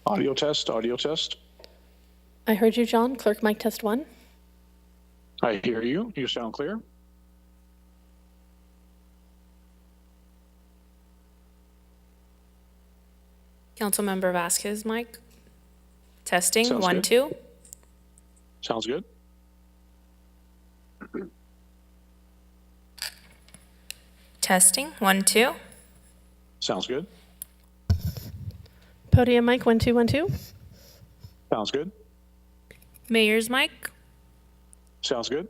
Audio test, audio test. I heard you, John. Clerk mic test 1. I hear you. You sound clear. Councilmember Vasquez, mic. Testing, Sounds 1, good. 2. Sounds good. Testing, 1, 2. Sounds good. Podium mic 1 2 1 2. Sounds good. Mayor's mic. Sounds good.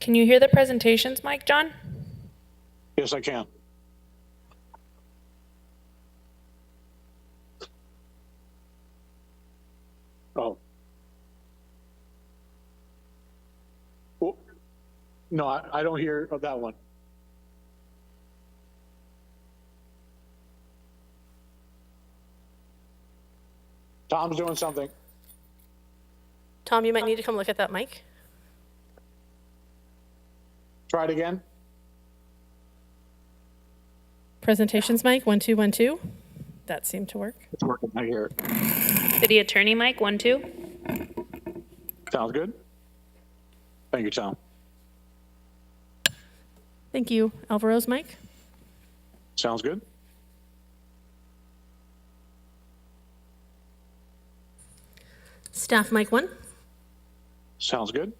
Can you hear the presentations, mic, John? Yes, I can. Oh. Oh. No, I don't hear that one. Tom's doing something. Tom, you might need to come look at that mic. Try it again. Presentations mic 1 2 1 2. That seemed to work. It's working. I hear it. City attorney mic, 1, 2. Sounds good. Thank you, Tom. Thank you. Alvaro's mic. Sounds good. Staff mic 1. Sounds good.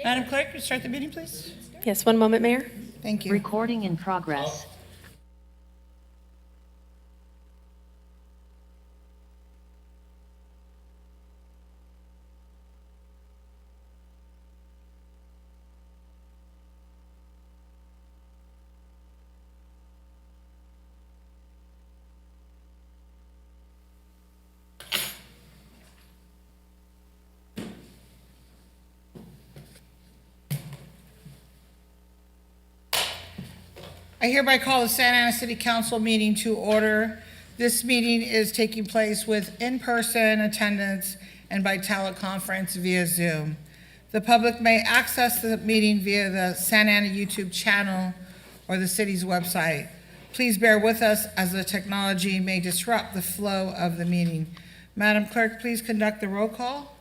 Madam Clerk, you start the meeting, please? Yes, one moment, Mayor. Thank you. Recording in progress. I hereby call the Santa Ana City Council meeting to order. This meeting is taking place with in-person attendance and by teleconference via Zoom. The public may access the meeting via the Santa Ana YouTube channel or the city's website. Please bear with us as the technology may disrupt the flow of the meeting. Madam Clerk, please conduct the roll call.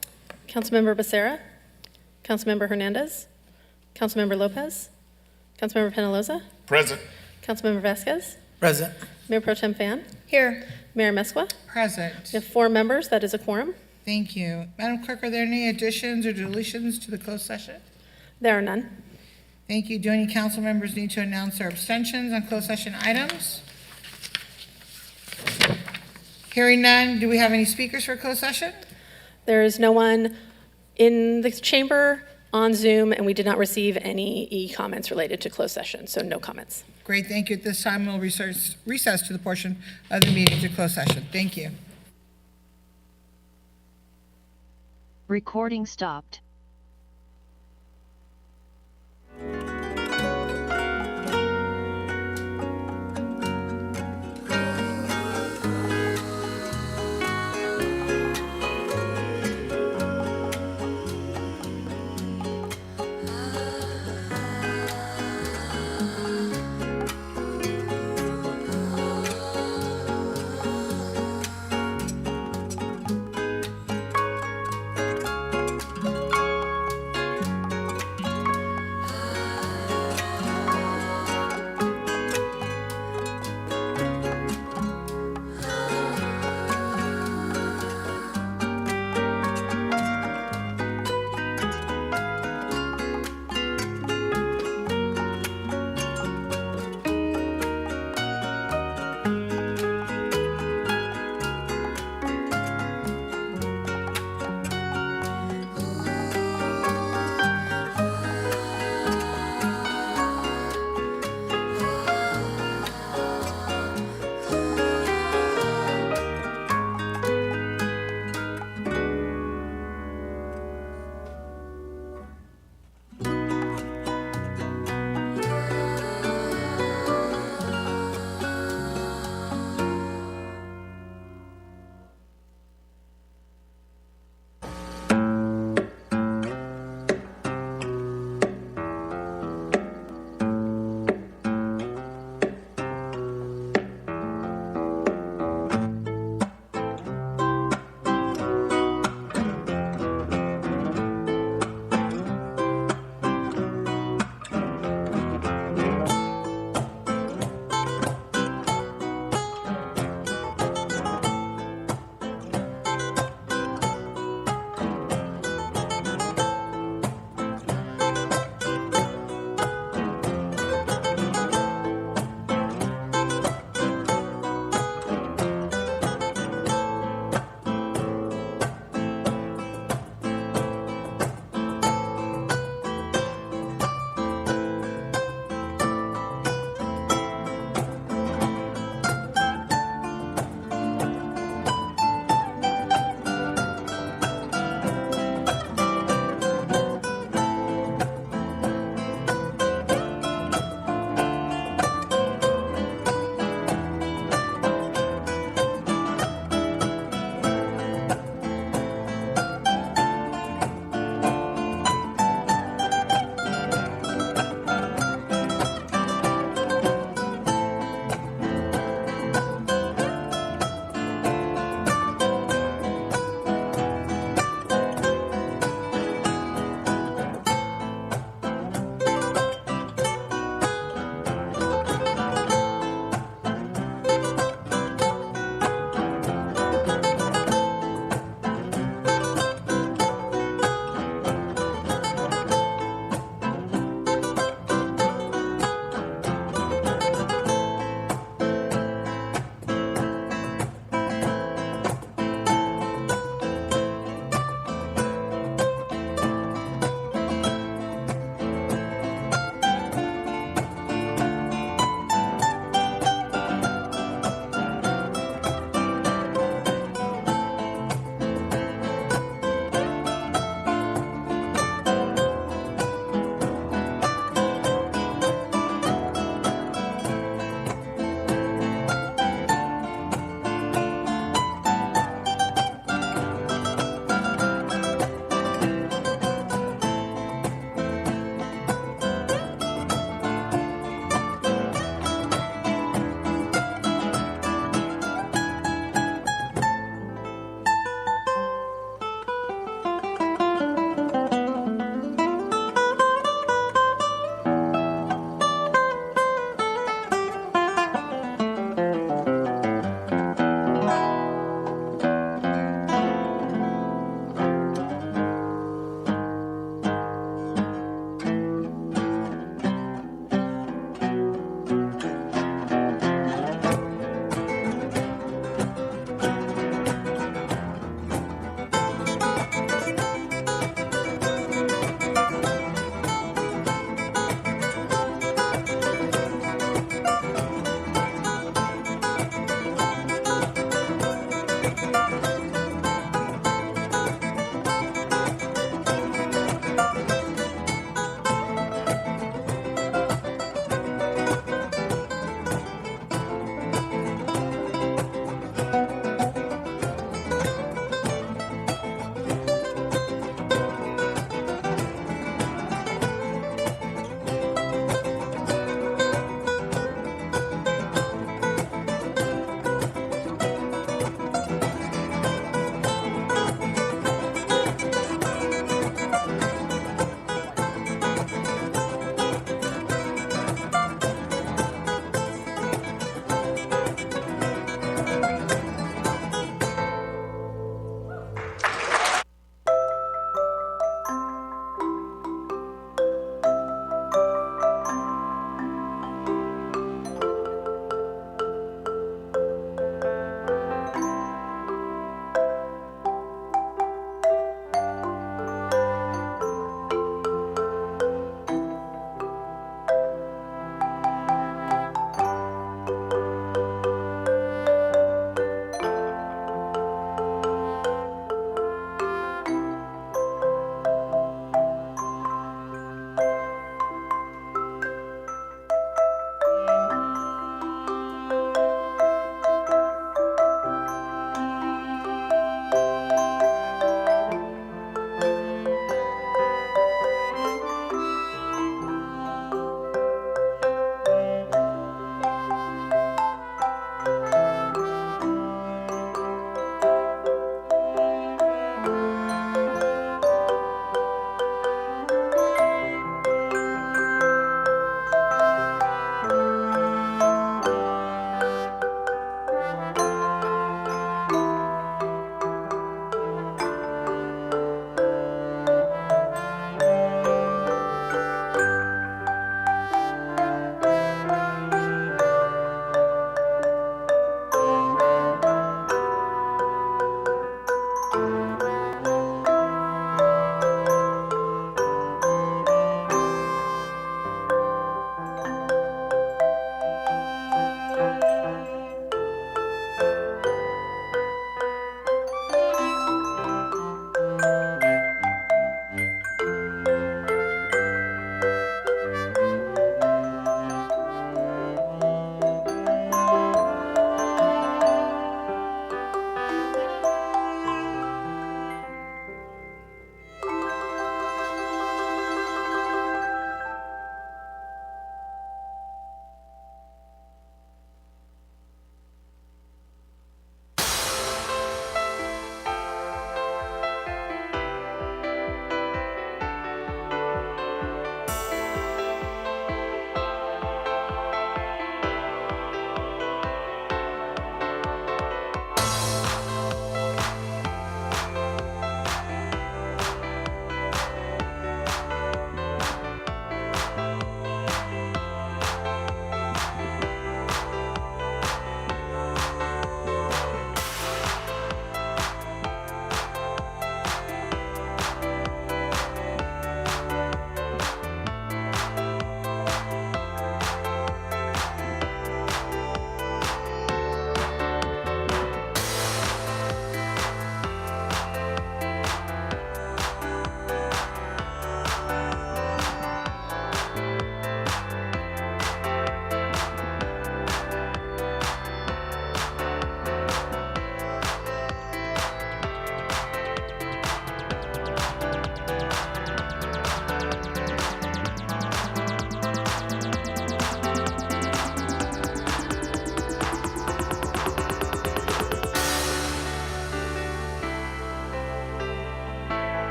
Councilmember Becerra, Councilmember Hernandez, Councilmember Lopez, Councilmember Penaloza, Present. Councilmember Vasquez, Present. Mayor Pro Tem Fan, Here. Mayor Mesqua. Present. We have 4 members, that is a quorum. Thank you. Madam Clerk, are there any additions or deletions to the closed session? There are none. Thank you. Do any council members need to announce their abstentions on closed session items? Hearing none, do we have any speakers for closed session? There is no one in the chamber, on Zoom, and we did not receive any e-comments related to closed session, so no comments. Great, thank you. At this time, we'll recess to the portion of the meeting to closed session. Thank you. Recording stopped.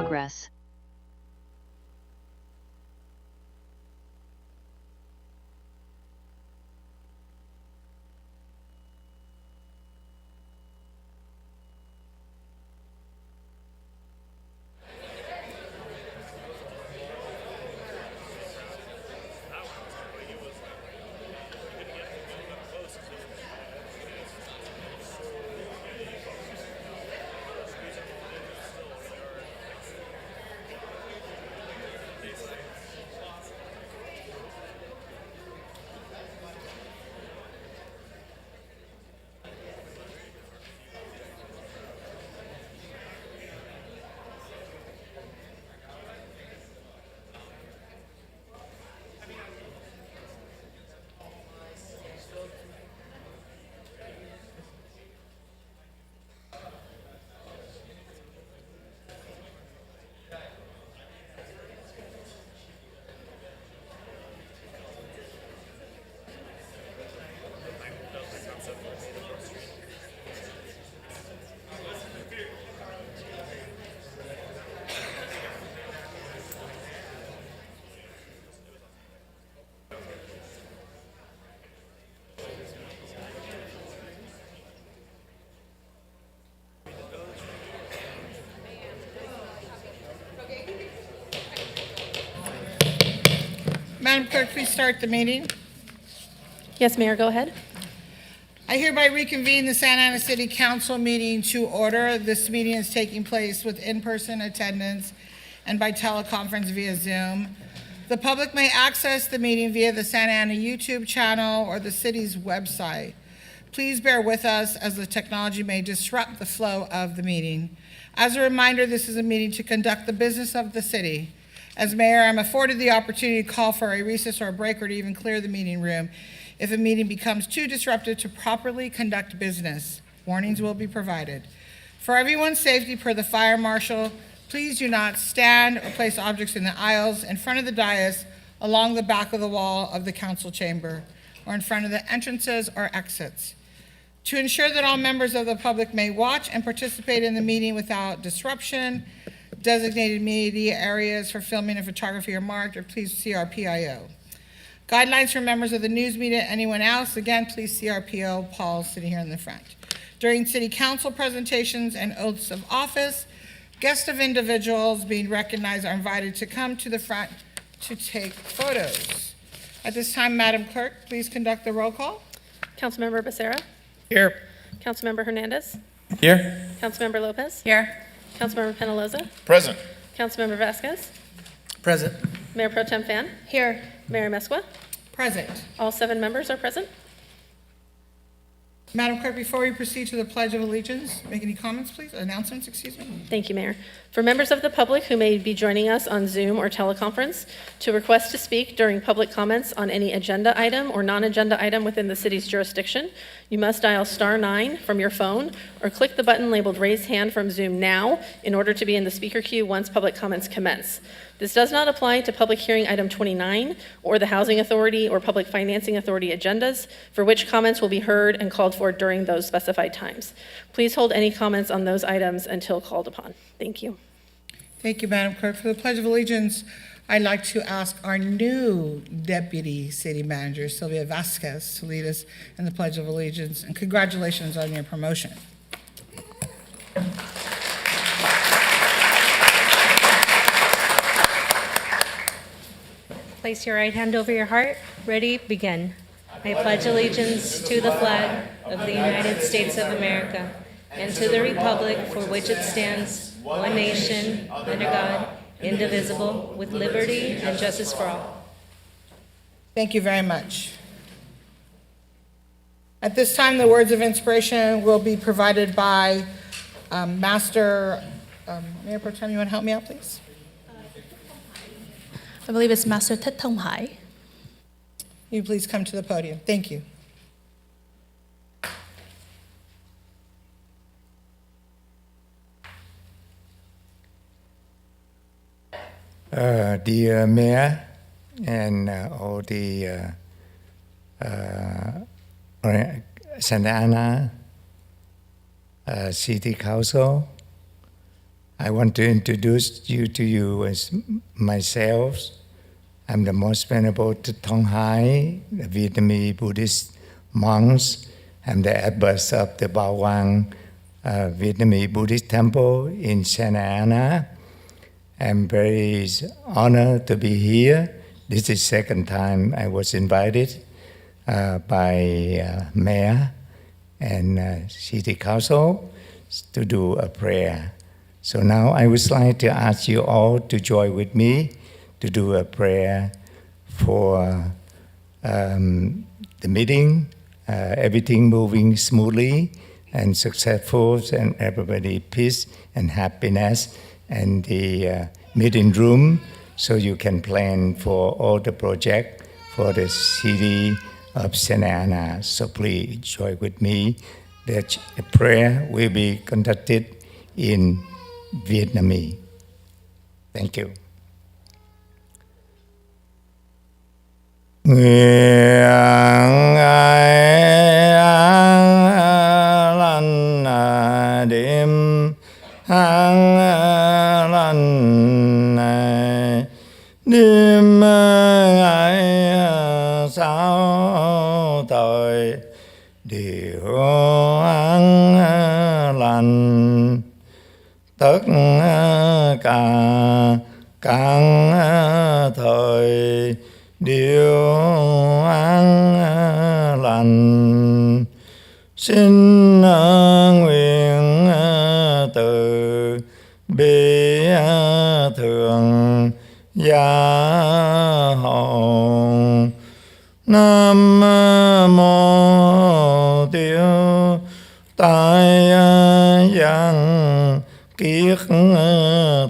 progress. Madam Clerk, please start the meeting. Yes, Mayor, go ahead. I hereby reconvene the Santa Ana City Council meeting to order. This meeting is taking place with in-person attendance and by teleconference via Zoom. The public may access the meeting via the Santa Ana YouTube channel or the city's website. Please bear with us as the technology may disrupt the flow of the meeting. As a reminder, this is a meeting to conduct the business of the city. As mayor, I'm afforded the opportunity to call for a recess or a break or to even clear the meeting room if a meeting becomes too disruptive to properly conduct business. Warnings will be provided. For everyone's safety, per the fire marshal, please do not stand or place objects in the aisles, in front of the dais, along the back of the wall of the council chamber, or in front of the entrances or exits. To ensure that all members of the public may watch and participate in the meeting without disruption, designated media areas for filming and photography are marked, or please see our PIO. Guidelines for members of the news media and anyone else, again, please see our PO, Paul, sitting here in the front. During city council presentations and oaths of office, guests of individuals being recognized are invited to come to the front to take photos. At this time, Madam Clerk, please conduct the roll call. Councilmember Becerra. Here. Councilmember Hernandez. Here. Councilmember Lopez. Here. Councilmember Penaloza. Present. Councilmember Vasquez. Present. Mayor Pro Tem Fan. Here. Mayor Mesqua. Present. All 7 members are present. Madam Clerk, before we proceed to the Pledge of Allegiance, make any comments, please? Announcements, excuse me. Thank you, Mayor. For members of the public who may be joining us on Zoom or teleconference, to request to speak during public comments on any agenda item or non-agenda item within the city's jurisdiction, you must dial *9 from your phone or click the button labeled Raise Hand from Zoom now in order to be in the speaker queue once public comments commence. This does not apply to public hearing item 29 or the Housing Authority or Public Financing Authority agendas, for which comments will be heard and called for during those specified times. Please hold any comments on those items until called upon. Thank you. Thank you, Madam Clerk. For the Pledge of Allegiance, I'd like to ask our new Deputy City Manager, Sylvia Vasquez, to lead us in the Pledge of Allegiance, and congratulations on your promotion. Place your right hand over your heart. Ready? Begin. I pledge allegiance to the flag of the United States of America and to the republic for which it stands, one nation, under God, indivisible, with liberty and justice for all. Thank you very much. At this time, the words of inspiration will be provided by Master, Mayor Pro Tem, you want to help me out, please? I believe it's Master Tet Thong Hai. You please come to the podium. Thank you. Dear Mayor and all the Santa Ana City Council, I want to introduce you to you as myself. I'm the most venerable Thong Hai, the Vietnamese Buddhist monks. I'm the abbot of the Bao Quang Vietnamese Buddhist temple in Santa Ana. I'm very honored to be here. This is the second time I was invited by Mayor and City Council to do a prayer. So now I would like to ask you all to join with me to do a prayer for the meeting, everything moving smoothly and successful, and everybody peace and happiness, and the meeting room, so you can plan for all the project for the city of Santa Ana. So please join with me. The prayer will be conducted in Vietnamese. Thank you. Nguyện ai lành đêm hàng lành đêm ai sao thời điều an lành tất cả các thời điều an lành. Xin nguyện từ bi thường gia hộ. Nam mô Tiêu Tai Văn Kiết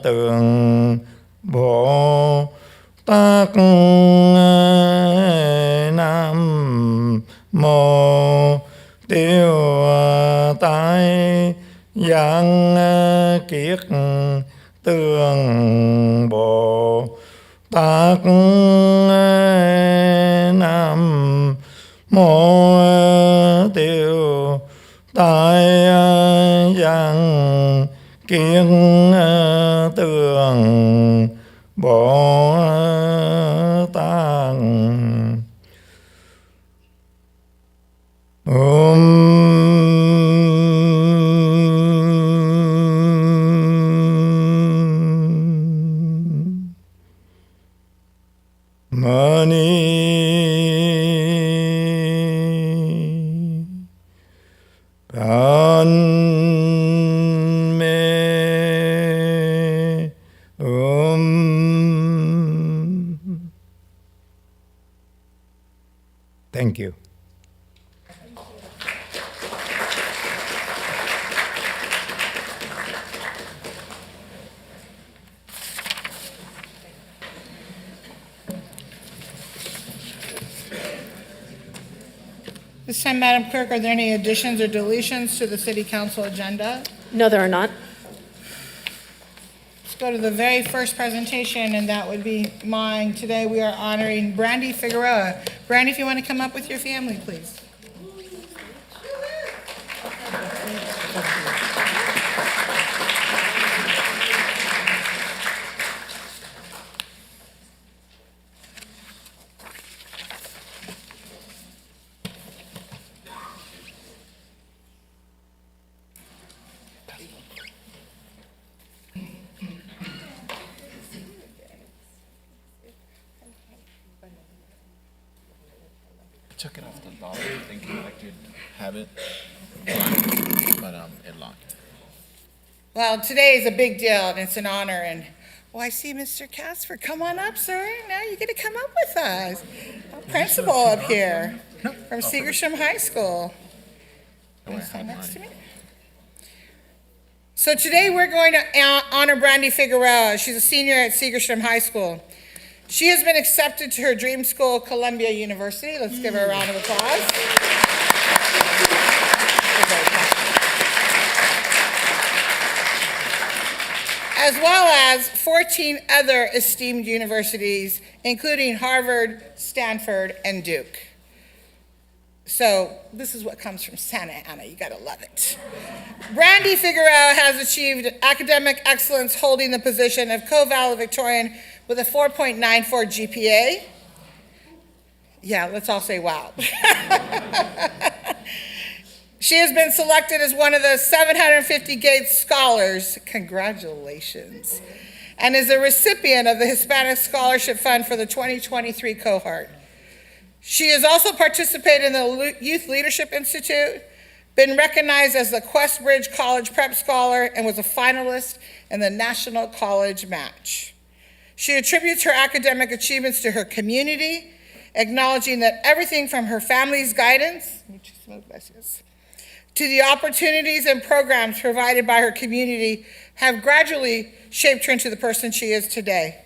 Tường Bồ Tát. Nam mô Tiêu Tai Văn Kiết Tường Bồ Tát. Nam mô Tiêu Tai Văn Kiết Tường Bồ Tát. Mani Padme Thank you. This time, Madam Clerk, are there any additions or deletions to the City Council agenda? No, there are not. Let's go to the very first presentation, and that would be mine. Today, we are honoring Brandy Figueroa. Brandy, if you want to come up with your family, please. Took it off the dollar, thinking I could have it, but it locked. Well, today is a big deal, and it's an honor, and, I see Mr. Casper. Come on up, sir. Now you get to come up with us. Our principal up here from Segerstrom High School. I Stand had next to mine. me. So today we're going to honor Brandy Figueroa. She's a senior at Segerstrom High School. She has been accepted to her dream school, Columbia University. Let's give her a round of applause. As well as 14 other esteemed universities, including Harvard, Stanford, and Duke. So this is what comes from Santa Ana. You gotta love it. Brandy Figueroa has achieved academic excellence, holding the position of co-valedictorian with a 4.94 GPA. Yeah, let's all say wow. She has been selected as one of the 750 Gates Scholars. Congratulations. And is a recipient of the Hispanic Scholarship Fund for the 2023 cohort. She has also participated in the Youth Leadership Institute, been recognized as the Questbridge College Prep Scholar, and was a finalist in the National College Match. She attributes her academic achievements to her community, acknowledging that everything from her family's guidance to the opportunities and programs provided by her community have gradually shaped her into the person she is today.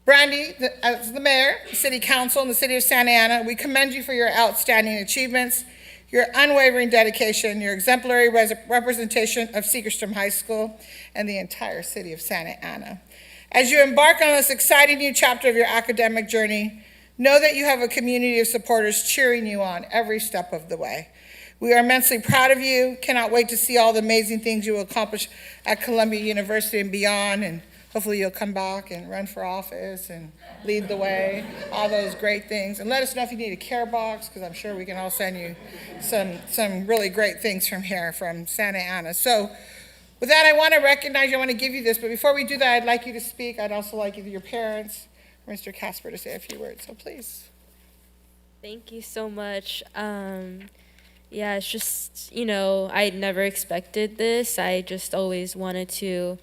Brandy, as the mayor, the city council, and the city of Santa Ana, we commend you for your outstanding achievements, your unwavering dedication, your exemplary representation of Segerstrom High School and the entire city of Santa Ana. As you embark on this exciting new chapter of your academic journey, know that you have a community of supporters cheering you on every step of the way. We are immensely proud of you, cannot wait to see all the amazing things you will accomplish at Columbia University and beyond, and hopefully you'll come back and run for office and lead the way, all those great things. And let us know if you need a care box, because I'm sure we can all send you some really great things from here, from Santa Ana. So with that, I want to recognize you, I want to give you this, but before we do that, I'd like you to speak. I'd also like either your parents or Mr. Casper to say a few words, so please. Thank you so much. Yeah, it's just, I never expected this. I just always wanted to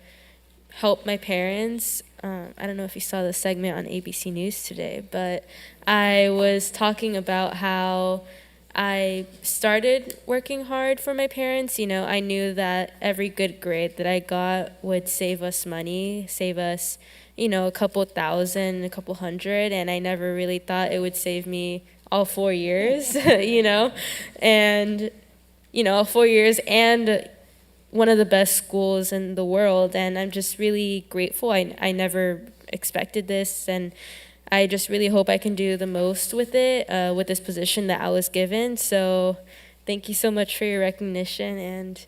help my parents. I don't know if you saw the segment on ABC News today, but I was talking about how I started working hard for my parents. I knew that every good grade that I got would save us money, save us, a couple thousand, a couple hundred, and I never really thought it would save me all 4 years, and, 4 years and one of the best schools in the world. And I'm just really grateful. I never expected this, and I just really hope I can do the most with it, with this position that I was given. So thank you so much for your recognition. And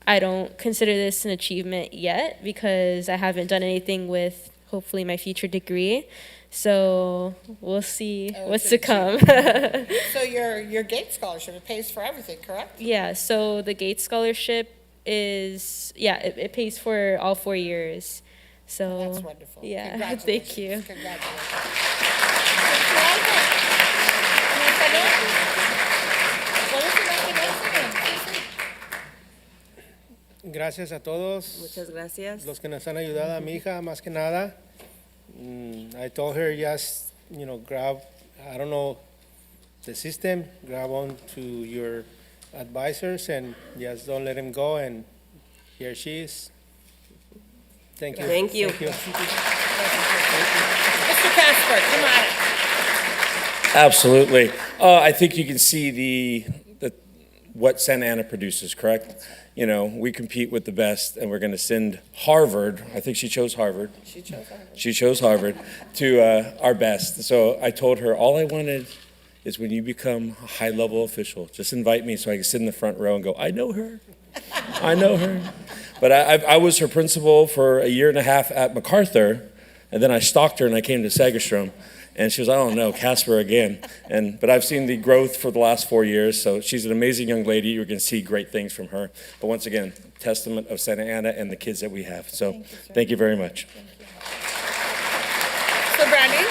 I don't consider this an achievement yet because I haven't done anything with hopefully my future degree. So we'll see what's to come. So your Gates Scholarship, it pays for everything, correct? Yeah, so the Gates Scholarship is, it pays for all 4 years. So That's wonderful. Yeah, Congratulations. thank you. Gracias a todos. Muchas gracias. Los que nos han ayudado a mi hija, más que nada. I told her, just, grab, I don't know, the system, grab on to your advisors and just don't let him go. And here she is. Thank you. Thank you. Thank you. Mr. Casper, come on. Absolutely. I think you can see the what Santa Ana produces, correct? We compete with the best, and we're going to send Harvard, I think she chose Harvard. She chose Harvard, to our best. So I told her, all I wanted is when you become a high-level official, just invite me so I can sit in the front row and go, I know her. I know her. But I was her principal for a year and a half at MacArthur, and then I stalked her and I came to Segerstrom. And she was, I don't know, Casper again. But I've seen the growth for the last 4 years. So she's an amazing young lady. You're going to see great things from her. But once again, testament of Santa Ana and the kids that we have. So thank you very much. So Brandy,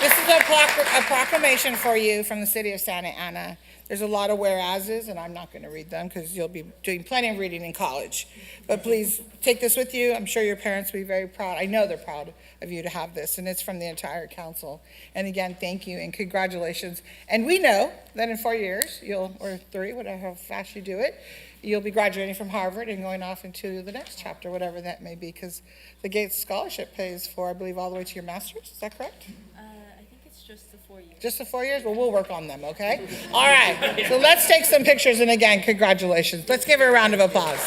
this is a proclamation for you from the city of Santa Ana. There's a lot of whereases, and I'm not going to read them because you'll be doing plenty of reading in college. But please take this with you. I'm sure your parents will be very proud. I know they're proud of you to have this, and it's from the entire council. And again, thank you and congratulations. And we know that in 4 years, or 3, whatever, how fast you do it, you'll be graduating from Harvard and going off into the next chapter, whatever that may be, because the Gates Scholarship pays for, I believe, all the way to your master's. Is that correct? I think it's just the 4 years. Just the 4 years? Well, we'll work on them, okay? All right, so let's take some pictures, and again, congratulations. Let's give her a round of applause.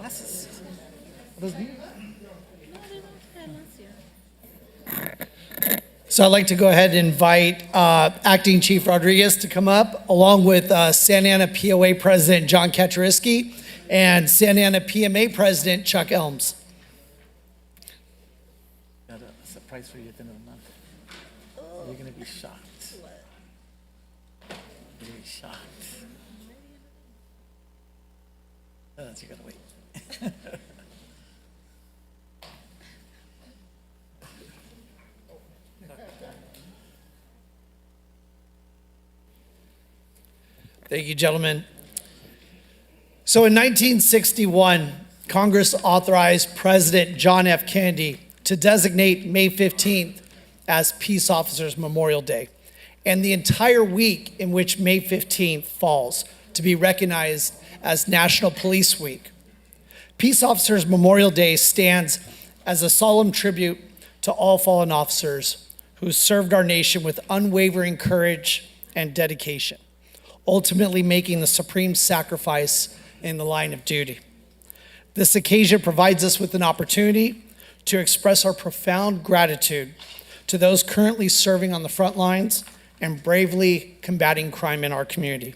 glasses. Are those new? So I'd like to go ahead and invite Acting Chief Rodriguez to come up, along with Santa Ana POA President John Kaczorowski and Santa Ana PMA President Chuck Elms. Got a surprise for you at the end of the month. You're going to be shocked. You're going to be shocked. You got to wait. Thank you, gentlemen. So in 1961, Congress authorized President John F. Kennedy to designate May 15th as Peace Officers Memorial Day, and the entire week in which May 15th falls to be recognized as National Police Week. Peace Officers Memorial Day stands as a solemn tribute to all fallen officers who served our nation with unwavering courage and dedication, ultimately making the supreme sacrifice in the line of duty. This occasion provides us with an opportunity to express our profound gratitude to those currently serving on the front lines and bravely combating crime in our community.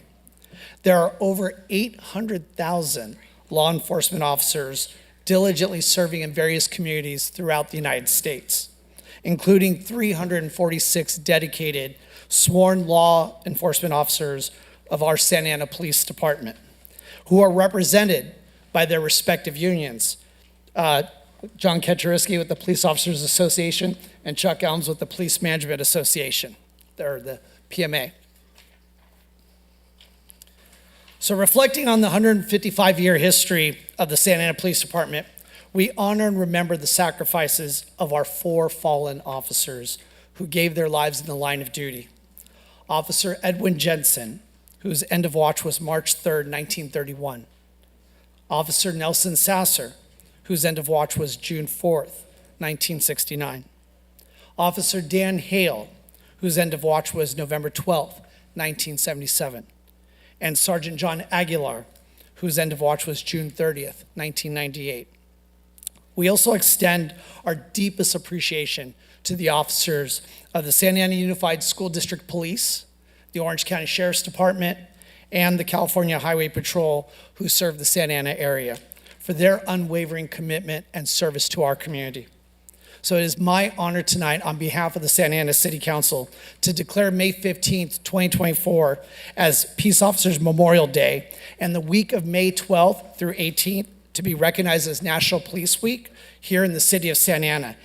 There are over 800,000 law enforcement officers diligently serving in various communities throughout the United States, including 346 dedicated sworn law enforcement officers of our Santa Ana Police Department, who are represented by their respective unions. John Kaczorowski with the Police Officers Association and Chuck Elms with the Police Management Association. They're the PMA. So reflecting on the 155-year history of the Santa Ana Police Department, we honor and remember the sacrifices of our 4 fallen officers who gave their lives in the line of duty. Officer Edwin Jensen, whose end of watch was March 3rd, 1931. Officer Nelson Sasser, whose end of watch was June 4th, 1969. Officer Dan Hale, whose end of watch was November 12th, 1977. And Sergeant John Aguilar, whose end of watch was June 30th, 1998. We also extend our deepest appreciation to the officers of the Santa Ana Unified School District Police, the Orange County Sheriff's Department, and the California Highway Patrol who serve the Santa Ana area for their unwavering commitment and service to our community. So it is my honor tonight on behalf of the Santa Ana City Council to declare May 15th, 2024 as Peace Officers Memorial Day and the week of May 12th through 18th to be recognized as National Police Week here in the city of Santa Ana,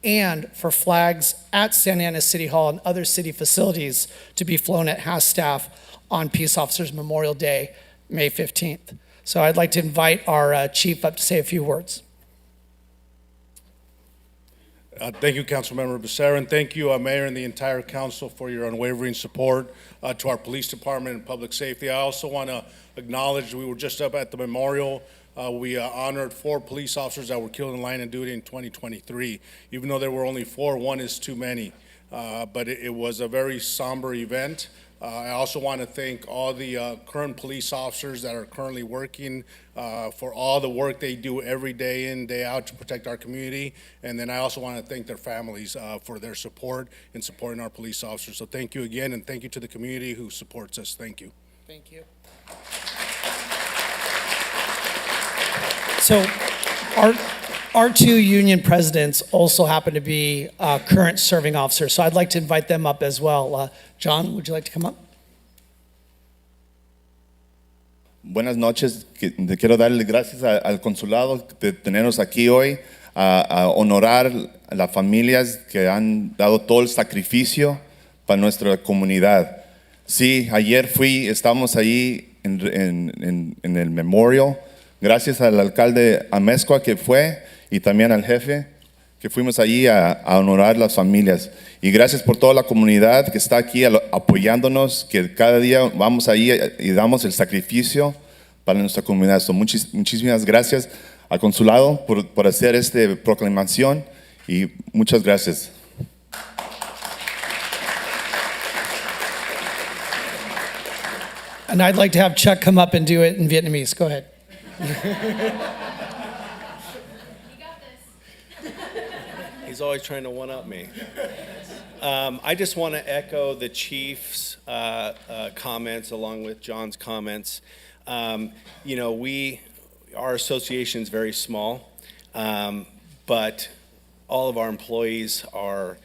and for flags at Santa Ana City Hall and other city facilities to be flown at half-staff on Peace Officers Memorial Day, May 15th. So I'd like to invite our chief up to say a few words. Thank you, Councilmember Becerra, and thank you, Mayor, and the entire council for your unwavering support to our police department and public safety. I also want to acknowledge we were just up at the memorial. We honored 4 police officers that were killed in line of duty in 2023. Even though there were only 4, 1 is too many. But it was a very somber event. I also want to thank all the current police officers that are currently working for all the work they do every day in, day out to protect our community. And then I also want to thank their families for their support in supporting our police officers. So thank you again, and thank you to the community who supports us. Thank you. Thank you. So our 2 union presidents also happen to be current serving officers, so I'd like to invite them up as well. John, would you like to come up? Buenas noches. Te quiero darle gracias al consulado de tenernos aquí hoy, a honorar a las familias que han dado todo el sacrificio para nuestra comunidad. Sí, ayer estábamos ahí en el memorial. Gracias al alcalde Amezcua que fue y también al jefe que fuimos allí a honorar las familias. Y gracias por toda la comunidad que está aquí apoyándonos, que cada día vamos ahí y damos el sacrificio para nuestra comunidad. So, muchísimas gracias al consulado por hacer esta proclamación y muchas gracias. And I'd like to have Chuck come up and do it in Vietnamese. Go ahead. He's always trying to one-up me. I just want to echo the chief's comments along with John's comments. You know, our association is very small, but all of our employees are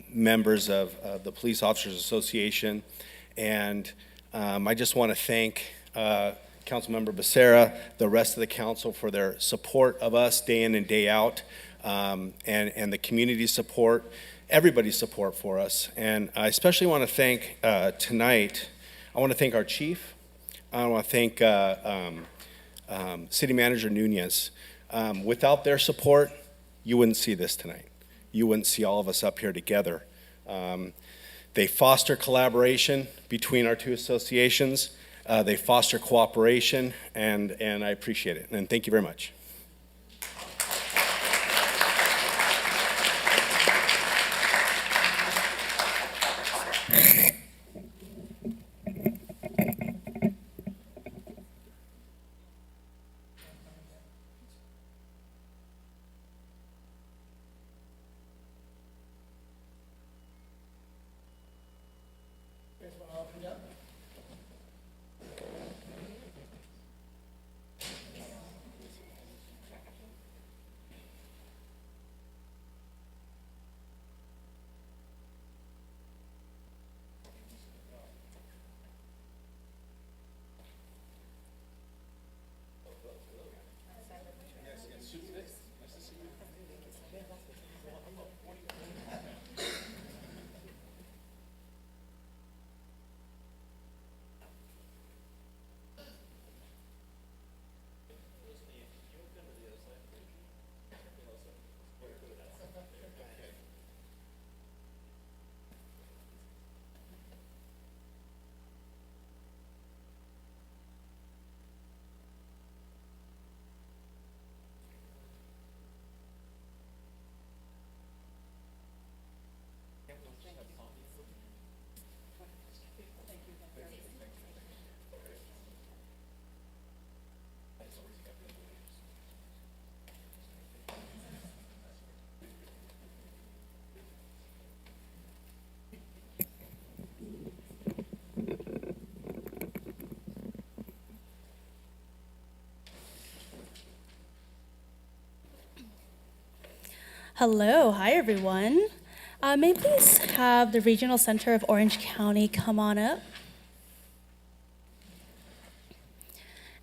members of the Police Officers Association, and I just want to thank Councilmember Becerra, the rest of the council for their support of us day in and day out, and the community support, everybody's support for us. And I especially want to thank tonight, I want to thank our chief, I want to thank City Manager Nunez. Without their support, you wouldn't see this tonight. You wouldn't see all of us up here together. They foster collaboration between our two associations. They foster cooperation, and I appreciate it. And thank you very much. Hello, hi everyone. May I please have the Regional Center of Orange County come on up?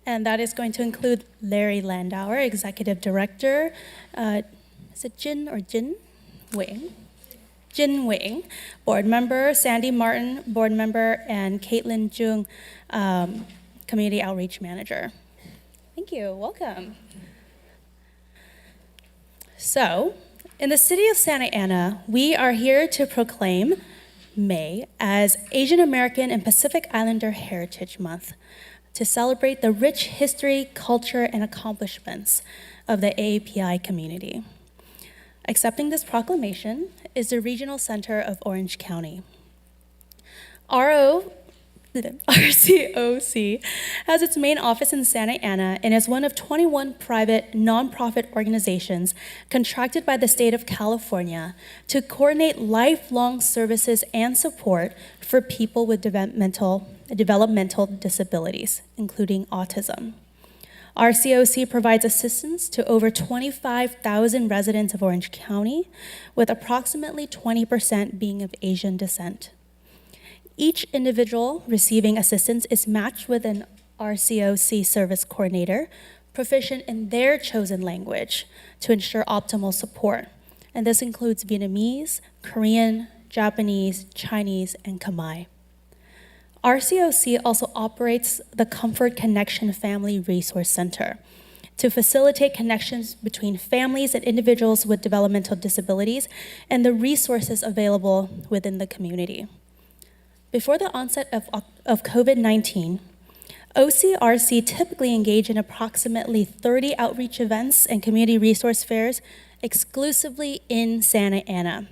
And that is going to include Larry Landauer, Executive Director. Is it Jin or Jin? Wing. Jin Wing, Board Member. Sandy Martin, Board Member. And Caitlin Jung, Community Outreach Manager. Thank you, welcome. So, in the city of Santa Ana, we are here to proclaim May as Asian American and Pacific Islander Heritage Month to celebrate the rich history, culture, and accomplishments of the AAPI community. Accepting this proclamation is the Regional Center of Orange County. RCOC has its main office in Santa Ana and is one of 21 private nonprofit organizations contracted by the state of California to coordinate lifelong services and support for people with developmental disabilities, including autism. RCOC provides assistance to over 25,000 residents of Orange County, with approximately 20% being of Asian descent. Each individual receiving assistance is matched with an RCOC service coordinator proficient in their chosen language to ensure optimal support. And this includes Vietnamese, Korean, Japanese, Chinese, and Khmer. RCOC also operates the Comfort Connection Family Resource Center to facilitate connections between families and individuals with developmental disabilities and the resources available within the community. Before the onset of COVID-19, OCRC typically engaged in approximately 30 outreach events and community resource fairs exclusively in Santa Ana.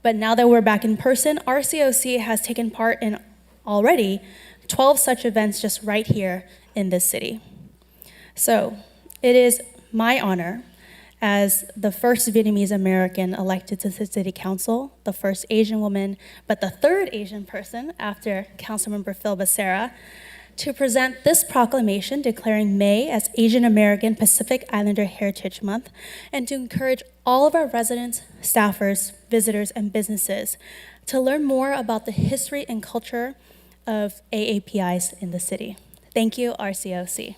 But now that we're back in person, RCOC has taken part in already 12 such events just right here in this city. So it is my honor as the first Vietnamese American elected to the City Council, the first Asian woman, but the third Asian person after Councilmember Phil Becerra, to present this proclamation declaring May as Asian American Pacific Islander Heritage Month, and to encourage all of our residents, staffers, visitors, and businesses to learn more about the history and culture of AAPIs in the city. Thank you, RCOC.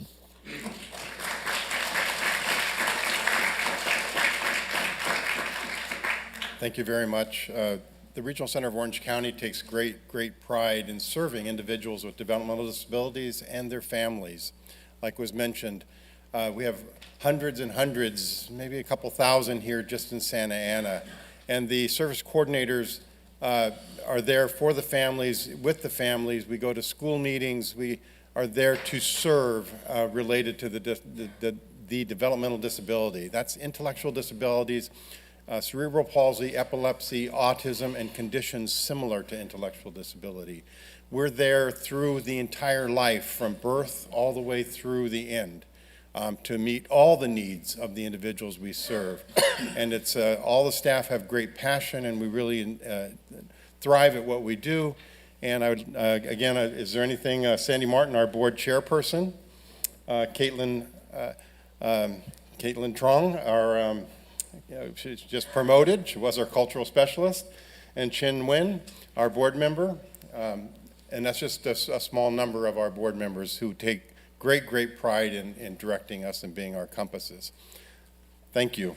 Thank you very much. The Regional Center of Orange County takes great pride in serving individuals with developmental disabilities and their families. Like was mentioned, we have hundreds and hundreds, maybe a couple thousand here just in Santa Ana. And the service coordinators are there for the families, with the families. We go to school meetings. We are there to serve related to the developmental disability. That's intellectual disabilities, cerebral palsy, epilepsy, autism, and conditions similar to intellectual disability. We're there through the entire life, from birth all the way through the end, to meet all the needs of the individuals we serve. And it's all the staff have great passion, and we really thrive at what we do. And I would, again, is there anything, Sandy Martin, our board chairperson, Caitlin Trong, our she's just promoted. She was our cultural specialist. And Chin Nguyen, our board member. And that's just a small number of our board members who take great pride in directing us and being our compasses. Thank you.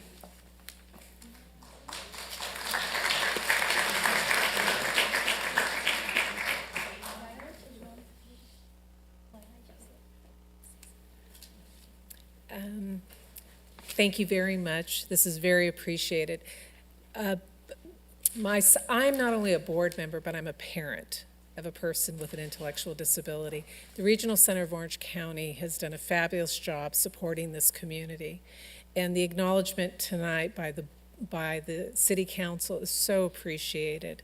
Thank you very much. This is very appreciated. I'm not only a board member, but I'm a parent of a person with an intellectual disability. The Regional Center of Orange County has done a fabulous job supporting this community. And the acknowledgement tonight by the City Council is so appreciated.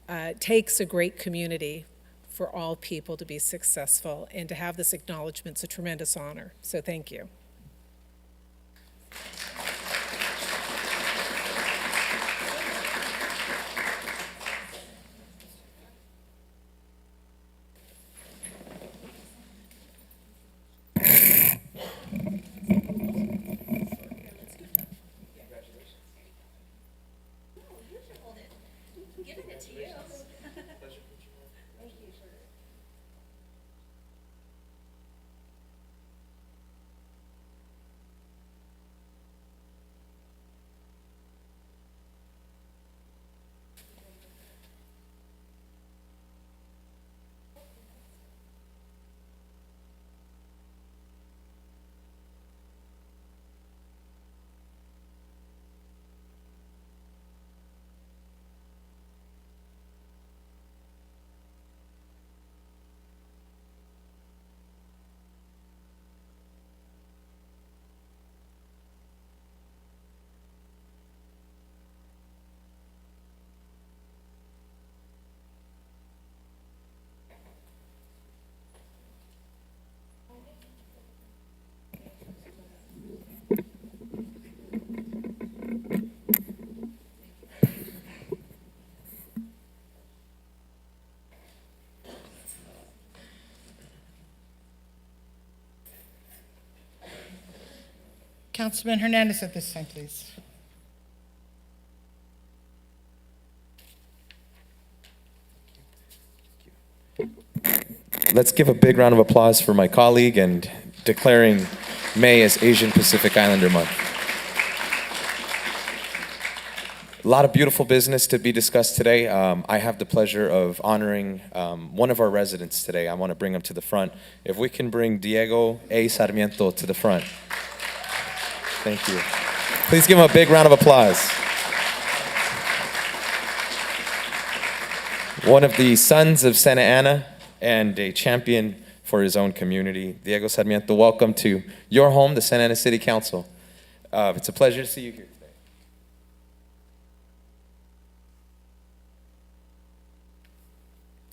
It takes a great community for all people to be successful, and to have this acknowledgement is a tremendous honor. So thank you. Councilman Hernandez at this time, please. Let's give a big round of applause for my colleague and declaring May as Asian Pacific Islander Month. A lot of beautiful business to be discussed today. I have the pleasure of honoring one of our residents today. I want to bring him to the front. If we can bring Diego A. Sarmiento to the front. Thank you. Please give him a big round of applause. One of the sons of Santa Ana and a champion for his own community. Diego Sarmiento, welcome to your home, the Santa Ana City Council. It's a pleasure to see you here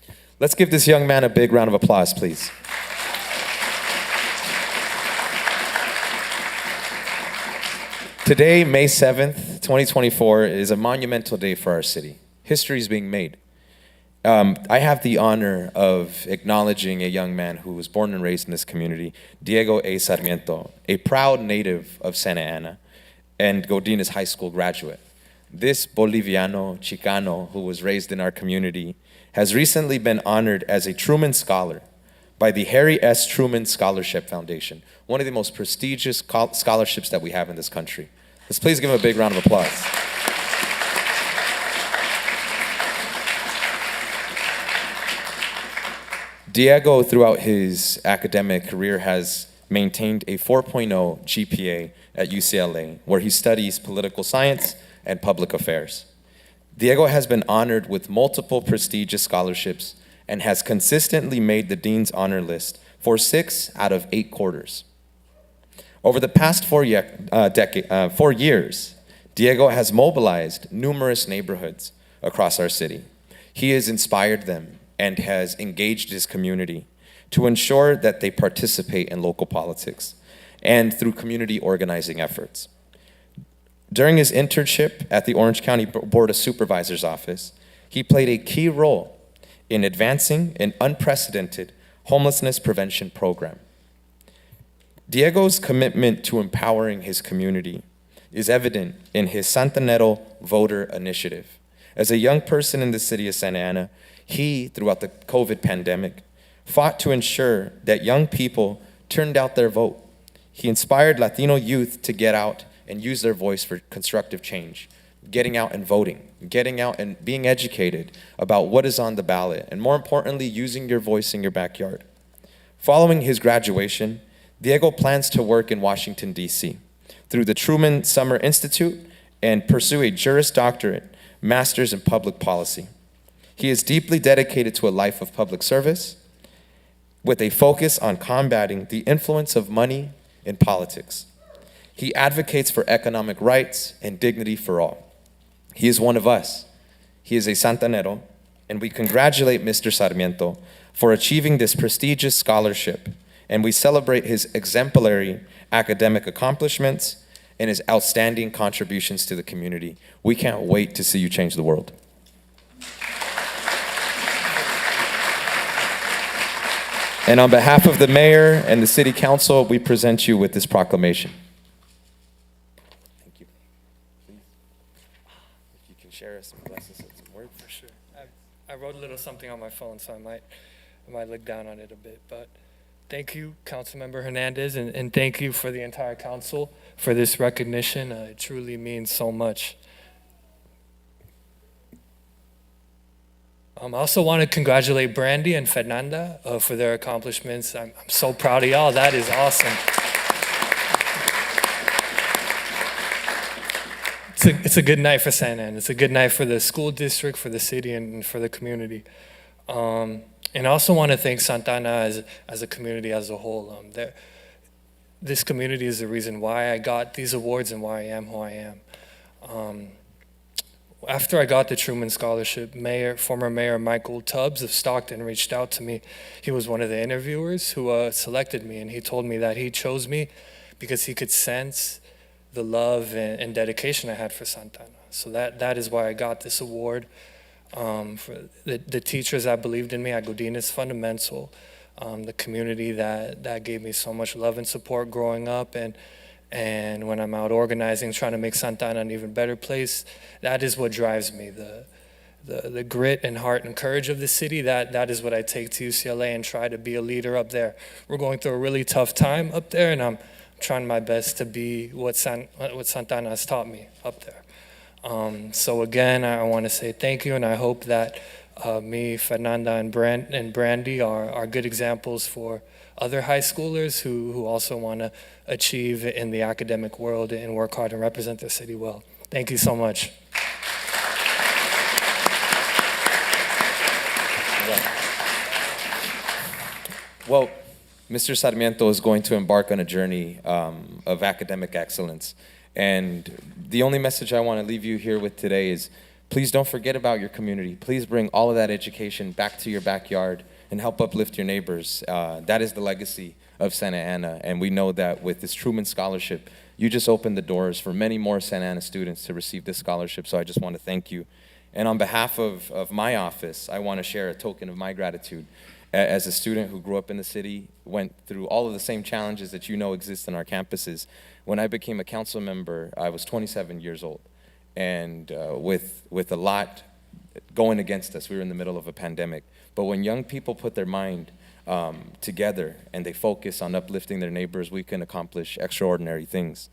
today. Let's give this young man a big round of applause, please. Today, May 7th, 2024, is a monumental day for our city. History is being made. I have the honor of acknowledging a young man who was born and raised in this community, Diego A. Sarmiento, a proud native of Santa Ana and Godinez High School graduate. This Boliviano Chicano, who was raised in our community, has recently been honored as a Truman Scholar by the Harry S. Truman Scholarship Foundation, one of the most prestigious scholarships that we have in this country. Let's please give him a big round of applause. Diego, throughout his academic career, has maintained a 4.0 GPA at UCLA, where he studies political science and public affairs. Diego has been honored with multiple prestigious scholarships and has consistently made the Dean's Honor List for 6 out of 8 quarters. Over the past 4 years, Diego has mobilized numerous neighborhoods across our city. He has inspired them and has engaged his community to ensure that they participate in local politics and through community organizing efforts. During his internship at the Orange County Board of Supervisors office, he played a key role in advancing an unprecedented homelessness prevention program. Diego's commitment to empowering his community is evident in his Santanero voter initiative. As a young person in the city of Santa Ana, he, throughout the COVID pandemic, fought to ensure that young people turned out their vote. He inspired Latino youth to get out and use their voice for constructive change, getting out and voting, getting out and being educated about what is on the ballot, and more importantly, using your voice in your backyard. Following his graduation, Diego plans to work in Washington, D.C. through the Truman Summer Institute and pursue a Juris Doctorate, Master's in Public Policy. He is deeply dedicated to a life of public service with a focus on combating the influence of money in politics. He advocates for economic rights and dignity for all. He is one of us. He is a Santanero, and we congratulate Mr. Sarmiento for achieving this prestigious scholarship, and we celebrate his exemplary academic accomplishments and his outstanding contributions to the community. We can't wait to see you change the world. And on behalf of the mayor and the city council, we present you with this proclamation. Thank you. Please, if you can share us and bless us with some words. For sure. I wrote a little something on my phone, so I might look down on it a bit. But thank you, Councilmember Hernandez, and thank you for the entire council for this recognition. It truly means so much. I also want to congratulate Brandy and Fernanda for their accomplishments. I'm so proud of y'all. That is awesome. It's a good night for Santa Ana. It's a good night for the school district, for the city, and for the community. And I also want to thank Santa Ana as a community as a whole. This community is the reason why I got these awards and why I am who I am. After I got the Truman Scholarship, former Mayor Michael Tubbs of Stockton reached out to me. He was one of the interviewers who selected me, and he told me that he chose me because he could sense the love and dedication I had for Santa Ana. So that is why I got this award. For the teachers that believed in me at Godinez Fundamental, the community that gave me so much love and support growing up, and when I'm out organizing, trying to make Santa Ana an even better place, that is what drives me. The grit and heart and courage of the city, that is what I take to UCLA and try to be a leader up there. We're going through a really tough time up there, and I'm trying my best to be what Santa Ana has taught me up there. So again, I want to say thank you, and I hope that me, Fernanda, and Brandy are good examples for other high schoolers who also want to achieve in the academic world and work hard and represent their city well. Thank you so much. Well, Mr. Sarmiento is going to embark on a journey of academic excellence. And the only message I want to leave you here with today is please don't forget about your community. Please bring all of that education back to your backyard and help uplift your neighbors. That is the legacy of Santa Ana. And we know that with this Truman Scholarship, you just opened the doors for many more Santa Ana students to receive this scholarship, so I just want to thank you. And on behalf of my office, I want to share a token of my gratitude. As a student who grew up in the city, went through all of the same challenges that you know exist in our campuses. When I became a council member, I was 27 years old. And with a lot going against us, we were in the middle of a pandemic. But when young people put their mind together and they focus on uplifting their neighbors, we can accomplish extraordinary things.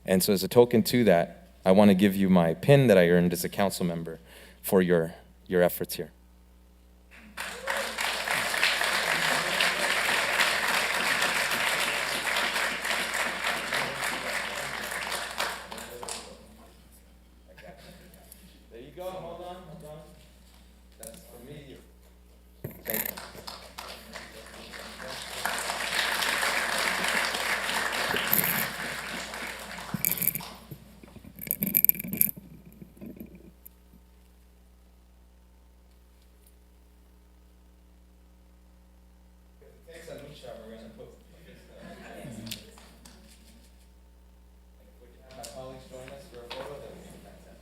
And so as a token to that, I want to give you my pin that I earned as a council member for your efforts here. There you go, hold on. That's for me. Thank you. Thanks, Anushka. We're going to put would you have my colleagues join us for a photo? That would be fantastic.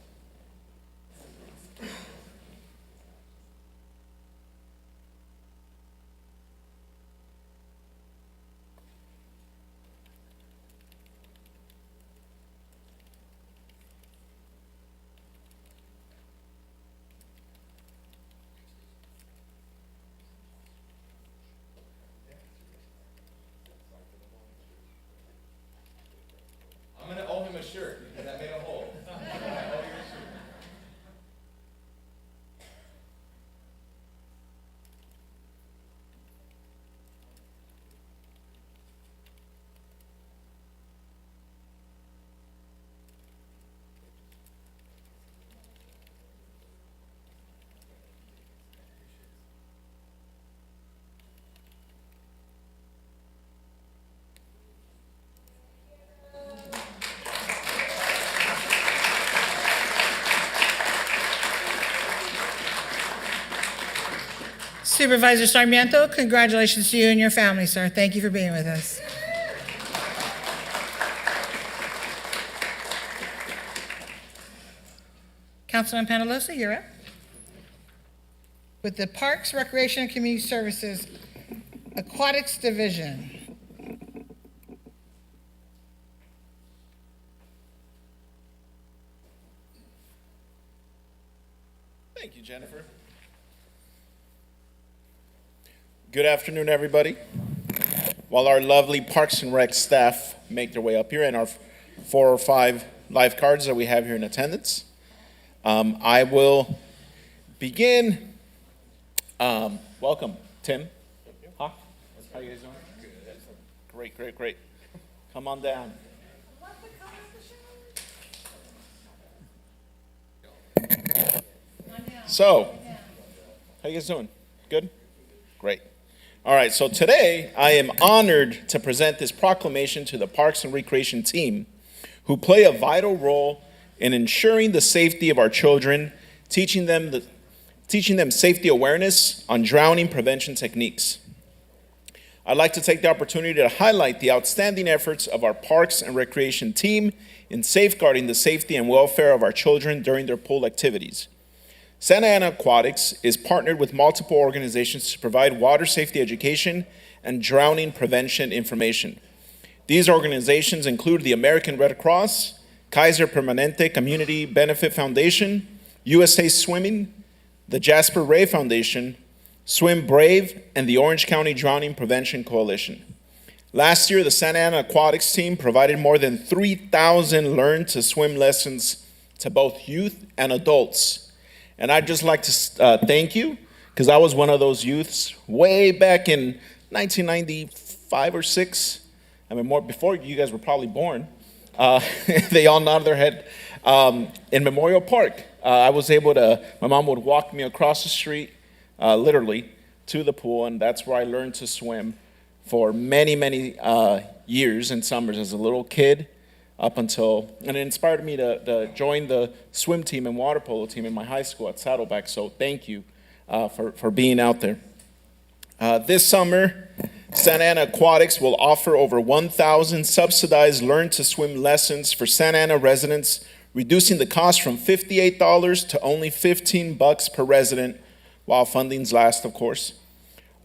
I'm going to owe him a shirt because I made a hole. I owe you a shirt. Supervisor Sarmiento, congratulations to you and your family, sir. Thank you for being with us. Councilman Panalosa, you're up. With the Parks, Recreation, and Community Services Aquatics Division. Thank you, Jennifer. Good afternoon, everybody. While our lovely Parks and Rec staff make their way up here and our 4 or 5 lifeguards that we have here in attendance, I will begin. Welcome, Tim. Huh? How you guys doing? Good. Great. Come on down. So, how you guys doing? Good? Great. All right, so today I am honored to present this proclamation to the Parks and Recreation team, who play a vital role in ensuring the safety of our children, teaching them safety awareness on drowning prevention techniques. I'd like to take the opportunity to highlight the outstanding efforts of our Parks and Recreation team in safeguarding the safety and welfare of our children during their pool activities. Santa Ana Aquatics is partnered with multiple organizations to provide water safety education and drowning prevention information. These organizations include the American Red Cross, Kaiser Permanente Community Benefit Foundation, USA Swimming, the Jasper Ray Foundation, Swim Brave, and the Orange County Drowning Prevention Coalition. Last year, the Santa Ana Aquatics team provided more than 3,000 learn to swim lessons to both youth and adults. And I'd just like to thank you, because I was one of those youths way back in 1995 or 6. I mean, more before you guys were probably born. They all nodded their head. In Memorial Park, I was able to, my mom would walk me across the street, literally, to the pool, and that's where I learned to swim for many years and summers as a little kid. Up until, and it inspired me to join the swim team and water polo team in my high school at Saddleback, so thank you for being out there. This summer, Santa Ana Aquatics will offer over 1,000 subsidized learn-to-swim lessons for Santa Ana residents, reducing the cost from $58 to only $15 per resident, while fundings last, of course.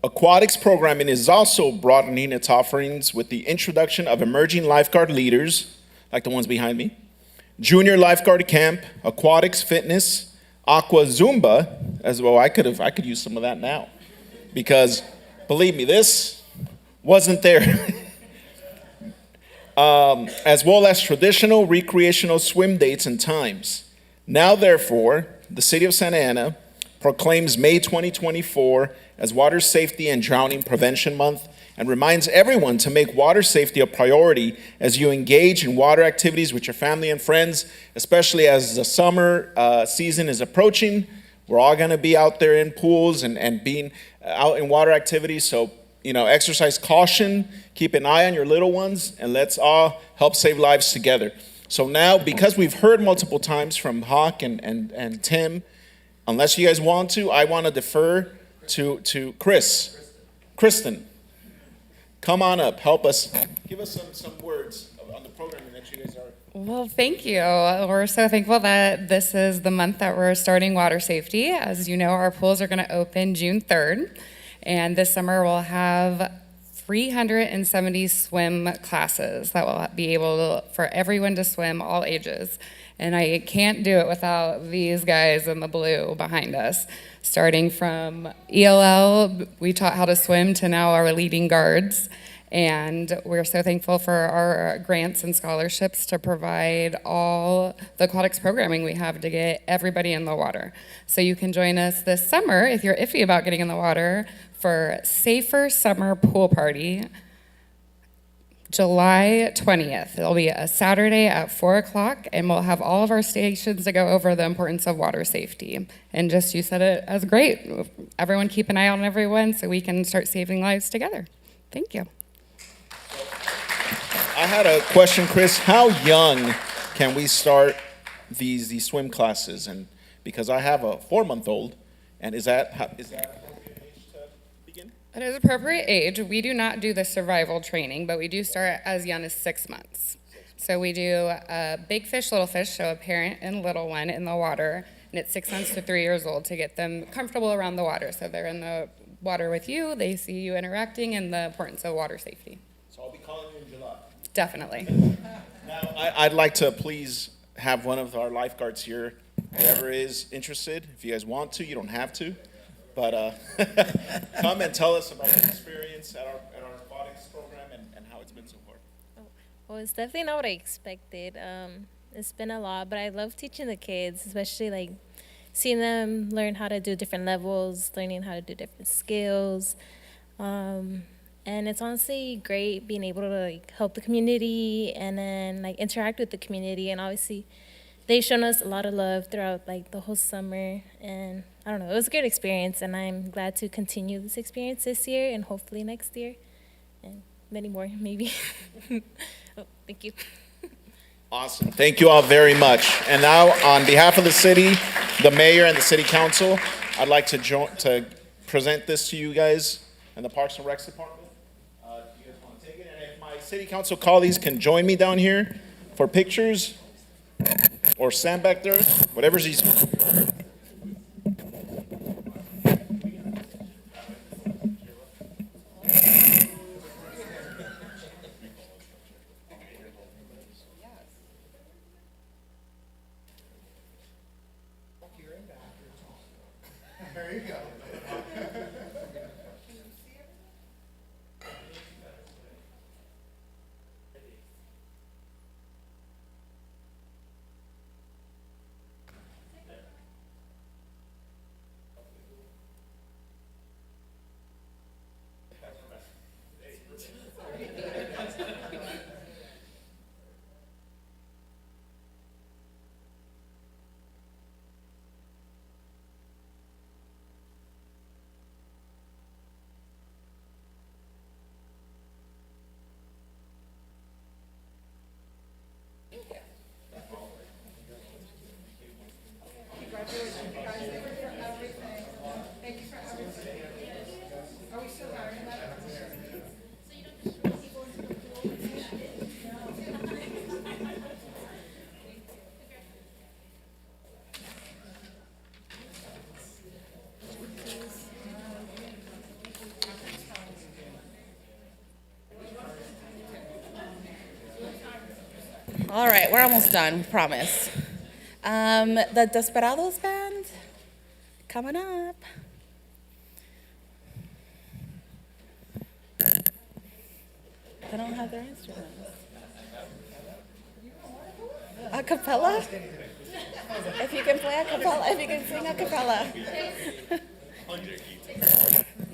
Aquatics programming is also broadening its offerings with the introduction of emerging lifeguard leaders, like the ones behind me, junior lifeguard camp, aquatics fitness, aqua Zumba, as well. I could use some of that now, because believe me, this wasn't there. As well as traditional recreational swim dates and times. Now, therefore, the City of Santa Ana proclaims May 2024 as Water Safety and Drowning Prevention Month and reminds everyone to make water safety a priority as you engage in water activities with your family and friends, especially as the summer season is approaching. We're all going to be out there in pools and being out in water activities. So, exercise caution, keep an eye on your little ones, and let's all help save lives together. So now, because we've heard multiple times from Hawk and Tim, unless you guys want to, I want to defer to Kristen. Come on up, help us, give us some words on the programming that you guys are. Well, thank you. We're so thankful that this is the month that we're starting water safety. As you know, our pools are going to open June 3rd, and this summer we'll have 370 swim classes that will be able for everyone to swim, all ages. And I can't do it without these guys in the blue behind us. Starting from ELL, we taught how to swim, to now our leading guards. And we're so thankful for our grants and scholarships to provide all the aquatics programming we have to get everybody in the water. So you can join us this summer, if you're iffy about getting in the water, for Safer Summer Pool Party, July 20th. It'll be a Saturday at 4 o'clock, and we'll have all of our stations to go over the importance of water safety. And just, you said it as great. Everyone keep an eye on everyone so we can start saving lives together. Thank you. I had a question, Chris. How young can we start these swim classes? And because I have a 4-month-old, and is that appropriate age to begin? It is appropriate age. We do not do the survival training, but we do start as young as 6 months. So we do big fish, little fish, so a parent and little one in the water, and it's 6 months to 3 years old to get them comfortable around the water. So they're in the water with you, they see you interacting, and the importance of water safety. So I'll be calling you in July. Definitely. Now, I'd like to please have one of our lifeguards here, whoever is interested. If you guys want to, you don't have to. But come and tell us about your experience at our aquatics program and how it's been so far. Well, it's definitely not what I expected. It's been a lot, but I love teaching the kids, especially like seeing them learn how to do different levels, learning how to do different skills. And it's honestly great being able to like help the community and then like interact with the community. And obviously they've shown us a lot of love throughout like the whole summer. And I don't know, it was a good experience, and I'm glad to continue this experience this year and hopefully next year and many more maybe. Oh, thank you. Awesome. Thank you all very much. And now, on behalf of the city, the mayor, and the city council, I'd like to present this to you guys and the Parks and Recs Department. Do you guys want to take it? And if my city council colleagues can join me down here for pictures or stand back there, whatever's easy. There you go. All right, we're almost done, we promise. The Desperados band, coming up. They don't have their instruments. A cappella? If you can play a cappella, if you can sing a cappella.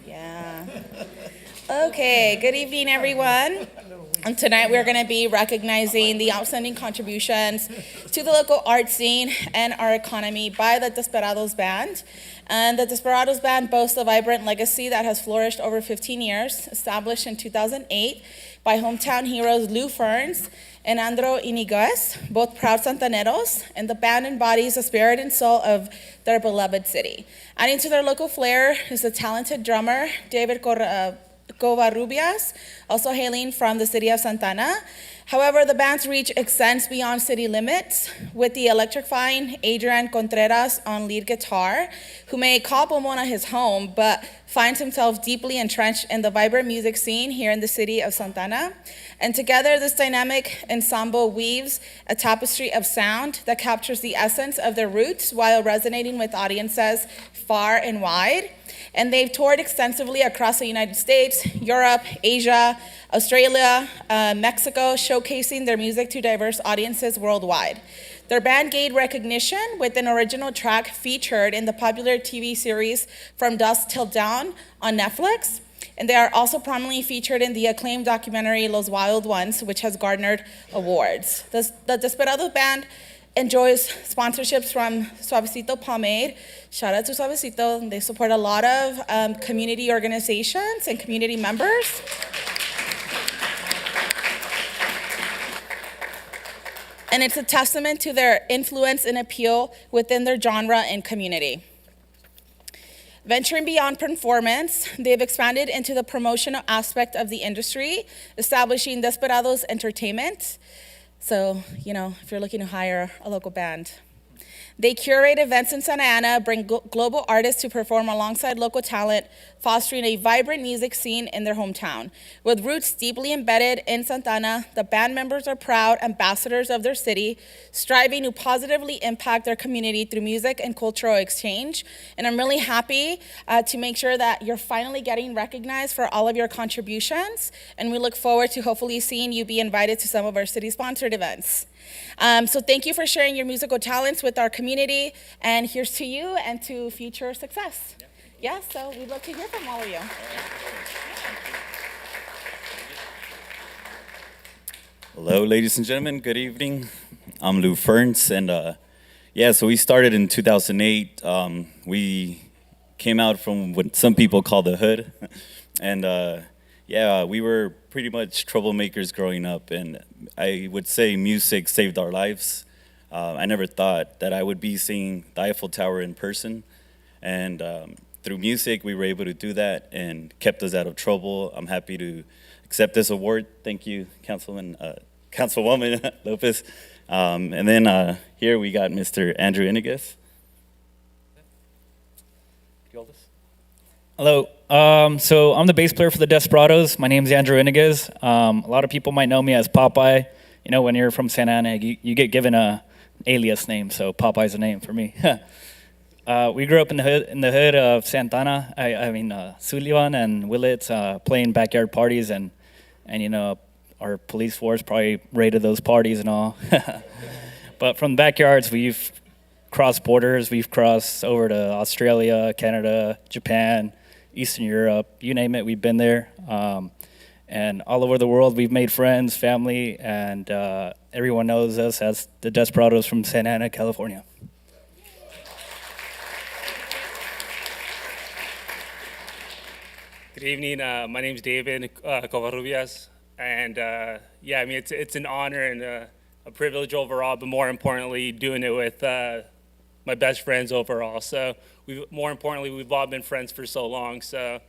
Yeah. Okay, good evening, everyone. And tonight we're going to be recognizing the outstanding contributions to the local art scene and our economy by the Desperados Band. And the Desperados Band boasts a vibrant legacy that has flourished over 15 years, established in 2008 by hometown heroes Lou Ferns and Andro Iniguez, both proud Santaneros, and the band embodies the spirit and soul of their beloved city. Adding to their local flair is the talented drummer David Covarrubias, also hailing from the city of Santana. However, the band's reach extends beyond city limits, with the electrifying Adrian Contreras on lead guitar, who may call Pomona his home, but finds himself deeply entrenched in the vibrant music scene here in the city of Santana. And together, this dynamic ensemble weaves a tapestry of sound that captures the essence of their roots while resonating with audiences far and wide. And they've toured extensively across the United States, Europe, Asia, Australia, Mexico, showcasing their music to diverse audiences worldwide. Their band gained recognition with an original track featured in the popular TV series From Dusk Till Dawn on Netflix. And they are also prominently featured in the acclaimed documentary Los Wild Ones, which has garnered awards. The Desperado Band enjoys sponsorships from Suavecito Pomade. Shout out to Suavecito. They support a lot of community organizations and community members. And it's a testament to their influence and appeal within their genre and community. Venturing beyond performance, they've expanded into the promotional aspect of the industry, establishing Desperados Entertainment. So, if you're looking to hire a local band. They curate events in Santa Ana, bring global artists to perform alongside local talent, fostering a vibrant music scene in their hometown. With roots deeply embedded in Santana, the band members are proud ambassadors of their city, striving to positively impact their community through music and cultural exchange. And I'm really happy to make sure that you're finally getting recognized for all of your contributions. And we look forward to hopefully seeing you be invited to some of our city-sponsored events. So thank you for sharing your musical talents with our community, and here's to you and to future success. Yeah, so we'd love to hear from all of you. Hello, ladies and gentlemen. Good evening. I'm Lou Ferns, and so we started in 2008. We came out from what some people call the hood, and we were pretty much troublemakers growing up, and I would say music saved our lives. I never thought that I would be seeing the Eiffel Tower in person, and through music we were able to do that and kept us out of trouble. I'm happy to accept this award. Thank you, Councilwoman Lopez. And then here we got Mr. Andrew Iniguez. Hello. So I'm the bass player for the Desperados. My name's Andrew Iniguez. A lot of people might know me as Popeye. When you're from Santa Ana, you get given a alias name, so Popeye's a name for me. We grew up in the hood of Santana. Sullivan and Willits, playing backyard parties, and our police force probably raided those parties and all. But from the backyards, we've crossed borders. We've crossed over to Australia, Canada, Japan, Eastern Europe, you name it, we've been there. And all over the world, we've made friends, family, and everyone knows us as the Desperados from Santa Ana, California. Good evening. My name's David Covarrubias, and it's an honor and a privilege overall, but more importantly, doing it with my best friends overall. So we've all been friends for so long. So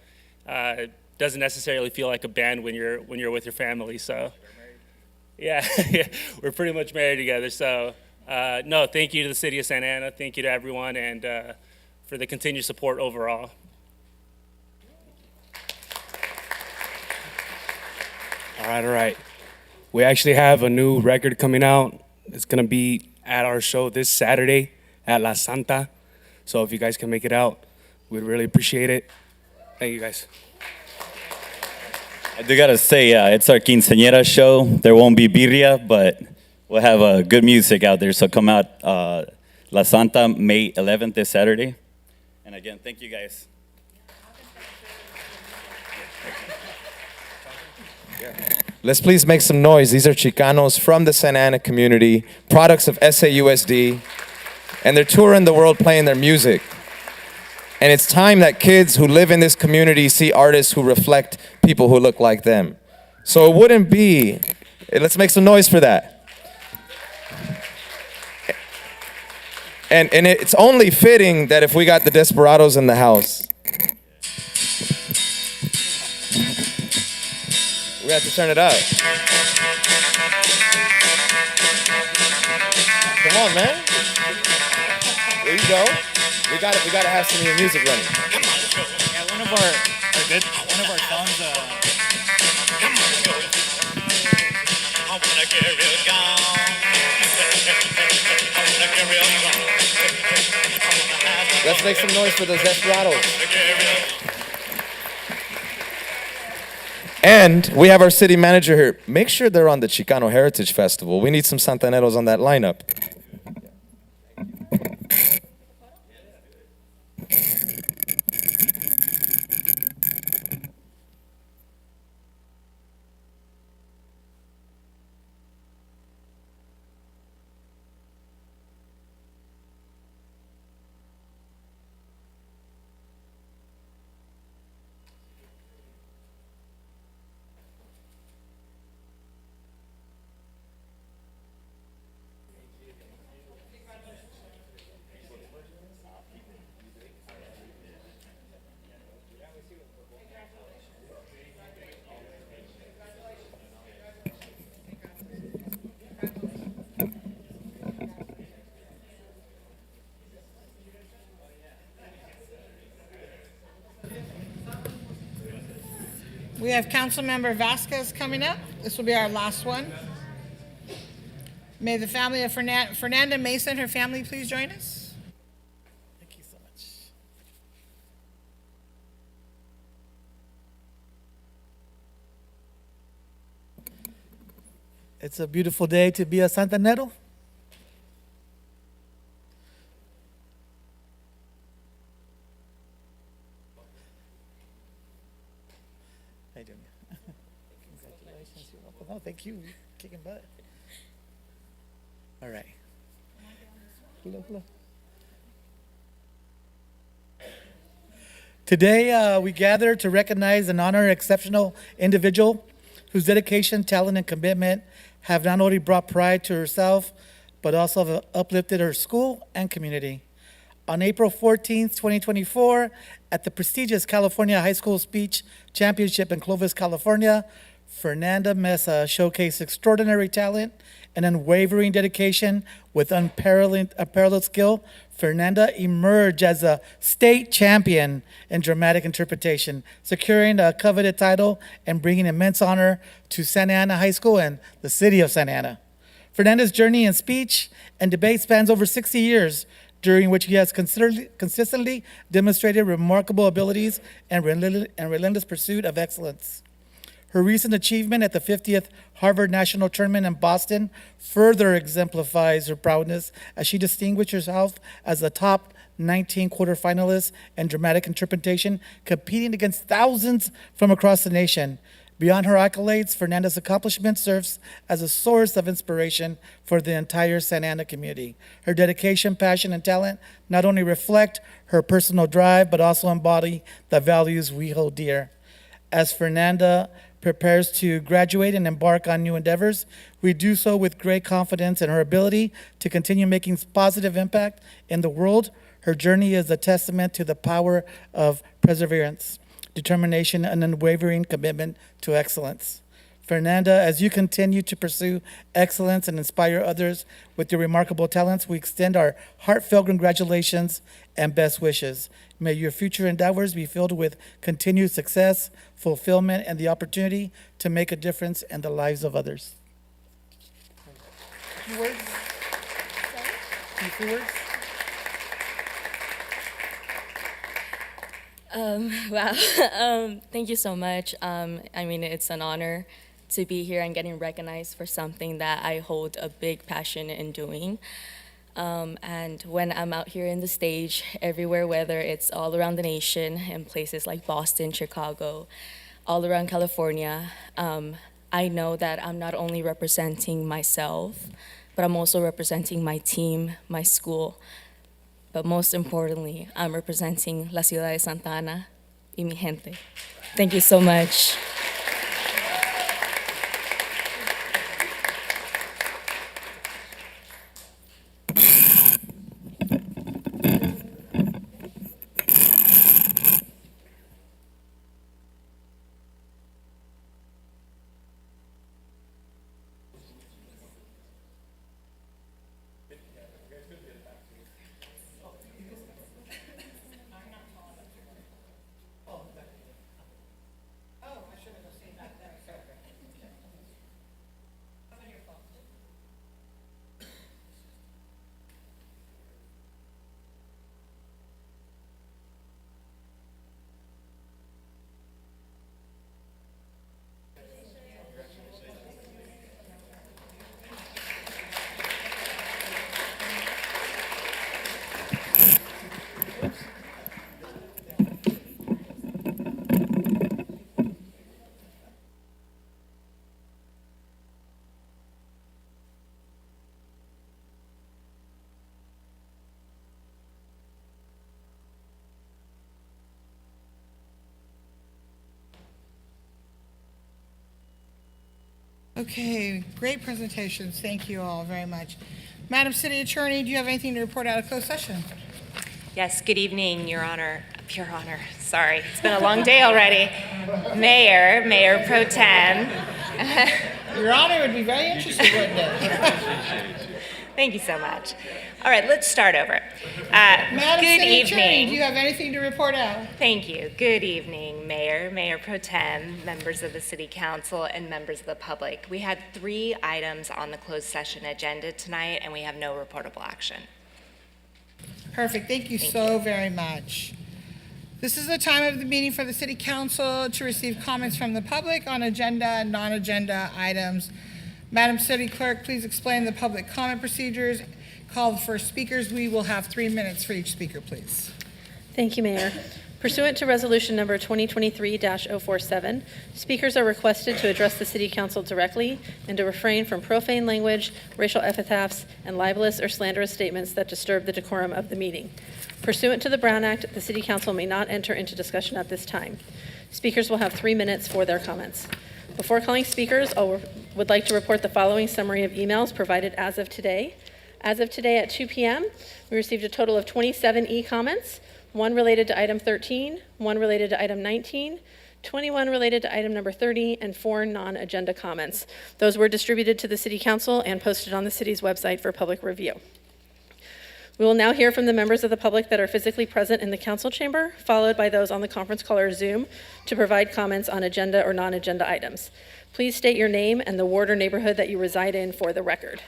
it doesn't necessarily feel like a band when you're with your family. So yeah, we're pretty much married together. So thank you to the city of Santa Ana. Thank you to everyone, and for the continued support overall. All right. We actually have a new record coming out. It's going to be at our show this Saturday at La Santa. So if you guys can make it out, we'd really appreciate it. Thank you, guys. I do gotta say, it's our quinceañera show. There won't be birria, but we'll have good music out there. So come out La Santa, May 11th, this Saturday. And again, thank you guys. Let's please make some noise. These are Chicanos from the Santa Ana community, products of SAUSD, and they're touring the world playing their music. And it's time that kids who live in this community see artists who reflect people who look like them. So it wouldn't be, let's make some noise for that. And it's only fitting that if we got the Desperados in the house, we have to turn it up. Come on, man. There you go. We gotta have some of your music running. Yeah, one of our songs. Let's make some noise for those Desperados. And we have our city manager here. Make sure they're on the Chicano Heritage Festival. We need some Santaneros on that lineup. We have Councilmember Vasquez coming up. This will be our last one. May the family of Fernanda Mason, her family, please join us. Thank you so much. It's a beautiful day to be a Santanero. How you doing? Congratulations. You're welcome. Oh, thank you. You're kicking butt. All right. Hello. Today, we gather to recognize and honor an exceptional individual whose dedication, talent, and commitment have not only brought pride to herself, but also have uplifted her school and community. On April 14th, 2024, at the prestigious California High School Speech Championship in Clovis, California, Fernanda Mesa showcased extraordinary talent and unwavering dedication with unparalleled skill. Fernanda emerged as a state champion in dramatic interpretation, securing a coveted title and bringing immense honor to Santa Ana High School and the city of Santa Ana. Fernanda's journey in speech and debate spans over 60 years, during which he has consistently demonstrated remarkable abilities and relentless pursuit of excellence. Her recent achievement at the 50th Harvard National Tournament in Boston further exemplifies her proudness as she distinguished herself as a top 19 quarterfinalist in dramatic interpretation, competing against thousands from across the nation. Beyond her accolades, Fernanda's accomplishment serves as a source of inspiration for the entire Santa Ana community. Her dedication, passion, and talent not only reflect her personal drive, but also embody the values we hold dear. As Fernanda prepares to graduate and embark on new endeavors, we do so with great confidence in her ability to continue making positive impact in the world. Her journey is a testament to the power of perseverance, determination, and unwavering commitment to excellence. Fernanda, as you continue to pursue excellence and inspire others with your remarkable talents, we extend our heartfelt congratulations and best wishes. May your future endeavors be filled with continued success, fulfillment, and the opportunity to make a difference in the lives of others. few words? Few words? Wow. Thank you so much. I mean, it's an honor to be here and getting recognized for something that I hold a big passion in doing. And when I'm out here in the stage, everywhere, whether it's all around the nation in places like Boston, Chicago, all around California, I know that I'm not only representing myself, but I'm also representing my team, my school. But most importantly, I'm representing la ciudad de Santa Ana y mi gente. Thank you so much. Okay, great presentations. Thank you all very much. Madam City Attorney, do you have anything to report out of closed session? Yes, good evening, Your Honor. Your Honor, sorry, it's been a long day already. Mayor Pro Tem. Your Honor would be very interested, wouldn't it? Thank you so much. All right, let's start over. Madam Good City Attorney, evening. do you have anything to report out? Thank you. Good evening, Mayor Pro Tem, members of the City Council, and members of the public. We had 3 items on the closed session agenda tonight, and we have no reportable action. Perfect. Thank you so very much. This is the time of the meeting for the City Council to receive comments from the public on agenda and non-agenda items. Madam City Clerk, please explain the public comment procedures. Call the first speakers. We will have 3 minutes for each speaker, please. Thank you, Mayor. Pursuant to Resolution Number 2023-047, speakers are requested to address the City Council directly and to refrain from profane language, racial epithets, and libelous or slanderous statements that disturb the decorum of the meeting. Pursuant to the Brown Act, the City Council may not enter into discussion at this time. Speakers will have 3 minutes for their comments. Before calling speakers, I would like to report the following summary of emails provided as of today. As of today at 2 p.m., we received a total of 27 e-comments, 1 related to item 13, 1 related to item 19, 21 related to item number 30, and 4 non-agenda comments. Those were distributed to the City Council and posted on the city's website for public review. We will now hear from the members of the public that are physically present in the council chamber, followed by those on the conference call or Zoom to provide comments on agenda or non-agenda items. Please state your name and the ward or neighborhood that you reside in for the record.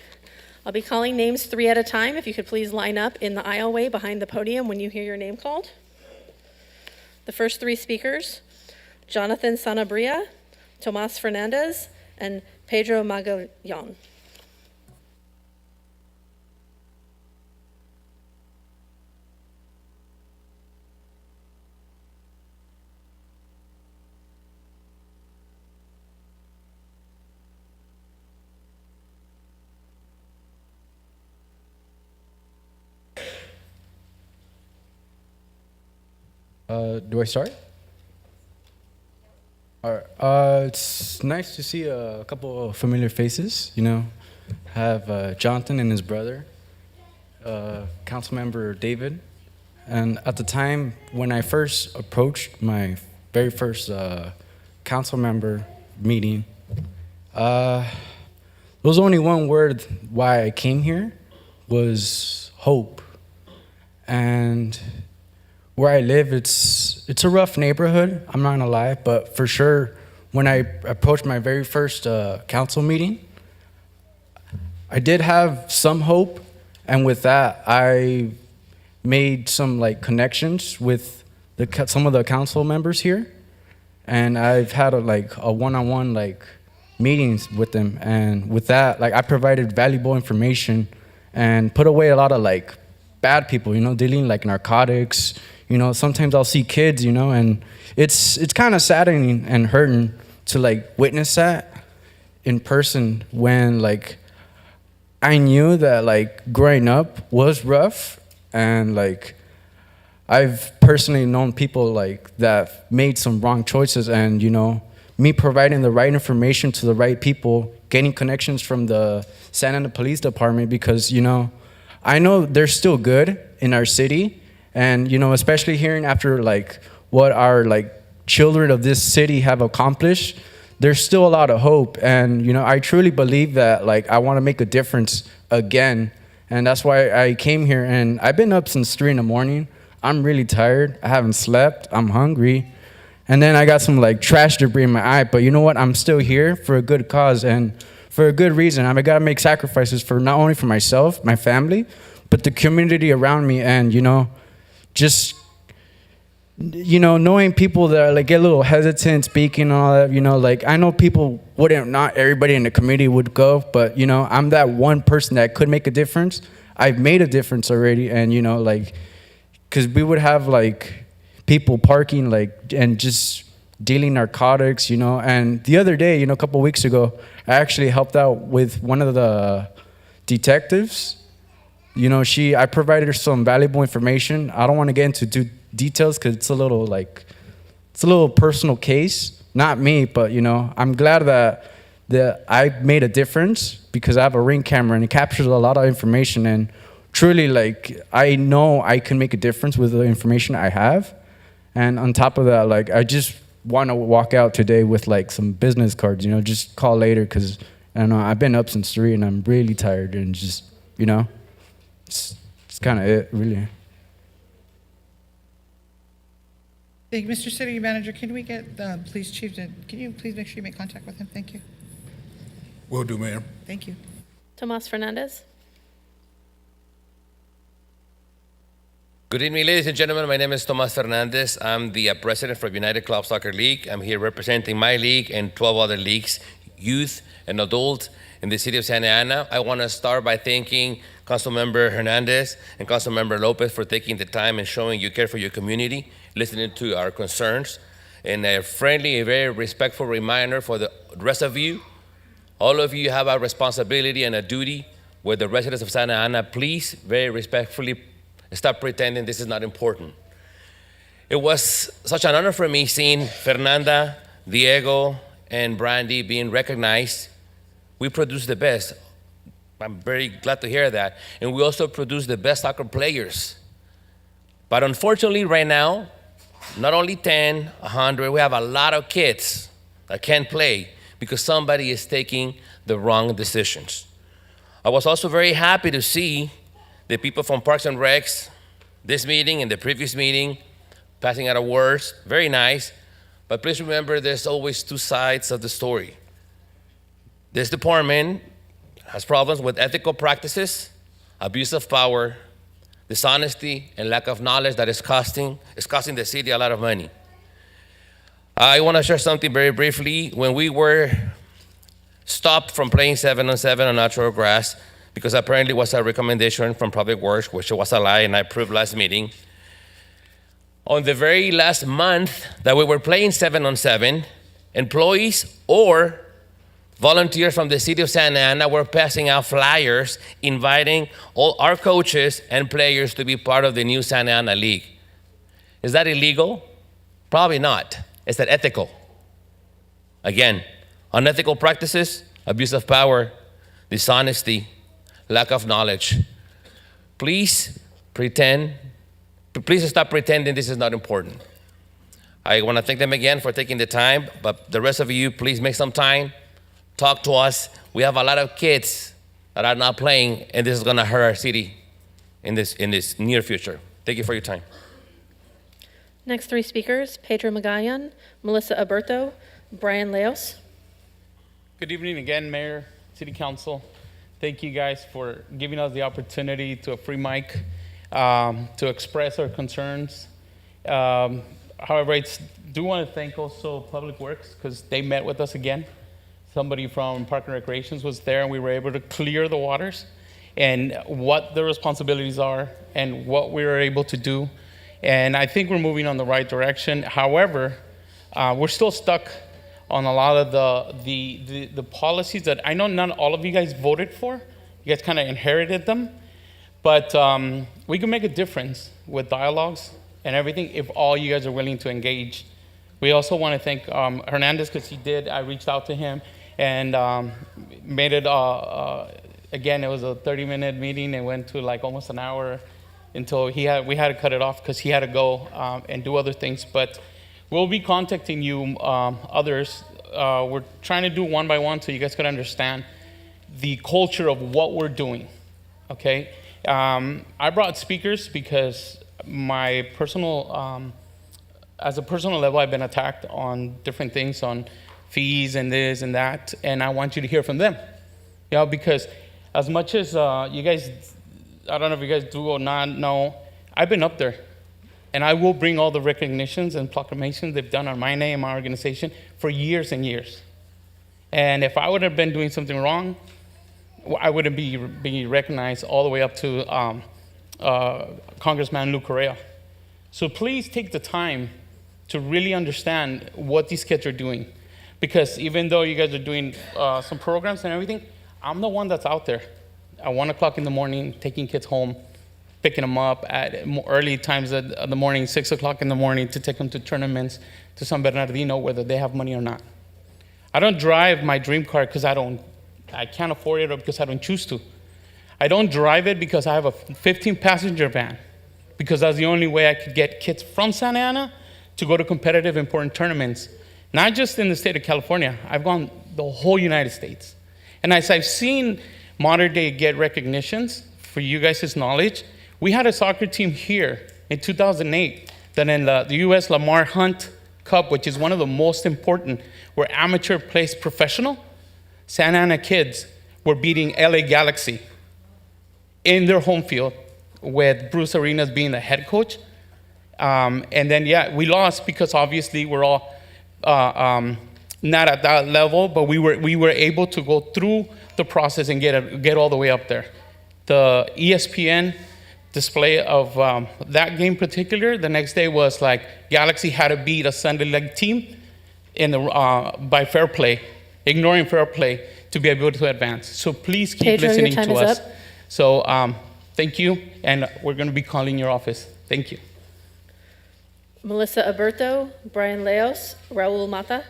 I'll be calling names 3 at a time. If you could please line up in the aisleway behind the podium when you hear your name called. The first 3 speakers, Jonathan Sanabria, Tomas Fernandez, and Pedro Magallon. Do I start? All right. It's nice to see a couple of familiar faces. You know, have Jonathan and his brother, Councilmember David, and at the time when I first approached my very first council member meeting, there was only one word why I came here, was hope. And where I live, it's a rough neighborhood, I'm not gonna lie, but for sure, when I approached my very first council meeting, I did have some hope, and with that, I made some like connections with some of the council members here, and I've had a one-on-one like meetings with them, and with that, like I provided valuable information and put away a lot of like bad people, you know, dealing like narcotics. You know, sometimes I'll see kids, you know, and it's kind of saddening and hurting to like witness that in person when like I knew that like growing up was rough, and like I've personally known people like that made some wrong choices, and you know, me providing the right information to the right people, gaining connections from the Santa Ana Police Department, because you know, I know they're still good in our city. And, you know, especially hearing after, like, what our, like, children of this city have accomplished, there's still a lot of hope. And, you know, I truly believe that, like, I want to make a difference again. And that's why I came here. And I've been up since 3 in the morning. I'm really tired. I haven't slept. I'm hungry. And then I got some, like, trash debris in my eye. But you know what? I'm still here for a good cause and for a good reason. I got to make sacrifices for not only for myself, my family, but the community around me. And, you know, just, you know, knowing people that are, like, get a little hesitant speaking and all that, you know, like, I know people wouldn't, not everybody in the community would go, but, you know, I'm that one person that could make a difference. I've made a difference already, and, you know, like, because we would have, like, people parking, like, and just dealing narcotics, you know, and the other day, you know, a couple weeks ago, I actually helped out with one of the detectives. You know, I provided her some valuable information. I don't want to get into details because it's a little personal case. Not me, but, you know, I'm glad that I made a difference because I have a Ring camera and it captures a lot of information. And truly, like, I know I can make a difference with the information I have. And on top of that, like, I just want to walk out today with, like, some business cards, you know, just call later because, I don't know, I've been up since 3 and I'm really tired and just, you know. It's kind of it, really. Thank you, Mr. City Manager. Can we get the police chief to, can you please make sure you make contact with him? Thank you. Will do, Mayor. Thank you. Tomas Fernandez. Good evening, ladies and gentlemen. My name is Tomas Fernandez. I'm the president for United Club Soccer League. I'm here representing my league and 12 other leagues, youth and adult, in the city of Santa Ana. I want to start by thanking Councilmember Hernandez and Councilmember Lopez for taking the time and showing you care for your community, listening to our concerns, and a friendly, a very respectful reminder for the rest of you. All of you have a responsibility and a duty with the residents of Santa Ana. Please, very respectfully, stop pretending this is not important. It was such an honor for me seeing Fernanda, Diego, and Brandy being recognized. We produce the best. I'm very glad to hear that. And we also produce the best soccer players. But unfortunately, right now, not only 10, 100, we have a lot of kids that can't play because somebody is taking the wrong decisions. I was also very happy to see the people from Parks and Recs, this meeting and the previous meeting, passing out awards, very nice. But please remember, there's always two sides of the story. This department has problems with ethical practices, abuse of power, dishonesty, and lack of knowledge that is costing the city a lot of money. I want to share something very briefly. When we were stopped from playing 7-on-7 on natural grass, because apparently it was a recommendation from Public Works, which was a lie, and I proved last meeting. On the very last month that we were playing 7-on-7, employees or volunteers from the city of Santa Ana were passing out flyers inviting all our coaches and players to be part of the new Santa Ana League. Is that illegal? Probably not. Is that ethical? Again, unethical practices, abuse of power, dishonesty, lack of knowledge. Please stop pretending this is not important. I want to thank them again for taking the time, but the rest of you, please make some time, talk to us. We have a lot of kids that are not playing, and this is going to hurt our city in this near future. Thank you for your time. Next three speakers, Pedro Magayan, Melissa Alberto, Brian Leos. Good evening again, Mayor, City Council. Thank you guys for giving us the opportunity to a free mic to express our concerns. However, I do want to thank also Public Works because they met with us again. Somebody from Park and Recreations was there, and we were able to clear the waters and what the responsibilities are and what we were able to do. And I think we're moving on the right direction. However, we're still stuck on a lot of the policies that I know not all of you guys voted for. You guys kind of inherited them. But we can make a difference with dialogues and everything if all you guys are willing to engage. We also want to thank Hernandez because I reached out to him and made it, again, it was a 30-minute meeting. It went to like almost an hour until we had to cut it off because he had to go and do other things. But we'll be contacting you, others. We're trying to do one by one so you guys can understand the culture of what we're doing, okay? I brought speakers because my personal, as a personal level, I've been attacked on different things, on fees and this and that, and I want you to hear from them. You know, because as much as you guys, I don't know if you guys do or not know, I've been up there. And I will bring all the recognitions and proclamations they've done on my name, my organization, for years and years. And if I would have been doing something wrong, I wouldn't be recognized all the way up to Congressman Lou Correa. So please take the time to really understand what these kids are doing. Because even though you guys are doing some programs and everything, I'm the one that's out there at 1 o'clock in the morning, taking kids home, picking them up at early times of the morning, 6 o'clock in the morning, to take them to tournaments, to San Bernardino, whether they have money or not. I don't drive my dream car because I can't afford it or because I don't choose to. I don't drive it because I have a 15-passenger van, because that's the only way I could get kids from Santa Ana to go to competitive, important tournaments, not just in the state of California. I've gone the whole United States. And as I've seen modern day get recognitions, for you guys' knowledge, we had a soccer team here in 2008 that in the U.S. Lamar Hunt Cup, which is one of the most important, where amateur plays professional, Santa Ana kids were beating LA Galaxy in their home field with Bruce Arenas being the head coach. And then, we lost because obviously we're all not at that level, but we were able to go through the process and get all the way up there. The ESPN display of that game particular, the next day was like Galaxy had to beat a Sunday League team in the by fair play, ignoring fair play to be able to advance. So please keep Pedro, listening your time to is us. up. So Thank you, and we're going to be calling your office. Thank you. Melissa Aberto, Brian Leos, Raul Mata.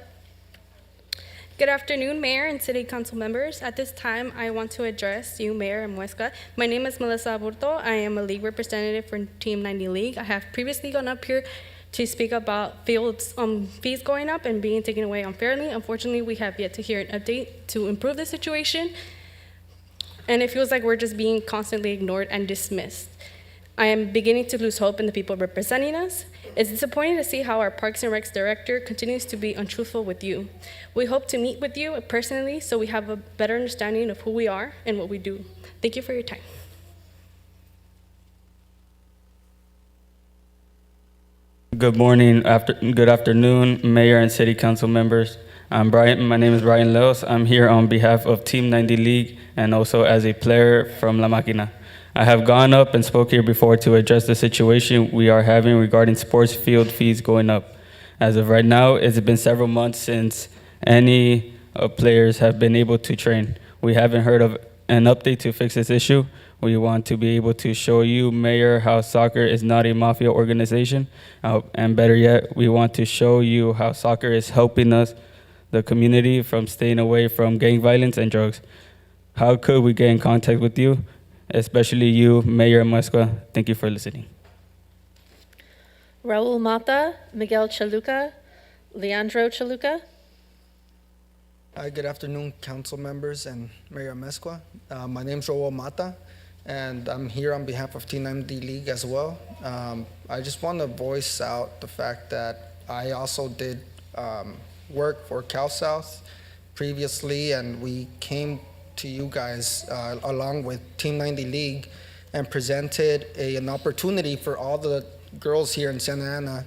Good afternoon, Mayor and City Council members. At this time, I want to address you, Mayor and Muesca. My name is Melissa Aburto. I am a league representative for Team 90 League. I have previously gone up here to speak about fees going up and being taken away unfairly. Unfortunately, we have yet to hear an update to improve the situation, and it feels like we're just being constantly ignored and dismissed. I am beginning to lose hope in the people representing us. It's disappointing to see how our Parks and Recs director continues to be untruthful with you. We hope to meet with you personally so we have a better understanding of who we are and what we do. Thank you for your time. Good morning, good afternoon, Mayor and City Council members. I'm Brian. My name is Brian Leos. I'm here on behalf of Team 90 League and also as a player from La Máquina. I have gone up and spoke here before to address the situation we are having regarding sports field fees going up. As of right now, it's been several months since any players have been able to train. We haven't heard of an update to fix this issue. We want to be able to show you, Mayor, how soccer is not a mafia organization. And better yet, we want to show you how soccer is helping us, the community, from staying away from gang violence and drugs. How could we get in contact with you? Especially you, Mayor Muesca. Thank you for listening. Raul Mata, Miguel Chaluca, Leandro Chaluca. Good afternoon, council members and Mayor Mesqua. My name is Raul Mata, and I'm here on behalf of Team 90 League as well. I just want to voice out the fact that I also did work for Cal South previously, and we came to you guys along with Team 90 League and presented an opportunity for all the girls here in Santa Ana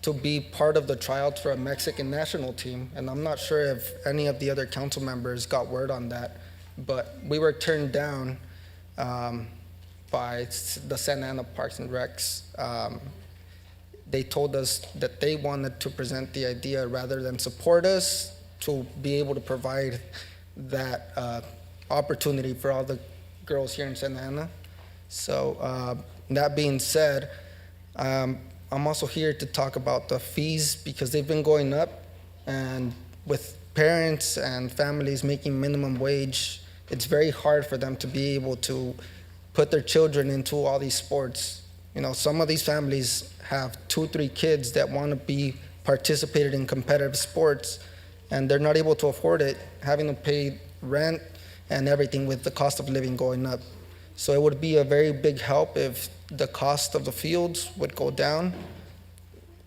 to be part of the tryouts for a Mexican national team. And I'm not sure if any of the other council members got word on that, but we were turned down by the Santa Ana Parks and Recs. They told us that they wanted to present the idea rather than support us to be able to provide that opportunity for all the girls here in Santa Ana. So that being said, I'm also here to talk about the fees because they've been going up, and with parents and families making minimum wage, it's very hard for them to be able to put their children into all these sports. You know, some of these families have 2-3 kids that want to be participated in competitive sports, and they're not able to afford it, having to pay rent and everything with the cost of living going up. So it would be a very big help if the cost of the fields would go down,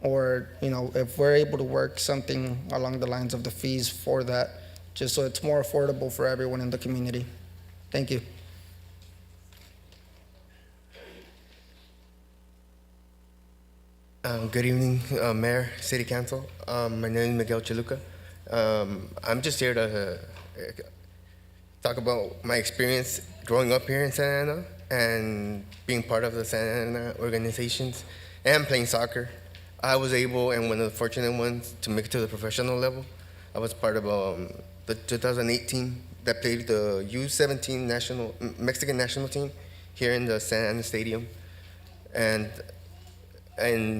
or if we're able to work something along the lines of the fees for that, just so it's more affordable for everyone in the community. Thank you. Good evening, Mayor, City Council. My name is Miguel Chaluca. I'm just here to talk about my experience growing up here in Santa Ana and being part of the Santa Ana organizations and playing soccer. I was able and one of the fortunate ones to make it to the professional level. I was part of the 2008 team that played the U17 Mexican national team here in the Santa Ana Stadium. And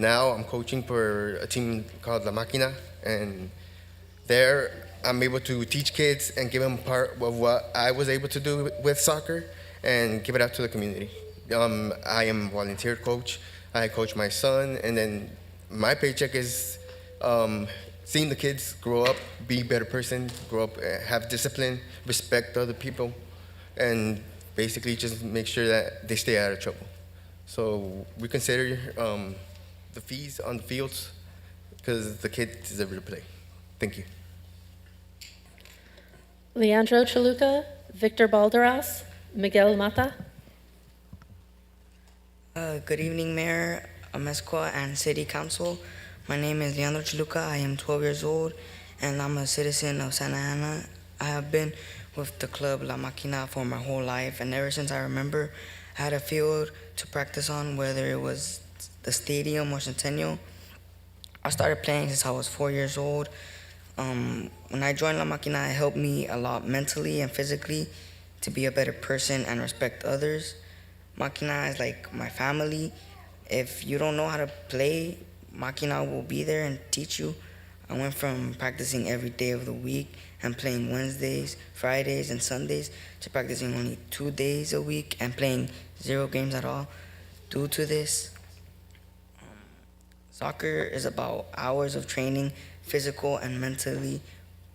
now I'm coaching for a team called La Máquina, and there I'm able to teach kids and give them part of what I was able to do with soccer and give it out to the community. I am a volunteer coach. I coach my son, and then my paycheck is seeing the kids grow up, be a better person, grow up, have discipline, respect other people, and basically just make sure that they stay out of trouble. So we consider the fees on the fields because the kids deserve to play. Thank you. Leandro Chaluca, Victor Balderas, Miguel Mata. Good evening, Mayor, Amezcua, and City Council. My name is Leandro Chaluca. I am 12 years old, and I'm a citizen of Santa Ana. I have been with the club La Máquina for my whole life, and ever since I remember, I had a field to practice on, whether it was the stadium or Centennial. I started playing since I was 4 years old. When I joined La Máquina, it helped me a lot mentally and physically to be a better person and respect others. Máquina is like my family. If you don't know how to play, Máquina will be there and teach you. I went from practicing every day of the week and playing Wednesdays, Fridays, and Sundays to practicing only 2 days a week and playing 0 games at all. Due to this, soccer is about hours of training, physical and mentally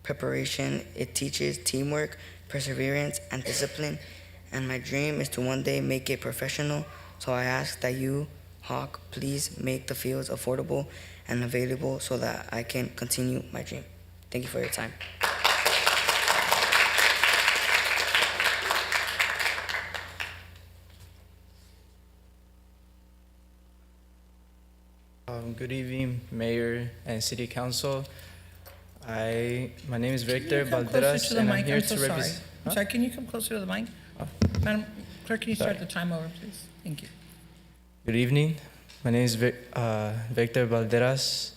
preparation. It teaches teamwork, perseverance, and discipline. And my dream is to one day make it professional. So I ask that you, Hawk, please make the fields affordable and available so that I can continue my dream. Thank you for your time. Good evening, Mayor and City Council. My name is Victor Balderas, and I'm here to represent. I'm sorry, can you come closer to the mic? Madam Clerk, can you start the time over, please? Thank you. Good evening. My name is Victor Balderas,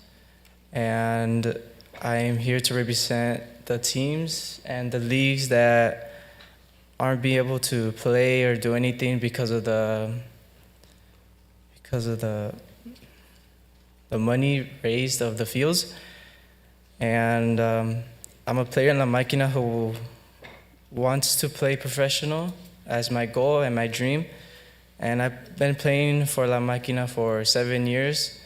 and I am here to represent the teams and the leagues that aren't being able to play or do anything because of the money raised of the fields. And I'm a player in La Máquina who wants to play professional as my goal and my dream. And I've been playing for La Máquina for 7 years.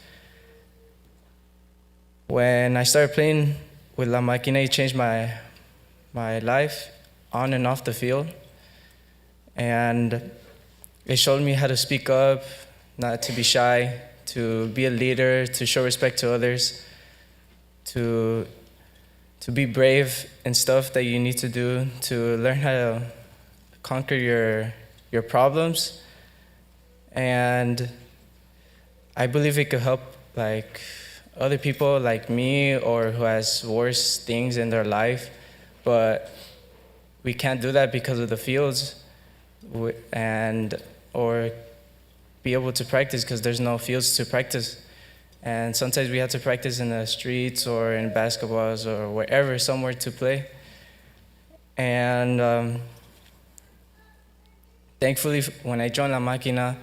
When I started playing with La Máquina, it changed my life on and off the field. And it showed me how to speak up, not to be shy, to be a leader, to show respect to others, to be brave in stuff that you need to do, to learn conquer your problems. And I believe it could help like other people like me or who has worse things in their life, but we can't do that because of the fields or be able to practice because there's no fields to practice. And sometimes we have to practice in the streets or in basketballs or wherever, somewhere to play. And thankfully, when I joined La Máquina,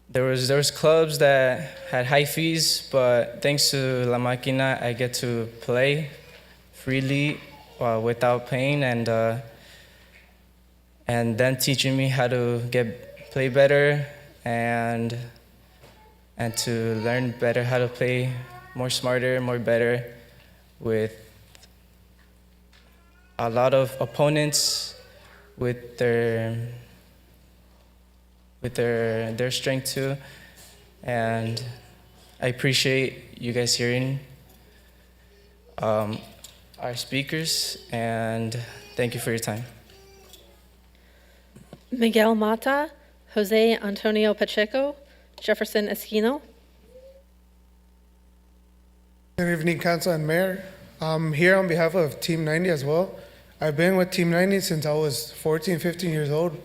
there was clubs that had high fees, but thanks to La Máquina, I get to play freely without paying, and then teaching me how to play better and to learn better how to play more smarter, more better with a lot of opponents with their strength too. And I appreciate you guys hearing our speakers, and thank you for your time. Miguel Mata, Jose Antonio Pacheco, Jefferson Esquino. Good evening, Council and Mayor. I'm here on behalf of Team 90 as well. I've been with Team 90 since I was 14, 15 years old.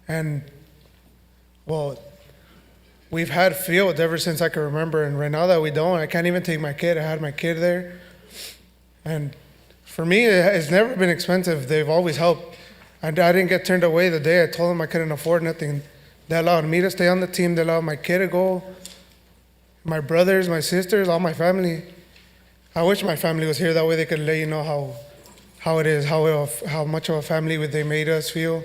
And, well, we've had fields ever since I can remember. And right now that we don't, I can't even take my kid. I had my kid there. And for me, it's never been expensive. They've always helped. I didn't get turned away the day I told them I couldn't afford nothing. They allowed me to stay on the team. They allowed my kid to go, my brothers, my sisters, all my family. I wish my family was here. That way they could let you know how it is, how much of a family they made us feel.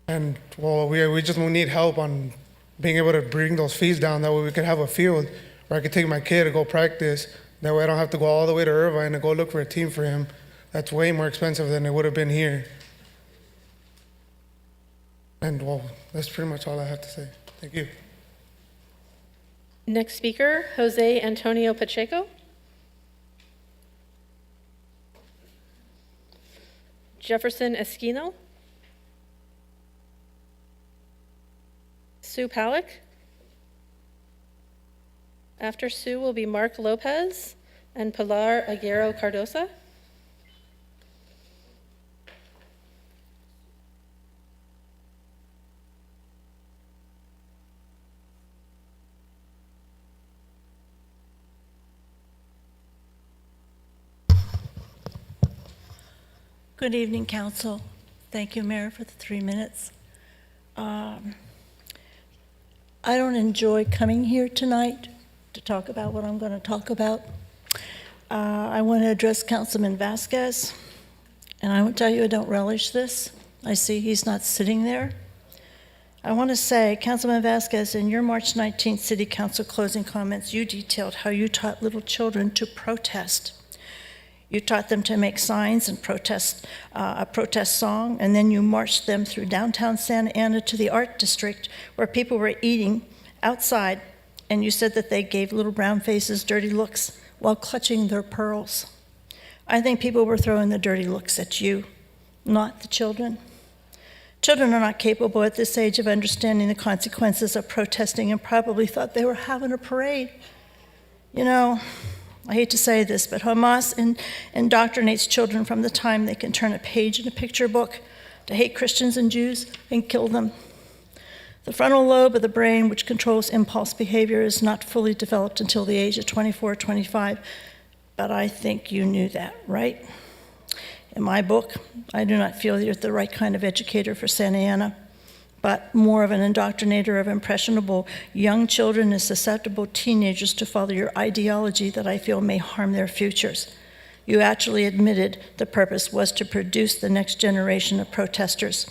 And, well, we just need help on being able to bring those fees down. That way we could have a field where I could take my kid to go practice. That way I don't have to go all the way to Irvine to go look for a team for him. That's way more expensive than it would have been here. And, well, that's pretty much all I have to say. Thank you. Next speaker, Jose Antonio Pacheco. Jefferson Esquino. Sue Palick. After Sue will be Mark Lopez and Pilar Aguero Cardosa. Good evening, Council. Thank you, Mayor, for the 3 minutes. I don't enjoy coming here tonight to talk about what I'm going to talk about. I want to address Councilman Vasquez, and I will tell you I don't relish this. I see he's not sitting there. I want to say, Councilman Vasquez, in your March 19th City Council closing comments, you detailed how you taught little children to protest. You taught them to make signs and protest a protest song, and then you marched them through downtown Santa Ana to the art district where people were eating outside, and you said that they gave little brown faces dirty looks while clutching their pearls. I think people were throwing the dirty looks at you, not the children. Children are not capable at this age of understanding the consequences of protesting and probably thought they were having a parade. You know, I hate to say this, but Hamas indoctrinates children from the time they can turn a page in a picture book to hate Christians and Jews and kill them. The frontal lobe of the brain, which controls impulse behavior, is not fully developed until the age of 24, 25, but I think you knew that, right? In my book, I do not feel you're the right kind of educator for Santa Ana, but more of an indoctrinator of impressionable young children and susceptible teenagers to follow your ideology that I feel may harm their futures. You actually admitted the purpose was to produce the next generation of protesters.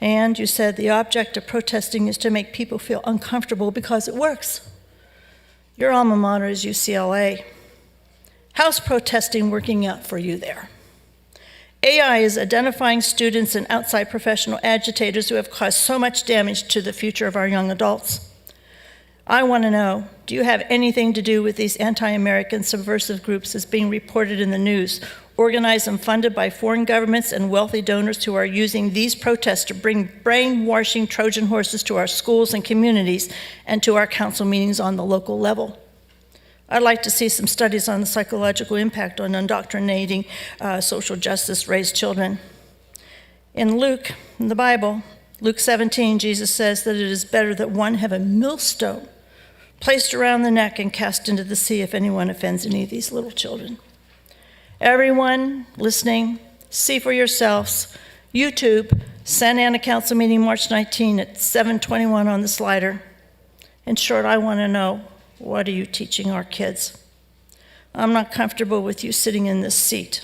And you said the object of protesting is to make people feel uncomfortable because it works. Your alma mater is UCLA. How's protesting working out for you there? AI is identifying students and outside professional agitators who have caused so much damage to the future of our young adults. I want to know, do you have anything to do with these anti-American subversive groups as being reported in the news? organized and funded by foreign governments and wealthy donors who are using these protests to bring brainwashing Trojan horses to our schools and communities and to our council meetings on the local level. I'd like to see some studies on the psychological impact on indoctrinating social justice-raised children. In Luke, in the Bible, Luke 17, Jesus says that it is better that one have a millstone placed around the neck and cast into the sea if anyone offends any of these little children. Everyone listening, see for yourselves. YouTube, Santa Ana Council meeting March 19 at 7:21 on the slider. In short, I want to know, what are you teaching our kids? I'm not comfortable with you sitting in this seat.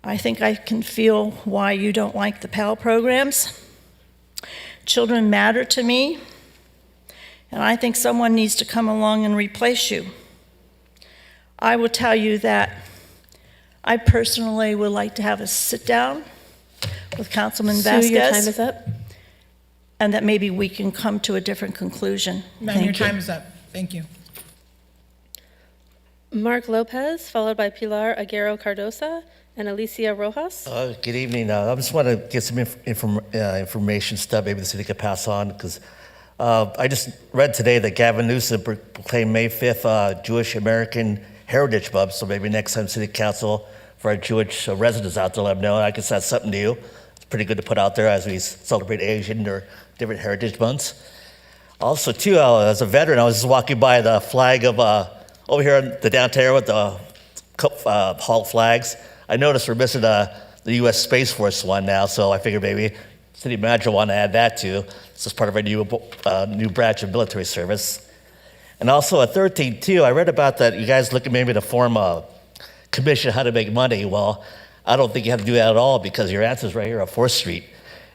I think I can feel why you don't like the PAL programs. Children matter to me, and I think someone needs to come along and replace you. I will tell you that I personally would like to have a sit-down with Councilman Vasquez. Sue, your time is up. And that maybe we can come to a different conclusion. Ma'am, your time is up. Thank you. Mark Lopez, followed by Pilar Aguero Cardosa and Alicia Rojas. Good evening. I just want to get some information stuff maybe the city could pass on, because I just read today that Gavin Newsom proclaimed May 5th Jewish American Heritage Month, so maybe next time City Council, for our Jewish residents out there, let them know. I guess that's something new. It's pretty good to put out there as we celebrate Asian or different heritage months. Also, too, as a veteran, I was just walking by the flag of over here in the downtown area with the hall flags. I noticed we're missing the U.S. Space Force one now, so I figured maybe city manager want to add that too. This is part of our new branch of military service. And also a third thing too, I read about that you guys looking maybe to form a commission how to make money. Well, I don't think you have to do that at all, because your answer's right here on 4th Street.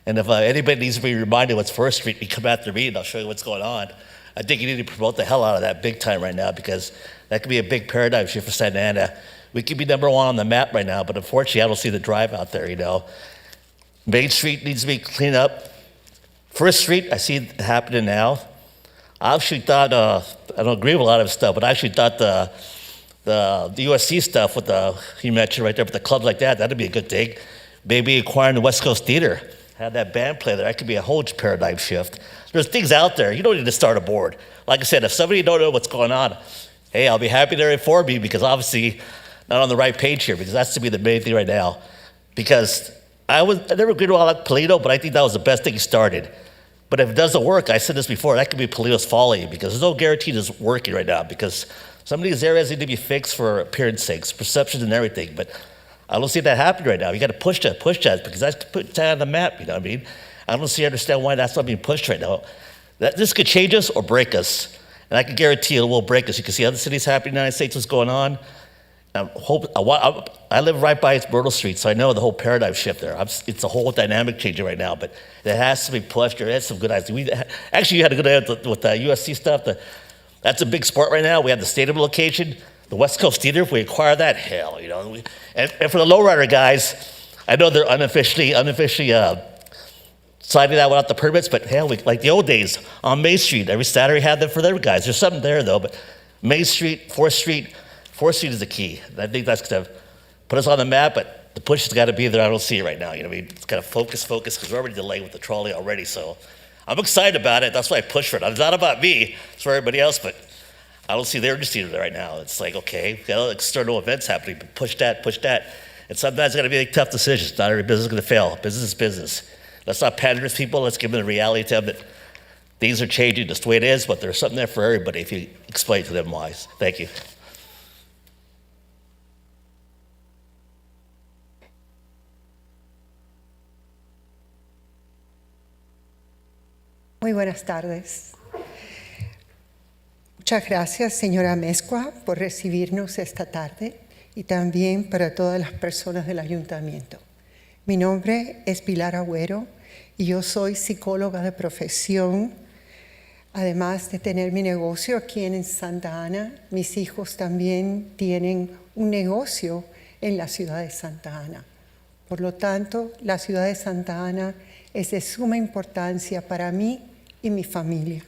And if anybody needs to be reminded what's 4th Street, you come after me and I'll show you what's going on. I think you need to promote the hell out of that big time right now, because that could be a big paradigm shift for Santa Ana. We could be number one on the map right now, but unfortunately I don't see the drive out there, you know. Main Street needs to be cleaned up. 1st Street, I see it happening now. I actually thought, I don't agree with a lot of stuff, but I actually thought the USC stuff with you mentioned right there, with the clubs like that, that'd be a good thing. Maybe acquiring the West Coast Theater, have that band play there, that could be a whole paradigm shift. There's things out there, you don't need to start a board. Like I said, if somebody don't know what's going on, hey, I'll be happy to inform you, because obviously not on the right page here, because that's to be the main thing right now. Because I never agreed with all that Polito, but I think that was the best thing he started. But if it doesn't work, I said this before, that could be Polito's folly, because there's no guarantee it's working right now, because some of these areas need to be fixed for appearance sakes, perceptions and everything. But I don't see that happening right now. You got to push that, because that's put that on the map, you know what I mean? I don't understand why that's not being pushed right now. This could change us or break us. And I can guarantee it will break us. You can see other cities happening in the United States, what's going on. I live right by Myrtle Street, so I know the whole paradigm shift there. It's a whole dynamic changing right now, but it has to be pushed. There has some good ideas. Actually, you had a good idea with the USC stuff. That's a big sport right now. We have the stadium location, the West Coast Theater. If we acquire that, hell, you know. And for the lowrider guys, I know they're unofficially signing that without the permits, but hell, like the old days on Main Street, every Saturday had them for their guys. There's something there though, but Main Street, 4th Street is the key. And I think that's going to put us on the map, but the push has got to be there. I don't see it right now. You know what I mean? It's got to focus, because we're already delayed with the trolley already. So I'm excited about it. That's why I push for it. It's not about me. It's for everybody else, but I don't see the urgency right now. It's like, okay, we've got external events happening, but push that. And sometimes it's going to be tough decisions. Not every business is going to fail. Business is business. Let's not pander to people. Let's give them the reality to them that things are changing just the way it is, but there's something there for everybody if you explain to them why. Thank you. Muy buenas tardes. Muchas gracias, señora Mezcua, por recibirnos esta tarde, y también para todas las personas del ayuntamiento. Mi nombre es Pilar Agüero y yo soy psicóloga de profesión. Además de tener mi negocio aquí en Santa Ana, mis hijos también tienen un negocio en la ciudad de Santa Ana. Por lo tanto, la ciudad de Santa Ana es de suma importancia para mí y mi familia.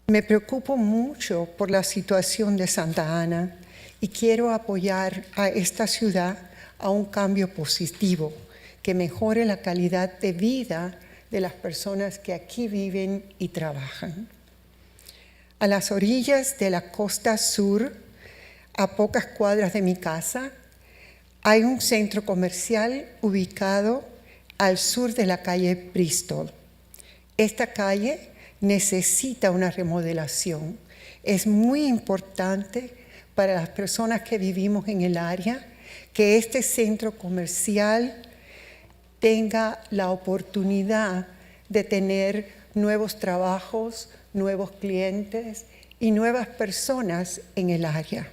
Me preocupo mucho por la situación de Santa Ana y quiero apoyar a esta ciudad a un cambio positivo que mejore la calidad de vida de las personas que aquí viven y trabajan. A las orillas de la costa sur, a pocas cuadras de mi casa, hay un centro comercial ubicado al sur de la calle Bristol. Esta calle necesita una remodelación. Es muy importante para las personas que vivimos en el área que este centro comercial tenga la oportunidad de tener nuevos trabajos, nuevos clientes y nuevas personas en el área.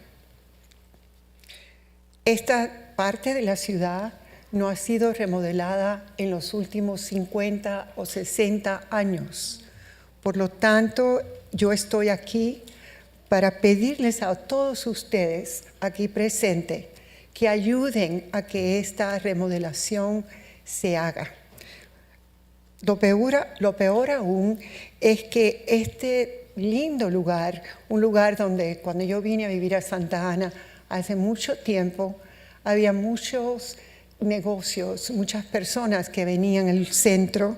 Esta parte de la ciudad no ha sido remodelada en los últimos 50 o 60 años. Por lo tanto, yo estoy aquí para pedirles a todos ustedes aquí presentes que ayuden a que esta remodelación se haga. Lo peor aún es que este lindo lugar, un lugar donde cuando yo vine a vivir a Santa Ana hace mucho tiempo, había muchos negocios, muchas personas que venían al centro,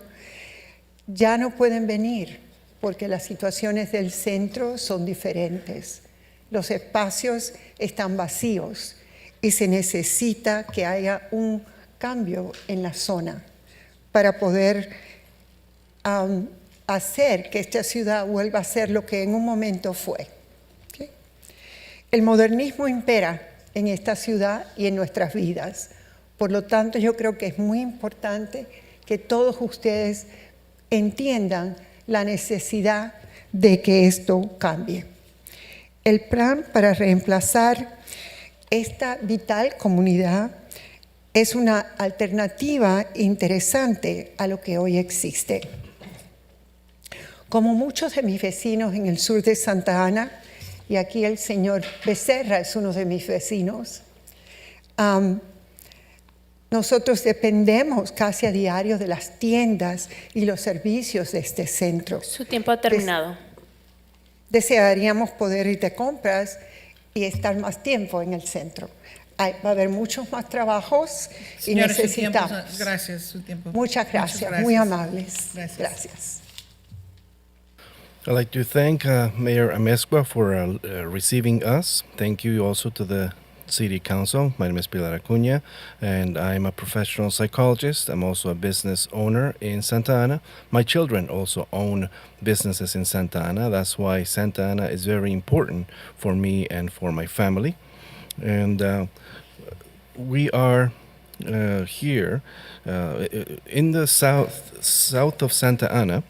ya no pueden venir porque las situaciones del centro son diferentes. Los espacios están vacíos y se necesita que haya un cambio en la zona para poder hacer que esta ciudad vuelva a ser lo que en un momento fue. ¿Okay? El modernismo impera en esta ciudad y en nuestras vidas. Por lo tanto, yo creo que es muy importante que todos ustedes entiendan la necesidad de que esto cambie. El plan para reemplazar esta vital comunidad es una alternativa interesante a lo que hoy existe. Como muchos de mis vecinos en el sur de Santa Ana, y aquí el señor Becerra es uno de mis vecinos, nosotros dependemos casi a diario de las tiendas y los servicios de este centro. Su tiempo ha terminado. Desearíamos poder ir de compras y estar más tiempo en el centro. Va a haber muchos más trabajos y Señora, necesitamos. su tiempo, gracias, su tiempo. Muchas gracias, muy amables. Gracias. I'd like to thank Mayor Amezcua for receiving us. Thank you also to the City Council. My name is Pilar Acuña, and I'm a professional psychologist. I'm also a business owner in Santa Ana. My children also own businesses in Santa Ana. That's why Santa Ana is very important for me and for my family. And we are here in the south of Santa Ana.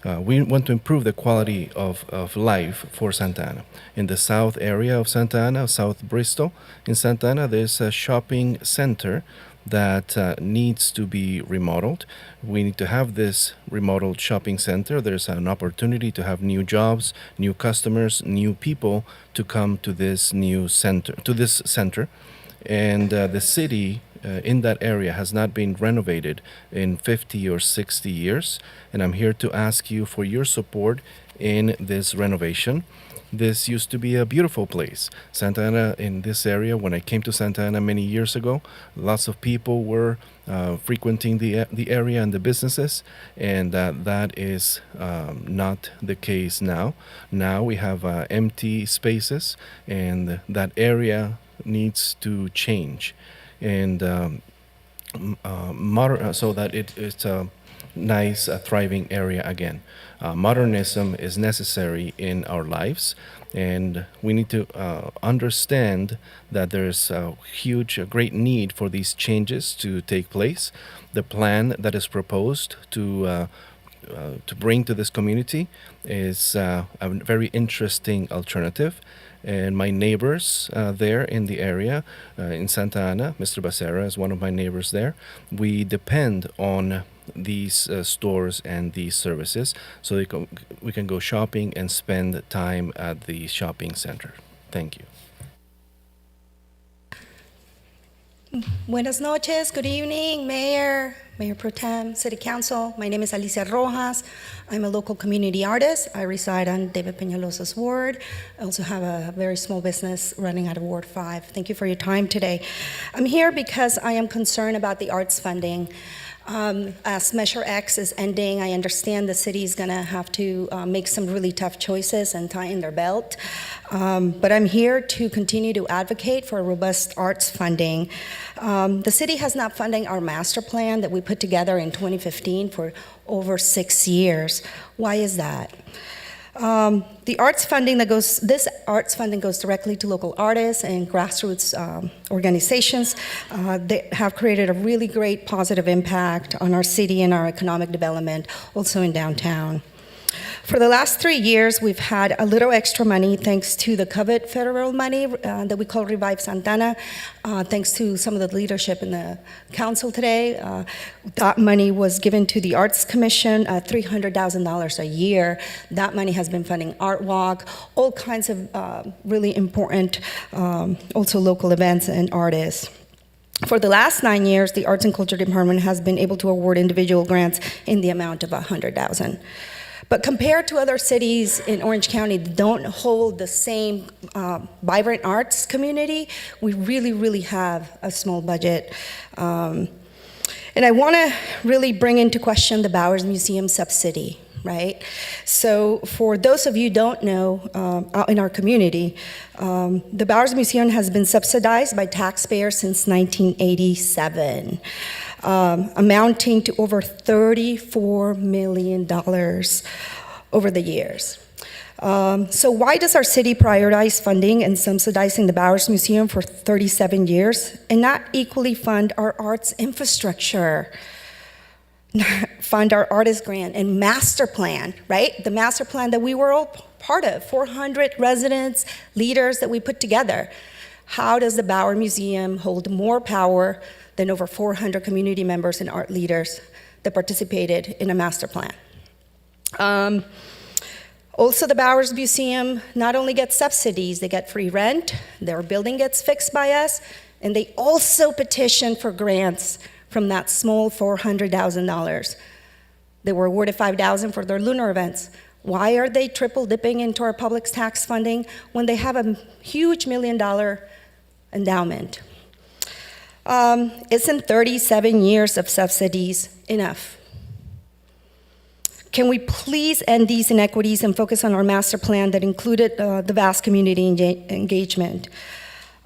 We want to improve the quality of life for Santa Ana. In the south area of Santa Ana, South Bristol, in Santa Ana, there's a shopping center that needs to be remodeled. We need to have this remodeled shopping center. There's an opportunity to have new jobs, new customers, new people to come to this new center, and the city in that area has not been renovated in 50 or 60 years, and I'm here to ask you for your support in this renovation. This used to be a beautiful place. Santa Ana, in this area, when I came to Santa Ana many years ago, lots of people were frequenting the area and the businesses, and that is not the case now. Now we have empty spaces, and that area needs to change. And so that it's a nice, thriving area again. Modernism is necessary in our lives, and we need to understand that there's a great need for these changes to take place. The plan that is proposed to bring to this community is a very interesting alternative. And my neighbors there in the area, in Santa Ana, Mr. Becerra is one of my neighbors there. We depend on these stores and these services so we can go shopping and spend time at the shopping center. Thank you. Buenas noches, good evening, Mayor, Mayor Pro Tem, City Council. My name is Alicia Rojas. I'm a local community artist. I reside on David Peñalosa's ward. I also have a very small business running out of Ward 5. Thank you for your time today. I'm here because I am concerned about the arts funding. As Measure X is ending, I understand the city is going to have to make some really tough choices and tighten their belt. But I'm here to continue to advocate for robust arts funding. The city has not funded our master plan that we put together in 2015 for over 6 years. Why is that? This arts funding goes directly to local artists and grassroots organizations that have created a really great positive impact on our city and our economic development, also in downtown. For the last 3 years, we've had a little extra money thanks to the COVID federal money that we call Revive Santana. Thanks to some of the leadership in the council today, that money was given to the Arts Commission, $300,000 a year. That money has been funding Art Walk, all kinds of really important, also local events and artists. For the last 9 years, the Arts and Culture Department has been able to award individual grants in the amount of $100,000. But compared to other cities in Orange County that don't hold the same vibrant arts community, we really have a small budget. And I want to really bring into question the Bowers Museum subsidy, right? So for those of you who don't know, out in our community, the Bowers Museum has been subsidized by taxpayers since 1987. Amounting to over $34 million over the years. So why does our city prioritize funding and subsidizing the Bowers Museum for 37 years and not equally fund our arts infrastructure? Fund our artist grant and master plan, right? The master plan that we were all part of, 400 residents, leaders that we put together. How does the Bowers Museum hold more power than over 400 community members and art leaders that participated in a master plan? Also, the Bowers Museum not only gets subsidies, they get free rent, their building gets fixed by us, and they also petition for grants from that small $400,000. They were awarded $5,000 for their lunar events. Why are they triple dipping into our public tax funding when they have a huge $1 million endowment? Isn't 37 years of subsidies enough? Can we please end these inequities and focus on our master plan that included the vast community engagement?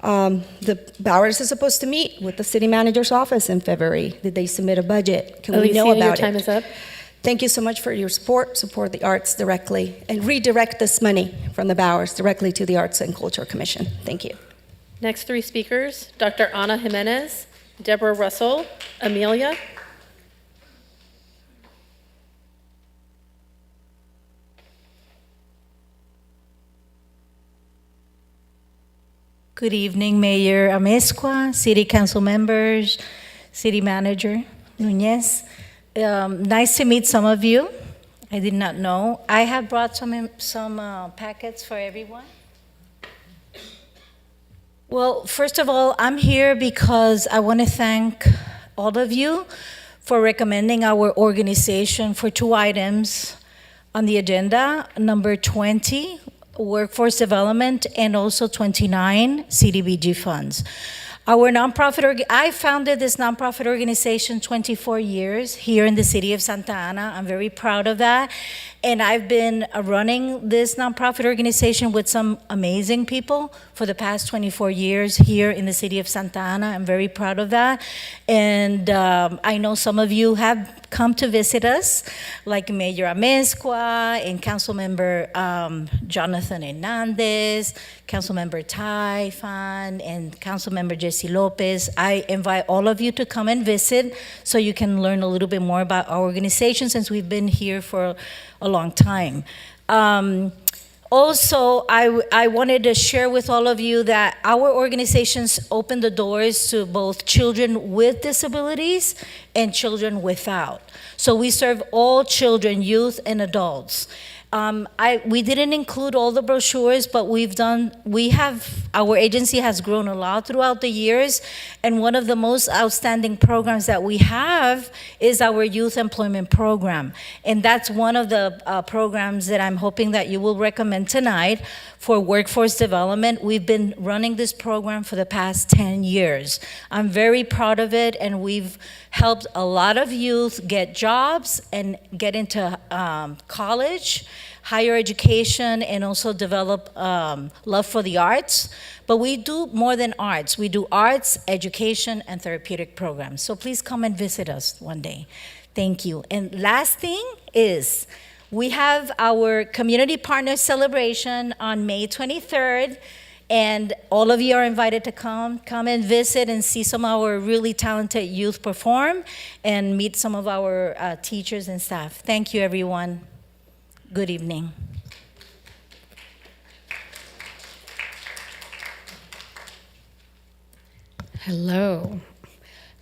The Bowers is supposed to meet with the city manager's office in February. Did they submit a budget? Can we know about it? Your time is up. Thank you so much for your support. Support the arts directly and redirect this money from the Bowers directly to the Arts and Culture Commission. Thank you. Next 3 speakers, Dr. Ana Jimenez, Deborah Russell, Amelia. Good evening, Mayor Amezcua, City Council members, City Manager Nunez. Nice to meet some of you. I did not know. I have brought some packets for everyone. Well, first of all, I'm here because I want to thank all of you for recommending our organization for 2 items on the agenda, number 20, workforce development, and also 29, CDBG funds. Our nonprofit, I founded this nonprofit organization 24 years here in the city of Santa Ana. I'm very proud of that. And I've been running this nonprofit organization with some amazing people for the past 24 years here in the city of Santa Ana. I'm very proud of that. And I know some of you have come to visit us, like Mayor Amezcua and Councilmember Jonathan Hernandez, Councilmember Ty Fan, and Councilmember Jesse Lopez. I invite all of you to come and visit so you can learn a little bit more about our organization since we've been here for a long time. Also, I wanted to share with all of you that our organizations open the doors to both children with disabilities and children without. So we serve all children, youth, and adults. We didn't include all the brochures, but our agency has grown a lot throughout the years, and one of the most outstanding programs that we have is our youth employment program. And that's one of the programs that I'm hoping that you will recommend tonight for workforce development. We've been running this program for the past 10 years. I'm very proud of it, and we've helped a lot of youth get jobs and get into college, higher education, and also develop love for the arts. But we do more than arts. We do arts, education, and therapeutic programs. So please come and visit us one day. Thank you. And last thing is, we have our Community Partners Celebration on May 23rd. And all of you are invited to come and visit and see some of our really talented youth perform and meet some of our teachers and staff. Thank you, everyone. Good evening. Hello.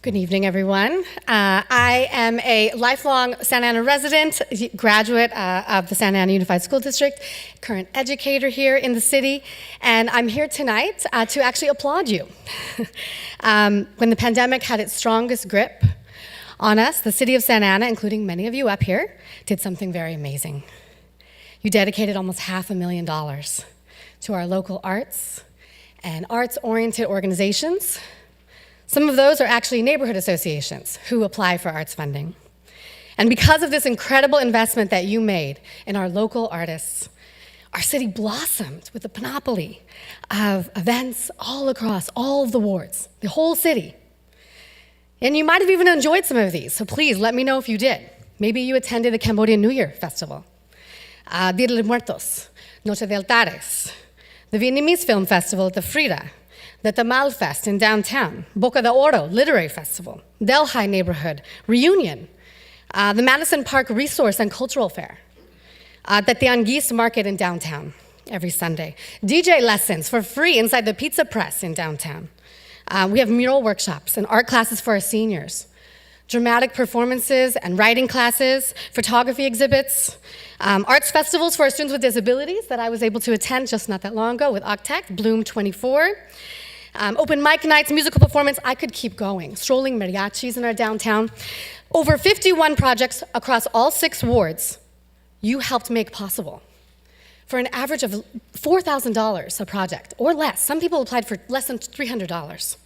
Good evening, everyone. I am a lifelong Santa Ana resident, graduate of the Santa Ana Unified School District, current educator here in the city, and I'm here tonight to actually applaud you. When the pandemic had its strongest grip on us, the city of Santa Ana, including many of you up here, did something very amazing. You dedicated almost $500,000 to our local arts and arts-oriented organizations. Some of those are actually neighborhood associations who apply for arts funding. And because of this incredible investment that you made in our local artists, our city blossomed with a panoply of events all across all of the wards, the whole city. And you might have even enjoyed some of these, so please let me know if you did. Maybe you attended the Cambodian New Year Festival, Dia de los Muertos, Noche de Altares, the Vietnamese Film Festival at the Frida, the Tamal Fest in downtown, Boca de Oro Literary Festival, Delhi Neighborhood Reunion, the Madison Park Resource and Cultural Fair, the Tianguis Market in downtown every Sunday, DJ lessons for free inside the Pizza Press in downtown. We have mural workshops and art classes for our seniors, dramatic performances and writing classes, photography exhibits, arts festivals for our students with disabilities that I was able to attend just not that long ago with Octect, Bloom 24, open mic nights, musical performance, I could keep going. Strolling mariachis in our downtown. Over 51 projects across all 6 wards you helped make possible for an average of $4,000 a project or less. Some people applied for less than $300.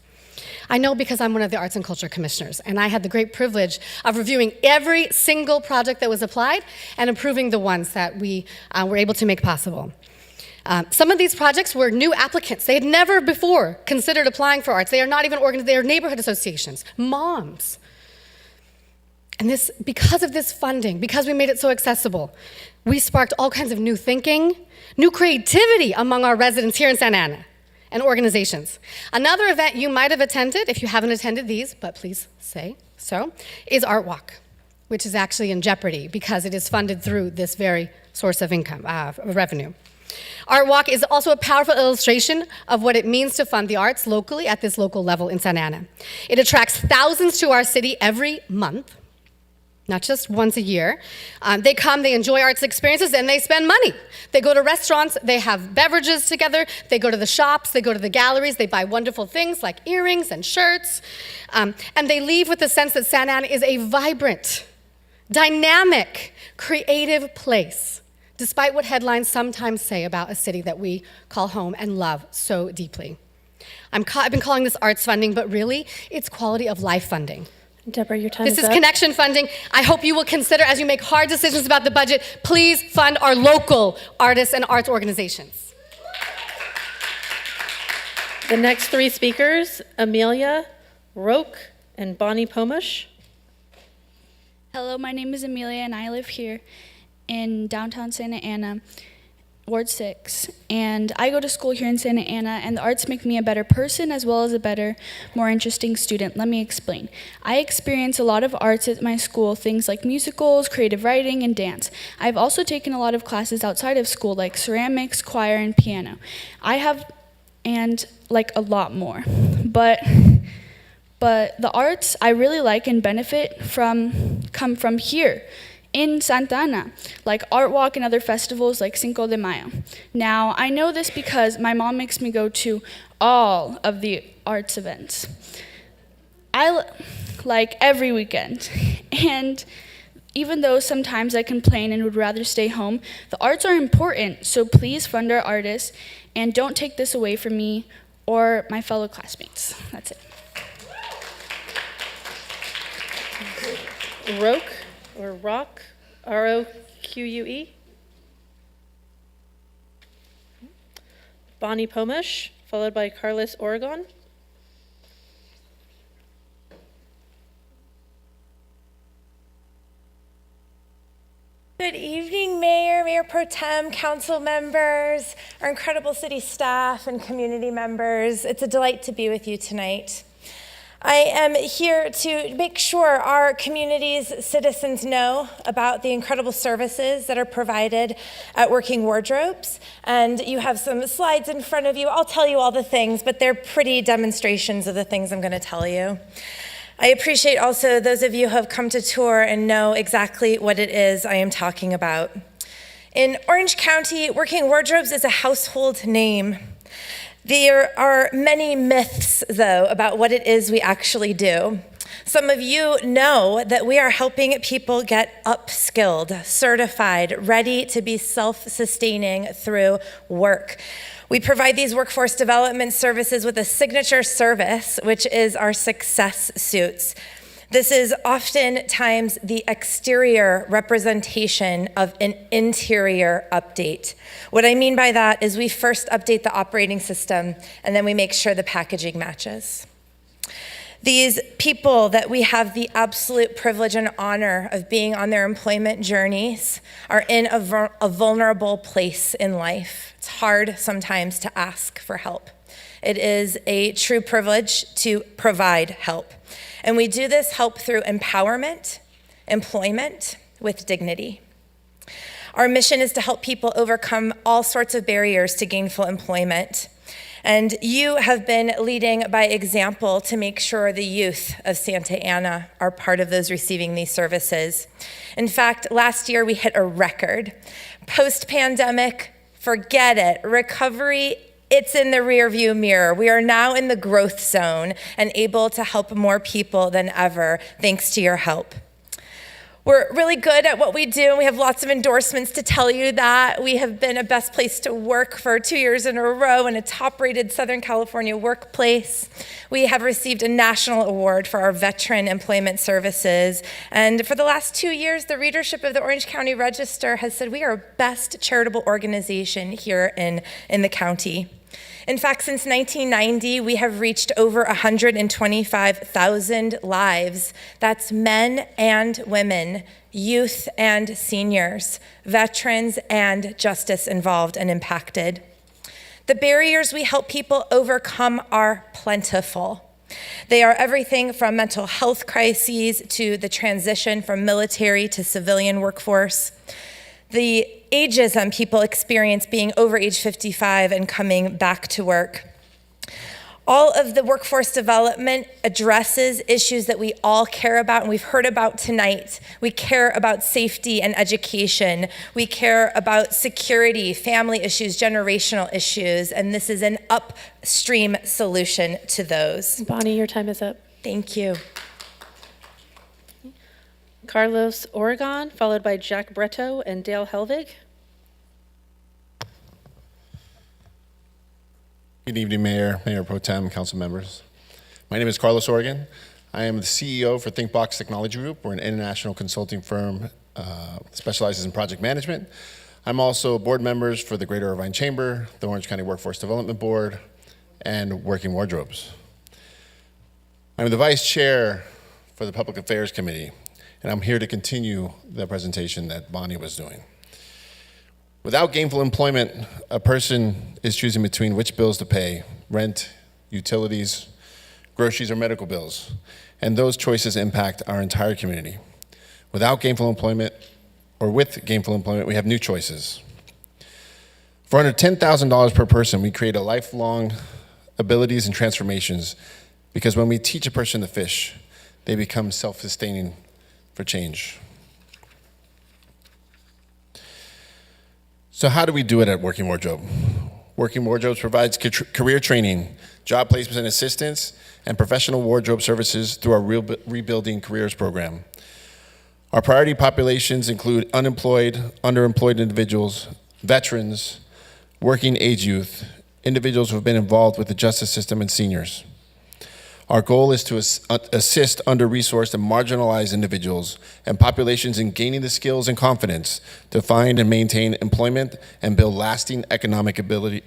I know because I'm one of the Arts and Culture Commissioners, and I had the great privilege of reviewing every single project that was applied and approving the ones that we were able to make possible. Some of these projects were new applicants. They had never before considered applying for arts. They are not even organized, they are neighborhood associations, moms. And because of this funding, because we made it so accessible, we sparked all kinds of new thinking, new creativity among our residents here in Santa Ana and organizations. Another event you might have attended, if you haven't attended these, but please say so, is Art Walk, which is actually in jeopardy because it is funded through this very source of income, revenue. Art Walk is also a powerful illustration of what it means to fund the arts locally at this local level in Santa Ana. It attracts thousands to our city every month, not just once a year. They come, they enjoy arts experiences, and they spend money. They go to restaurants, they have beverages together, they go to the shops, they go to the galleries, they buy wonderful things like earrings and shirts, and they leave with the sense that Santa Ana is a vibrant, dynamic, creative place, despite what headlines sometimes say about a city that we call home and love so deeply. I've been calling this arts funding, but really, it's quality of life funding. Deborah, your time is up. This is connection funding. I hope you will consider, as you make hard decisions about the budget, please fund our local artists and arts organizations. The next 3 speakers, Amelia, Roque, and Bonnie Pomush. Hello, my name is Amelia, and I live here in downtown Santa Ana, Ward 6, and I go to school here in Santa Ana, and the arts make me a better person as well as a better, more interesting student. Let me explain. I experience a lot of arts at my school, things like musicals, creative writing, and dance. I've also taken a lot of classes outside of school, like ceramics, choir, and piano. And like a lot more. But the arts I really like and benefit from come from here in Santa Ana, like Art Walk and other festivals like Cinco de Mayo. Now, I know this because my mom makes me go to all of the arts events. Like every weekend. And even though sometimes I complain and would rather stay home, the arts are important, so please fund our artists and don't take this away from me or my fellow classmates. That's it. Rock, R-O-Q-U-E. Bonnie Pomush, followed by Carlos Oregon. Good evening, Mayor, Mayor Pro Tem, council members, our incredible city staff and community members. It's a delight to be with you tonight. I am here to make sure our community's citizens know about the incredible services that are provided at Working Wardrobes. And you have some slides in front of you. I'll tell you all the things, but they're pretty demonstrations of the things I'm going to tell you. I appreciate also those of you who have come to tour and know exactly what it is I am talking about. In Orange County, Working Wardrobes is a household name. There are many myths, though, about what it is we actually do. Some of you know that we are helping people get upskilled, certified, ready to be self-sustaining through work. We provide these workforce development services with a signature service, which is our success suits. This is oftentimes the exterior representation of an interior update. What I mean by that is we first update the operating system, and then we make sure the packaging matches. These people that we have the absolute privilege and honor of being on their employment journeys are in a vulnerable place in life. It's hard sometimes to ask for help. It is a true privilege to provide help. And we do this help through empowerment, employment with dignity. Our mission is to help people overcome all sorts of barriers to gainful employment. And you have been leading by example to make sure the youth of Santa Ana are part of those receiving these services. In fact, last year we hit a record. Post-pandemic, forget it. Recovery, it's in the rearview mirror. We are now in the growth zone and able to help more people than ever, thanks to your help. We're really good at what we do, and we have lots of endorsements to tell you that. We have been a best place to work for 2 years in a row and a top-rated Southern California workplace. We have received a national award for our veteran employment services. And for the last 2 years, the readership of the Orange County Register has said we are best charitable organization here in the county. In fact, since 1990, we have reached over 125,000 lives. That's men and women, youth and seniors, veterans and justice involved and impacted. The barriers we help people overcome are plentiful. They are everything from mental health crises to the transition from military to civilian workforce. The ageism people experience being over age 55 and coming back to work. All of the workforce development addresses issues that we all care about and we've heard about tonight. We care about safety and education. We care about security, family issues, generational issues, and this is an upstream solution to those. Bonnie, your time is up. Thank you. Carlos Oregon, followed by Jack Bretto and Dale Helvig. Good evening, Mayor, Mayor Pro Tem, council members. My name is Carlos Oregon. I am the CEO for ThinkBox Technology Group. We're an international consulting firm specializes in project management. I'm also board members for the Greater Irvine Chamber, the Orange County Workforce Development Board, and Working Wardrobes. I'm the vice chair for the Public Affairs Committee, and I'm here to continue the presentation that Bonnie was doing. Without gainful employment, a person is choosing between which bills to pay: rent, utilities, groceries, or medical bills. And those choices impact our entire community. Without gainful employment, or with gainful employment, we have new choices. For under $10,000 per person, we create a lifelong abilities and transformations, because when we teach a person to fish, they become self-sustaining for change. So how do we do it at Working Wardrobe? Working Wardrobes provides career training, job placement and assistance, and professional wardrobe services through our Rebuilding Careers program. Our priority populations include unemployed, underemployed individuals, veterans, working age youth, individuals who have been involved with the justice system, and seniors. Our goal is to assist under-resourced and marginalized individuals and populations in gaining the skills and confidence to find and maintain employment and build lasting economic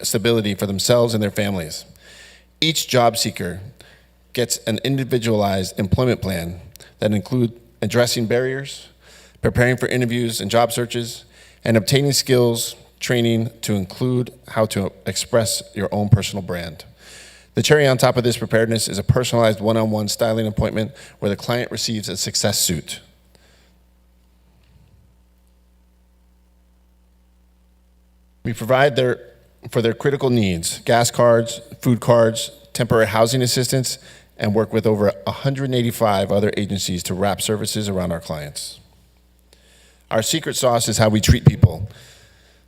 stability for themselves and their families. Each job seeker gets an individualized employment plan that includes addressing barriers, preparing for interviews and job searches, and obtaining skills training to include how to express your own personal brand. The cherry on top of this preparedness is a personalized one-on-one styling appointment where the client receives a success suit. We provide for their critical needs, gas cards, food cards, temporary housing assistance, and work with over 185 other agencies to wrap services around our clients. Our secret sauce is how we treat people.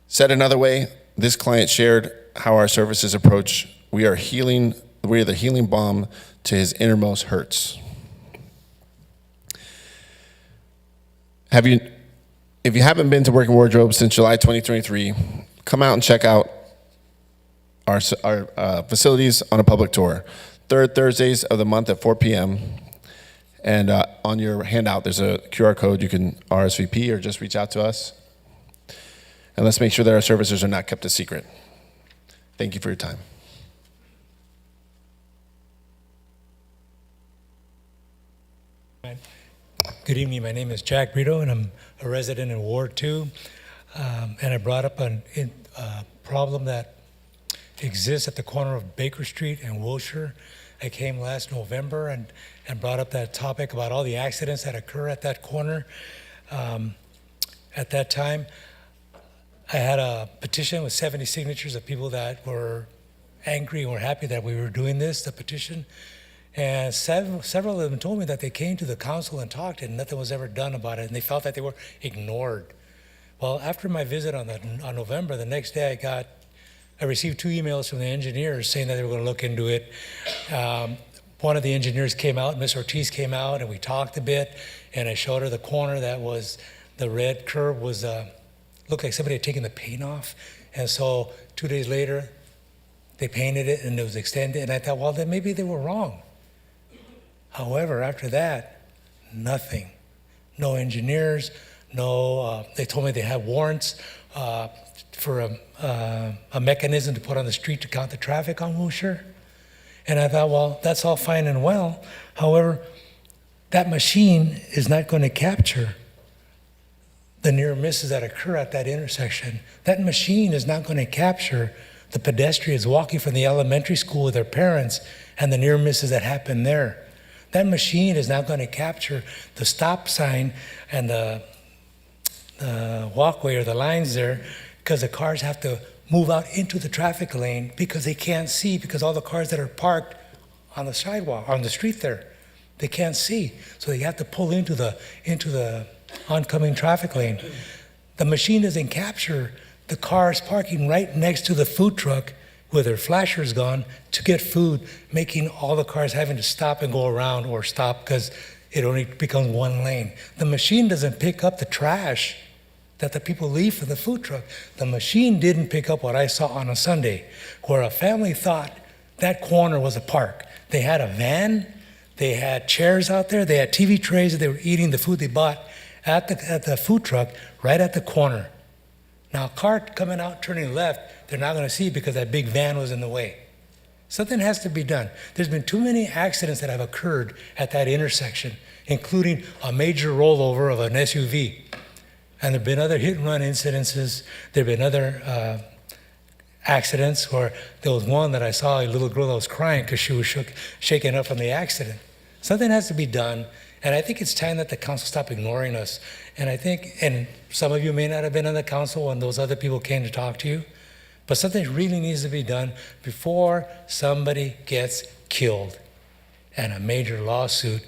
Said another way, this client shared how our services approach. We are the healing balm to his innermost hurts. If you haven't been to Working Wardrobe since July 2023, come out and check out our facilities on a public tour. Third Thursdays of the month at 4 p.m. And on your handout, there's a QR code. You can RSVP or just reach out to us. And let's make sure that our services are not kept a secret. Thank you for your time. Good evening. My name is Jack Brito, and I'm a resident in Ward 2. And I brought up a problem that exists at the corner of Baker Street and Wilshire. I came last November and brought up that topic about all the accidents that occur at that corner. At that time, I had a petition with 70 signatures of people that were angry and were happy that we were doing this, the petition. And several of them told me that they came to the council and talked and nothing was ever done about it, and they felt that they were ignored. Well, after my visit on November, the next day I received 2 emails from the engineers saying that they were going to look into it. One of the engineers came out, Ms. Ortiz came out, and we talked a bit, and I showed her the corner that was, the red curb was, looked like somebody had taken the paint off. And so 2 days later, they painted it and it was extended, and I thought, well, then maybe they were wrong. However, after that, nothing. No engineers, they told me they had warrants for a mechanism to put on the street to count the traffic on Wilshire. And I thought, well, that's all fine and well. However, that machine is not going to capture the near misses that occur at that intersection. That machine is not going to capture the pedestrians walking from the elementary school with their parents and the near misses that happen there. That machine is not going to capture the stop sign and the walkway or the lines there, because the cars have to move out into the traffic lane because they can't see, because all the cars that are parked on the sidewalk, on the street there, they can't see. So they have to pull into the oncoming traffic lane. The machine doesn't capture the cars parking right next to the food truck with their flashers gone to get food, making all the cars having to stop and go around or stop because it only becomes one lane. The machine doesn't pick up the trash that the people leave for the food truck. The machine didn't pick up what I saw on a Sunday, where a family thought that corner was a park. They had a van, they had chairs out there, they had TV trays, they were eating the food they bought at the food truck right at the corner. Now a car coming out, turning left, they're not gonna see because that big van was in the way. Something has to be done. There's been too many accidents that have occurred at that intersection, including a major rollover of an SUV. And there have been other hit and run incidences. There have been other accidents where there was one that I saw a little girl that was crying because she was shaken up from the accident. Something has to be done, and I think it's time that the council stop ignoring us. And I think, and some of you may not have been on the council when those other people came to talk to you, but something really needs to be done before somebody gets killed and a major lawsuit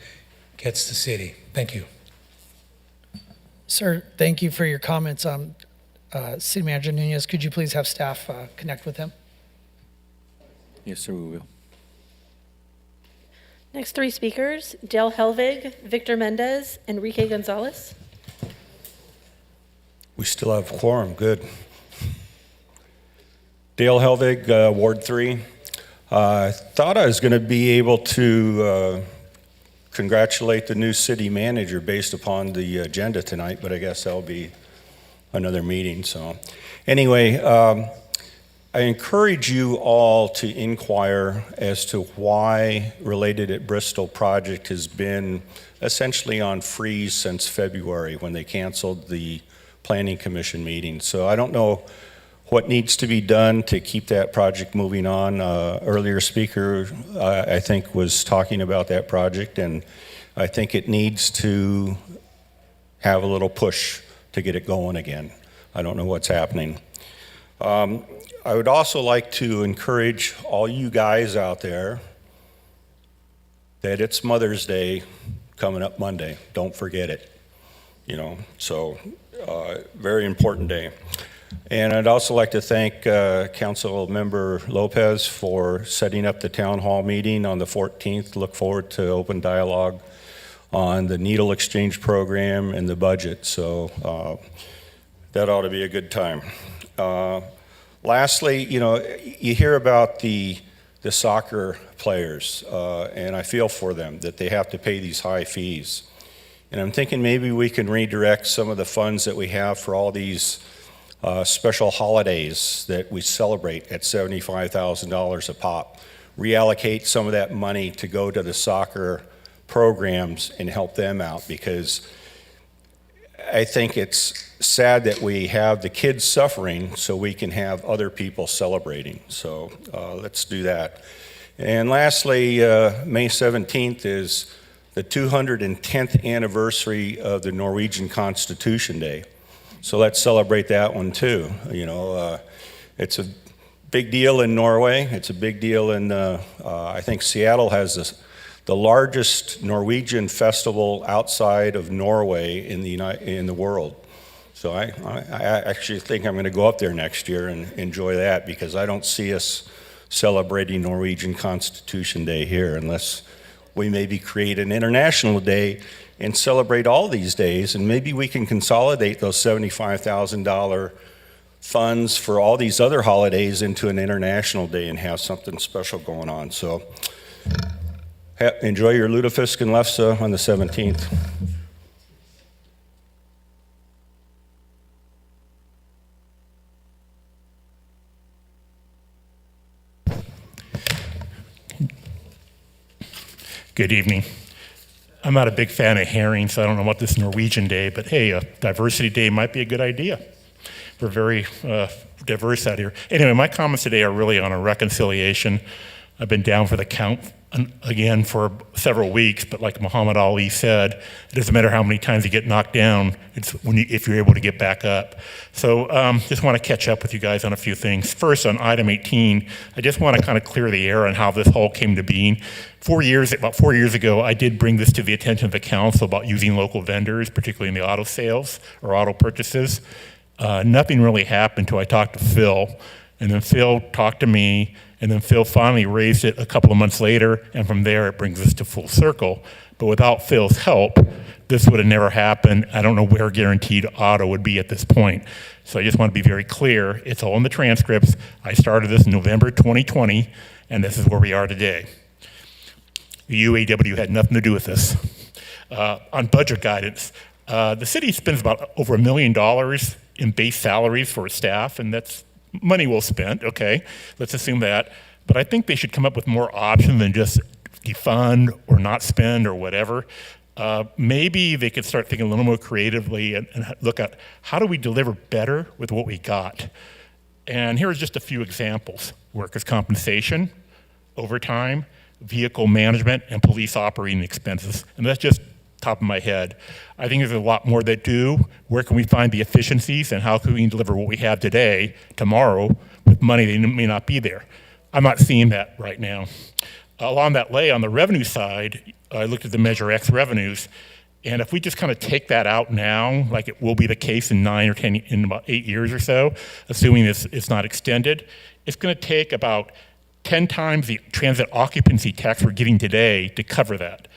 gets the city. Thank you. Sir, thank you for your comments. City Manager Nunez, could you please have staff connect with him? Yes, sir, we will. Next three speakers, Dale Helvig, Victor Mendez, Enrique Gonzalez. We still have quorum, good. Dale Helvig, Ward 3. I thought I was going to be able to congratulate the new city manager based upon the agenda tonight, but I guess that'll be another meeting. So anyway, I encourage you all to inquire as to why Related at Bristol project has been essentially on freeze since February when they canceled the Planning Commission meeting. So I don't know what needs to be done to keep that project moving on. Earlier speaker, I think, was talking about that project, and I think it needs to have a little push to get it going again. I don't know what's happening. I would also like to encourage all you guys out there that it's Mother's Day coming up Monday. Don't forget it. You know, so very important day. And I'd also like to thank Council Member Lopez for setting up the town hall meeting on the 14th. Look forward to open dialogue on the needle exchange program and the budget. So that ought to be a good time. Lastly, you know, you hear about the soccer players, and I feel for them that they have to pay these high fees. And I'm thinking maybe we can redirect some of the funds that we have for all these special holidays that we celebrate at $75,000 a pop. Reallocate some of that money to go to the soccer programs and help them out, because I think it's sad that we have the kids suffering so we can have other people celebrating. So let's do that. And lastly, May 17th is the 210th anniversary of the Norwegian Constitution Day. So let's celebrate that one too. You know, it's a big deal in Norway. It's a big deal in, I think Seattle has the largest Norwegian festival outside of Norway in the world. So I actually think I'm going to go up there next year and enjoy that, because I don't see us celebrating Norwegian Constitution Day here unless we maybe create an international day and celebrate all these days, and maybe we can consolidate those $75,000 funds for all these other holidays into an international day and have something special going on. So enjoy your Lutefisk and Lefse on the 17th. Good evening. I'm not a big fan of herring, so I don't know about this Norwegian Day, but hey, a diversity day might be a good idea. We're very diverse out here. Anyway, my comments today are really on a reconciliation. I've been down for the count again for several weeks, but like Muhammad Ali said, it doesn't matter how many times you get knocked down, it's if you're able to get back up. So just want to catch up with you guys on a few things. First, on item 18, I just want to kind of clear the air on how this all came to being. About 4 years ago, I did bring this to the attention of the council about using local vendors, particularly in the auto sales or auto purchases. Nothing really happened until I talked to Phil, and then Phil talked to me, and then Phil finally raised it a couple of months later, and from there it brings us to full circle. But without Phil's help, this would have never happened. I don't know where Guaranteed Auto would be at this point. So I just want to be very clear. It's all in the transcripts. I started this in November 2020, and this is where we are today. The UAW had nothing to do with this. On budget guidance, the city spends about over $1 million in base salaries for its staff, and that's money well spent, okay? Let's assume that. But I think they should come up with more options than just defund or not spend or whatever. Maybe they could start thinking a little more creatively and look at how do we deliver better with what we got? And here's just a few examples. Workers' compensation, overtime, vehicle management, and police operating expenses. And that's just top of my head. I think there's a lot more that do. Where can we find the efficiencies, and how can we deliver what we have today, tomorrow, with money that may not be there? I'm not seeing that right now. Along that way, on the revenue side, I looked at the Measure X revenues, And if we just kind of take that out now, like it will be the case in 9 or 10, in about 8 years or so, assuming it's not extended, it's going to take about 10 times the transit occupancy tax we're getting today to cover that.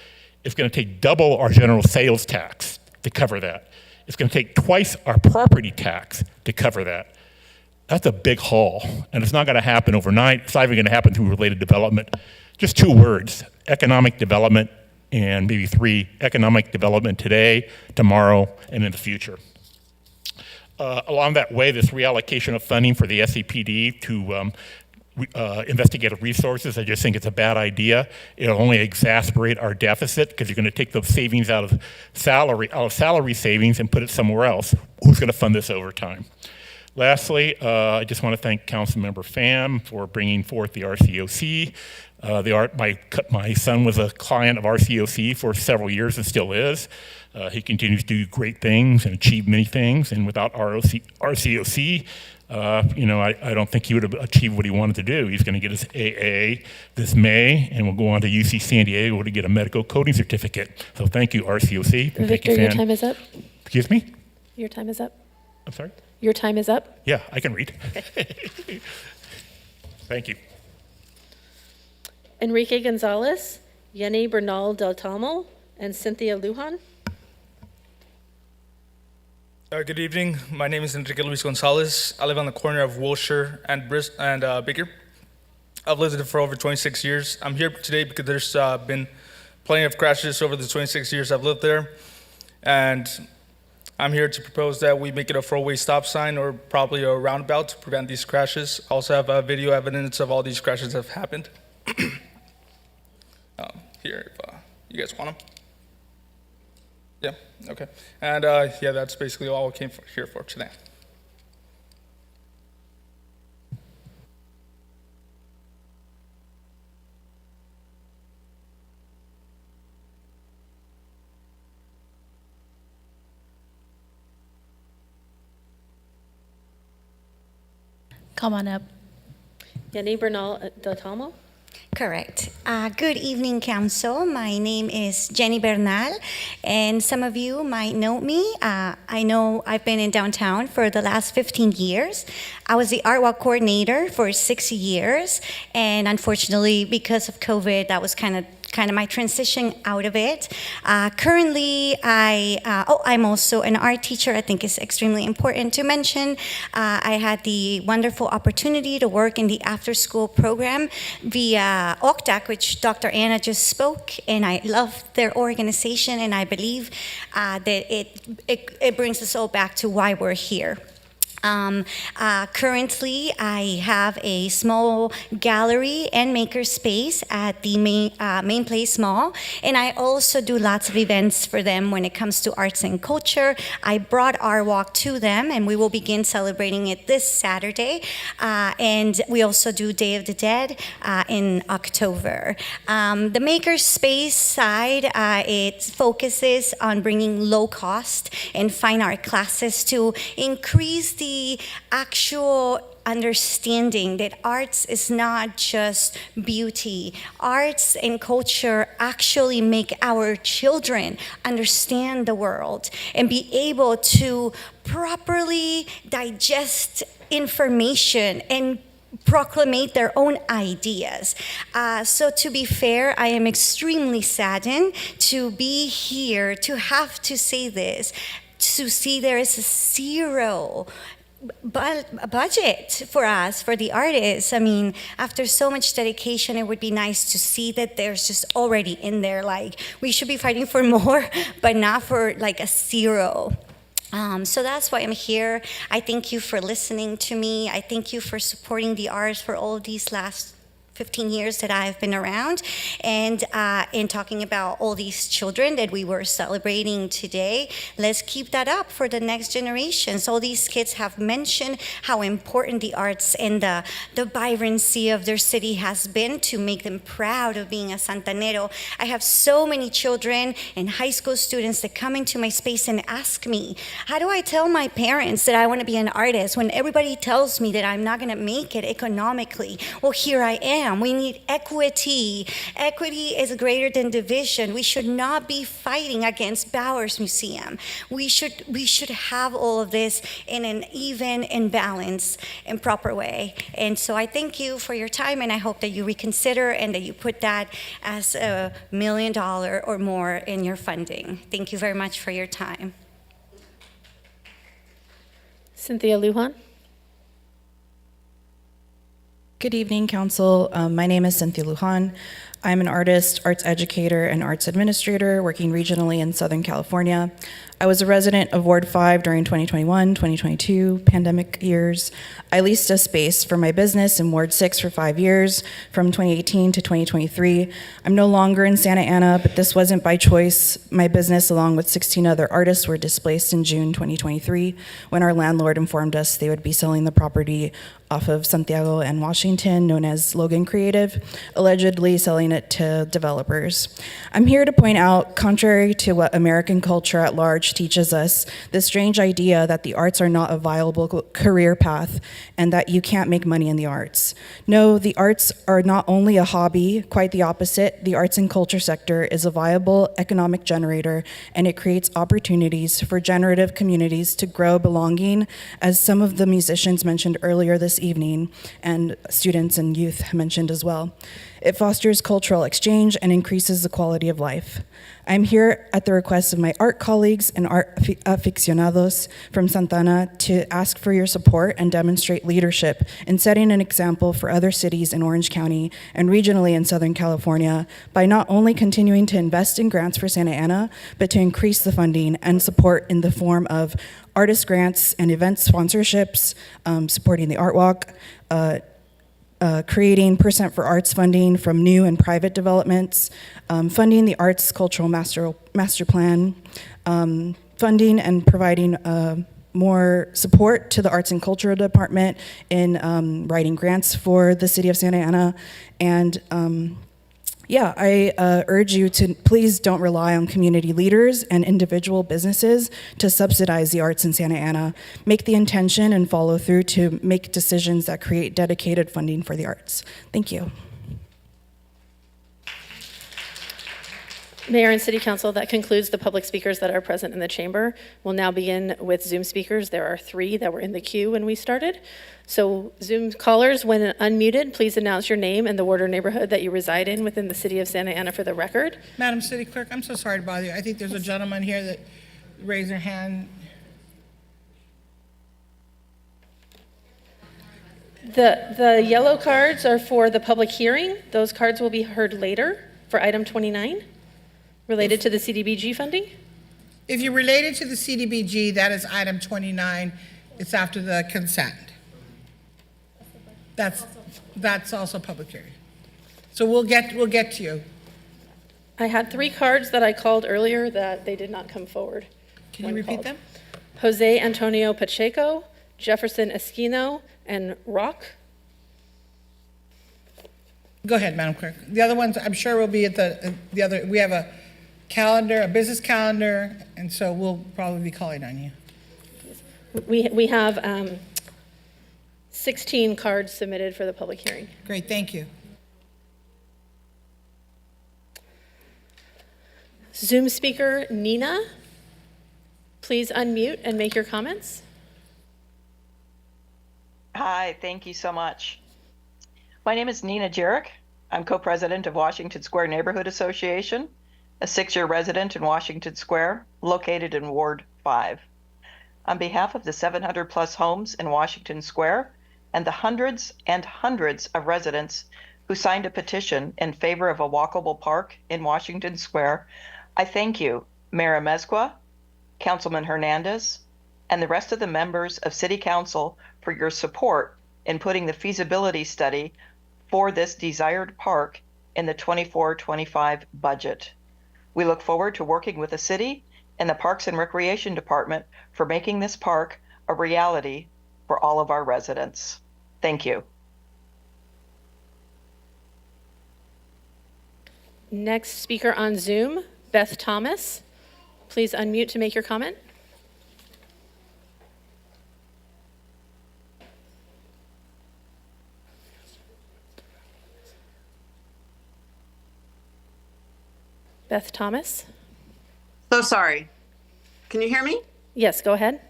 It's going to take double our general sales tax to cover that. It's going to take twice our property tax to cover that. That's a big haul, and it's not going to happen overnight. It's not even going to happen through related development. Just 2 words, economic development, and maybe 3, economic development today, tomorrow, and in the future. Along that way, this reallocation of funding for the SCPD to investigative resources, I just think it's a bad idea. It'll only exacerbate our deficit because you're going to take those savings out of salary savings and put it somewhere else. Who's going to fund this over time? Lastly, I just want to thank Councilmember Pham for bringing forth the RCOC. My son was a client of RCOC for several years and still is. He continues to do great things and achieve many things, and without RCOC, I don't think he would have achieved what he wanted to do. He's going to get his AA this May, and will go on to UC San Diego to get a medical coding certificate. So thank you, RCOC. And Victor, your time is up. Excuse me? Your time is up. I'm sorry? Your time is up. Yeah, I can read. Thank you. Enrique Gonzalez, Yenny Bernal Del Tamo, and Cynthia Lujan. Good evening. My name is Enrique Luis Gonzalez. I live on the corner of Wilshire and Baker. I've lived there for over 26 years. I'm here today because there's been plenty of crashes over the 26 years I've lived there. And I'm here to propose that we make it a 4-way stop sign or probably a roundabout to prevent these crashes. I also have video evidence of all these crashes that have happened. Here, if you guys want them. Yeah, okay. And yeah, that's basically all I came here for today. Come on up. Yenny Bernal Del Tamo. Correct. Good evening, Council. My name is Jenny Bernal, and some of you might know me. I know I've been in downtown for the last 15 years. I was the art walk coordinator for 6 years, and unfortunately, because of COVID, that was kind of my transition out of it. Currently, I'm also an art teacher. I think it's extremely important to mention. I had the wonderful opportunity to work in the after-school program via OCTAC, which Dr. Anna just spoke, and I love their organization, and I believe that it brings us all back to why we're here. Currently, I have a small gallery and maker space at the Main Place Mall, and I also do lots of events for them when it comes to arts and culture. I brought Art Walk to them, and we will begin celebrating it this Saturday, and we also do Day of the Dead in October. The maker space side, it focuses on bringing low cost and fine art classes to increase the actual understanding that arts is not just beauty. Arts and culture actually make our children understand the world and be able to properly digest information and proclamate their own ideas. So to be fair, I am extremely saddened to be here, to have to say this, to see there is a zero budget for us, for the artists. I mean, after so much dedication, it would be nice to see that there's just already in there, like, we should be fighting for more, but not for like a zero. So that's why I'm here. I thank you for listening to me. I thank you for supporting the arts for all of these last 15 years that I've been around, and in talking about all these children that we were celebrating today. Let's keep that up for the next generations. All these kids have mentioned how important the arts and the vibrancy of their city has been to make them proud of being a Santanero. I have so many children and high school students that come into my space and ask me, how do I tell my parents that I want to be an artist when everybody tells me that I'm not going to make it economically? Well, here I am. museum. We need equity. Equity is greater than division. We should not be fighting against Bowers Museum. We should have all of this in an even and balanced and proper way. And so I thank you for your time, and I hope that you reconsider and that you put that as $1 million or more in your funding. Thank you very much for your time. Cynthia Lujan. Good evening, Council. My name is Cynthia Lujan. I'm an artist, arts educator, and arts administrator working regionally in Southern California. I was a resident of Ward 5 during 2021, 2022 pandemic years. I leased a space for my business in Ward 6 for 5 years, from 2018 to 2023. I'm no longer in Santa Ana, but this wasn't by choice. My business, along with 16 other artists, were displaced in June 2023 when our landlord informed us they would be selling the property off of Santiago and Washington, known as Logan Creative, allegedly selling it to developers. I'm here to point out, contrary to what American culture at large teaches us, the strange idea that the arts are not a viable career path and that you can't make money in the arts. No, the arts are not only a hobby, quite the opposite. The arts and culture sector is a viable economic generator, and it creates opportunities for generative communities to grow belonging, as some of the musicians mentioned earlier this evening, and students and youth mentioned as well. It fosters cultural exchange and increases the quality of life. I'm here at the request of my art colleagues and art aficionados from Santa Ana to ask for your support and demonstrate leadership in setting an example for other cities in Orange County and regionally in Southern California by not only continuing to invest in grants for Santa Ana, but to increase the funding and support in the form of artist grants and event sponsorships, supporting the Art Walk, creating Percent for Arts funding from new and private developments, funding the Arts Cultural Master Plan, funding and providing more support to the Arts and Cultural Department in writing grants for the City of Santa Ana, and I urge you to please don't rely on community leaders and individual businesses to subsidize the arts in Santa Ana. Make the intention and follow through to make decisions that create dedicated funding for the arts. Thank you. Mayor and City Council, that concludes the public speakers that are present in the chamber. We'll now begin with Zoom speakers. There are 3 that were in the queue when we started. So Zoom callers, when unmuted, please announce your name and the ward or neighborhood that you reside in within the City of Santa Ana for the record. Madam City Clerk, I'm so sorry to bother you. I think there's a gentleman here that raised their hand. The yellow cards are for the public hearing. Those cards will be heard later for item 29, related to the CDBG funding. If you're related to the CDBG, that is item 29. It's after the consent. That's also public hearing. So we'll get to you. I had 3 cards that I called earlier that they did not come forward. Can you repeat them? Jose Antonio Pacheco, Jefferson Esquino, and Rock. Go ahead, Madam Clerk. The other ones, I'm sure will be at the other. We have a calendar, a business calendar, and so we'll probably be calling on you. We have 16 cards submitted for the public hearing. Great, thank you. Zoom speaker Nina, please unmute and make your comments. Hi, thank you so much. My name is Nina Jarek. I'm co-president of Washington Square Neighborhood Association, a 6-year resident in Washington Square, located in Ward 5. On behalf of the 700 plus homes in Washington Square and the hundreds and hundreds of residents who signed a petition in favor of a walkable park in Washington Square, I thank you, Mayor Amezcua, Councilman Hernandez, and the rest of the members of City Council for your support in putting the feasibility study for this desired park in the 24-25 budget. We look forward to working with the city and the Parks and Recreation Department for making this park a reality for all of our residents. Thank you. Next speaker on Zoom, Beth Thomas. Please unmute to make your comment. Beth Thomas. So sorry. Can you hear me? Yes, go ahead.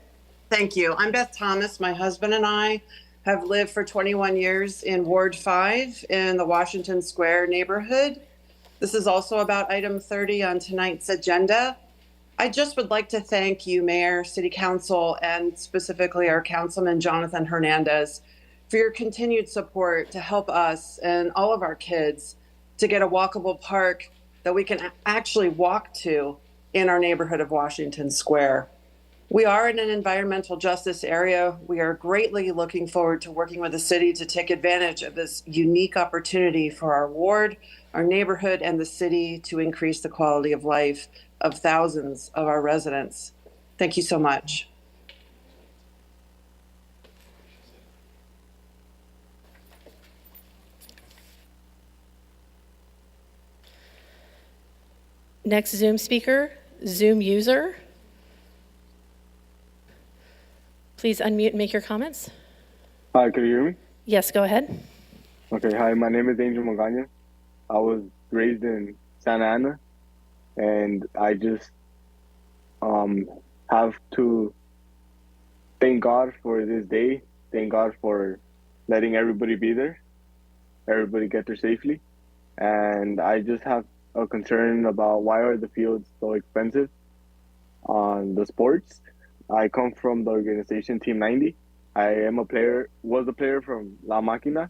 Thank you. I'm Beth Thomas. My husband and I have lived for 21 years in Ward 5 in the Washington Square neighborhood. This is also about item 30 on tonight's agenda. I just would like to thank you, Mayor, City Council, and specifically our Councilman Jonathan Hernandez for your continued support to help us and all of our kids to get a walkable park that we can actually walk to in our neighborhood of Washington Square. We are in an environmental justice area. We are greatly looking forward to working with the city to take advantage of this unique opportunity for our ward, our neighborhood, and the city to increase the quality of life of thousands of our residents. Thank you so much. Next Zoom speaker, Zoom user. Please unmute and make your comments. Hi, can you hear me? Yes, go ahead. Okay, hi, my name is Angel Magaña. I was raised in Santa Ana, and I just have to thank God for this day. Thank God for letting everybody be there, everybody get there safely. And I just have a concern about why are the fields so expensive on the sports. I come from the organization Team 90. Was a player from La Máquina,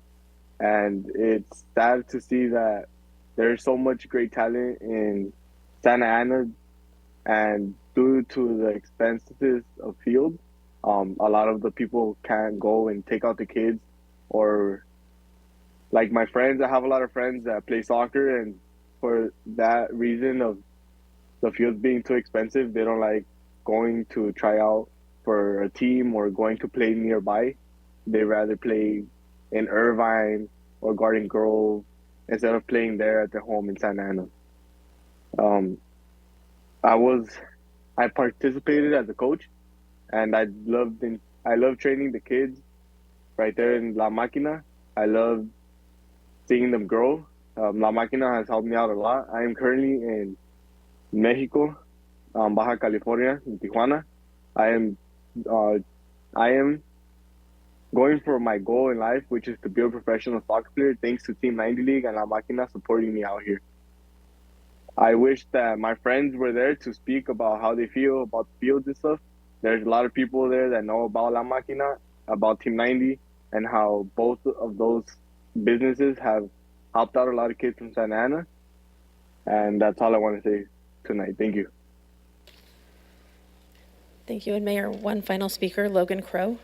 and it's sad to see that there's so much great talent in Santa Ana, and due to the expenses of field, a lot of the people can't go and take out the kids, or like my friends, I have a lot of friends that play soccer, and for that reason of the fields being too expensive, they don't like going to try out for a team or going to play nearby. They rather play in Irvine or Garden Grove instead of playing there at their home in Santa Ana. I participated as a coach, and I love training the kids right there in La Máquina. I love seeing them grow. La Máquina has helped me out a lot. I am currently in Mexico, Baja California, in Tijuana. I am going for my goal in life, which is to be a professional soccer player, thanks to Team 90 League and La Máquina supporting me out here. I wish that my friends were there to speak about how they feel about the fields and stuff. There's a lot of people there that know about La Máquina, about Team 90, and how both of those businesses have helped out a lot of kids from Santa Ana. And that's all I want to say tonight. Thank you. Thank you. And Mayor, one final speaker, Logan Crow.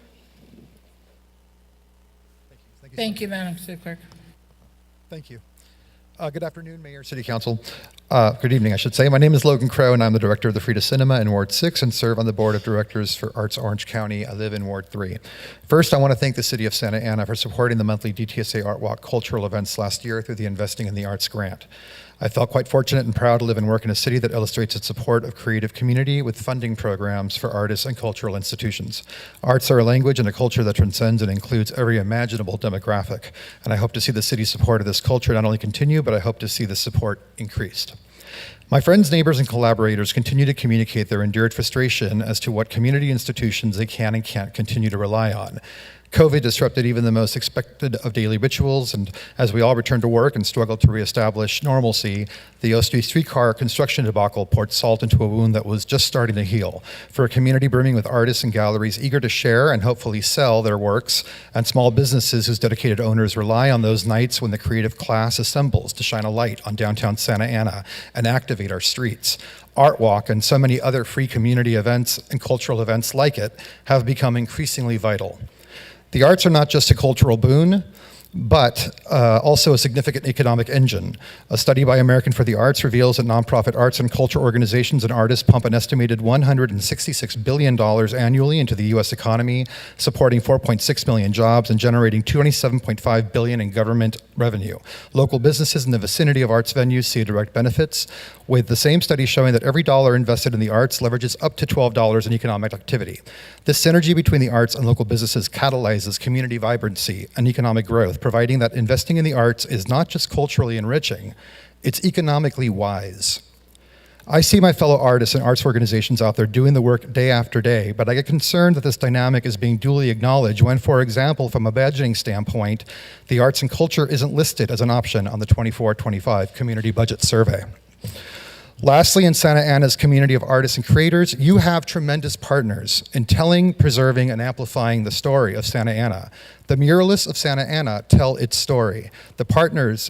Thank you, Madam City Clerk. Thank you. Good afternoon, Mayor, City Council. Good evening, I should say. My name is Logan Crow, and I'm the director of the Frida Cinema in Ward 6 and serve on the board of directors for Arts Orange County. I live in Ward 3. First, I want to thank the City of Santa Ana for supporting the monthly DTSA Art Walk cultural events last year through the Investing in the Arts grant. I felt quite fortunate and proud to live and work in a city that illustrates its support of creative community with funding programs for artists and cultural institutions. Arts are a language and a culture that transcends and includes every imaginable demographic, and I hope to see the city's support of this culture not only continue, but I hope to see the support increased. My friends, neighbors, and collaborators continue to communicate their endured frustration as to what community institutions they can and can't continue to rely on. COVID disrupted even the most expected of daily rituals, and as we all return to work and struggle to reestablish normalcy, the O Street streetcar construction debacle poured salt into a wound that was just starting to heal. For a community brimming with artists and galleries eager to share and hopefully sell their works, and small businesses whose dedicated owners rely on those nights when the creative class assembles to shine a light on downtown Santa Ana and activate our streets. Art Walk and so many other free community events and cultural events like it have become increasingly vital. The arts are not just a cultural boon, but also a significant economic engine. A study by American for the Arts reveals that nonprofit arts and culture organizations and artists pump an estimated $166 billion annually into the U.S. economy, supporting 4.6 million jobs and generating $27.5 billion in government revenue. Local businesses in the vicinity of arts venues see direct benefits, with the same study showing that every dollar invested in the arts leverages up to $12 in economic activity. This synergy between the arts and local businesses catalyzes community vibrancy and economic growth, providing that investing in the arts is not just culturally enriching, it's economically wise. I see my fellow artists and arts organizations out there doing the work day after day, but I get concerned that this dynamic is being duly acknowledged when, for example, from a budgeting standpoint, the arts and culture isn't listed as an option on the 24-25 community budget survey. Lastly, in Santa Ana's community of artists and creators, you have tremendous partners in telling, preserving, and amplifying the story of Santa Ana. The muralists of Santa Ana tell its story. The painters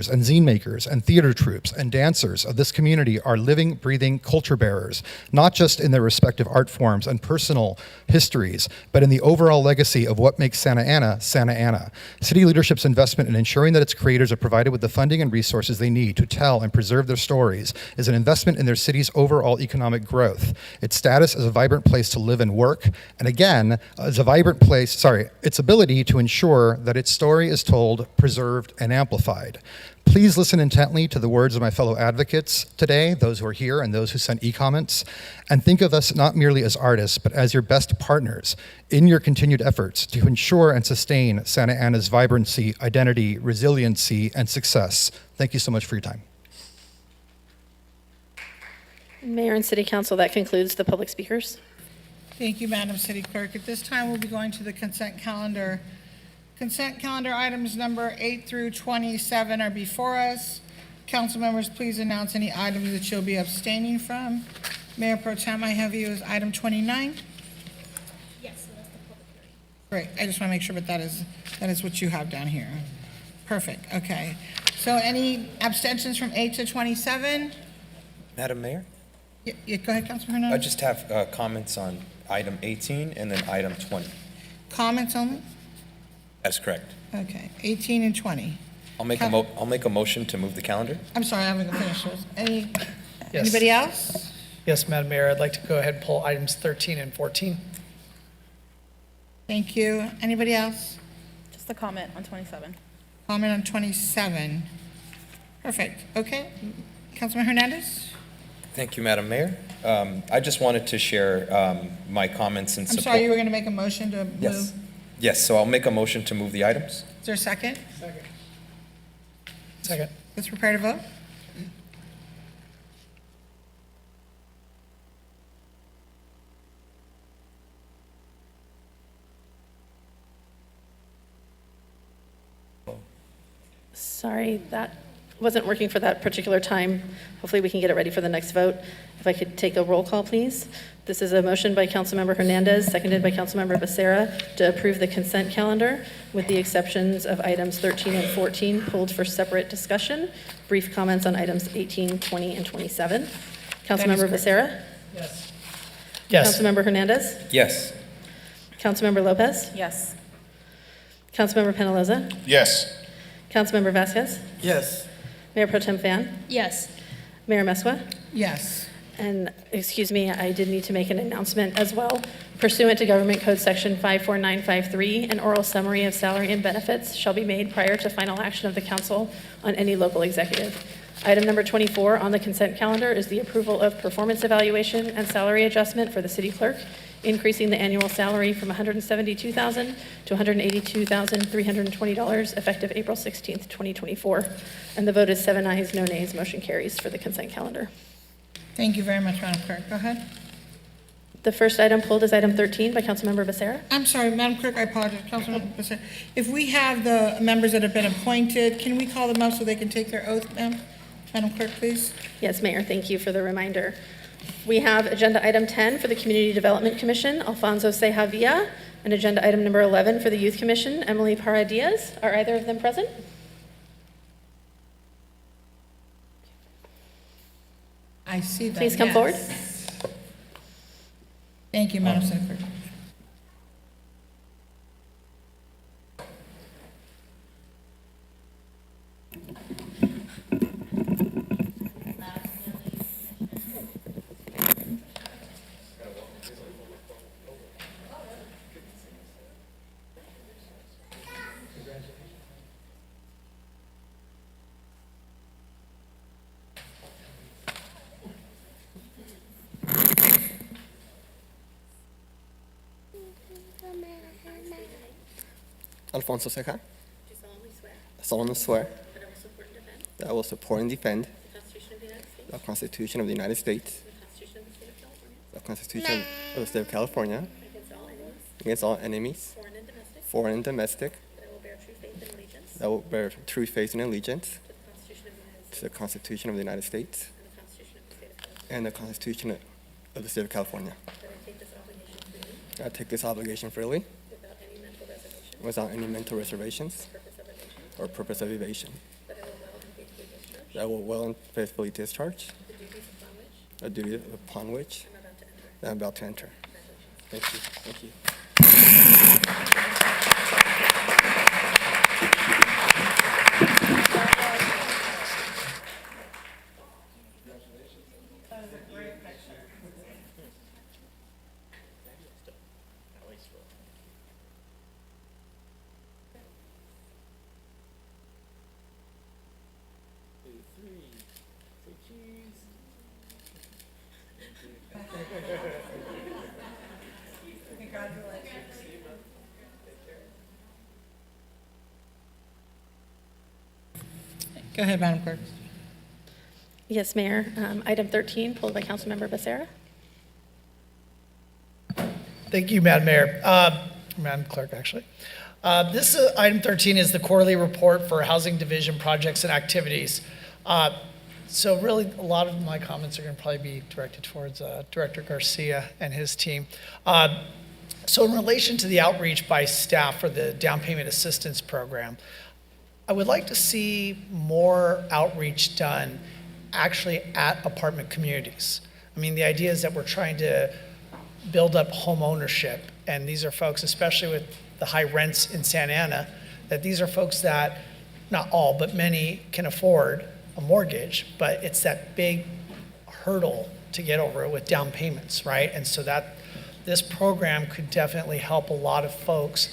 and zine makers and theater troupes and dancers of this community are living, breathing culture bearers, not just in their respective art forms and personal histories, but in the overall legacy of what makes Santa Ana, Santa Ana. City leadership's investment in ensuring that its creators are provided with the funding and resources they need to tell and preserve their stories is an investment in their city's overall economic growth, its status as a vibrant place to live and work, and again, as a vibrant place, its ability to ensure that its story is told, preserved, and amplified. Please listen intently to the words of my fellow advocates today, those who are here and those who sent e-comments, and think of us not merely as artists, but as your best partners in your continued efforts to ensure and sustain Santa Ana's vibrancy, identity, resiliency, and success. Thank you so much for your time. Mayor and City Council, that concludes the public speakers. Thank you, Madam City Clerk. At this time, we'll be going to the consent calendar. Consent calendar items number 8 through 27 are before us. Council members, please announce any items that you'll be abstaining from. Mayor Pro Tem, I have you as item 29. Yes, so that's the public hearing. Great. I just want to make sure, but that is what you have down here. Perfect. Okay. So any abstentions from 8 to 27? Madam Mayor? Go ahead, Councilman Hernandez. I just have comments on item 18 and then item 20. Comments only? That's correct. Okay. 18 and 20. I'll make a motion to move the calendar. I'm sorry, I haven't finished those. Yes. Anybody else? Yes, Madam Mayor, I'd like to go ahead and pull items 13 and 14. Thank you. Anybody else? Just a comment on 27. Comment on 27. Perfect. Okay. Councilman Hernandez? Thank you, Madam Mayor. I just wanted to share my comments in support. I'm sorry, you were going to make a motion to move? Yes, so I'll make a motion to move the items. Is there a second? Second. Let's prepare to vote. Sorry, that wasn't working for that particular time. Hopefully we can get it ready for the next vote. If I could take a roll call, please. This is a motion by Councilmember Hernandez, seconded by Councilmember Becerra, to approve the consent calendar with the exceptions of items 13 and 14 pulled for separate discussion. Brief comments on items 18, 20, and 27. Councilmember Becerra? Yes. Yes. Councilmember Hernandez? Yes. Councilmember Lopez? Yes. Councilmember Penaloza? Yes. Councilmember Vasquez? Yes. Mayor Pro Tem Fan? Yes. Mayor Meswa? Yes. And excuse me, I did need to make an announcement as well. Pursuant to Government Code Section 54953, an oral summary of salary and benefits shall be made prior to final action of the council on any local executive. Item number 24 on the consent calendar is the approval of performance evaluation and salary adjustment for the city clerk, increasing the annual salary from $172,000 to $182,320 effective April 16th, 2024. And the vote is 7 ayes, no nays. Motion carries for the consent calendar. Thank you very much, Madam Clerk. Go ahead. The first item pulled is item 13 by Councilmember Becerra. I'm sorry, Madam Clerk, I apologize. Councilman Becerra. If we have the members that have been appointed, can we call them up so they can take their oath, ma'am? Madam Clerk, please. Yes, Mayor, thank you for the reminder. We have agenda item 10 for the Community Development Commission, Alfonso Sejavia, and agenda item number 11 for the Youth Commission, Emily Parra-Diaz. Are either of them present? I see that. Please come yes. forward. Thank you, Madam Secretary. Alfonso Seca. Do solemnly swear that I will support and defend that I will support and defend the Constitution of the United States the Constitution of the United States, the Constitution of the State of California, against all enemies, foreign and domestic, that I will bear true faith and allegiance to the Constitution of the United States and the Constitution of the State of California. I take this obligation freely without any mental reservations or purpose of evasion. That I will well and faithfully discharge a duty upon which I'm about to enter. Thank you. Thank you. Go ahead, Madam Clerk. Yes, Mayor. Item 13, pulled by Councilmember Becerra. Thank you, Madam Mayor. Madam Clerk, actually. This item 13 is the quarterly report for Housing Division projects and activities. So really, a lot of my comments are going to probably be directed towards Director Garcia and his team. So in relation to the outreach by staff for the down payment assistance program, I would like to see more outreach done actually at apartment communities. I mean, the idea is that we're trying to build up home ownership, and these are folks, especially with the high rents in Santa Ana, that these are folks that, not all, but many can afford a mortgage, but it's that big hurdle to get over with down payments, right? And so that this program could definitely help a lot of folks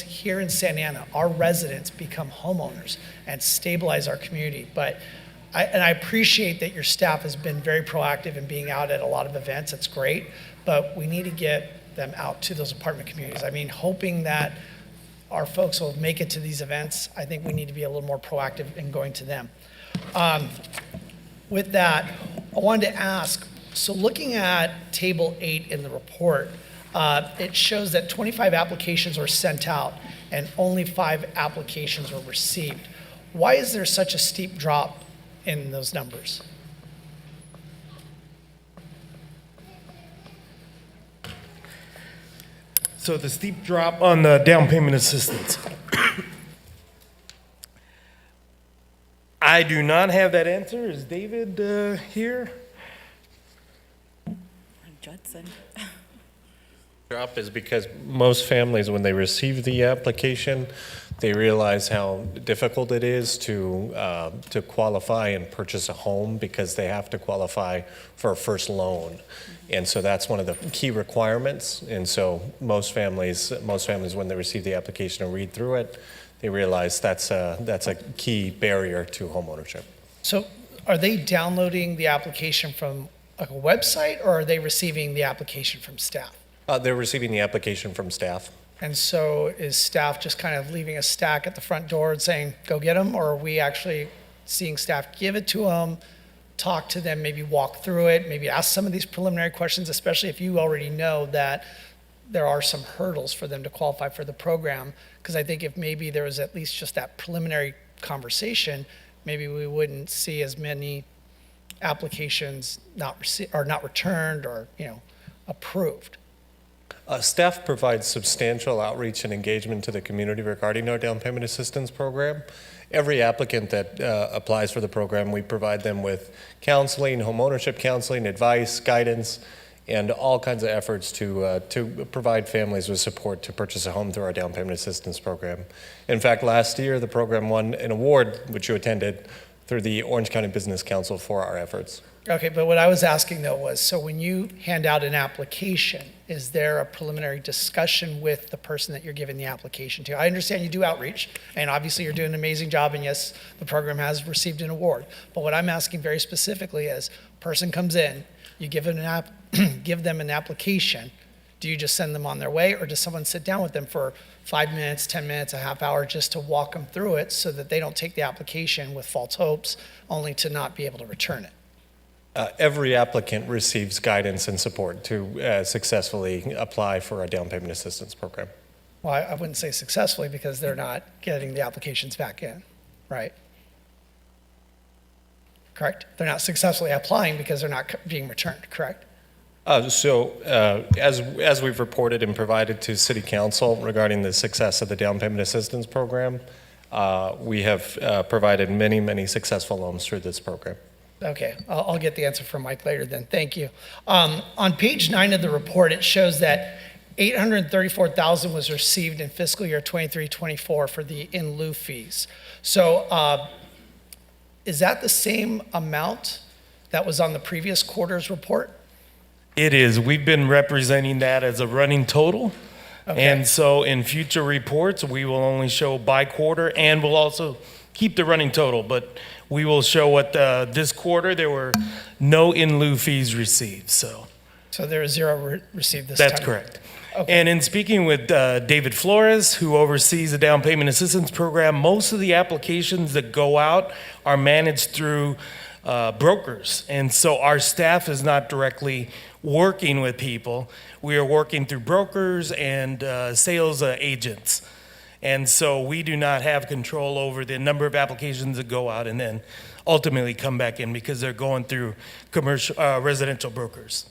here in Santa Ana, our residents, become homeowners and stabilize our community. But I appreciate that your staff has been very proactive in being out at a lot of events. It's great, but we need to get them out to those apartment communities. I mean, hoping that our folks will make it to these events, I think we need to be a little more proactive in going to them. With that, I wanted to ask, so looking at Table 8 in the report, it shows that 25 applications were sent out and only 5 applications were received. Why is there such a steep drop in those numbers? So the steep drop on the down payment assistance. I do not have that answer. Is David here? Judson. Drop is because most families, when they receive the application, they realize how difficult it is to qualify and purchase a home because they have to qualify for a first loan. And so that's one of the key requirements. And so most families, when they receive the application and read through it, they realize that's a key barrier to homeownership. So are they downloading the application from like a website, or are they receiving the application from staff? They're receiving the application from staff. And so is staff just kind of leaving a stack at the front door and saying, go get them? Or are we actually seeing staff give it to them, talk to them, maybe walk through it, maybe ask some of these preliminary questions, especially if you already know that there are some hurdles for them to qualify for the program? Because I think if maybe there was at least just that preliminary conversation, maybe we wouldn't see as many applications not returned or approved. Staff provides substantial outreach and engagement to the community regarding our down payment assistance program. Every applicant that applies for the program, we provide them with counseling, home ownership counseling, advice, guidance, and all kinds of efforts to provide families with support to purchase a home through our down payment assistance program. In fact, last year, the program won an award, which you attended, through the Orange County Business Council for our efforts. Okay, but what I was asking though was, so when you hand out an application, is there a preliminary discussion with the person that you're giving the application to? I understand you do outreach, and obviously you're doing an amazing job, and yes, the program has received an award. But what I'm asking very specifically is, person comes in, you give them an application, do you just send them on their way, or does someone sit down with them for 5 minutes, 10 minutes, a half hour just to walk them through it so that they don't take the application with false hopes only to not be able to return it? Every applicant receives guidance and support to successfully apply for a down payment assistance program. Well, I wouldn't say successfully because they're not getting the applications back in, right? Correct? They're not successfully applying because they're not being returned, correct? As we've reported and provided to City Council regarding the success of the down payment assistance program, we have provided many, many successful loans through this program. Okay, I'll get the answer from Mike later then. Thank you. On page 9 of the report, it shows that $834,000 was received in fiscal year 23-24 for the in lieu fees. So is that the same amount that was on the previous quarter's report? It is. We've been representing that as a running total. Okay. And so in future reports, we will only show by quarter, and we'll also keep the running total, but we will show what this quarter, there were no in lieu fees received, so. So there was zero received this time? That's correct. Okay. And in speaking with David Flores, who oversees the down payment assistance program, most of the applications that go out are managed through brokers. And so our staff is not directly working with people. We are working through brokers and sales agents. And so we do not have control over the number of applications that go out and then ultimately come back in because they're going through commercial, residential brokers.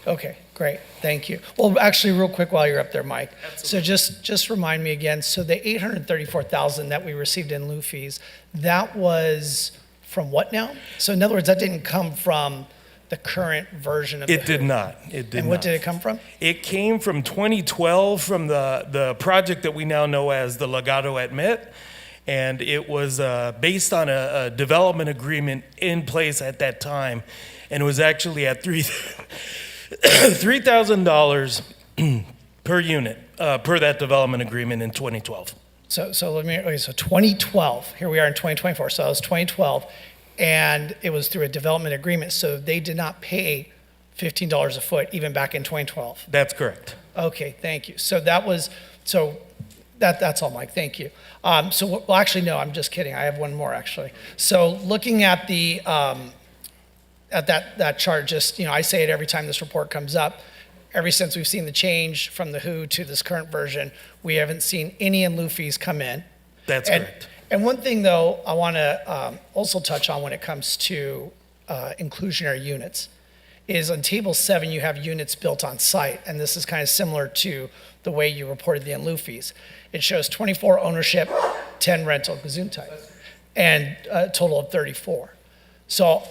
Okay, great, thank you. Well, actually, real quick while you're up there, Mike. Absolutely. So just remind me again, so the $834,000 that we received in lieu fees, that was from what now? So in other words, that didn't come from the current version of it did not. It did And what not. did it come from? It came from 2012 from the project that we now know as the Legado at Met. And it was based on a development agreement in place at that time. And it was actually at $3,000 per unit per that development agreement in 2012. So let me, okay, so 2012, here we are in 2024, so that was 2012, and it was through a development agreement, so they did not pay $15 a foot even back in 2012. That's correct. Okay, thank you. So that was, that's all, Mike, thank you. Well, actually, no, I'm just kidding, I have one more, actually. So looking at the, at that chart, just, I say it every time this report comes up, ever since we've seen the change from the WHO to this current version, we haven't seen any in lieu fees come in. That's correct. And one thing, though, I want to also touch on when it comes to inclusionary units is on table 7, you have units built on site, and this is kind of similar to the way you reported the in lieu fees. It shows 24 ownership, 10 rental, Gesundheit, and a total of 34. So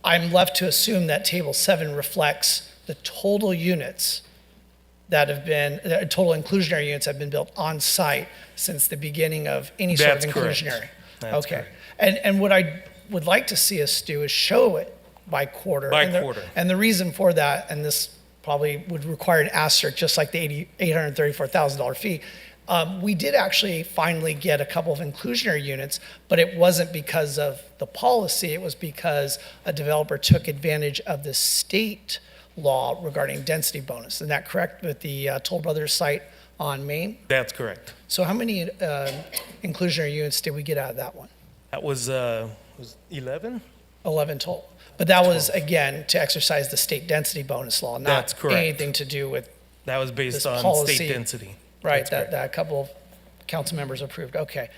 I'm left to assume that table 7 reflects the total units that have been, total inclusionary units have been built on site since the beginning of any sort of That's correct. inclusionary. That's Okay. correct. And what I would like to see us do is show it by quarter. By And the- quarter. And the reason for that, and this probably would require an asterisk, just like the $834,000 fee, we did actually finally get a couple of inclusionary units, but it wasn't because of the policy, it was because a developer took advantage of the state law regarding density bonus. Isn't that correct, with the Toll Brothers site on Main? That's correct. So how many inclusionary units did we get out of that one? That was 11? 11 total. But that was, again, to exercise the state density bonus law, That's not correct. anything to do with That was this based on policy. state density. Right, That's that a couple of council members approved. Okay.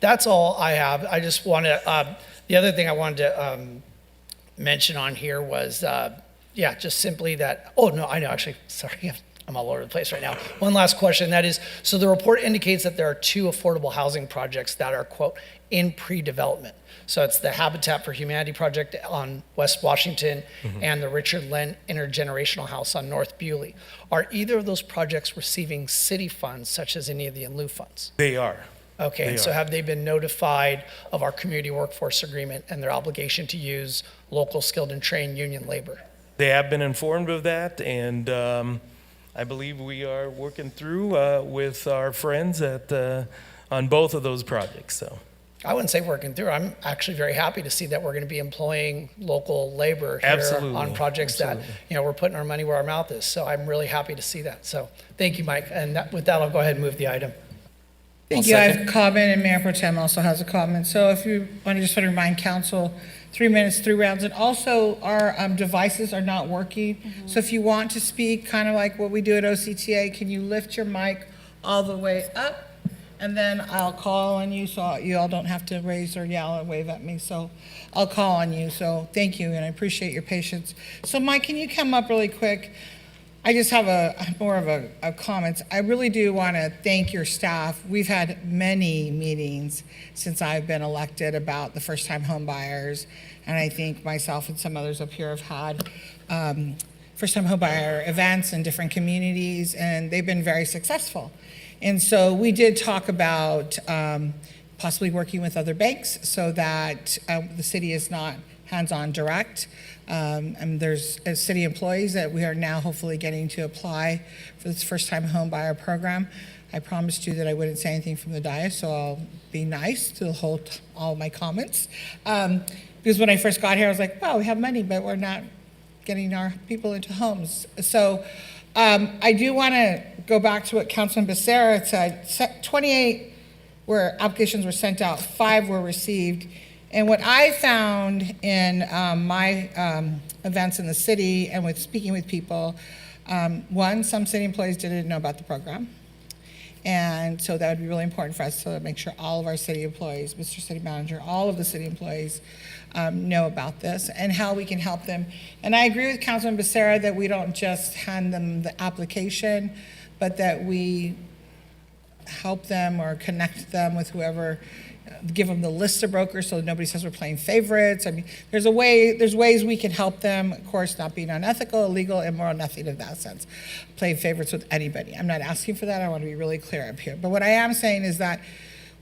That's all I have. I just want to, the other thing I wanted to mention on here was, just simply that, oh, no, I know, actually, sorry, I'm all over the place right now. One last question, that is, so the report indicates that there are 2 affordable housing projects that are, quote, in pre-development. So it's the Habitat for Humanity project on West Washington and the Richard Lent Intergenerational House on North Bewley. Are either of those projects receiving city funds, such as any of the in lieu funds? They are. Okay, They and so are. have they been notified of our community workforce agreement and their obligation to use local skilled and trained union labor? They have been informed of that, and I believe we are working through with our friends at on both of those projects. So I wouldn't say working through. I'm actually very happy to see that we're going to be employing local labor here Absolutely. on projects that, we're putting our money where our mouth is. So I'm really happy to see that. So thank you, Mike. And with that, I'll go ahead and move the item. Thank you. I have a comment, and Mayor Pro Tem also has a comment. So if you want to remind council, 3 minutes, 3 rounds. And also, our devices are not working. So if you want to speak, kind of like what we do at OCTA, can you lift your mic all the way up? And then I'll call on you, so you all don't have to raise or yell or wave at me. So I'll call on you. So thank you, and I appreciate your patience. So Mike, can you come up really quick? I just have more of a comment. I really do want to thank your staff. We've had many meetings since I've been elected about the first-time home buyers, and I think myself and some others up here have had first-time home buyer events in different communities, and they've been very successful. And so we did talk about possibly working with other banks so that the city is not hands-on direct. And there's city employees that we are now hopefully getting to apply for this first-time home buyer program. I promised you that I wouldn't say anything from the dais, so I'll be nice to hold all my comments. Because when I first got here, I was like, wow, we have money, but we're not getting our people into homes. So I do want to go back to what Councilman Becerra said. 28 where applications were sent out, 5 were received. And what I found in my events in the city and with speaking with people, one, some city employees didn't know about the program. And so that would be really important for us to make sure all of our city employees, Mr. City Manager, all of the city employees know about this and how we can help them. And I agree with Councilman Becerra that we don't just hand them the application, but that we help them or connect them with whoever, give them the list of brokers so nobody says we're playing favorites. I mean, there's ways we can help them, of course, not being unethical, illegal, immoral, nothing in that sense, playing favorites with anybody. I'm not asking for that. I want to be really clear up here. But what I am saying is that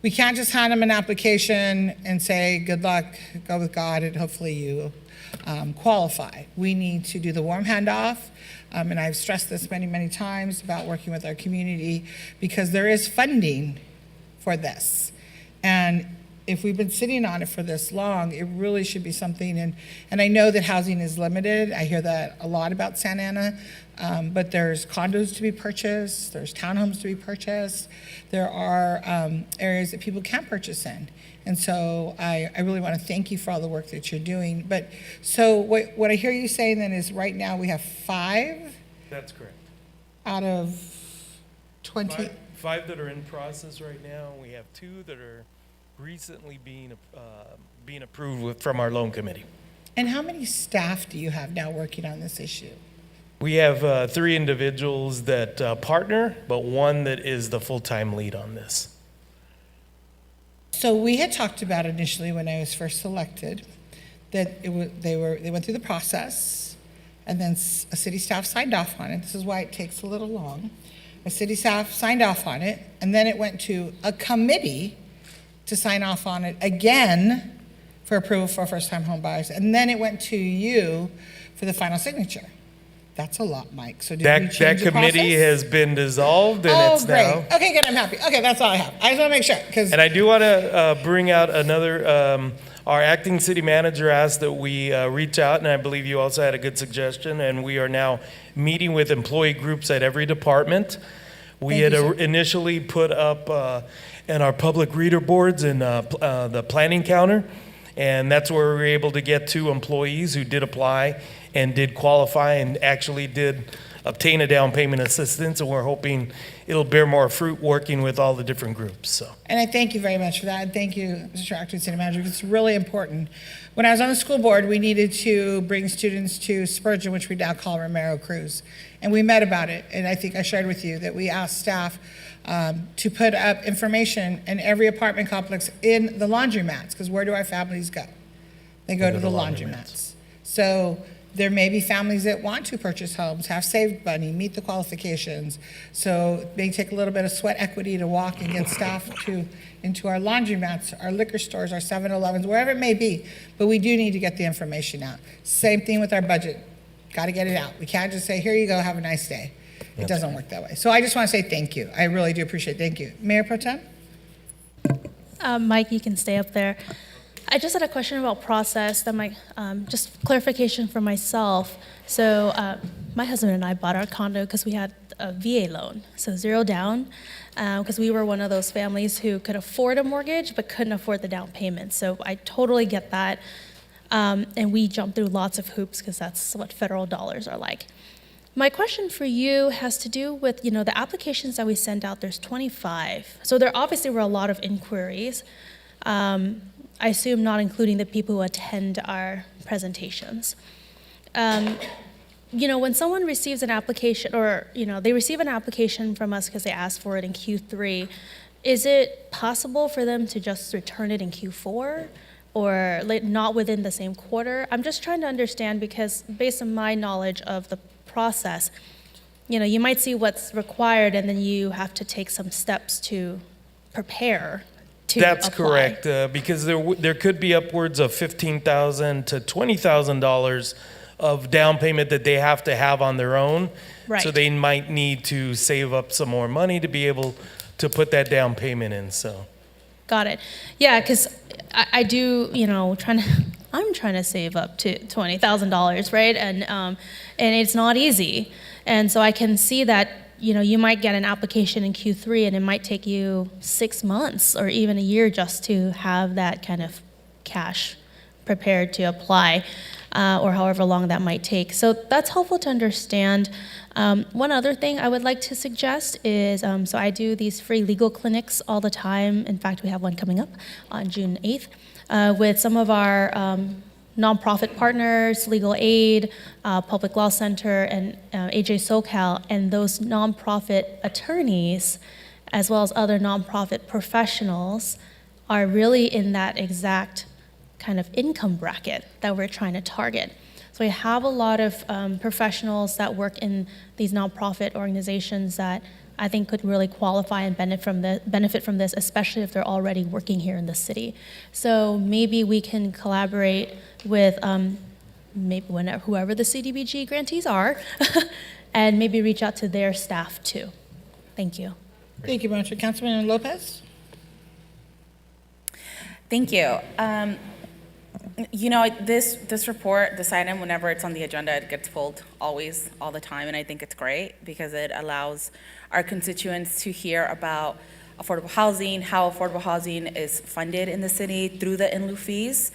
we can't just hand them an application and say, good luck, go with God, and hopefully you qualify. We need to do the warm handoff. And I've stressed this many, many times about working with our community because there is funding for this. And if we've been sitting on it for this long, it really should be something. And I know that housing is limited. I hear that a lot about Santa Ana, but there's condos to be purchased. There's townhomes to be purchased. There are areas that people can purchase in. And so I really want to thank you for all the work that you're doing. But so what I hear you saying then is right now we have 5? That's correct. Out of 20? 5 that are in process right now. We have 2 that are recently being approved from our loan committee. And how many staff do you have now working on this issue? We have 3 individuals that partner, but 1 that is the full-time lead on this. So we had talked about initially when I was first elected that they went through the process, and then a city staff signed off on it. This is why it takes a little long. A city staff signed off on it, and then it went to a committee to sign off on it again for approval for first-time home buyers, and then it went to you for the final signature. That's a lot, Mike. So did we change That the committee process? has been dissolved, and it's great. now. Okay, good. I'm happy. Okay, that's all I have. I just want to make sure because. And I do want to bring out another. Our acting city manager asked that we reach out, and I believe you also had a good suggestion. And we are now meeting with employee groups at every department. We had initially put up in our public reader boards in the planning counter, and that's where we were able to get 2 employees who did apply and did qualify and actually did obtain a down payment assistance, and we're hoping it'll bear more fruit working with all the different groups. So. And I thank you very much for that. And thank you, Mr. Acting City Manager. It's really important. When I was on the school board, we needed to bring students to Spurgeon, which we now call Romero Cruz. And we met about it. And I think I shared with you that we asked staff to put up information in every apartment complex in the laundromats, because where do our families go? They go to the laundromats. So there may be families that want to purchase homes, have saved money, meet the qualifications. So it may take a little bit of sweat equity to walk and get staff into our laundromats, our liquor stores, our 7-Elevens, wherever it may be. But we do need to get the information out. Same thing with our budget. Got to get it out. We can't just say, here you go, have a nice day. It doesn't work that way. So I just want to say thank you. I really do appreciate it. Thank you. Mayor Pro Tem? Mike, you can stay up there. I just had a question about process that might, just clarification for myself. So my husband and I bought our condo because we had a VA loan, so zero down, because we were one of those families who could afford a mortgage but couldn't afford the down payment. So I totally get that, and we jumped through lots of hoops because that's what federal dollars are like. My question for you has to do with, the applications that we sent out. There's 25, so there obviously were a lot of inquiries. I assume not including the people who attend our presentations. When someone receives an application, or they receive an application from us because they asked for it in Q3, is it possible for them to just return it in Q4 or not within the same quarter? I'm just trying to understand, because based on my knowledge of the process, you might see what's required and then you have to take some steps to prepare to That's apply. correct, because there could be upwards of $15,000 to $20,000 of down payment that they have to have on their own. Right. So they might need to save up some more money to be able to put that down payment in, so. Got it. Yeah, because I do, I'm trying to save up to $20,000, right? And it's not easy. And so I can see that, you might get an application in Q3 and it might take you 6 months or even a year just to have that kind of cash prepared to apply, or however long that might take. So that's helpful to understand. One other thing I would like to suggest is, so I do these free legal clinics all the time. In fact, we have one coming up on June 8th with some of our nonprofit partners, Legal Aid, Public Law Center, and AJ SoCal, and those nonprofit attorneys, as well as other nonprofit professionals, are really in that exact kind of income bracket that we're trying to target. So we have a lot of professionals that work in these nonprofit organizations that I think could really qualify and benefit from this, especially if they're already working here in the city. So maybe we can collaborate with whoever the CDBG grantees are, and maybe reach out to their staff too. Thank you. Thank you, Madam Chair. Councilman Lopez? Thank you. This report, this item, whenever it's on the agenda, it gets pulled always, all the time, and I think it's great because it allows our constituents to hear about affordable housing, how affordable housing is funded in the city through the in lieu fees.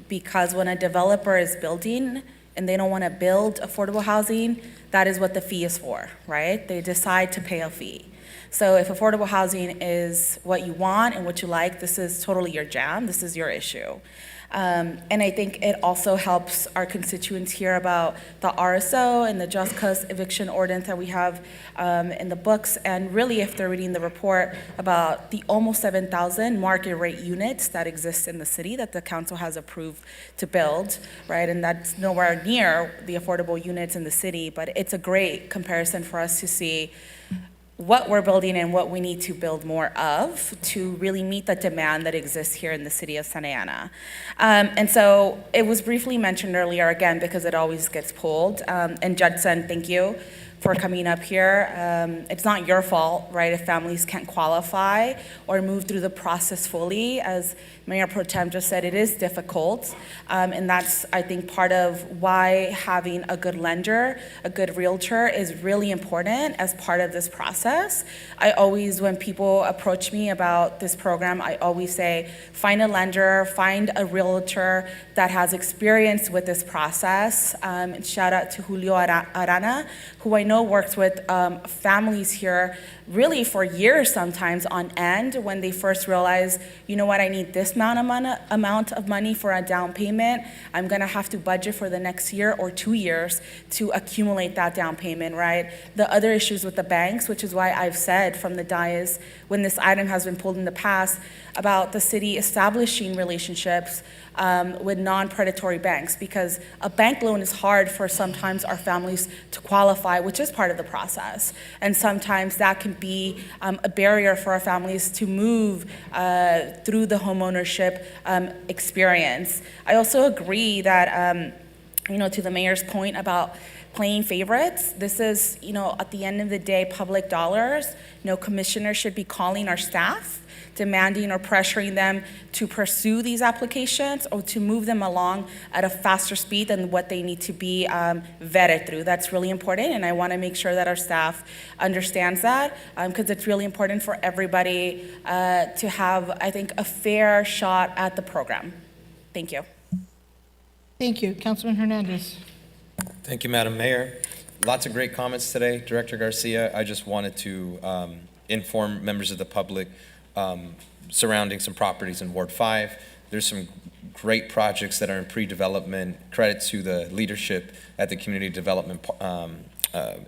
Because when a developer is building and they don't want to build affordable housing, that is what the fee is for, right? They decide to pay a fee. So if affordable housing is what you want and what you like, this is totally your jam, this is your issue. And I think it also helps our constituents hear about the RSO and the just cause eviction ordinance that we have in the books, and really if they're reading the report about the almost 7,000 market rate units that exist in the city that the council has approved to build, right? And that's nowhere near the affordable units in the city, but it's a great comparison for us to see what we're building and what we need to build more of to really meet the demand that exists here in the city of Santa Ana. And so it was briefly mentioned earlier, again, because it always gets pulled. And Judson, thank you for coming up here. It's not your fault, right, if families can't qualify or move through the process fully. As Mayor Pro Tem just said, it is difficult. And that's, I think, part of why having a good lender, a good realtor is really important as part of this process. I always, when people approach me about this program, I always say, find a lender, find a realtor that has experience with this process. And shout out to Julio Arana, who I know works with families here really for years sometimes on end when they first realize, you know what, I need this amount of money for a down payment. I'm gonna have to budget for the next year or 2 years to accumulate that down payment, right? The other issues with the banks, which is why I've said from the dais when this item has been pulled in the past about the city establishing relationships with non-predatory banks, because a bank loan is hard for sometimes our families to qualify, which is part of the process. And sometimes that can be a barrier for our families to move through the homeownership experience. I also agree that, to the mayor's point about playing favorites. This is, at the end of the day, public dollars. No commissioner should be calling our staff, demanding or pressuring them to pursue these applications or to move them along at a faster speed than what they need to be vetted through. That's really important, and I want to make sure that our staff understands that, because it's really important for everybody to have, I think, a fair shot at the program. Thank you. Thank you. Councilman Hernandez. Thank you, Madam Mayor. Lots of great comments today, Director Garcia. I just wanted to inform members of the public surrounding some properties in Ward 5. There's some great projects that are in pre-development. Credit to the leadership at the Community Development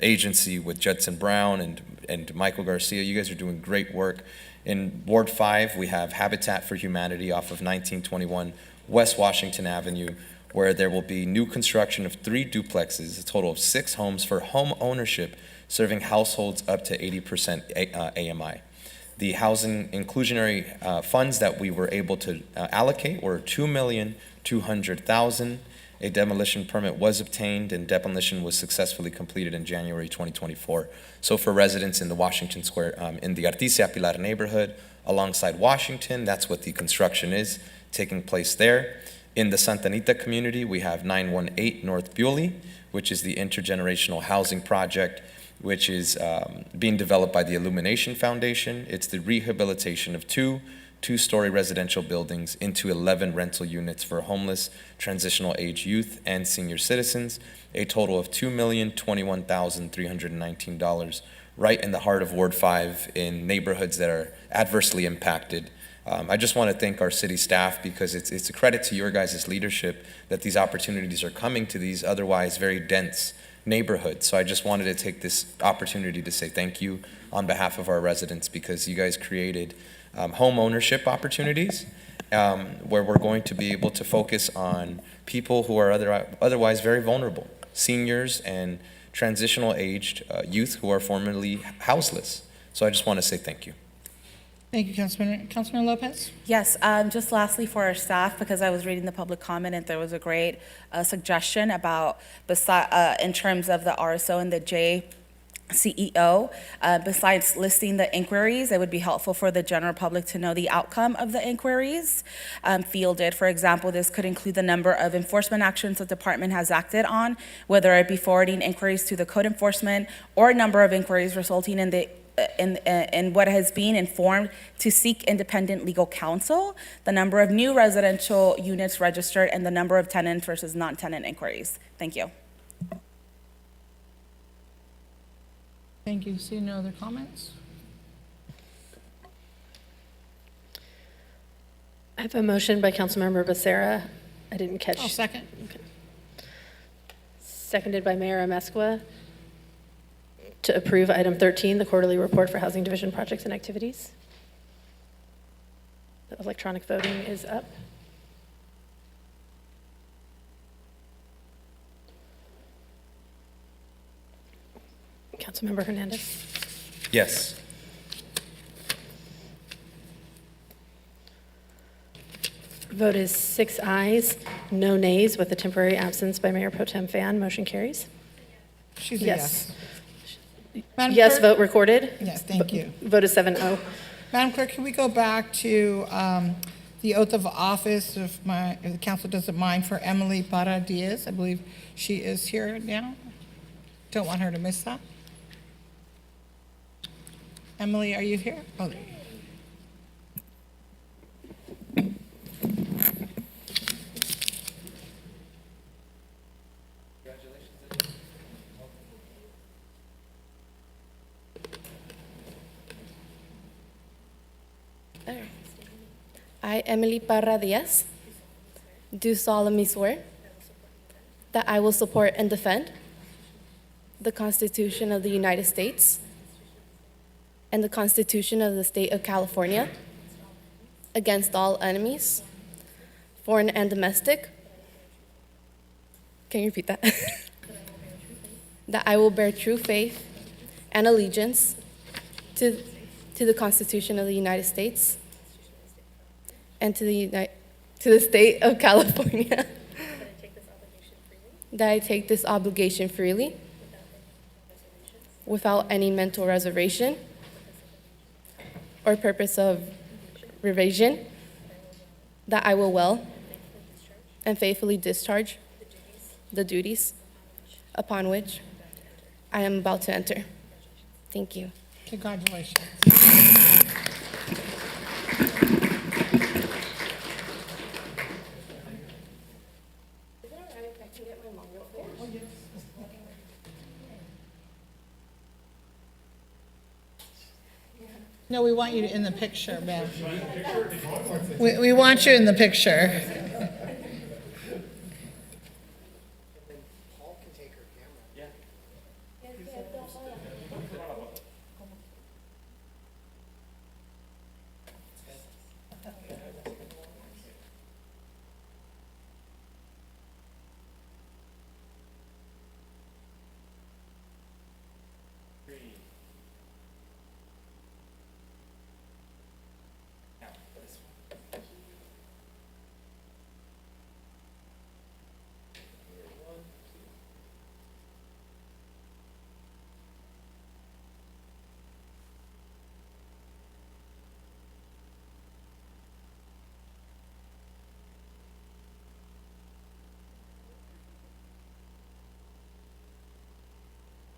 Agency with Judson Brown and Michael Garcia. You guys are doing great work. In Ward 5, we have Habitat for Humanity off of 1921 West Washington Avenue, where there will be new construction of 3 duplexes, a total of 6 homes for home ownership, serving households up to 80% AMI. The housing inclusionary funds that we were able to allocate were $2,200,000. A demolition permit was obtained and demolition was successfully completed in January 2024. So for residents in the Washington Square, in the Artesia Pilar neighborhood, alongside Washington, that's what the construction is taking place there. In the Santa Anita community, we have 918 North Bewley, which is the intergenerational housing project, which is being developed by the Illumination Foundation. It's the rehabilitation of 2 two-story residential buildings into 11 rental units for homeless, transitional age youth, and senior citizens, a total of $2,021,319, right in the heart of Ward 5 in neighborhoods that are adversely impacted. I just want to thank our city staff, because it's a credit to your guys' leadership that these opportunities are coming to these otherwise very dense neighborhoods. So I just wanted to take this opportunity to say thank you on behalf of our residents, because you guys created home ownership opportunities where we're going to be able to focus on people who are otherwise very vulnerable, seniors and transitional aged youth who are formerly houseless. So I just want to say thank you. Thank you, Councilman Lopez. Yes, just lastly for our staff, because I was reading the public comment and there was a great suggestion about, in terms of the RSO and the JCEO, besides listing the inquiries, it would be helpful for the general public to know the outcome of the inquiries fielded. For example, this could include the number of enforcement actions the department has acted on, whether it be forwarding inquiries to the code enforcement or number of inquiries resulting in what has been informed to seek independent legal counsel, the number of new residential units registered, and the number of tenant versus non-tenant inquiries. Thank you. Thank you. See no other comments? I have a motion by Councilmember Becerra. I didn't catch. I'll second. Okay. Seconded by Mayor Amezcua to approve item 13, the quarterly report for Housing Division projects and activities. The electronic voting is up. Councilmember Hernandez. Yes. Vote is 6 ayes, no nays, with a temporary absence by Mayor Pro Tem Fan. Motion carries. She's a yes. Madam Yes, Clerk? vote recorded. Yes, thank you. Vote is 7-0. Madam Clerk, can we go back to the oath of office, if the council doesn't mind, for Emily Parra Diaz? I believe she is here now. Don't want her to miss that. Emily, are you here? Oh, there you go. I, Emily Parra Diaz, do solemnly swear that I will support and defend the Constitution of the United States and the Constitution of the State of California against all enemies, foreign and domestic. Can you repeat that? That I will bear true faith and allegiance to the Constitution of the United States and to the state of California. that I take this obligation freely without any mental reservation or purpose of revision, that I will well and faithfully discharge the duties upon which I am about to enter. Thank you. Congratulations. No, we want you in the picture, man. We want you in the picture.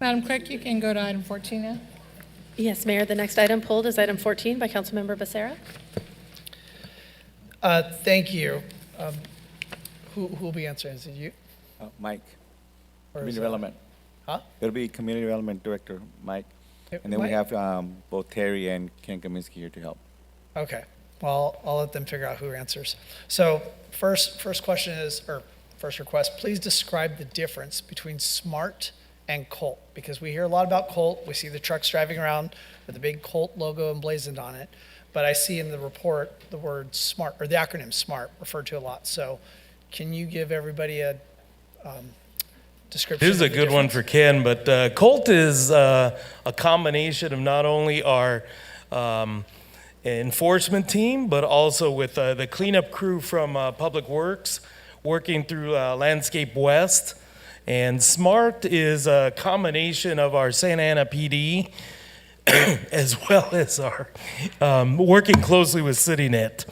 Madam Clerk, you can go to item 14 now. Yes, Mayor, the next item pulled is item 14 by Councilmember Becerra. Thank you. Who will be answering? Is it you? Mike, Or Community is it- Development. Huh? It'll be Community Development Director, Mike. And then we Mike? have both Terry and Ken Kaminsky here to help. Okay. Well, I'll let them figure out who answers. So first question is, or first request, please describe the difference between SMART and COLT, because we hear a lot about COLT. We see the trucks driving around with the big COLT logo emblazoned on it. But I see in the report the word SMART, or the acronym SMART, referred to a lot. So can you give everybody a description? This is a of the good one difference? for Ken, but COLT is a combination of not only our enforcement team, but also with the cleanup crew from Public Works working through Landscape West. And SMART is a combination of our Santa Ana PD as well as our working closely with CityNet.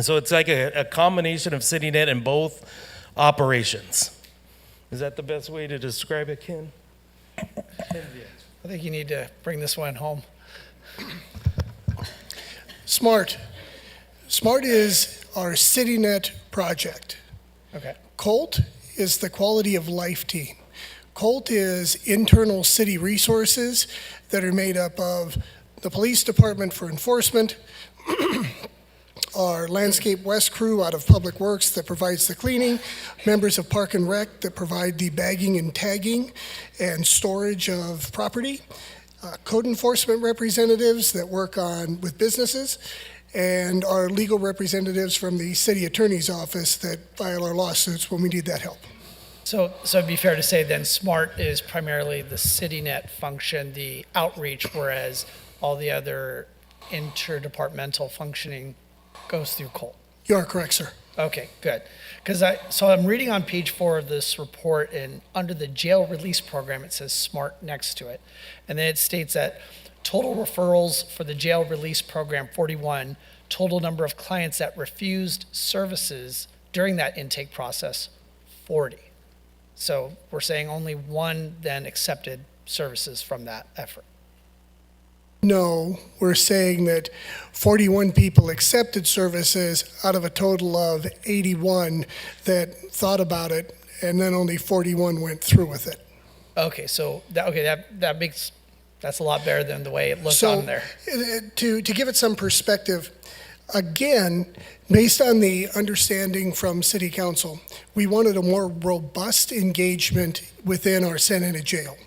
So it's like a combination of CityNet in both operations. Is that the best way to describe it, Ken? I think you need to bring this one home. SMART. SMART is our CityNet project. Okay. COLT is the quality of life team. COLT is internal city resources that are made up of the police department for enforcement, our Landscape West crew out of Public Works that provides the cleaning, members of Park and Rec that provide the bagging and tagging and storage of property, code enforcement representatives that work with businesses, and our legal representatives from the city attorney's office that file our lawsuits when we need that help. So it'd be fair to say then SMART is primarily the CityNet function, the outreach, whereas all the other interdepartmental functioning goes through COLT. You are correct, sir. Okay, good. So I'm reading on page 4 of this report, and under the jail release program, it says SMART next to it. And then it states that total referrals for the jail release program, 41, total number of clients that refused services during that intake process, 40. So we're saying only one then accepted services from that effort. No, we're saying that 41 people accepted services out of a total of 81 that thought about it, and then only 41 went through with it. Okay, so that's a lot better than the way it looked So, on there. To give it some perspective, again, based on the understanding from City Council, we wanted a more robust engagement within our Santa Ana jail.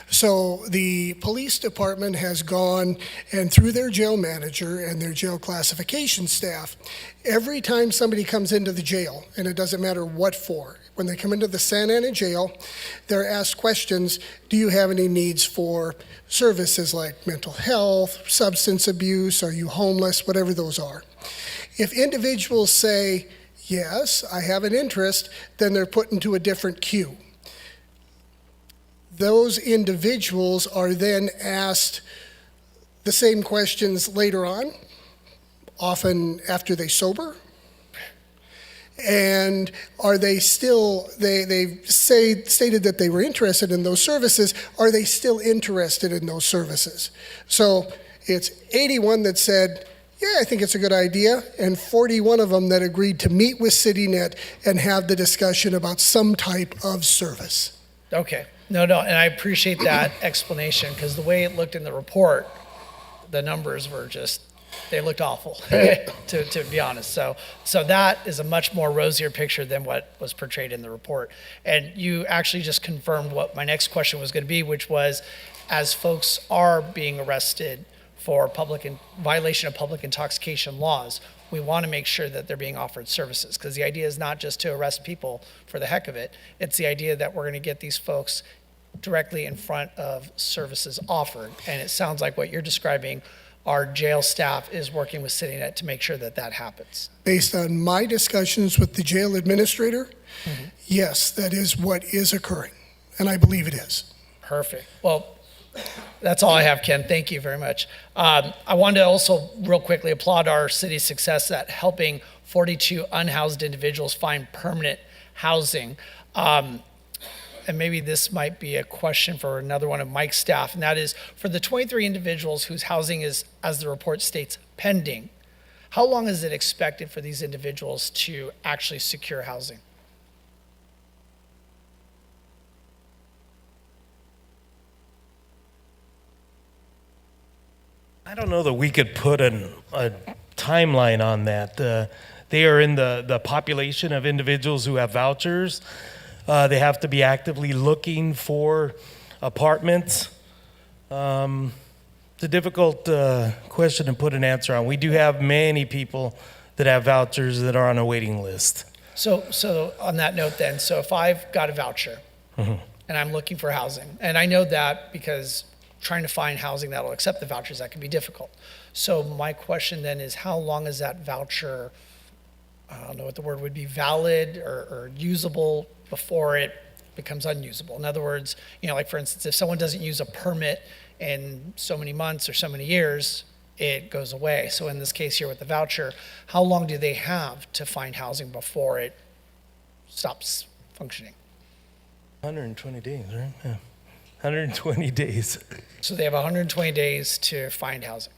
So the police department has gone, and through their jail manager and their jail classification staff, every time somebody comes into the jail, and it doesn't matter what for, when they come into the Santa Ana jail, they're asked questions, do you have any needs for services like mental health, substance abuse, are you homeless, whatever those are. If individuals say, yes, I have an interest, then they're put into a different queue. Those individuals are then asked the same questions later on, often after they sober. And are they still, they've stated that they were interested in those services, are they still interested in those services? So it's 81 that said, yeah, I think it's a good idea, and 41 of them that agreed to meet with CityNet and have the discussion about some type of service. Okay. No, and I appreciate that explanation, because the way it looked in the report, the numbers were just, they looked awful, to be honest. So that is a much more rosier picture than what was portrayed in the report. And you actually just confirmed what my next question was going to be, which was, as folks are being arrested for violation of public intoxication laws, we want to make sure that they're being offered services, because the idea is not just to arrest people for the heck of it. It's the idea that we're going to get these folks directly in front of services offered. And it sounds like what you're describing, our jail staff is working with CityNet to make sure that that happens. Based on my discussions with the jail administrator, yes, that is what is occurring, and I believe it is. Perfect. Well, that's all I have, Ken. Thank you very much. I wanted to also real quickly applaud our city's success at helping 42 unhoused individuals find permanent housing. And maybe this might be a question for another one of Mike's staff, and that is, for the 23 individuals whose housing is, as the report states, pending, how long is it expected for these individuals to actually secure housing? I don't know that we could put a timeline on that. They are in the population of individuals who have vouchers. They have to be actively looking for apartments. It's a difficult question to put an answer on. We do have many people that have vouchers that are on a waiting list. So on that note then, so if I've got a voucher and I'm looking for housing, and I know that because trying to find housing that'll accept the vouchers, that can be difficult. So my question then is, how long is that voucher, I don't know what the word would be, valid or usable before it becomes unusable? In other words, like for instance, if someone doesn't use a permit in so many months or so many years, it goes away. So in this case here with the voucher, how long do they have to find housing before it stops functioning? 120 days, right? Yeah. 120 days. So they have 120 days to find housing.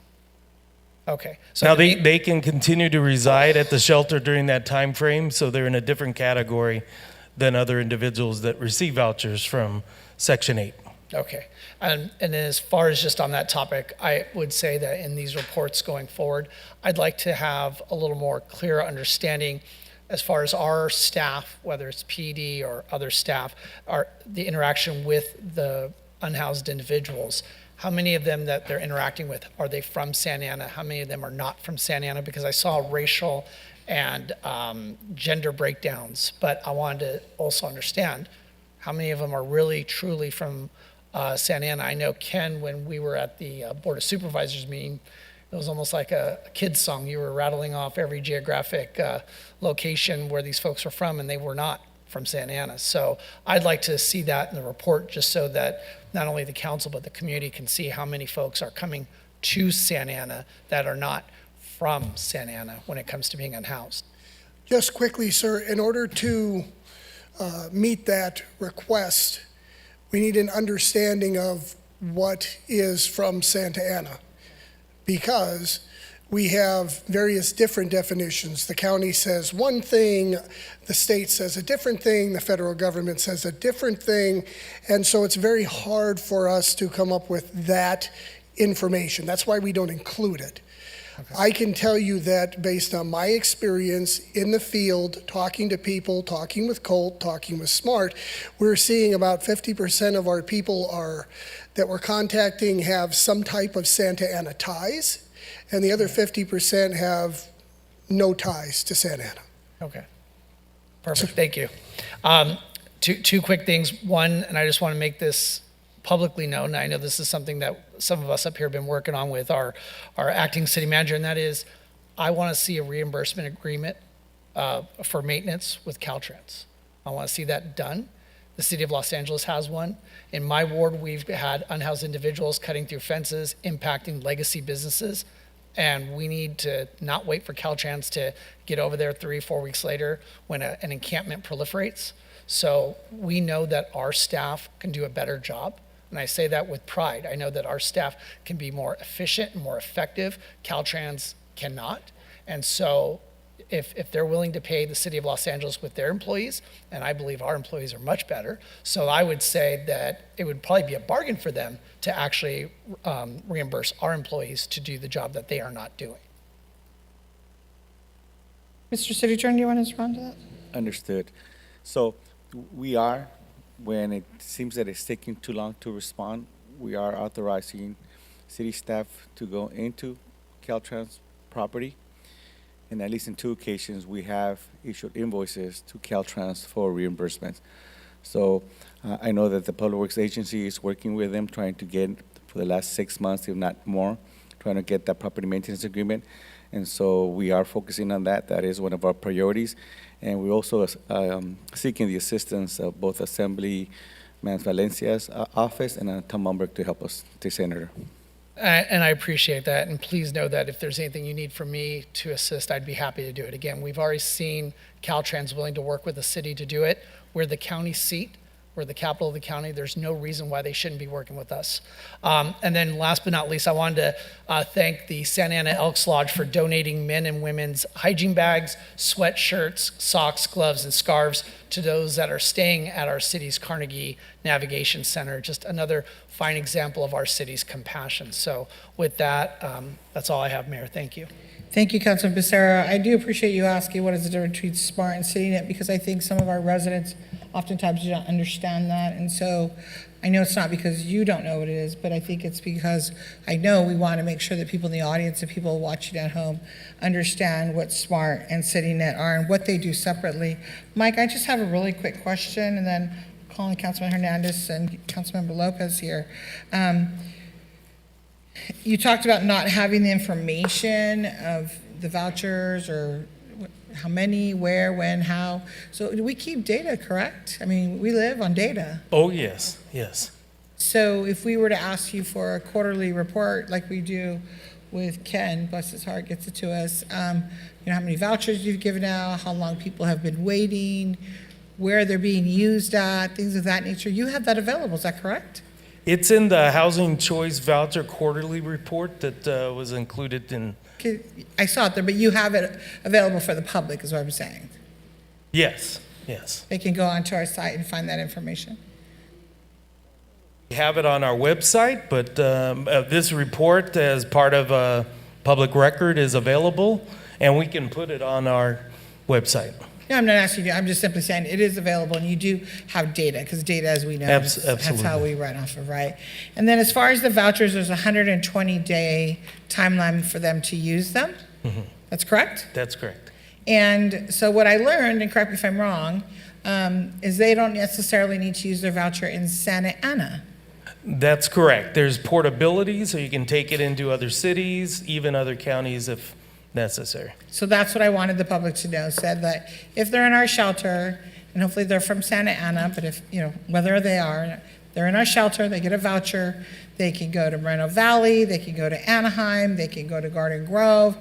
Okay. So now they can continue to reside at the shelter during that time frame, so they're in a different category than other individuals that receive vouchers from Section 8. Okay. And then as far as just on that topic, I would say that in these reports going forward, I'd like to have a little more clear understanding as far as our staff, whether it's PD or other staff, the interaction with the unhoused individuals. How many of them that they're interacting with, are they from Santa Ana? How many of them are not from Santa Ana? Because I saw racial and gender breakdowns, but I wanted to also understand how many of them are really, truly from Santa Ana. I know, Ken, when we were at the Board of Supervisors meeting, it was almost like a kid's song. You were rattling off every geographic location where these folks were from, and they were not from Santa Ana. So I'd like to see that in the report, just so that not only the council but the community can see how many folks are coming to Santa Ana that are not from Santa Ana when it comes to being unhoused. Just quickly, sir, in order to meet that request, we need an understanding of what is from Santa Ana, because we have various different definitions. The county says one thing, the state says a different thing, the federal government says a different thing, and so it's very hard for us to come up with that information. That's why we don't include it. Okay. I can tell you that based on my experience in the field, talking to people, talking with Colt, talking with Smart, we're seeing about 50% of our people that we're contacting have some type of Santa Ana ties, and the other 50% have no ties to Santa Ana. Okay, perfect, thank you. Two quick things. One, and I just want to make this publicly known, I know this is something that some of us up here have been working on with our acting city manager, and that is, I want to see a reimbursement agreement for maintenance with Caltrans. I want to see that done. The city of Los Angeles has one. In my ward, we've had unhoused individuals cutting through fences, impacting legacy businesses. And we need to not wait for Caltrans to get over there 3-4 weeks later when an encampment proliferates. So we know that our staff can do a better job. And I say that with pride. I know that our staff can be more efficient and more effective. Caltrans cannot. And so if they're willing to pay the city of Los Angeles with their employees, and I believe our employees are much better, so I would say that it would probably be a bargain for them to actually reimburse our employees to do the job that they are not doing. Mr. City Attorney, do you want to respond to that? Understood. So we are, when it seems that it's taking too long to respond, we are authorizing city staff to go into Caltrans property. And at least in 2 occasions, we have issued invoices to Caltrans for reimbursements. So I know that the Public Works Agency is working with them, trying to get, for the last 6 months, if not more, trying to get that property maintenance agreement. And so we are focusing on that. That is one of our priorities. And we're also seeking the assistance of both Assemblyman Valencia's office and Tom Umberg to help us, the Senator. And I appreciate that. And please know that if there's anything you need from me to assist, I'd be happy to do it. Again, we've already seen Caltrans willing to work with the city to do it. We're the county seat. We're the capital of the county. There's no reason why they shouldn't be working with us. And then last but not least, I wanted to thank the Santa Ana Elks Lodge for donating men and women's hygiene bags, sweatshirts, socks, gloves, and scarves to those that are staying at our city's Carnegie Navigation Center. Just another fine example of our city's compassion. So with that, that's all I have, Mayor. Thank you. Thank you, Councilman Becerra. I do appreciate you asking what is the difference between SMART and CityNet, because I think some of our residents oftentimes do not understand that. And so I know it's not because you don't know what it is, but I think it's because I know we want to make sure that people in the audience and people watching at home understand what SMART and CityNet are and what they do separately. Mike, I just have a really quick question, and then calling Councilman Hernandez and Councilmember Lopez here. You talked about not having the information of the vouchers or how many, where, when, how. So do we keep data, correct? I mean, we live on data. Oh, yes, yes. So if we were to ask you for a quarterly report like we do with Ken, bless his heart, gets it to us, how many vouchers you've given out, how long people have been waiting, where they're being used at, things of that nature. You have that available, is that correct? It's in the Housing Choice Voucher Quarterly Report that was included in. I saw it there, but you have it available for the public, is what I'm saying. Yes, yes. They can go onto our site and find that information. We have it on our website, but this report as part of a public record is available, and we can put it on our website. No, I'm not asking you. I'm just simply saying it is available, and you do have data, because data, as we know, that's how we run off of, right? And then as far as the vouchers, there's a 120-day timeline for them to use them. Mm-hmm. That's correct? That's correct. And so what I learned, and correct me if I'm wrong, is they don't necessarily need to use their voucher in Santa Ana. That's correct. There's portability, so you can take it into other cities, even other counties if necessary. So that's what I wanted the public to know, said that if they're in our shelter, and hopefully they're from Santa Ana, but if, whether they are, they're in our shelter, they get a voucher, they can go to Moreno Valley, they can go to Anaheim, they can go to Garden Grove,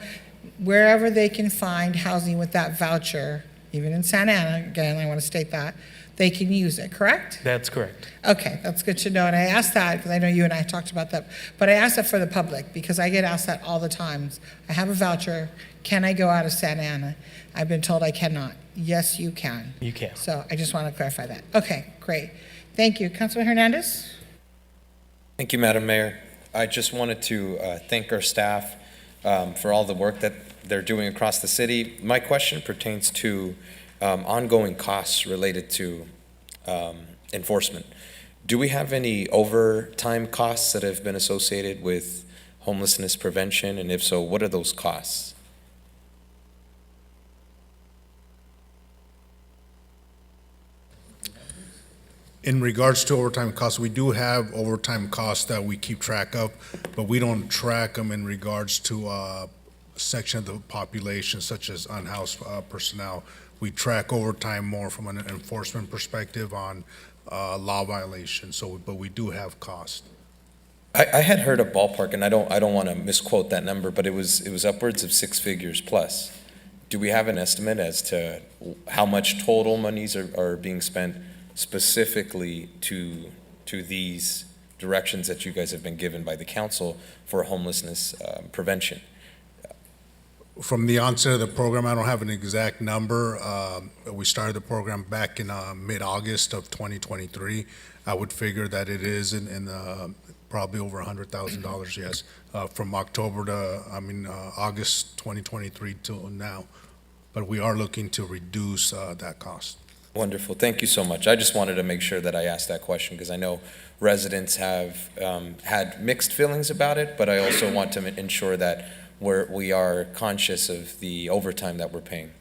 wherever they can find housing with that voucher, even in Santa Ana, again, I want to state that, they can use it, correct? That's correct. Okay, that's good to know. And I asked that because I know you and I talked about that, but I asked that for the public because I get asked that all the time. I have a voucher. Can I go out of Santa Ana? I've been told I cannot. Yes, you can. You can. So I just want to clarify that. Okay, great. Thank you. Councilman Hernandez? Thank you, Madam Mayor. I just wanted to thank our staff for all the work that they're doing across the city. My question pertains to ongoing costs related to enforcement. Do we have any overtime costs that have been associated with homelessness prevention? And if so, what are those costs? In regards to overtime costs, we do have overtime costs that we keep track of, but we don't track them in regards to section of the population, such as unhoused personnel. We track overtime more from an enforcement perspective on law violations, but we do have cost. I had heard a ballpark, and I don't want to misquote that number, but it was upwards of 6 figures plus. Do we have an estimate as to how much total monies are being spent specifically to these directions that you guys have been given by the council for homelessness prevention? From the onset of the program, I don't have an exact number. We started the program back in mid-August of 2023. I would figure that it is in probably over $100,000, yes, from October to, August 2023 till now. But we are looking to reduce that cost. Wonderful. Thank you so much. I just wanted to make sure that I asked that question because I know residents have had mixed feelings about it, but I also want to ensure that we are conscious of the overtime that we're paying.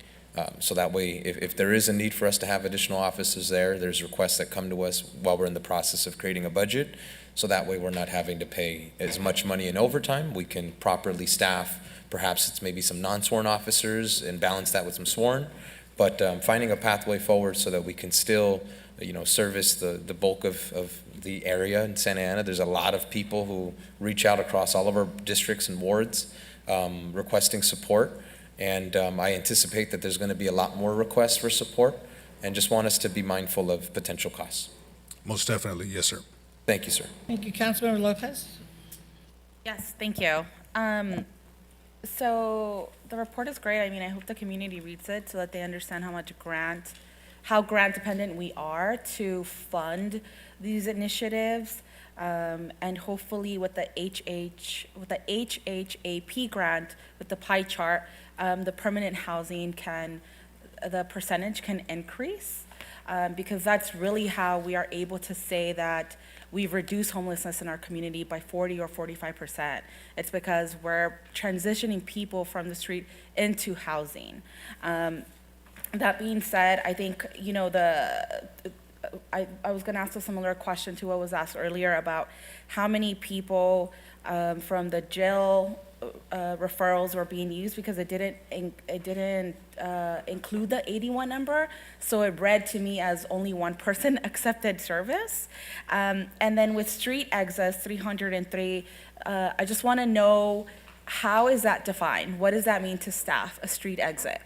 So that way, if there is a need for us to have additional officers there's requests that come to us while we're in the process of creating a budget. So that way we're not having to pay as much money in overtime. We can properly staff. Perhaps it's maybe some non-sworn officers and balance that with some sworn. But finding a pathway forward so that we can still, service the bulk of the area in Santa Ana. There's a lot of people who reach out across all of our districts and wards requesting support. And I anticipate that there's going to be a lot more requests for support and just want us to be mindful of potential costs. Most definitely, yes, sir. Thank you, sir. Thank you, Councilmember Lopez. Yes, thank you. So the report is great. I mean, I hope the community reads it so that they understand how grant dependent we are to fund these initiatives. And hopefully with the HHAP grant, with the pie chart, the permanent housing the percentage can increase. Because that's really how we are able to say that we've reduced homelessness in our community by 40 or 45%. It's because we're transitioning people from the street into housing. That being said, I think, I was going to ask a similar question to what was asked earlier about how many people from the jail referrals were being used, because it didn't include the 81 number, so it read to me as only one person accepted service. And then with street exits, 303, I just want to know, how is that defined? What does that mean to staff, a street exit?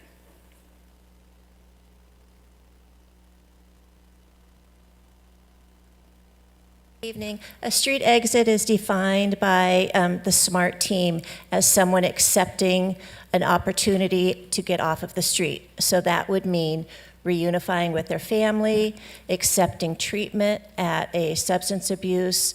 Evening. A street exit is defined by the SMART team as someone accepting an opportunity to get off of the street. So that would mean reunifying with their family, accepting treatment at a substance abuse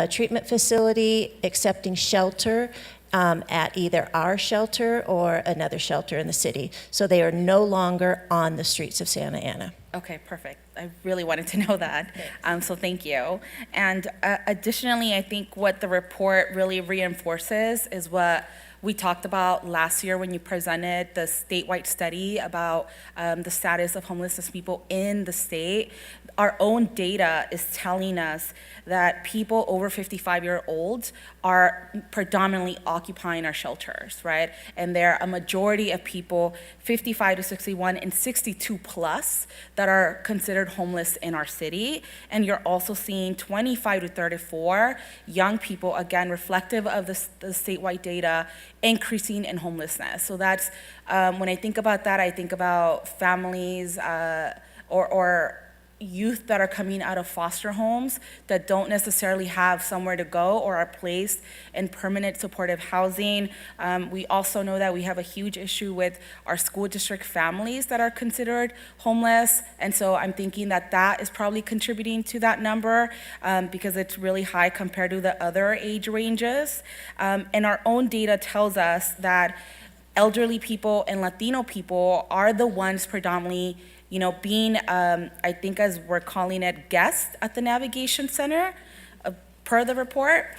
treatment facility, accepting shelter at either our shelter or another shelter in the city. So they are no longer on the streets of Santa Ana. Okay, perfect. I really wanted to know that, so thank you. And additionally, I think what the report really reinforces is what we talked about last year when you presented the statewide study about the status of homelessness people in the state. Our own data is telling us that people over 55-year-olds are predominantly occupying our shelters, right? And there are a majority of people 55 to 61 and 62 plus that are considered homeless in our city. And you're also seeing 25 to 34 young people, again, reflective of the statewide data, increasing in homelessness. So that's, when I think about that, I think about families or youth that are coming out of foster homes that don't necessarily have somewhere to go or are placed in permanent supportive housing. We also know that we have a huge issue with our school district families that are considered homeless. And so I'm thinking that that is probably contributing to that number because it's really high compared to the other age ranges. And our own data tells us that elderly people and Latino people are the ones predominantly being, I think as we're calling it, guests at the Navigation Center, per the report.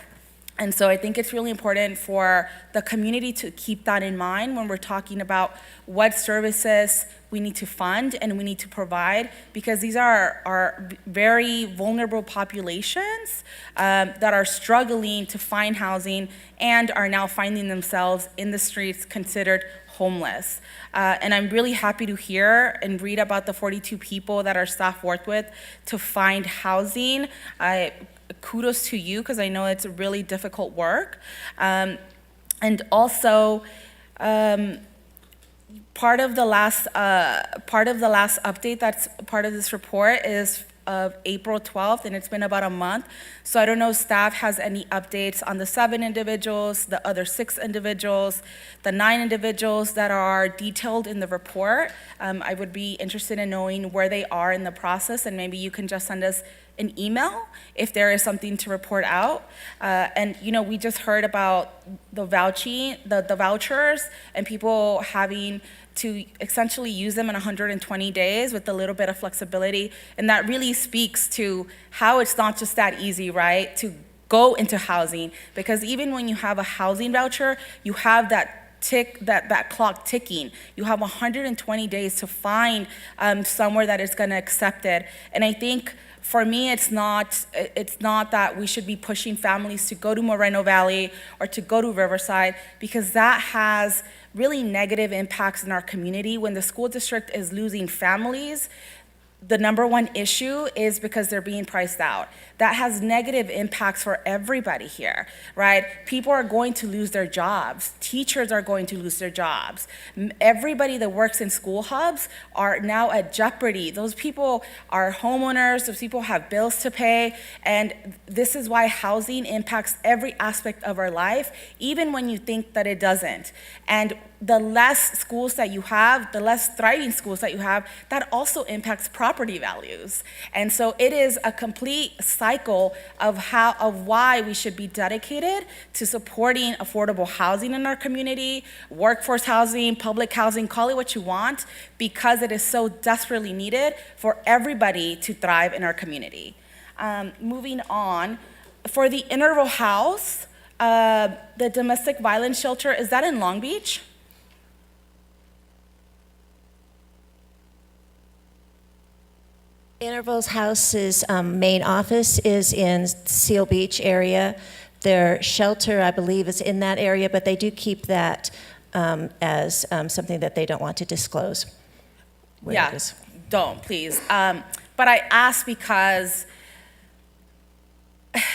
And so I think it's really important for the community to keep that in mind when we're talking about what services we need to fund and we need to provide, because these are very vulnerable populations that are struggling to find housing and are now finding themselves in the streets considered homeless. And I'm really happy to hear and read about the 42 people that our staff worked with to find housing. Kudos to you, because I know it's really difficult work. And also, part of the last update that's part of this report is of April 12th, and it's been about a month. So I don't know if staff has any updates on the 7 individuals, the other 6 individuals, the 9 individuals that are detailed in the report. I would be interested in knowing where they are in the process, and maybe you can just send us an email if there is something to report out. And we just heard about the vouchers and people having to essentially use them in 120 days with a little bit of flexibility. And that really speaks to how it's not just that easy, right, to go into housing. Because even when you have a housing voucher, you have that clock ticking. You have 120 days to find somewhere that is gonna accept it. And I think for me, it's not that we should be pushing families to go to Moreno Valley or to go to Riverside, because that has really negative impacts in our community. When the school district is losing families, the number one issue is because they're being priced out. That has negative impacts for everybody here, right? People are going to lose their jobs. Teachers are going to lose their jobs. Everybody that works in school hubs are now at jeopardy. Those people are homeowners, those people have bills to pay, and this is why housing impacts every aspect of our life, even when you think that it doesn't. And the less schools that you have, the less thriving schools that you have, that also impacts property values. And so it is a complete cycle of why we should be dedicated to supporting affordable housing in our community, workforce housing, public housing, call it what you want, because it is so desperately needed for everybody to thrive in our community. Moving on, for the interval house, the domestic violence shelter, is that in Long Beach? Intervals House's main office is in Seal Beach area. Their shelter, I believe, is in that area, but they do keep that as something that they don't want to disclose. Yeah, don't, please. But I ask because,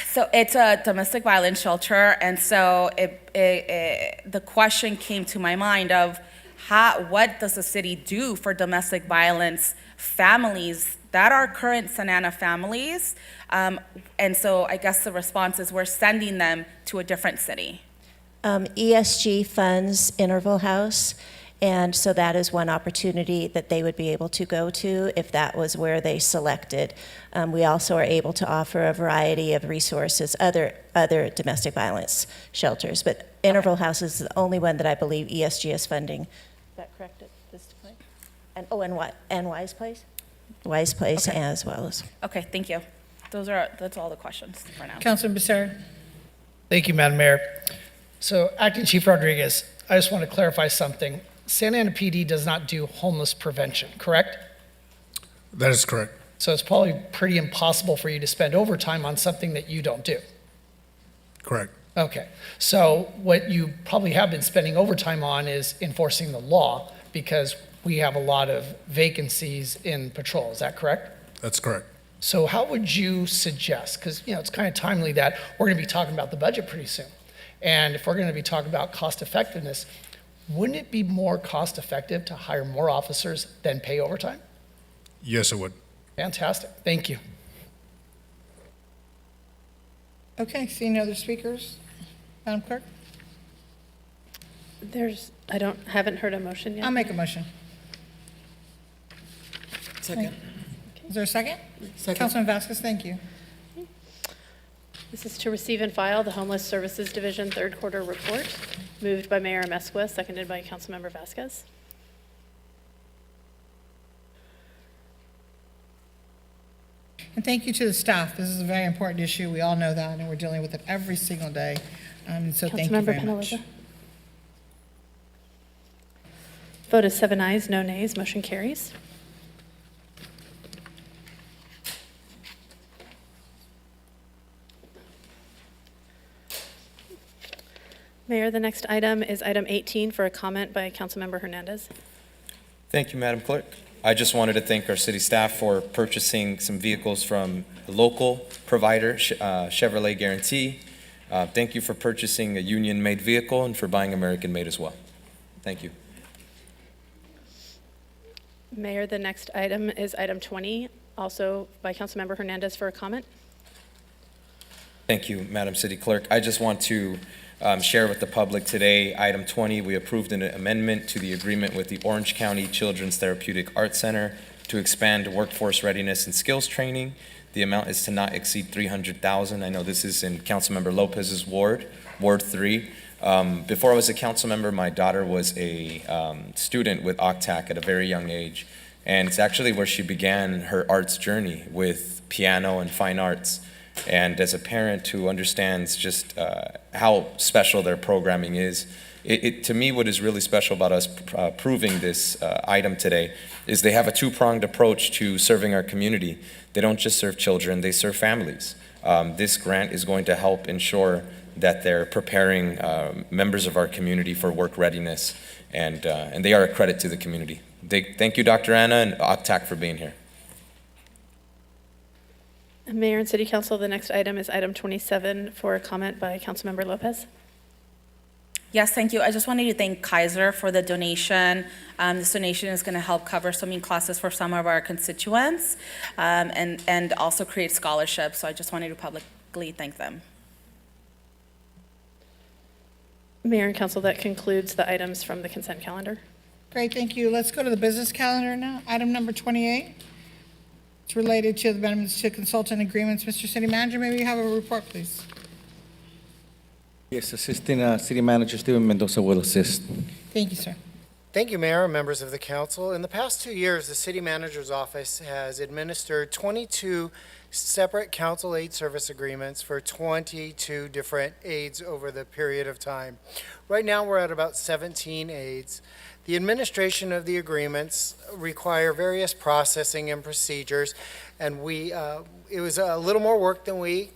so it's a domestic violence shelter, and so the question came to my mind of what does the city do for domestic violence families that are current Sanana families? And so I guess the response is we're sending them to a different city. ESG funds Interval House, and so that is one opportunity that they would be able to go to if that was where they selected. We also are able to offer a variety of resources, other domestic violence shelters, but Interval House is the only one that I believe ESG is funding. Is that correct at this point? And Wise Place? Wise Place Okay. as well as. Okay, thank you. That's all the questions for now. Councilman Becerra. Thank you, Madam Mayor. So, Acting Chief Rodriguez, I just want to clarify something. Santa Ana PD does not do homeless prevention, correct? That is correct. So it's probably pretty impossible for you to spend overtime on something that you don't do. Correct. Okay, so what you probably have been spending overtime on is enforcing the law, because we have a lot of vacancies in patrol, is that correct? That's correct. So how would you suggest, because it's kind of timely that we're going to be talking about the budget pretty soon, and if we're going to be talking about cost effectiveness, wouldn't it be more cost effective to hire more officers than pay overtime? Yes, it would. Fantastic, thank you. Okay, seeing no other speakers, Madam Clerk? Haven't heard a motion yet. I'll make a motion. Second. Is there a second? Second. Councilman Vasquez, thank you. This is to receive and file the Homeless Services Division third quarter report, moved by Mayor Amezcua, seconded by Councilmember Vasquez. And thank you to the staff. This is a very important issue. We all know that, and we're dealing with it every single day. So thank you Councilmember very much. Penaloza. Vote is 7 ayes, no nays. Motion carries. Mayor, the next item is item 18 for a comment by Councilmember Hernandez. Thank you, Madam Clerk. I just wanted to thank our city staff for purchasing some vehicles from a local provider, Chevrolet Guarantee. Thank you for purchasing a union-made vehicle and for buying American-made as well. Thank you. Mayor, the next item is item 20, also by Councilmember Hernandez for a comment. Thank you, Madam City Clerk. I just want to share with the public today, item 20, we approved an amendment to the agreement with the Orange County Children's Therapeutic Arts Center to expand workforce readiness and skills training. The amount is to not exceed $300,000. I know this is in Councilmember Lopez's ward, Ward 3. Before I was a council member, my daughter was a student with OCTAC at a very young age, and it's actually where she began her arts journey with piano and fine arts. And as a parent who understands just how special their programming is, to me, what is really special about us approving this item today is they have a two-pronged approach to serving our community. They don't just serve children, they serve families. This grant is going to help ensure that they're preparing members of our community for work readiness, and they are a credit to the community. Thank you, Dr. Anna and OCTAC, for being here. Mayor and City Council, the next item is item 27 for a comment by Councilmember Lopez. Yes, thank you. I just wanted to thank Kaiser for the donation. This donation is going to help cover swimming classes for some of our constituents and also create scholarships. So I just wanted to publicly thank them. Mayor and Council, that concludes the items from the consent calendar. Great, thank you. Let's go to the business calendar now. Item number 28. It's related to the amendments to consultant agreements. Mr. City Manager, maybe you have a report, please. Yes, Assistant City Manager Steven Mendoza will assist. Thank you, sir. Thank you, Mayor and members of the council. In the past 2 years, the City Manager's Office has administered 22 separate council aid service agreements for 22 different aids over the period of time. Right now, we're at about 17 aids. The administration of the agreements require various processing and procedures, and it was a little more work than we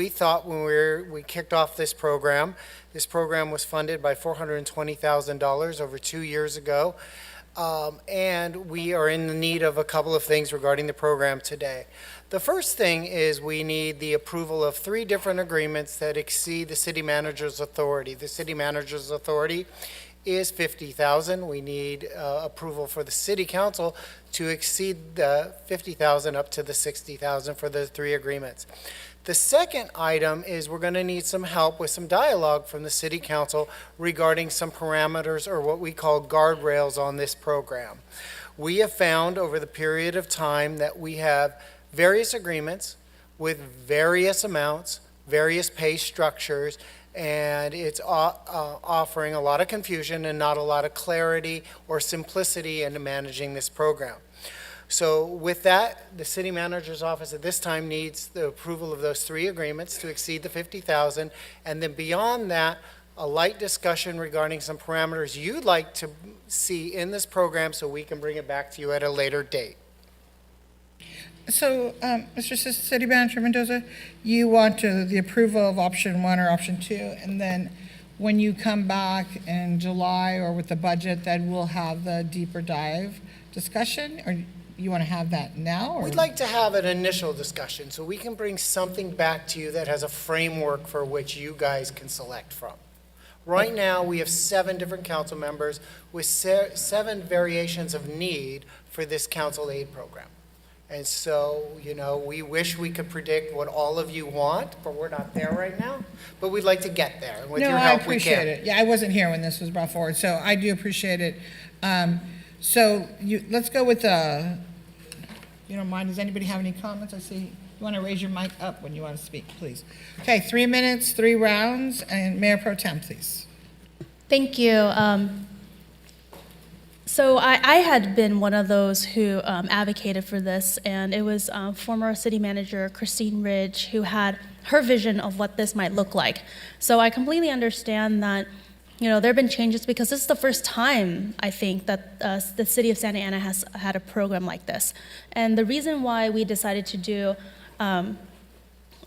thought when we kicked off this program. This program was funded by $420,000 over 2 years ago, and we are in the need of a couple of things regarding the program today. The first thing is we need the approval of 3 different agreements that exceed the city manager's authority. The city manager's authority is $50,000. We need approval for the city council to exceed the $50,000 up to the $60,000 for the 3 agreements. The second item is we're going to need some help with some dialogue from the city council regarding some parameters or what we call guardrails on this program. We have found over the period of time that we have various agreements with various amounts, various pay structures, and it's offering a lot of confusion and not a lot of clarity or simplicity into managing this program. So with that, the city manager's office at this time needs the approval of those 3 agreements to exceed the $50,000, and then beyond that, a light discussion regarding some parameters you'd like to see in this program so we can bring it back to you at a later date. So, Mr. City Manager Mendoza, you want the approval of option 1 or option 2, and then when you come back in July or with the budget, then we'll have the deeper dive discussion, or you want to have that now? Or? We'd like to have an initial discussion so we can bring something back to you that has a framework for which you guys can select from. Right now, we have 7 different council members with 7 variations of need for this council aid program. And so, we wish we could predict what all of you want, but we're not there right now. But we'd like to get there, and with your help, we can. I appreciate it. Yeah, I wasn't here when this was brought forward, so I do appreciate it. So let's go with you don't mind, does anybody have any comments? I see you want to raise your mic up when you want to speak, please. Okay, 3 minutes, 3 rounds, and Mayor Pro Tem, please. Thank you. So I had been one of those who advocated for this, and it was former city manager Christine Ridge who had her vision of what this might look like. So I completely understand that, there have been changes because this is the first time, I think, that the city of Santa Ana has had a program like this. And the reason why we decided to do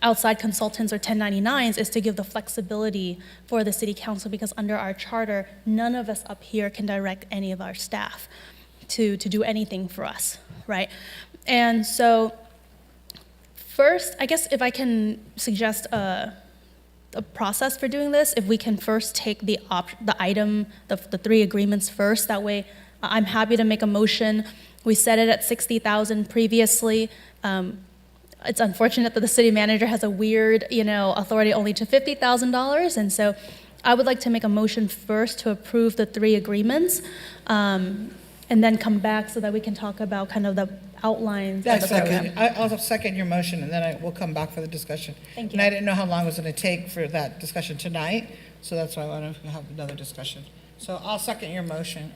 outside consultants or 1099s is to give the flexibility for the city council, because under our charter, none of us up here can direct any of our staff to do anything for us, right? And so first, I guess if I can suggest a process for doing this, if we can first take the three agreements first, that way I'm happy to make a motion. We set it at $60,000 previously. It's unfortunate that the city manager has a weird, authority only to $50,000, and so I would like to make a motion first to approve the three agreements, and then come back so that we can talk about kind of the outlines of the program. I'll second your motion, and then we'll come back for the discussion. Thank you. And I didn't know how long it was going to take for that discussion tonight, so that's why I want to have another discussion. So I'll second your motion.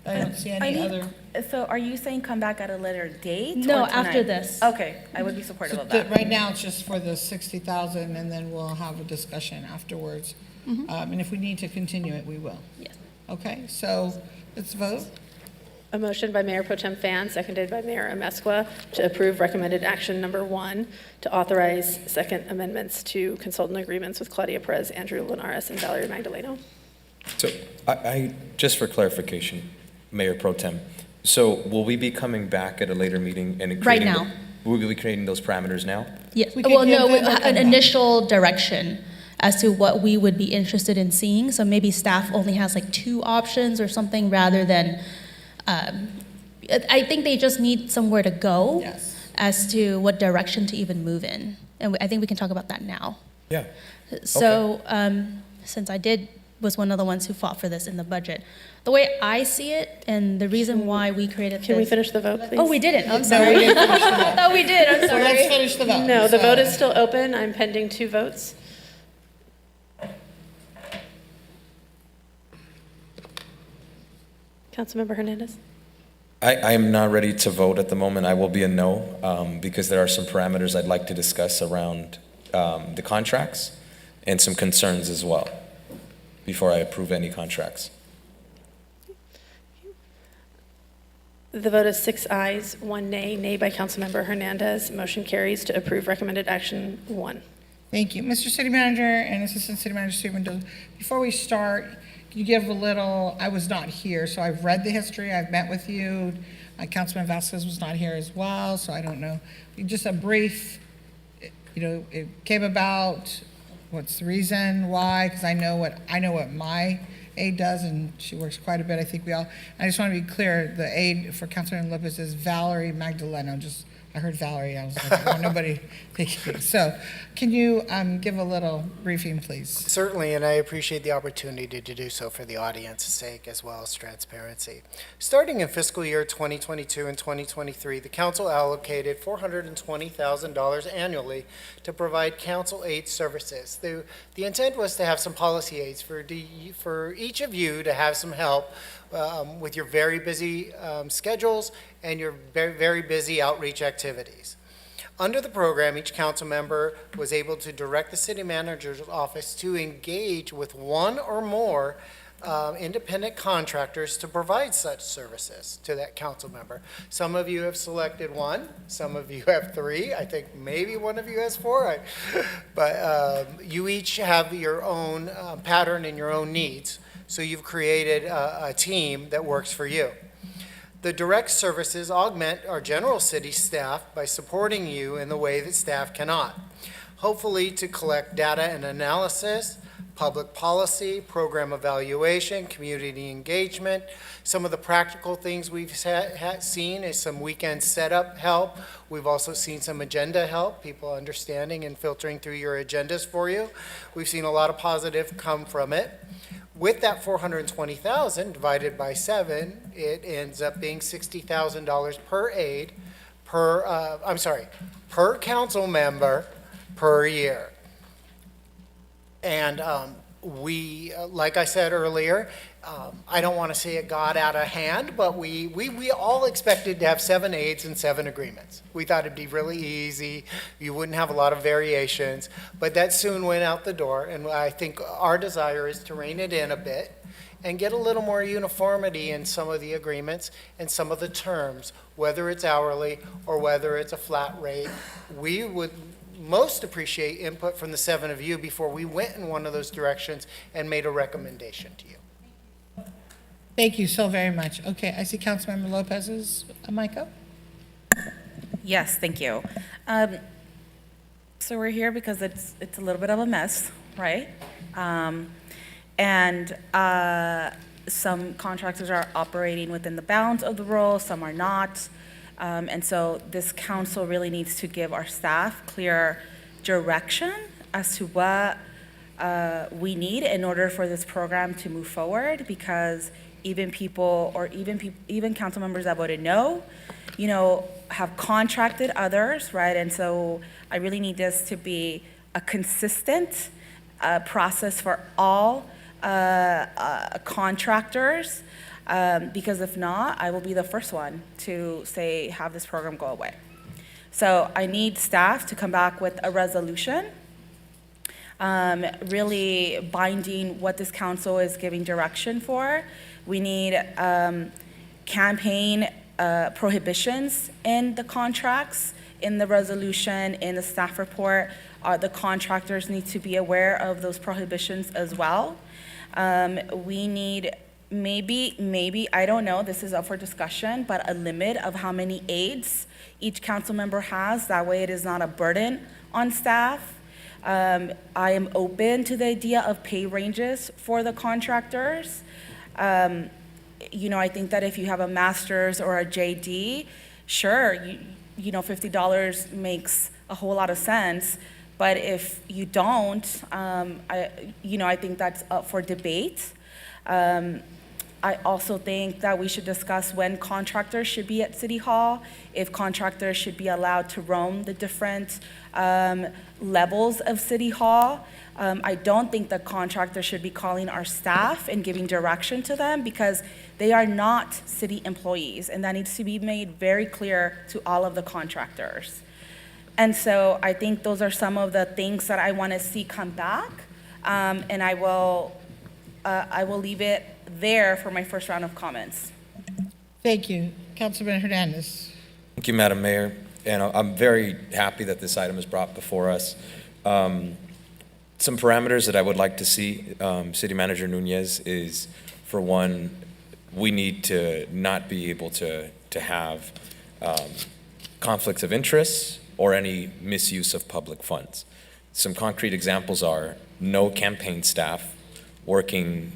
I don't see any other. So are you saying come back at a later date? No, or tonight? after this. Okay, I would be supportive of that. Right now, it's just for the 60,000, and then we'll have a discussion afterwards. And if we need to continue it, we will. Yes. Okay, so let's vote. A motion by Mayor Pro Tem Fan, seconded by Mayor Amezcua, to approve recommended action number 1, to authorize second amendments to consultant agreements with Claudia Perez, Andrew Linares, and Valerie Magdaleno. So I just for clarification, Mayor Pro Tem, so will we be coming back at a later meeting and Right now. Will we be creating those parameters now? Yes. We could Well, give no, them an a- initial direction as to what we would be interested in seeing. So maybe staff only has like 2 options or something rather than, I think they just need somewhere to go as to what direction to even move in. And I think we can talk about that now. Yeah. So since was one of the ones who fought for this in the budget, the way I see it and the reason why we created Can we this- finish the vote, please? Oh, we didn't. I'm No, sorry. we didn't finish the vote. I thought we did. I'm So sorry. let's finish the vote. No, the So- vote is still open. I'm pending 2 votes. Councilmember Hernandez? I am not ready to vote at the moment. I will be a no, because there are some parameters I'd like to discuss around the contracts and some concerns as well before I approve any contracts. The vote is 6 ayes, 1 nay. Nay by Councilmember Hernandez. Motion carries to approve recommended action 1. Thank you. Mr. City Manager and Assistant City Manager Steve Mendoza, before we start, can you give a little, I was not here, so I've read the history, I've met with you. Councilman Vasquez was not here as well, so I don't know. Just a brief, it came about, what's the reason, why? Because I know what my aide does, and she works quite a bit, I think I just want to be clear, the aide for Councilman Lopez is Valerie Magdaleno, I heard Valerie, I was like, oh, nobody thinking. So can you give a little briefing, please? Certainly, and I appreciate the opportunity to do so for the audience's sake as well as transparency. Starting in fiscal year 2022 and 2023, the council allocated $420,000 annually to provide council aid services. The intent was to have some policy aids for each of you to have some help with your very busy schedules and your very, very busy outreach activities. Under the program, each council member was able to direct the city manager's office to engage with one or more independent contractors to provide such services to that council member. Some of you have selected 1, some of you have 3, I think maybe one of you has 4, but you each have your own pattern and your own needs. So you've created a team that works for you. The direct services augment our general city staff by supporting you in the way that staff cannot. Hopefully to collect data and analysis, public policy, program evaluation, community engagement. Some of the practical things we've seen is some weekend setup help. We've also seen some agenda help, people understanding and filtering through your agendas for you. We've seen a lot of positive come from it. With that $420,000 divided by 7, it ends up being $60,000 per aide, per council member per year. And like I said earlier, I don't want to say it got out of hand, but we all expected to have 7 aids and 7 agreements. We thought it'd be really easy. You wouldn't have a lot of variations, but that soon went out the door. And I think our desire is to rein it in a bit and get a little more uniformity in some of the agreements and some of the terms, whether it's hourly or whether it's a flat rate. We would most appreciate input from the 7 of you before we went in one of those directions and made a recommendation to you. Thank you so very much. Okay, I see Councilmember Lopez's mic up. Yes, thank you. So we're here because it's a little bit of a mess, right? And some contractors are operating within the bounds of the rule, some are not. And so this council really needs to give our staff clear direction as to what we need in order for this program to move forward, because even people, or even council members that voted no, you know, have contracted others, right? And so I really need this to be a consistent process for all contractors, because if not, I will be the first one to say, have this program go away. So I need staff to come back with a resolution, really binding what this council is giving direction for. We need campaign prohibitions in the contracts, in the resolution, in the staff report. The contractors need to be aware of those prohibitions as well. We need maybe, I don't know, this is up for discussion, but a limit of how many aides each council member has. That way it is not a burden on staff. I am open to the idea of pay ranges for the contractors. You know, I think that if you have a master's or a JD, sure, you know, $50 makes a whole lot of sense. But if you don't, I think that's up for debate. I also think that we should discuss when contractors should be at City Hall, if contractors should be allowed to roam the different levels of City Hall. I don't think that contractors should be calling our staff and giving direction to them, because they are not city employees, and that needs to be made very clear to all of the contractors. And so I think those are some of the things that I want to see come back, and I will leave it there for my first round of comments. Thank you. Councilman Hernandez. Thank you, Madam Mayor. And I'm very happy that this item is brought before us. Some parameters that I would like to see, City Manager Nunez, is, for one, we need to not be able to have conflicts of interest or any misuse of public funds. Some concrete examples are no campaign staff working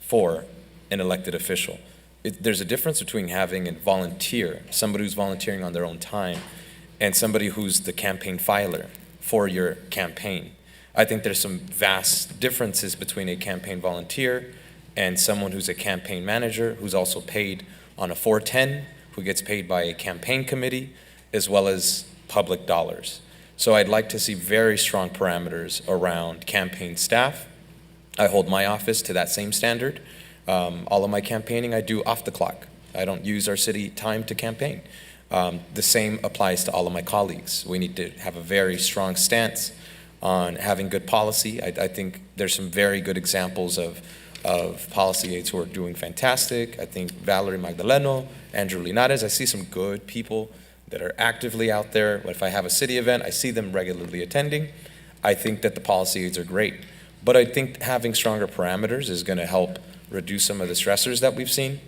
for an elected official. There's a difference between having a volunteer, somebody who's volunteering on their own time, and somebody who's the campaign filer for your campaign. I think there's some vast differences between a campaign volunteer and someone who's a campaign manager, who's also paid on a 410, who gets paid by a campaign committee, as well as public dollars. So I'd like to see very strong parameters around campaign staff. I hold my office to that same standard. All of my campaigning I do off the clock. I don't use our city time to campaign. The same applies to all of my colleagues. We need to have a very strong stance on having good policy. I think there's some very good examples of policy aides who are doing fantastic. I think Valerie Magdaleno, Andrew Linares, I see some good people that are actively out there. If I have a city event, I see them regularly attending. I think that the policy aides are great. But I think having stronger parameters is going to help reduce some of the stressors that we've seen.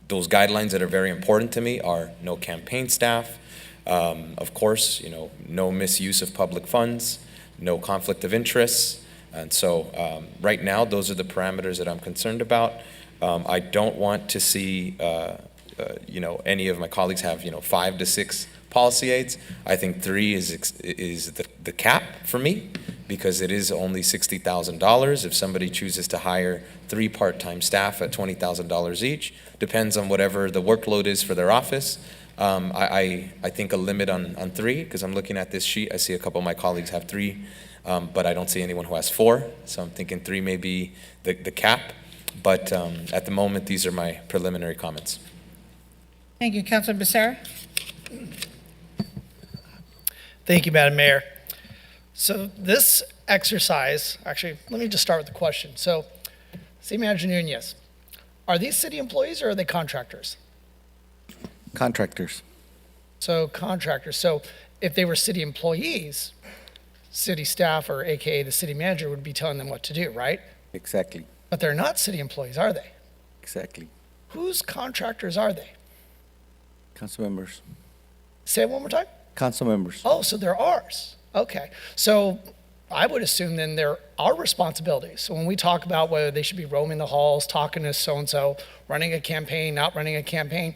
Those guidelines that are very important to me are no campaign staff, of course, no misuse of public funds, no conflict of interests. And so right now, those are the parameters that I'm concerned about. I don't want to see, any of my colleagues have, 5 to 6 policy aides. I think 3 is the cap for me, because it is only $60,000. If somebody chooses to hire 3 part-time staff at $20,000 each, depends on whatever the workload is for their office. I think a limit on 3, because I'm looking at this sheet, I see a couple of my colleagues have 3 but I don't see anyone who has 4, so I'm thinking 3 may be the cap. But at the moment, these are my preliminary comments. Thank you, Councilor Becerra. Thank you, Madam Mayor. So this exercise, actually, let me just start with the question. So, City Manager Nunez, are these city employees or are they contractors? Contractors. So contractors. So if they were city employees, city staff or AKA the city manager would be telling them what to do, right? Exactly. But they're not city employees, are they? Exactly. Whose contractors are they? Council members. Say it one more time. Council members. Oh, so they're ours. Okay. So I would assume then they're our responsibility. So when we talk about whether they should be roaming the halls, talking to so-and-so, running a campaign, not running a campaign,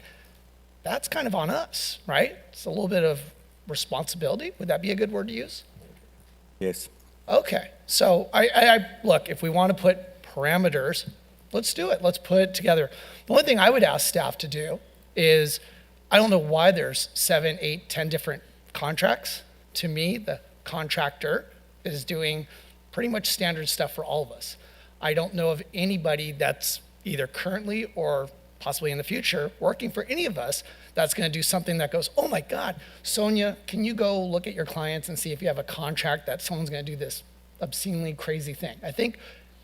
that's kind of on us, right? It's a little bit of responsibility. Would that be a good word to use? Yes. Okay. So I look, if we want to put parameters, let's do it. Let's put it together. The only thing I would ask staff to do is, I don't know why there's 7, 8, 10 different contracts. To me, the contractor is doing pretty much standard stuff for all of us. I don't know of anybody that's either currently or possibly in the future working for any of us that's going to do something that goes, oh my God, Sonia, can you go look at your clients and see if you have a contract that someone's going to do this obscenely crazy thing? I think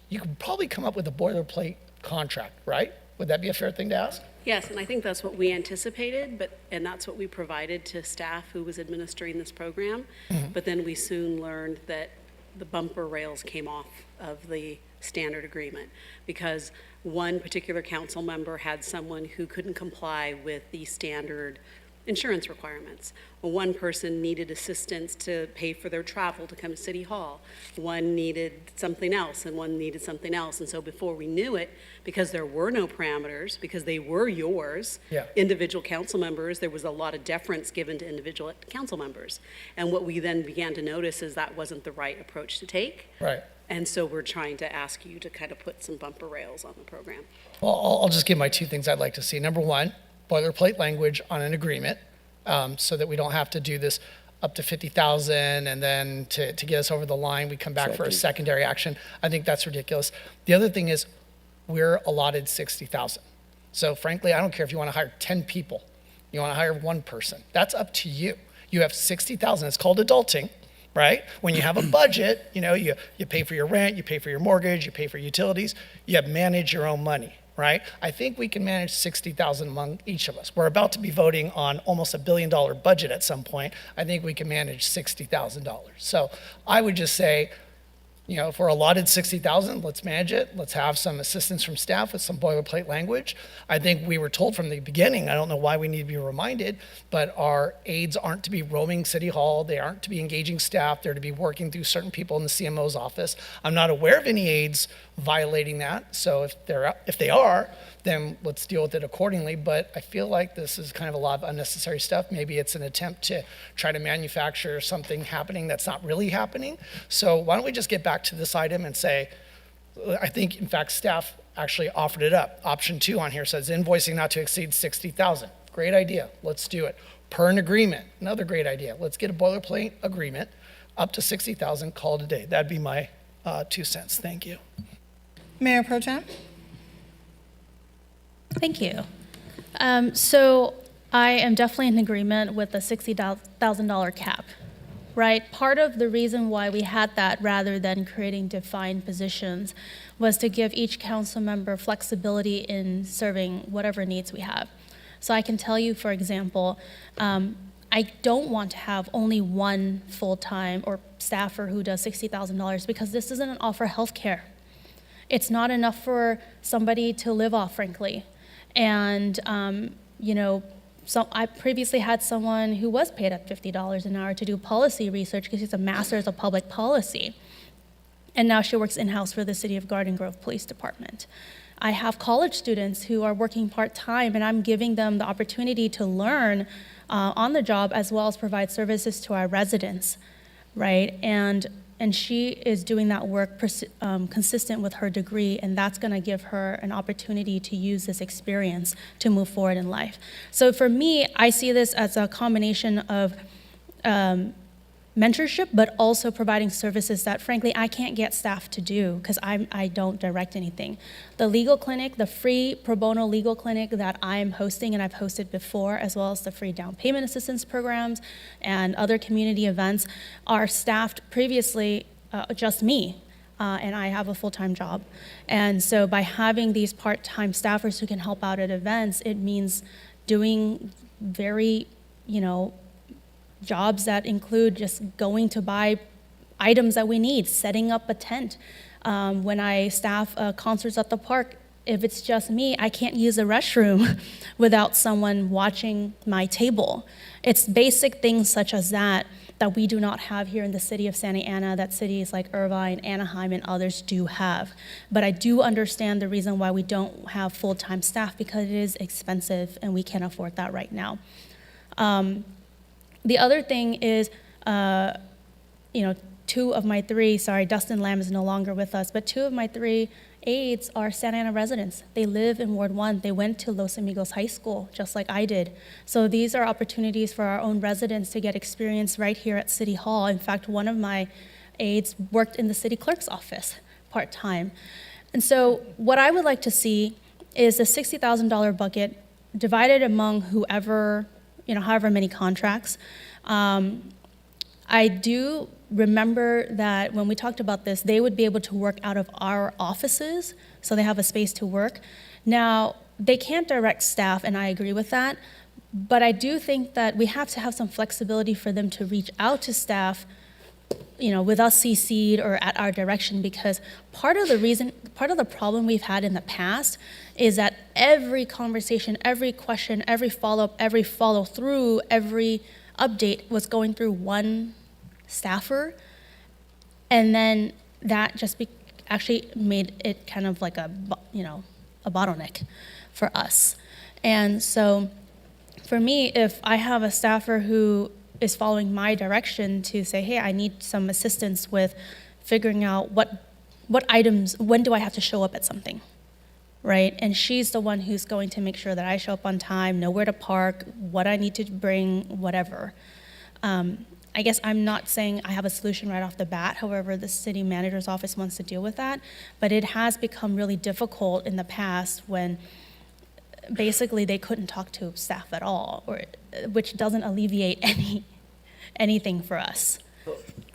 you could probably come up with a boilerplate contract, right? Would that be a fair thing to ask? Yes, and I think that's what we anticipated, and that's what we provided to staff who was administering this program. But then we soon learned that the bumper rails came off of the standard agreement because one particular council member had someone who couldn't comply with the standard insurance requirements. Well, one person needed assistance to pay for their travel to come to City Hall. One needed something else, and one needed something else. And so before we knew it, because there were no parameters, because they were yours, individual council members, there was a lot of deference given to individual council members. And what we then began to notice is that wasn't the right approach to take. Right. And so we're trying to ask you to kind of put some bumper rails on the program. Well, I'll just give my 2 things I'd like to see. Number 1, boilerplate language on an agreement, so that we don't have to do this up to 50,000 and then to get us over the line, we come back for a secondary action. I think that's ridiculous. The other thing is we're allotted 60,000. So frankly, I don't care if you want to hire 10 people, you want to hire 1 person. That's up to you. You have 60,000. It's called adulting, right? When you have a budget, you pay for your rent, you pay for your mortgage, you pay for utilities, you manage your own money. Right? I think we can manage 60,000 among each of us. We're about to be voting on almost $1 billion budget at some point. I think we can manage $60,000. So I would just say, if we're allotted 60,000, let's manage it. Let's have some assistance from staff with some boilerplate language. I think we were told from the beginning, I don't know why we need to be reminded, but our aides aren't to be roaming City Hall. They aren't to be engaging staff. They're to be working through certain people in the CMO's office. I'm not aware of any aides violating that. So if they are, then let's deal with it accordingly. But I feel like this is kind of a lot of unnecessary stuff. Maybe it's an attempt to try to manufacture something happening that's not really happening. So why don't we just get back to this item and say, I think, in fact, staff actually offered it up. Option 2 on here says invoicing not to exceed 60,000. Great idea. Let's do it. Per an agreement. Another great idea. Let's get a boilerplate agreement up to 60,000, call it a day. That'd be my 2 cents. Thank you. Mayor Pro Tem? Thank you. So I am definitely in agreement with the $60,000 cap, right? Part of the reason why we had that rather than creating defined positions was to give each council member flexibility in serving whatever needs we have. So I can tell you, for example, I don't want to have only one full-time or staffer who does $60,000 because this doesn't offer health care. It's not enough for somebody to live off, frankly. And, so I previously had someone who was paid at $50 an hour to do policy research because she's a master's of public policy. And now she works in-house for the City of Garden Grove Police Department. I have college students who are working part-time, and I'm giving them the opportunity to learn on the job as well as provide services to our residents, right? And she is doing that work consistent with her degree, and that's going to give her an opportunity to use this experience to move forward in life. So for me, I see this as a combination of mentorship, but also providing services that frankly I can't get staff to do because I don't direct anything. The legal clinic, the free pro bono legal clinic that I'm hosting and I've hosted before, as well as the free down payment assistance programs and other community events, are staffed previously just me. And I have a full-time job. And so by having these part-time staffers who can help out at events, it means doing very, jobs that include just going to buy items that we need, setting up a tent. When I staff concerts at the park, if it's just me, I can't use a restroom without someone watching my table. It's basic things such as that we do not have here in the city of Santa Ana, that cities like Irvine, Anaheim, and others do have. But I do understand the reason why we don't have full-time staff, because it is expensive and we can't afford that right now. The other thing is, two of my three, sorry, Dustin Lamb is no longer with us, but two of my three aides are Santa Ana residents. They live in Ward 1. They went to Los Amigos High School, just like I did. So these are opportunities for our own residents to get experience right here at City Hall. In fact, one of my aides worked in the City Clerk's office part-time. And so what I would like to see is a $60,000 bucket divided among whoever, however many contracts. I do remember that when we talked about this, they would be able to work out of our offices, so they have a space to work. Now, they can't direct staff, and I agree with that, but I do think that we have to have some flexibility for them to reach out to staff, with us CC'd or at our direction, because part of the problem we've had in the past is that every conversation, every question, every follow-up, every follow-through, every update was going through one staffer, and then that just actually made it kind of like a bottleneck for us. And so for me, if I have a staffer who is following my direction to say, hey, I need some assistance with figuring out what items, when do I have to show up at something, right? And she's the one who's going to make sure that I show up on time, know where to park, what I need to bring, whatever. I guess I'm not saying I have a solution right off the bat, however the city manager's office wants to deal with that, but it has become really difficult in the past when basically they couldn't talk to staff at all, which doesn't alleviate anything for us.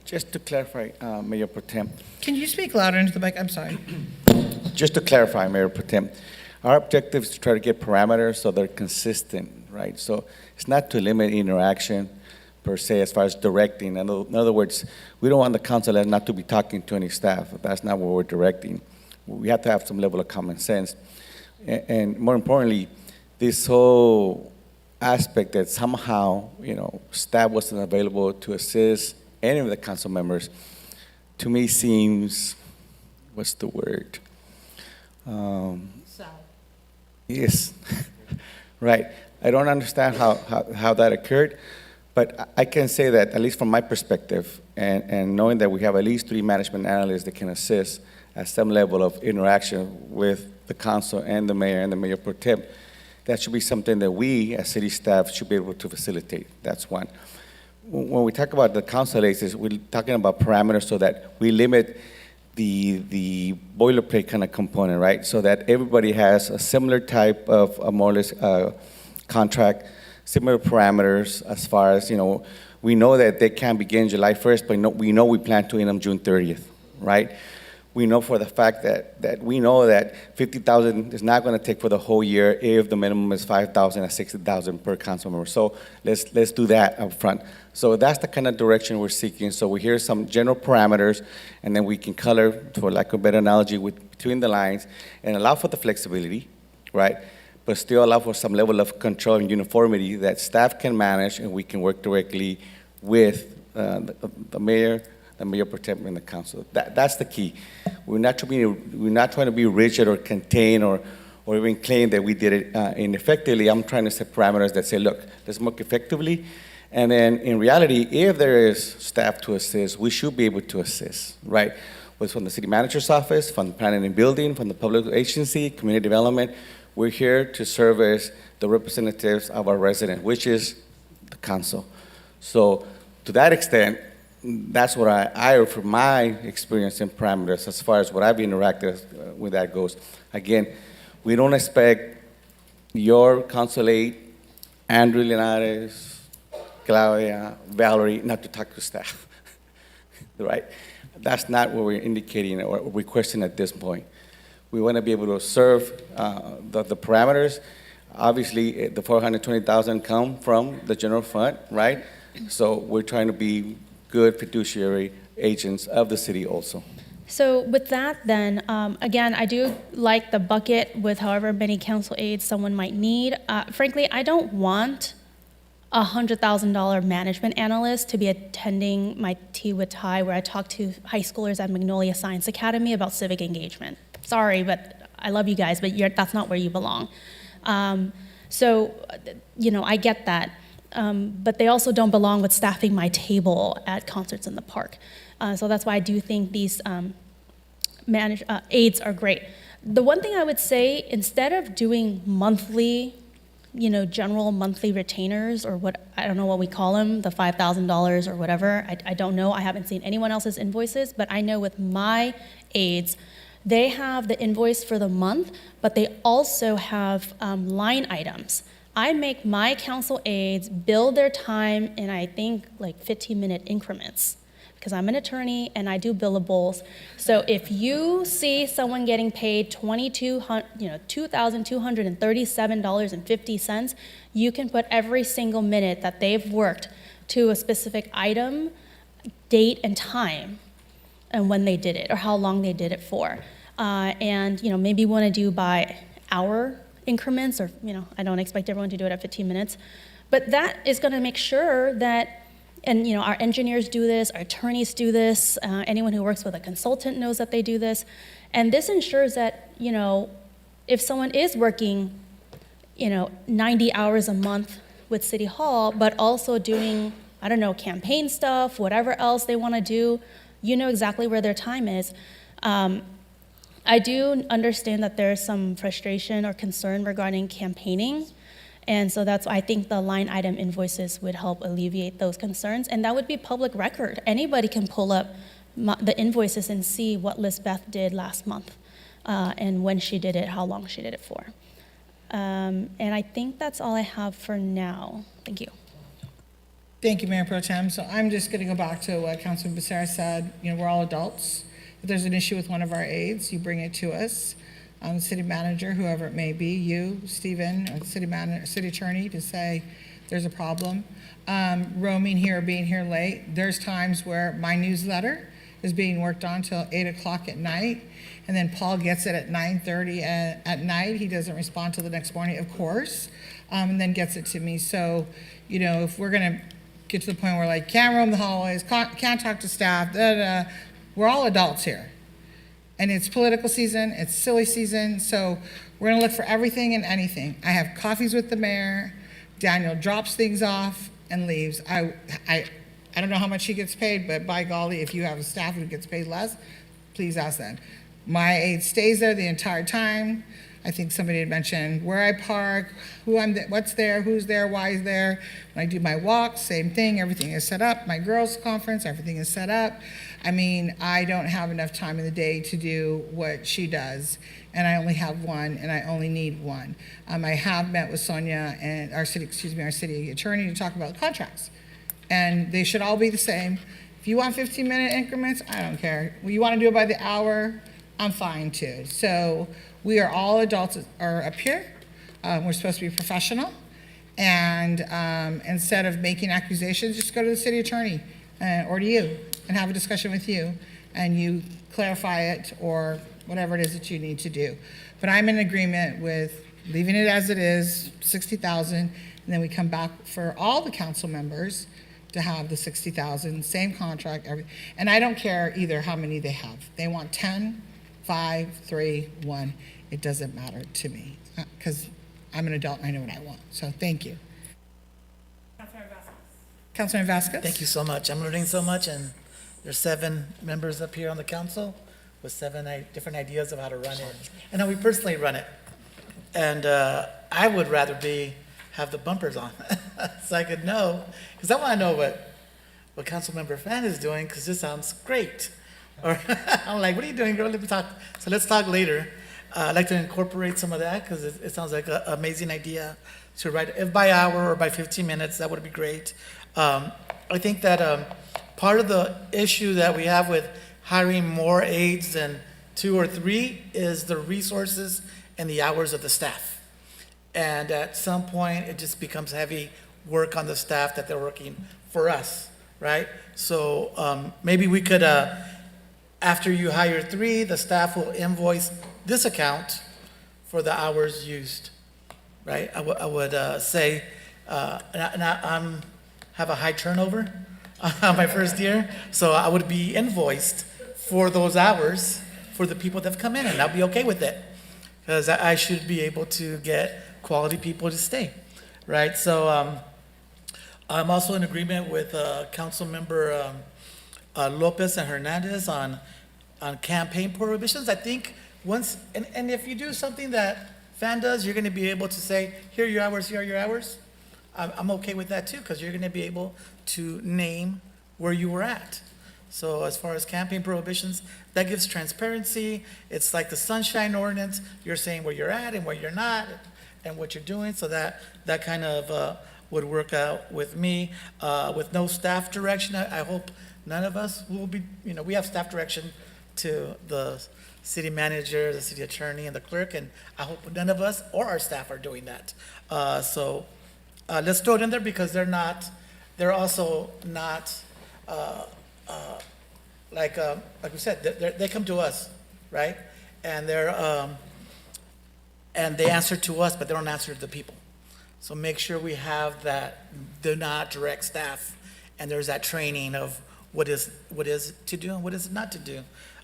Just to clarify, Mayor Pro Tem. Can you speak louder into the mic? I'm sorry. Just to clarify, Mayor Pro Tem, our objective is to try to get parameters so they're consistent, right? So it's not to limit interaction per se as far as directing. In other words, we don't want the council not to be talking to any staff. That's not what we're directing. We have to have some level of common sense. And more importantly, this whole aspect that somehow, staff wasn't available to assist any of the council members, to me seems, what's the word? Yes, right. I don't understand how that occurred, but I can say that, at least from my perspective, and knowing that we have at least 3 management analysts that can assist at some level of interaction with the council and the mayor pro tem, that should be something that we as city staff should be able to facilitate. That's one. When we talk about the council aides, we're talking about parameters so that we limit the boilerplate kind of component, right? So that everybody has a similar type of more or less contract, similar parameters as far as, we know that they can begin July 1st, but we know we plan to end them June 30th, right? We know for the fact that we know that $50,000 is not going to take for the whole year if the minimum is $5,000 or $60,000 per council member. So let's do that up front. So that's the kind of direction we're seeking. So we hear some general parameters, and then we can color, for lack of a better analogy, between the lines, and allow for the flexibility, right? But still allow for some level of control and uniformity that staff can manage, and we can work directly with the mayor pro tem and the council. That's the key. We're not trying to be rigid or contain or even claim that we did it ineffectively. I'm trying to set parameters that say, look, let's work effectively. And then in reality, if there is staff to assist, we should be able to assist, right? Whether from the city manager's office, from the planning and building, from the public agency, community development, we're here to serve as the representatives of our residents, which is the council. So to that extent, that's what I from my experience and parameters, as far as what I've interacted with that goes. Again, we don't expect your council aide, Andrew Linares, Claudia, Valerie, not to talk to staff, right? That's not what we're indicating or requesting at this point. We want to be able to serve the parameters. Obviously, the 420,000 come from the general fund, right? So we're trying to be good fiduciary agents of the city also. So with that then, again, I do like the bucket with however many council aides someone might need. Frankly, I don't want a $100,000 management analyst to be attending my Tea with Ty where I talk to high schoolers at Magnolia Science Academy about civic engagement. Sorry, but I love you guys, but that's not where you belong. So, I get that. But they also don't belong with staffing my table at concerts in the park. So that's why I do think these aides are great. The one thing I would say, instead of doing monthly, general monthly retainers or I don't know what we call them, the $5,000 or whatever, I don't know. I haven't seen anyone else's invoices, but I know with my aides, they have the invoice for the month, but they also have line items. I make my council aides bill their time in, I think, like 15-minute increments because I'm an attorney and I do billables. So if you see someone getting paid $2,237.50, you can put every single minute that they've worked to a specific item, date, and time, and when they did it or how long they did it for. And maybe you want to do by hour increments, or I don't expect everyone to do it at 15 minutes, but that is going to make sure that, and our engineers do this, our attorneys do this, anyone who works with a consultant knows that they do this, and this ensures that if someone is working 90 hours a month with City Hall, but also doing campaign stuff, whatever else they want to do, exactly where their time is. I do understand that there's some frustration or concern regarding campaigning, and so that's why I think the line item invoices would help alleviate those concerns, and that would be public record. Anybody can pull up the invoices and see what Lisbeth did last month, and when she did it, how long she did it for. And I think that's all I have for now. Thank you. Thank you, Mayor Pro Tem. So I'm just going to go back to what Councilman Becerra said. We're all adults. If there's an issue with one of our aides, you bring it to us. The city manager, whoever it may be, you, Stephen, or the city attorney, to say there's a problem. Roaming here, being here late. There's times where my newsletter is being worked on till 8 o'clock at night, and then Paul gets it at 9:30 at night. He doesn't respond till the next morning, of course, and then gets it to me. So, if we're gonna get to the point where can't roam the hallways, can't talk to staff, we're all adults here. And it's political season, it's silly season, so we're gonna look for everything and anything. I have coffees with the mayor, Daniel drops things off and leaves. I don't know how much he gets paid, but by golly, if you have a staff who gets paid less, please ask them. My aide stays there the entire time. I think somebody had mentioned where I park, what's there, who's there, why is there. When I do my walks, same thing, everything is set up. My girls' conference, everything is set up. I don't have enough time in the day to do what she does, and I only have one, and I only need one. I have met with Sonia and our city attorney to talk about contracts, and they should all be the same. If you want 15-minute increments, I don't care. You want to do it by the hour, I'm fine too. So we are all adults are up here. We're supposed to be professional, and instead of making accusations, just go to the city attorney or to you and have a discussion with you, and you clarify it or whatever it is that you need to do. But I'm in agreement with leaving it as it is, 60,000, and then we come back for all the council members to have the 60,000, same contract, everything. And I don't care either how many they have. They want 10, 5, 3, 1. It doesn't matter to me because I'm an adult and I know what I want. So thank you. Councilman Vasquez. Thank you so much. I'm learning so much, and there's 7 members up here on the council with 7 different ideas of how to run it and how we personally run it. And I would rather have the bumpers on so I could know, because I want to know what Councilmember Fan is doing, because this sounds great. Or I'm like, what are you doing, girl? Let me talk. So let's talk later. I'd like to incorporate some of that because it sounds like an amazing idea to write, if by hour or by 15 minutes, that would be great. I think that part of the issue that we have with hiring more aides than 2 or 3 is the resources and the hours of the staff. And at some point, it just becomes heavy work on the staff that they're working for us, right? So maybe we could, after you hire 3, the staff will invoice this account for the hours used, right? I would say, and I'm have a high turnover on my first year, so I would be invoiced for those hours for the people that have come in, and I'll be okay with it, because I should be able to get quality people to stay, right? So I'm also in agreement with Councilmember Lopez and Hernandez on campaign prohibitions. I think once, and if you do something that Fan does, you're gonna be able to say, here are your hours, here are your hours. I'm okay with that too, because you're gonna be able to name where you were at. So as far as campaign prohibitions, that gives transparency. It's like the sunshine ordinance. You're saying where you're at and where you're not and what you're doing, so that kind of would work out with me. With no staff direction, I hope none of us will be, we have staff direction to the city manager, the city attorney, and the clerk, and I hope none of us or our staff are doing that. So let's throw it in there, because they're also not, like we said, they come to us, right? And and they answer to us, but they don't answer to the people. So make sure we have that, do not direct staff, and there's that training of what is to do and what is not to do.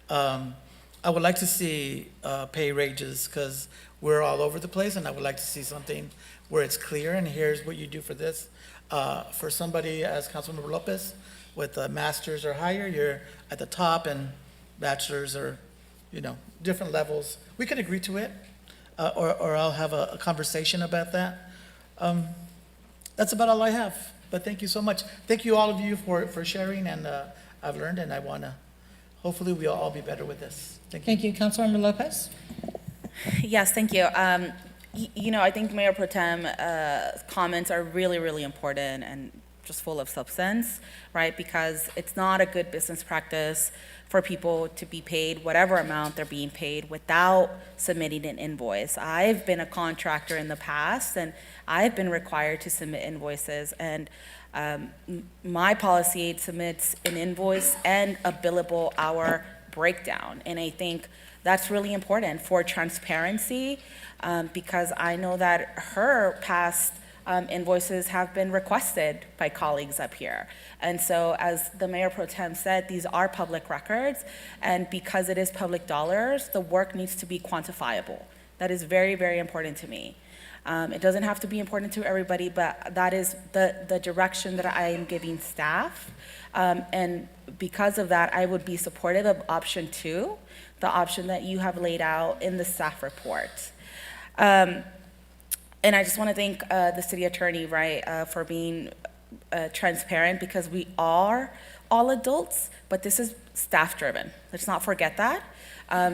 I would like to see pay ranges, because we're all over the place, and I would like to see something where it's clear, and here's what you do for this. For somebody, as Councilmember Lopez, with a master's or higher, you're at the top, and bachelor's or, different levels. We could agree to it, or I'll have a conversation about that. That's about all I have, but thank you so much. Thank you, all of you, for sharing, and I've learned, and I wanna, hopefully we'll all be better with this. Thank you. Thank you. Councilmember Lopez? Yes, thank you. I think Mayor Pro Tem comments are really, really important and just full of substance, right? Because it's not a good business practice for people to be paid whatever amount they're being paid without submitting an invoice. I've been a contractor in the past, and I've been required to submit invoices, and my policy aide submits an invoice and a billable hour breakdown. And I think that's really important for transparency, because I know that her past invoices have been requested by colleagues up here. And so, as the Mayor Pro Tem said, these are public records, and because it is public dollars, the work needs to be quantifiable. That is very, very important to me. It doesn't have to be important to everybody, but that is the direction that I am giving staff. And because of that, I would be supportive of option 2, the option that you have laid out in the staff report. And I just want to thank the city attorney, right, for being transparent, because we are all adults, but this is staff-driven. Let's not forget that.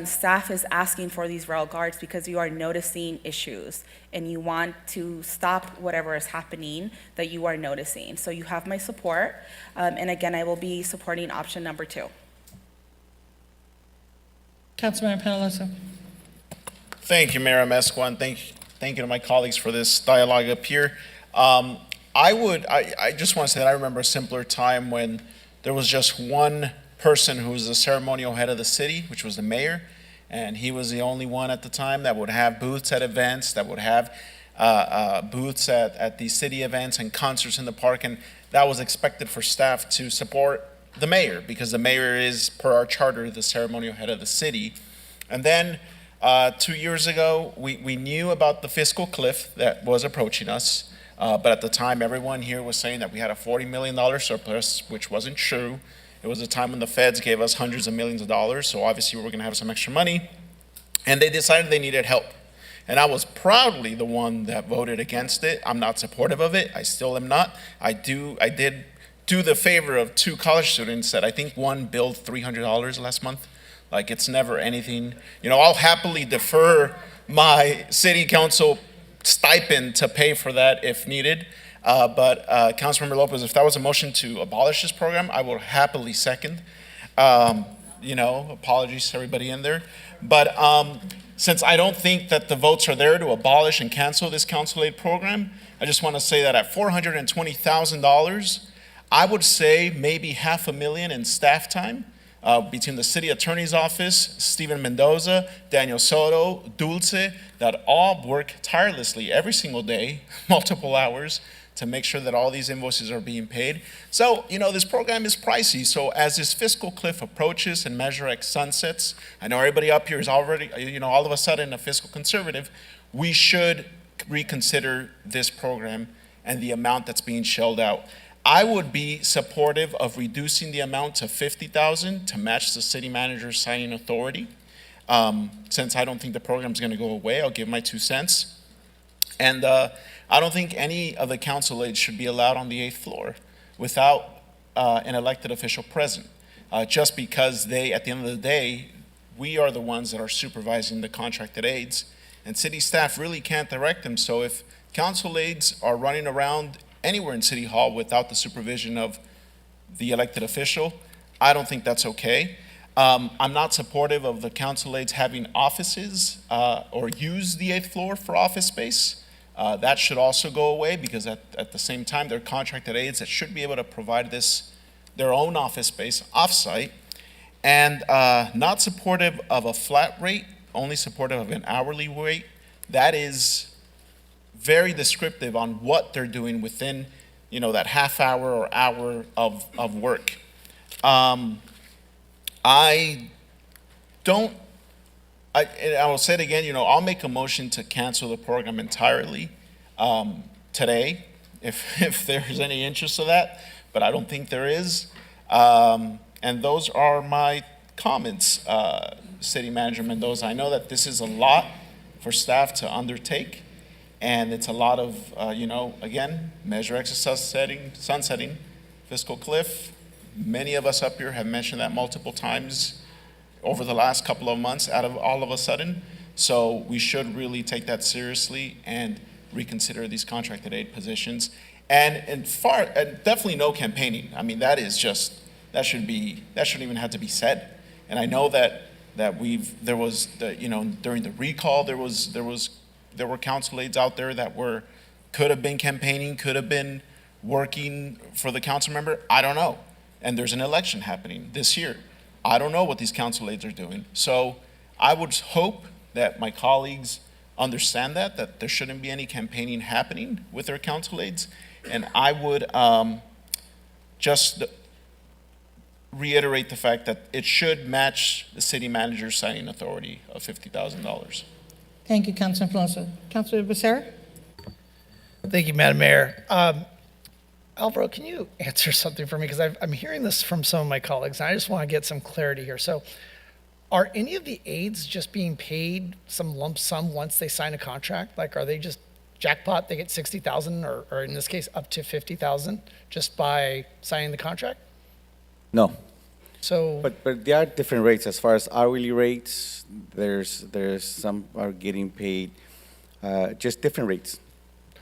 Staff is asking for these rail guards because you are noticing issues, and you want to stop whatever is happening that you are noticing. So you have my support, and again, I will be supporting option number 2. Councilmember Penalosa? Thank you, Mayor Amescuan. Thank you to my colleagues for this dialogue up here. I just want to say that I remember a simpler time when there was just one person who was the ceremonial head of the city, which was the mayor, and he was the only one at the time that would have booths at events, that would have booths at the city events and concerts in the park, and that was expected for staff to support the mayor, because the mayor is, per our charter, the ceremonial head of the city. And then 2 years ago, we knew about the fiscal cliff that was approaching us, but at the time, everyone here was saying that we had a $40 million surplus, which wasn't true. It was a time when the feds gave us hundreds of millions of dollars, so obviously we were gonna have some extra money, and they decided they needed help. And I was proudly the one that voted against it. I'm not supportive of it, I still am not. I did do the favor of 2 college students that I think one billed $300 last month. Like, it's never anything. I'll happily defer my city council stipend to pay for that if needed. But Councilmember Lopez, if that was a motion to abolish this program, I will happily second. Apologies to everybody in there. But since I don't think that the votes are there to abolish and cancel this council aid program, I just want to say that at $420,000, I would say maybe $500,000 in staff time between the city attorney's office, Stephen Mendoza, Daniel Soto, Dulce, that all work tirelessly every single day, multiple hours, to make sure that all these invoices are being paid. So, this program is pricey. So as this fiscal cliff approaches and Measure X sunsets, I know everybody up here is already, all of a sudden a fiscal conservative, we should reconsider this program and the amount that's being shelled out. I would be supportive of reducing the amount to $50,000 to match the city manager's signing authority. Since I don't think the program's gonna go away, I'll give my 2 cents. And I don't think any of the council aides should be allowed on the 8th floor without an elected official present, just because they, at the end of the day, we are the ones that are supervising the contracted aides, and city staff really can't direct them. So if council aides are running around anywhere in City Hall without the supervision of the elected official, I don't think that's okay. I'm not supportive of the council aides having offices or use the 8th floor for office space. That should also go away, because at the same time, they're contracted aides that should be able to provide their own office space off-site. And not supportive of a flat rate, only supportive of an hourly rate. That is very descriptive on what they're doing within, that half hour or hour of work. I will say it again, I'll make a motion to cancel the program entirely today, if there's any interest of that, but I don't think there is. And those are my comments, City Manager Mendoza. I know that this is a lot for staff to undertake, and it's a lot of, again, Measure X sunsetting, fiscal cliff. Many of us up here have mentioned that multiple times over the last couple of months all of a sudden. So we should really take that seriously and reconsider these contracted aid positions. And definitely no campaigning. I mean, that shouldn't even have to be said. And I know that during the recall, there were council aides out there that could have been campaigning, could have been working for the council member. I don't know. And there's an election happening this year. I don't know what these council aides are doing. So I would hope that my colleagues understand that there shouldn't be any campaigning happening with their council aides. And I would just reiterate the fact that it should match the city manager's signing authority of $50,000. Thank you, Councilman Pelosi. Councilor Becerra? Thank you, Madam Mayor. Alvaro, can you answer something for me? Because I'm hearing this from some of my colleagues, and I just want to get some clarity here. So are any of the aides just being paid some lump sum once they sign a contract? Like, are they just jackpot, they get $60,000 or in this case, up to $50,000 just by signing the contract? No. So, but there are different rates as far as hourly rates. There's some are getting paid just different rates,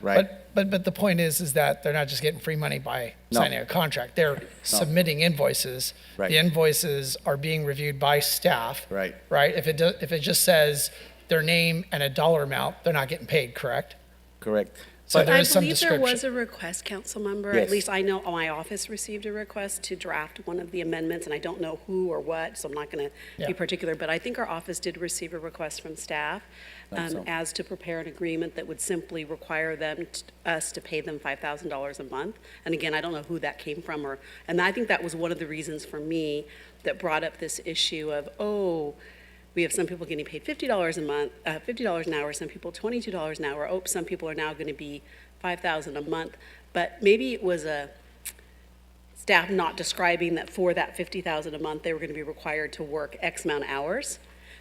right? But the point is that they're not just getting free money by signing a contract. They're submitting invoices. Right. The invoices are being reviewed by staff. Right. Right. If it just says their name and a dollar amount, they're not getting paid. Correct. Correct. So there I is some believe there description. was a request, council member. Yes. At least I know my office received a request to draft one of the amendments, and I don't know who or what, so I'm not going to be particular. But I think our office did receive a request from staff as to prepare an agreement that would simply require us to pay them $5,000 a month. And again, I don't know who that came from, and I think that was one of the reasons for me that brought up this issue of, we have some people getting paid $50 a month, $50 an hour, some people $22 an hour. Some people are now going to be $5,000 a month. But maybe it was a staff not describing that for that $50,000 a month, they were going to be required to work X amount of hours.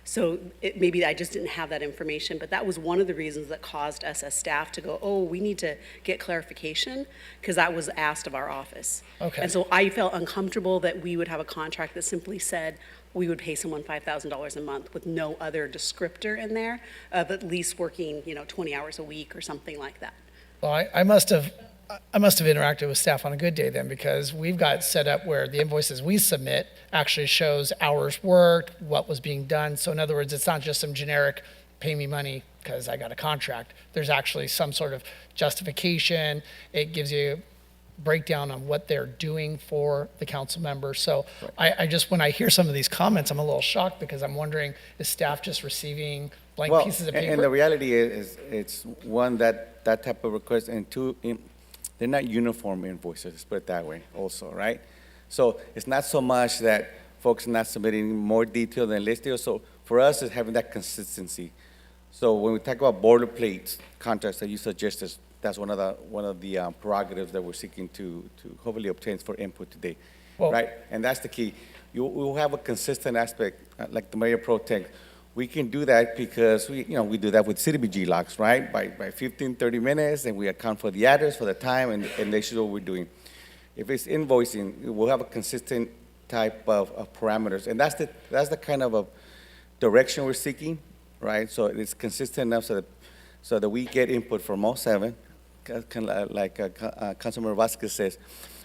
So maybe I just didn't have that information, but that was one of the reasons that caused us as staff to go, oh, we need to get clarification, because that was asked of our office. Okay. And so I felt uncomfortable that we would have a contract that simply said we would pay someone $5,000 a month with no other descriptor in there of at least working, 20 hours a week or something like that. Well, I must have interacted with staff on a good day then, because we've got set up where the invoices we submit actually shows hours worked, what was being done. So in other words, it's not just some generic pay me money because I got a contract. There's actually some sort of justification. It gives you a breakdown on what they're doing for the council members. So I just, when I hear some of these comments, I'm a little shocked, because I'm wondering, is staff just receiving blank pieces of paper? And the reality is it's one, that type of request, and two, they're not uniform invoices, let's put it that way also, right? So it's not so much that folks are not submitting more detail than listed. So for us, it's having that consistency. So when we talk about boilerplate contracts that you suggested, that's one of the prerogatives that we're seeking to hopefully obtain for input today, right? And that's the key. You will have a consistent aspect, like the Mayor Pro Tem. We can do that because we do that with CDBG locks, right? By 15, 30 minutes, and we account for the address, for the time, and they show what we're doing. If it's invoicing, we'll have a consistent type of parameters, and that's the kind of a direction we're seeking, right? So it's consistent enough so that we get input from all seven, kind of like Councilmember Vasquez says,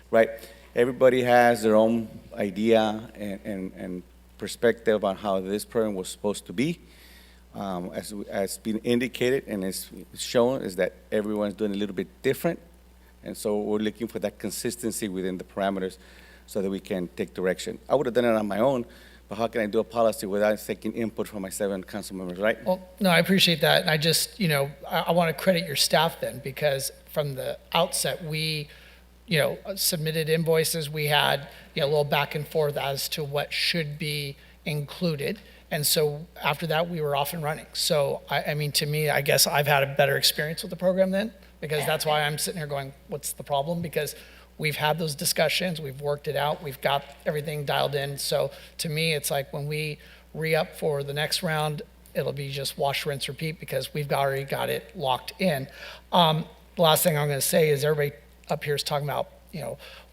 right? Everybody has their own idea and perspective on how this program was supposed to be. As been indicated and is shown, is that everyone's doing a little bit different, and so we're looking for that consistency within the parameters so that we can take direction. I would have done it on my own, but how can I do a policy without taking input from my 7 council members, right? Well, no, I appreciate that. And I just, I want to credit your staff then, because from the outset, we, submitted invoices. We had, a little back and forth as to what should be included. And so after that, we were off and running. So, I mean, to me, I guess I've had a better experience with the program then, because that's why I'm sitting here going, what's the problem? Because we've had those discussions, we've worked it out, we've got everything dialed in. So to me, it's like when we re-up for the next round, it'll be just wash, rinse, repeat, because we've already got it locked in. The last thing I'm going to say is everybody up here is talking about,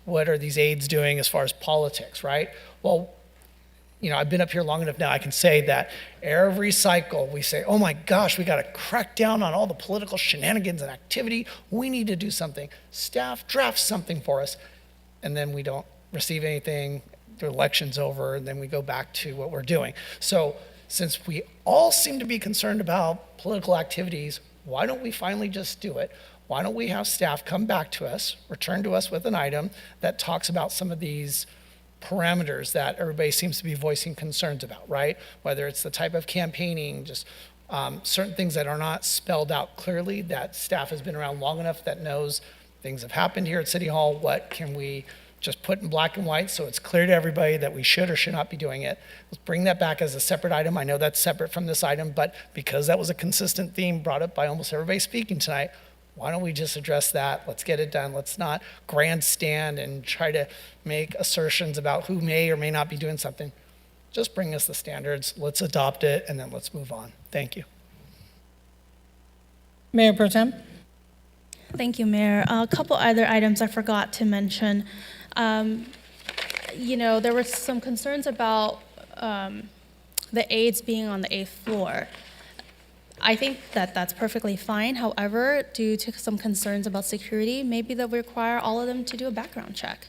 what are these aides doing as far as politics, right? Well, I've been up here long enough now, I can say that every cycle we say, oh my gosh, we got to crack down on all the political shenanigans and activity. We need to do something. Staff drafts something for us, and then we don't receive anything. The election's over, and then we go back to what we're doing. So since we all seem to be concerned about political activities, why don't we finally just do it? Why don't we have staff come back to us, return to us with an item that talks about some of these parameters that everybody seems to be voicing concerns about, right? Whether it's the type of campaigning, just certain things that are not spelled out clearly, that staff has been around long enough that knows things have happened here at City Hall. What can we just put in black and white so it's clear to everybody that we should or should not be doing it? Let's bring that back as a separate item. I know that's separate from this item, but because that was a consistent theme brought up by almost everybody speaking tonight, why don't we just address that? Let's get it done. Let's not grandstand and try to make assertions about who may or may not be doing something. Just bring us the standards. Let's adopt it, and then let's move on. Thank you. Mayor Pro Tem? Thank you, Mayor. A couple other items I forgot to mention. There were some concerns about the aides being on the 8th floor. I think that that's perfectly fine. However, due to some concerns about security, maybe they'll require all of them to do a background check.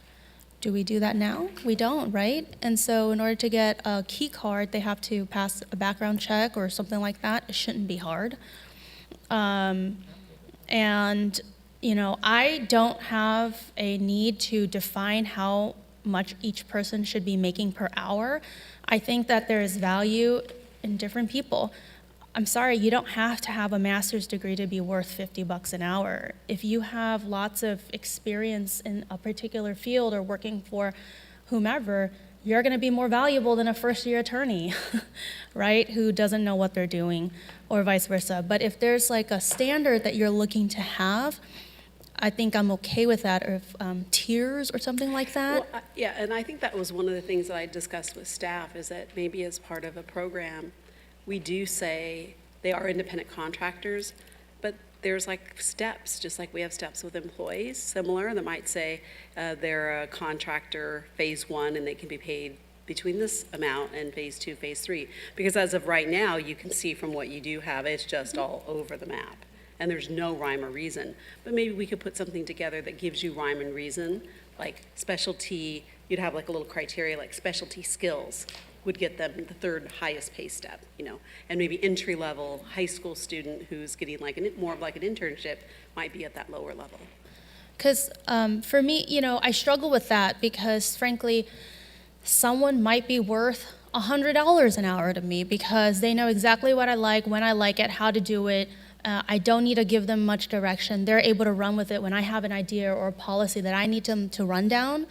Do we do that now? We don't, right? And so in order to get a key card, they have to pass a background check or something like that. It shouldn't be hard. I don't have a need to define how much each person should be making per hour. I think that there is value in different people. I'm sorry, you don't have to have a master's degree to be worth $50 an hour. If you have lots of experience in a particular field or working for whomever, you're going to be more valuable than a first-year attorney, right, who doesn't know what they're doing, or vice versa. But if there's like a standard that you're looking to have, I think I'm okay with that, or tiers or something like that. Well, yeah, and I think that was one of the things that I discussed with staff, is that maybe as part of a program, we do say they are independent contractors, but there's like steps, just like we have steps with employees, similar, that might say they're a contractor phase 1 and they can be paid between this amount and phase 2, phase 3. Because as of right now, you can see from what you do have, it's just all over the map. And there's no rhyme or reason. But maybe we could put something together that gives you rhyme and reason, like specialty, you'd have like a little criteria like specialty skills would get them the 3rd highest pay step, you know, and maybe entry-level high school student who's getting like more of like an internship might be at that lower level. Because for me, you know, I struggle with that because frankly, someone might be worth $100 an hour to me because they know exactly what I like, when I like it, how to do it. I don't need to give them much direction. They're able to run with it when I have an idea or a policy that I need them to run down.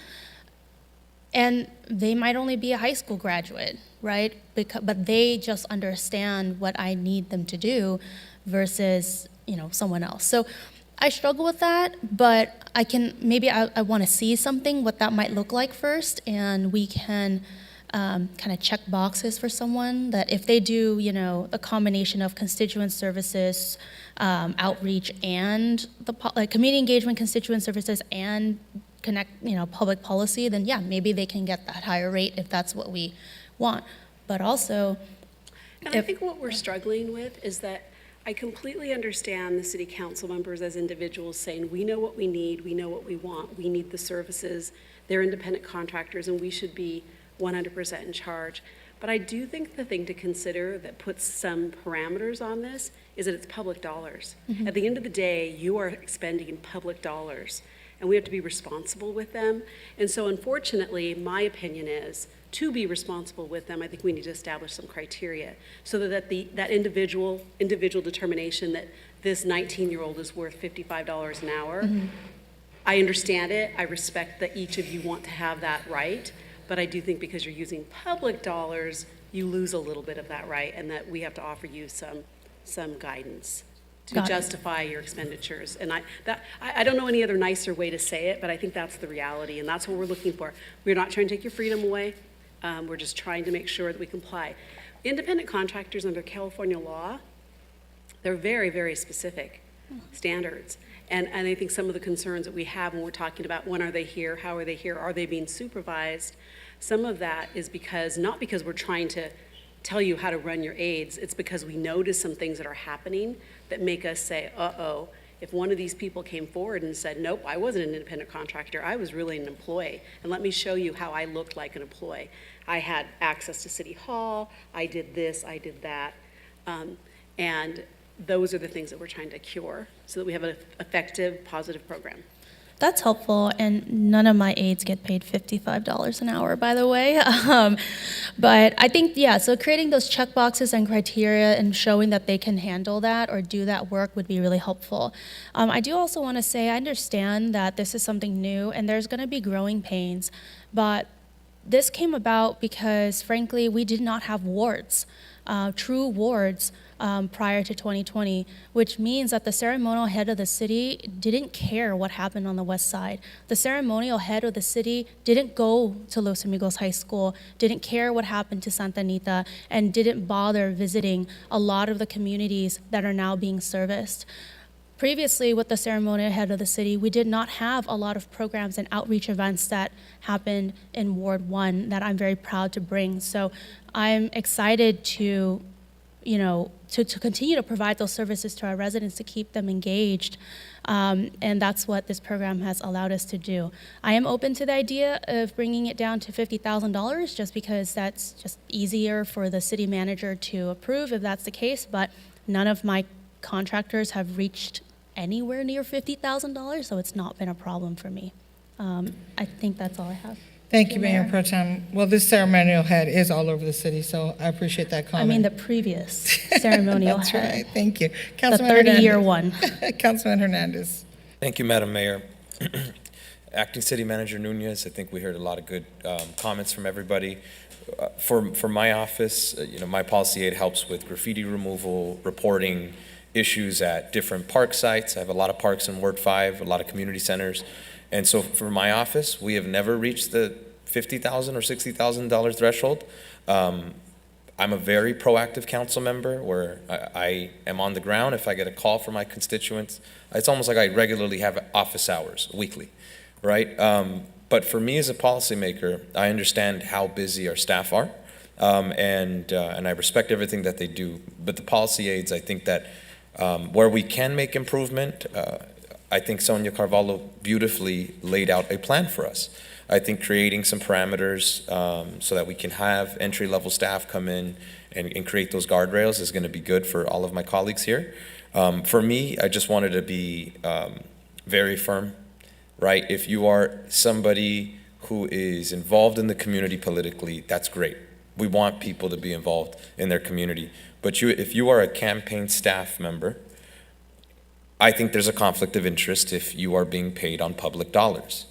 And they might only be a high school graduate, right? But they just understand what I need them to do versus, you know, someone else. So I struggle with that, but I want to see something, what that might look like first, and we can kind of check boxes for someone that if they do, you know, a combination of constituent services, outreach, and community engagement, constituent services, and public policy, then yeah, maybe they can get that higher rate if that's what we want. But also, and I think what we're struggling with is that I completely understand the city council members as individuals saying, we know what we need, we know what we want, we need the services, they're independent contractors, and we should be 100% in charge. But I do think the thing to consider that puts some parameters on this is that it's public dollars. Mm-hmm. At the end of the day, you are expending public dollars, and we have to be responsible with them. And so unfortunately, my opinion is, to be responsible with them, I think we need to establish some criteria so that that individual determination that this 19-year-old is worth $55 an hour, mm-hmm. I understand it. I respect that each of you want to have that right, but I do think because you're using public dollars, you lose a little bit of that right, and that we have to offer you some guidance to justify your expenditures. And I don't know any other nicer way to say it, but I think that's the reality, and that's what we're looking for. We're not trying to take your freedom away. We're just trying to make sure that we comply. Independent contractors under California law, they're very, very specific standards. And I think some of the concerns that we have when we're talking about when are they here, how are they being supervised, some of that is not because we're trying to tell you how to run your aids, it's because we notice some things that are happening that make us say, uh-oh, if one of these people came forward and said, nope, I wasn't an independent contractor, I was really an employee, and let me show you how I looked like an employee. I had access to City Hall, I did this, I did that, and those are the things that we're trying to cure so that we have an effective, positive program. That's helpful, and none of my aides get paid $55 an hour, by the way. But I think, yeah, so creating those check boxes and criteria and showing that they can handle that or do that work would be really helpful. I do also want to say I understand that this is something new, and there's going to be growing pains, but this came about because, frankly, we did not have wards, true wards, prior to 2020, which means that the ceremonial head of the city didn't care what happened on the west side. The ceremonial head of the city didn't go to Los Amigos High School, didn't care what happened to Santa Anita, and didn't bother visiting a lot of the communities that are now being serviced. Previously, with the ceremonial head of the city, we did not have a lot of programs and outreach events that happened in Ward 1 that I'm very proud to bring. So I'm excited to continue to provide those services to our residents to keep them engaged. And that's what this program has allowed us to do. I am open to the idea of bringing it down to $50,000 just because that's just easier for the city manager to approve if that's the case, but none of my contractors have reached anywhere near $50,000, so it's not been a problem for me. I think that's all I have. Thank you, Mayor Pro Tem. Well, this ceremonial head is all over the city, so I appreciate that comment. I mean, the previous ceremonial That's head. right. Thank you. The Councilman 30-year Hernandez. one. Councilman Hernandez. Thank you, Madam Mayor. Acting City Manager Nunez, I think we heard a lot of good comments from everybody. For my office, my policy aid helps with graffiti removal, reporting issues at different park sites. I have a lot of parks in Ward 5, a lot of community centers. And so for my office, we have never reached the $50,000 or $60,000 threshold. I'm a very proactive council member where I am on the ground. If I get a call from my constituents, it's almost like I regularly have office hours weekly, right? But for me as a policymaker, I understand how busy our staff are, and I respect everything that they do. But the policy aides, I think that where we can make improvement, I think Sonia Carvalho beautifully laid out a plan for us. I think creating some parameters so that we can have entry-level staff come in and create those guardrails is going to be good for all of my colleagues here. For me, I just wanted to be very firm, right? If you are somebody who is involved in the community politically, that's great. We want people to be involved in their community. But if you are a campaign staff member, I think there's a conflict of interest if you are being paid on public dollars.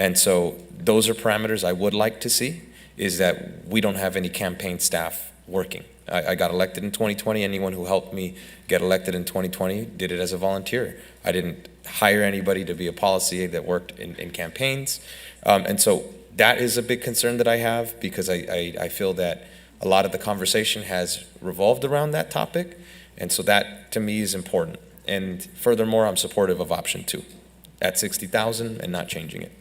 And so those are parameters I would like to see, is that we don't have any campaign staff working. I got elected in 2020. Anyone who helped me get elected in 2020 did it as a volunteer. I didn't hire anybody to be a policy aide that worked in campaigns. And so that is a big concern that I have, because I feel that a lot of the conversation has revolved around that topic. And so that, to me, is important. And furthermore, I'm supportive of option 2 at 60,000 and not changing it.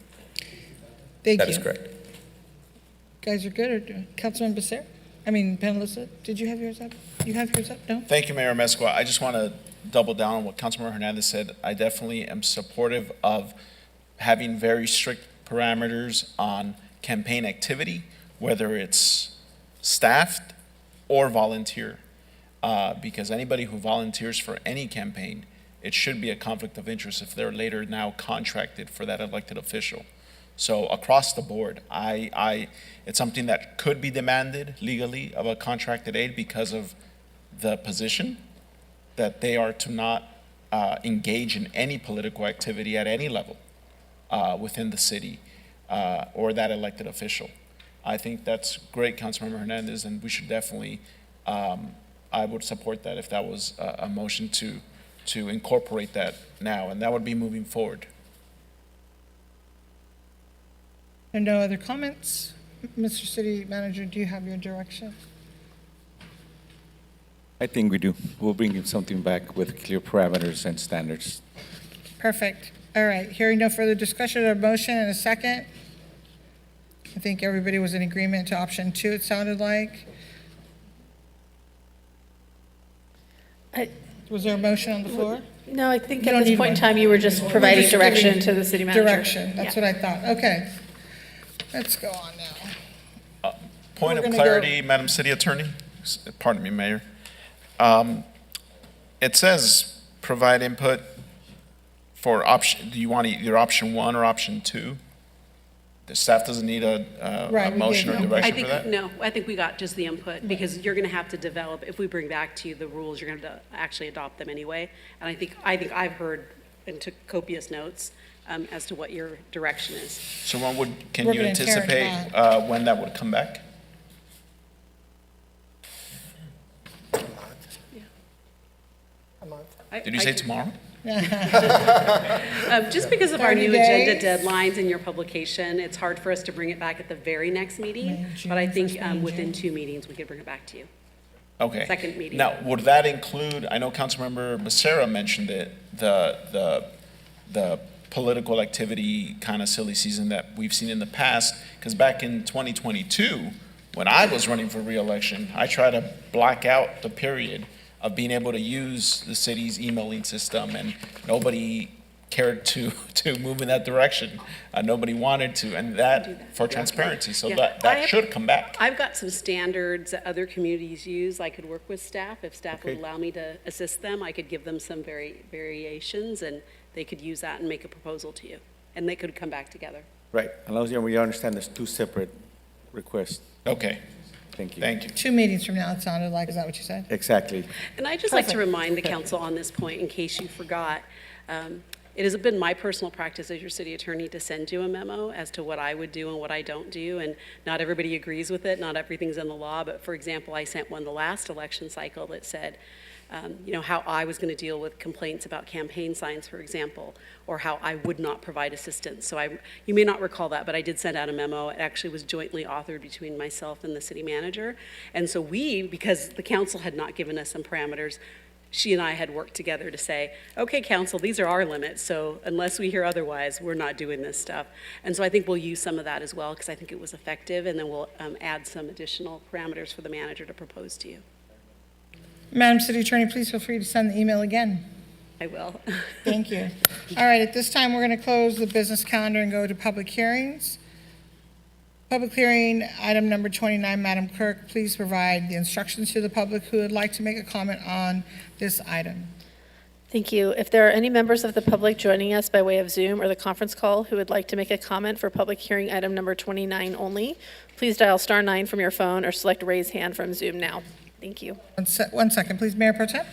Thank you. That is correct. Guys are good, or Councilman Becerra? I mean, Penalosa, did you have yours up? You have yours up? No? Thank you, Mayor Mezcua. I just want to double down on what Councilmember Hernandez said. I definitely am supportive of having very strict parameters on campaign activity, whether it's staffed or volunteer. Because anybody who volunteers for any campaign, it should be a conflict of interest if they're later now contracted for that elected official. So across the board, it's something that could be demanded legally of a contracted aide because of the position, that they are to not engage in any political activity at any level within the city or that elected official. I think that's great, Councilmember Hernandez, and we should definitely, I would support that if that was a motion to incorporate that now, and that would be moving forward. And no other comments? Mr. City Manager, do you have your direction? I think we do. We'll bring you something back with clear parameters and standards. Perfect. All right, hearing no further discussion or motion in a second. I think everybody was in agreement to option 2, it sounded like. Was there a motion on the floor? No, I think You at don't this need point in one. time, you were just providing Just direction giving to the city manager. Direction, that's Yeah. what I thought. Okay. Let's go on now. Point We're of gonna clarity, Madam City Attorney, pardon me, Mayor. It says provide input for option, do you want either option 1 or option 2? The staff doesn't need a motion or direction for that? No, I think we got just the input, because you're going to have to develop, if we bring back to you the rules, you're going to actually adopt them anyway. And I think I've heard and took copious notes as to what your direction is. So can We're you gonna inherit anticipate when that would come back? Did you say tomorrow? Just because of our 30 new days. agenda deadlines in your publication, it's hard for us to bring it back at the very next meeting. But I think within 2 meetings, we could bring it back to you. Okay. Second meeting. Now, would that include, I know Councilmember Becerra mentioned it, the political activity kind of silly season that we've seen in the past, because back in 2022, when I was running for re-election, I tried to black out the period of being able to use the city's emailing system, and nobody cared to move in that direction. Nobody wanted to, and that for transparency. So Yeah. that should come back. I've got some standards that other communities use. I could work with staff. If staff would Okay. allow me to assist them, I could give them some variations, and they could use that and make a proposal to you. And they could come back together. Right, as long as we understand there's 2 separate requests. Okay. Thank you. Thank you. 2 meetings from now, it sounded like, is that what you said? Exactly. And I'd just like to Perfect. remind the council on this point, in case you forgot, it has been my personal practice as your city attorney to send you a memo as to what I would do and what I don't do, and not everybody agrees with it, not everything's in the law, but for example, I sent one the last election cycle that said, how I was going to deal with complaints about campaign signs, for example, or how I would not provide assistance. So you may not recall that, but I did send out a memo. It actually was jointly authored between myself and the city manager. And so because the council had not given us some parameters, she and I had worked together to say, okay, council, these are our limits. So unless we hear otherwise, we're not doing this stuff. And so I think we'll use some of that as well, because I think it was effective. And then we'll add some additional parameters for the manager to propose to you. Madam City Attorney, please feel free to send the email again. I will. Thank you. All right, at this time, we're going to close the business calendar and go to public hearings. Public hearing, item number 29, Madam Clerk, please provide the instructions to the public who would like to make a comment on this item. Thank you. If there are any members of the public joining us by way of Zoom or the conference call who would like to make a comment for public hearing item number 29 only, please dial *9 from your phone or select raise hand from Zoom now. Thank you. One second, please, Mayor Pro Tem.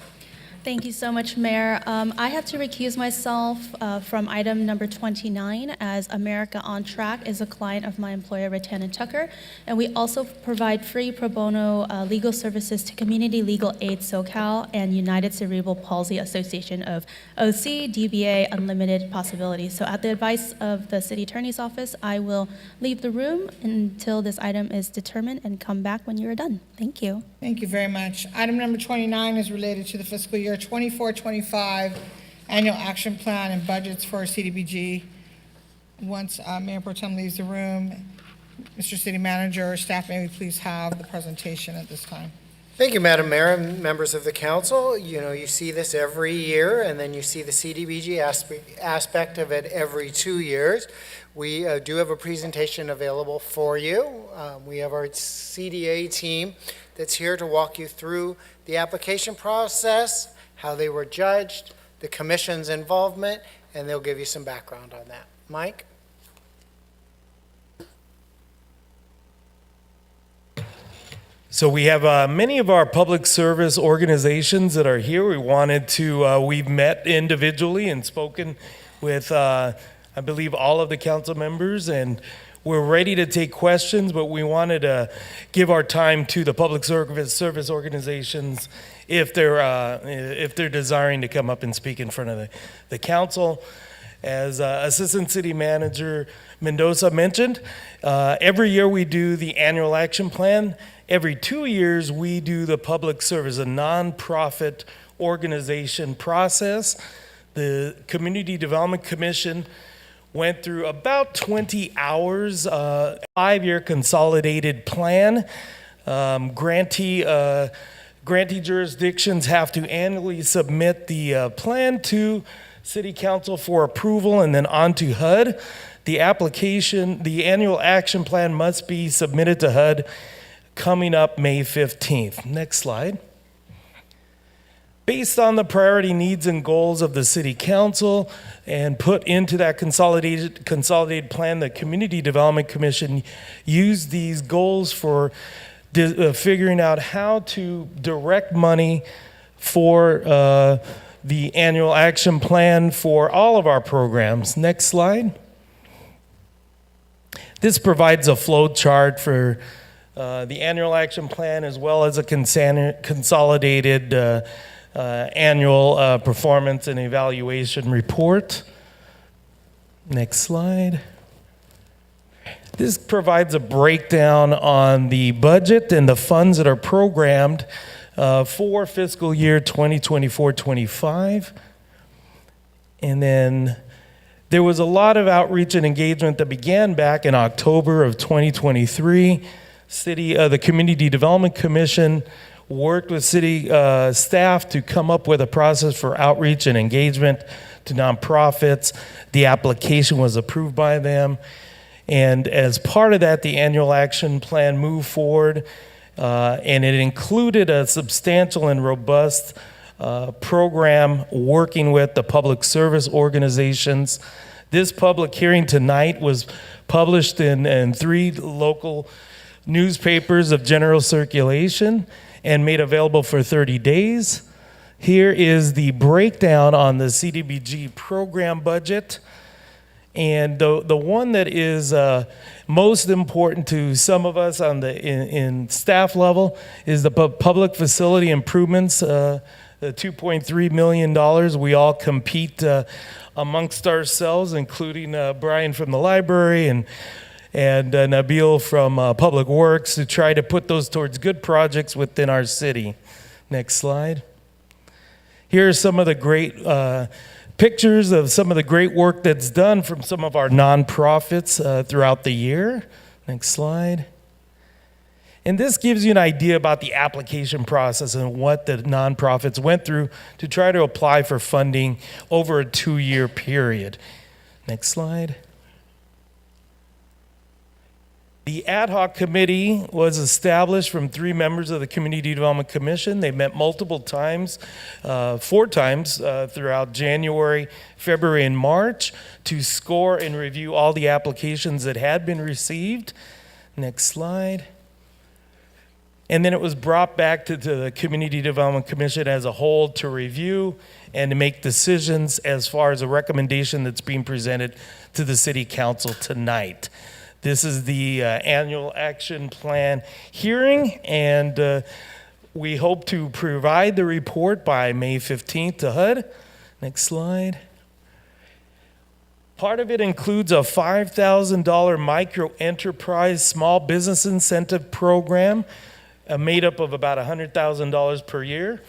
Thank you so much, Mayor. I have to recuse myself from item number 29, as America on Track is a client of my employer, Rattan & Tucker, and we also provide free pro bono legal services to Community Legal Aid SoCal and United Cerebral Palsy Association of OC, DBA, Unlimited Possibilities. So at the advice of the City Attorney's Office, I will leave the room until this item is determined and come back when you are done. Thank you. Thank you very much. Item number 29 is related to the fiscal year 24-25 annual action plan and budgets for CDBG. Once Mayor Pro Tem leaves the room, Mr. City Manager or staff, may we please have the presentation at this time. Thank you, Madam Mayor and members of the council. You see this every year, and then you see the CDBG aspect of it every 2 years. We do have a presentation available for you. We have our CDA team that's here to walk you through the application process, how they were judged, the commission's involvement, and they'll give you some background on that. Mike? So we have many of our public service organizations that are here. We've met individually and spoken with, I believe, all of the council members, and we're ready to take questions, but we wanted to give our time to the public service organizations if they're desiring to come up and speak in front of the council. As Assistant City Manager Mendoza mentioned, every year we do the annual action plan. Every 2 years we do the public service, a nonprofit organization process. The Community Development Commission went through about 20 hours, 5-year consolidated plan. Grantee jurisdictions have to annually submit the plan to City Council for approval and then on to HUD. The annual action plan must be submitted to HUD coming up May 15th. Next slide. Based on the priority needs and goals of the City Council and put into that consolidated plan, the Community Development Commission used these goals for figuring out how to direct money for the annual action plan for all of our programs. Next slide. This provides a flow chart for the annual action plan as well as a consolidated annual performance and evaluation report. Next slide. This provides a breakdown on the budget and the funds that are programmed for fiscal year 2024-25. And then there was a lot of outreach and engagement that began back in October of 2023. The Community Development Commission worked with city staff to come up with a process for outreach and engagement to nonprofits. The application was approved by them. And as part of that, the annual action plan moved forward, and it included a substantial and robust program working with the public service organizations. This public hearing tonight was published in 3 local newspapers of general circulation and made available for 30 days. Here is the breakdown on the CDBG program budget. And the one that is most important to some of us in staff level is the public facility improvements the $2.3 million. We all compete amongst ourselves, including Brian from the library and Nabil from Public Works, to try to put those towards good projects within our city. Next slide. Here are some of the great pictures of some of the great work that's done from some of our nonprofits throughout the year. Next slide. And this gives you an idea about the application process and what the nonprofits went through to try to apply for funding over a 2-year period. Next slide. The ad hoc committee was established from 3 members of the Community Development Commission. They met multiple times, 4 times throughout January, February, and March to score and review all the applications that had been received. Next slide. And then it was brought back to the Community Development Commission as a whole to review and to make decisions as far as a recommendation that's being presented to the City Council tonight. This is the annual action plan hearing, and we hope to provide the report by May 15th to HUD. Next slide. Part of it includes a $5,000 micro enterprise small business incentive program made up of about $100,000 per year.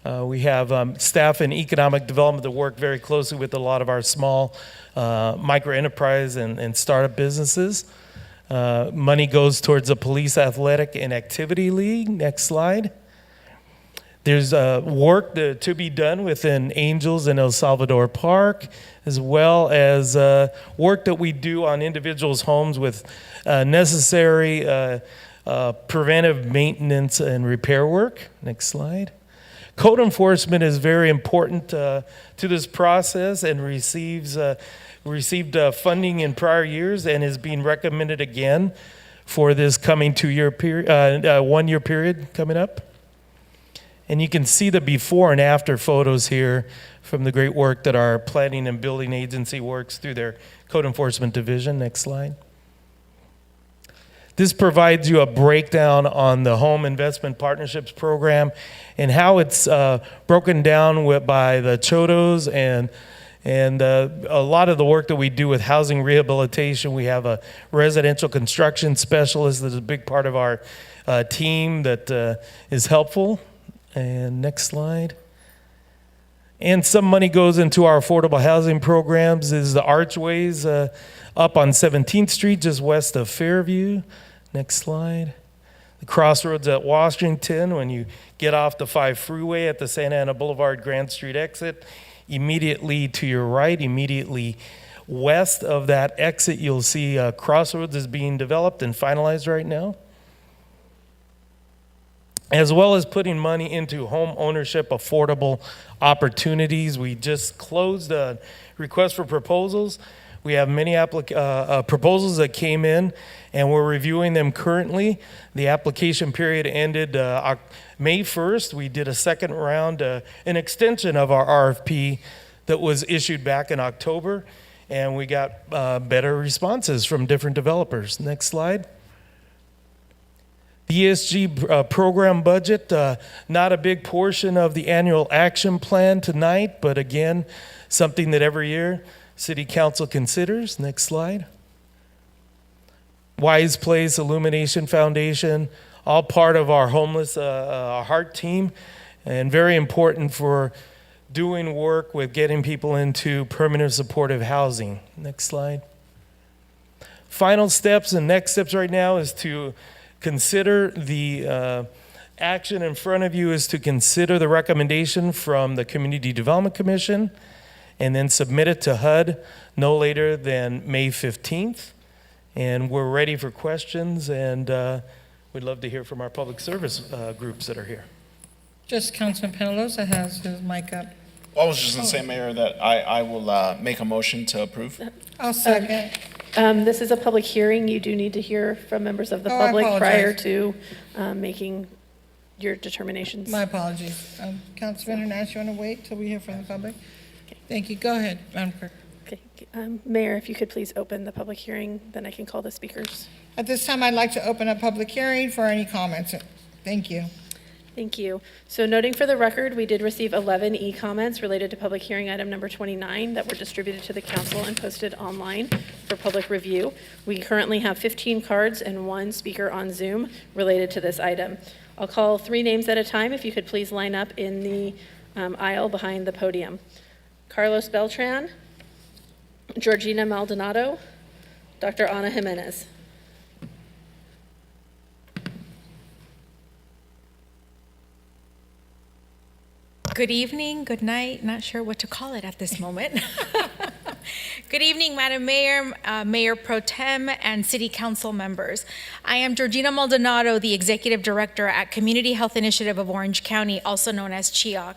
We have staff in economic development that work very closely with a lot of our small micro enterprise and startup businesses. Money goes towards the Police Athletic and Activity League. Next slide. There's work to be done within Angels in El Salvador Park, as well as work that we do on individuals' homes with necessary preventive maintenance and repair work. Next slide. Code enforcement is very important to this process and received funding in prior years and is being recommended again for this coming 2-year period, 1-year period coming up. And you can see the before and after photos here from the great work that our planning and building agency works through their code enforcement division. Next slide. This provides you a breakdown on the Home Investment Partnerships Program and how it's broken down by the CHOTOs and a lot of the work that we do with housing rehabilitation. We have a residential construction specialist that is a big part of our team that is helpful. And next slide. And some money goes into our affordable housing programs. Is the Archways up on 17th Street, just west of Fairview. Next slide. The crossroads at Washington, when you get off the 5 freeway at the Santa Ana Boulevard Grand Street exit, immediately to your right, immediately west of that exit, you'll see crossroads is being developed and finalized right now. As well as putting money into home ownership affordable opportunities. We just closed a request for proposals. We have many proposals that came in, and we're reviewing them currently. The application period ended May 1st. We did a second round, an extension of our RFP that was issued back in October, and we got better responses from different developers. Next slide. The ESG program budget, not a big portion of the annual action plan tonight, but again, something that every year City Council considers. Next slide. Wise Place Illumination Foundation, all part of our homeless heart team, and very important for doing work with getting people into permanent supportive housing. Next slide. Final steps and next steps right now is to consider the action in front of you is to consider the recommendation from the Community Development Commission and then submit it to HUD no later than May 15th. And we're ready for questions, and we'd love to hear from our public service groups that are here. Just Councilman Penaloza has his mic up. I was just going to say, Mayor, that I will make a motion to approve. I'll second. This is a public hearing. You do need to hear from members of the I public prior apologize. to making your determinations. My apologies. Councilman Hernandez, you want to wait till we hear from the public? Thank you. Go ahead, Madam Clerk. Okay. Mayor, if you could please open the public hearing, then I can call the speakers. At this time, I'd like to open up public hearing for any comments. Thank you. Thank you. So noting for the record, we did receive 11 e-comments related to public hearing item number 29 that were distributed to the council and posted online for public review. We currently have 15 cards and 1 speaker on Zoom related to this item. I'll call 3 names at a time. If you could please line up in the aisle behind the podium. Carlos Beltran, Georgina Maldonado, Dr. Ana Jimenez. Good evening, good night, not sure what to call it at this moment. Good evening, Madam Mayor, Mayor Pro Tem, and City Council members. I am Georgina Maldonado, the Executive Director at Community Health Initiative of Orange County, also known as CHEOC.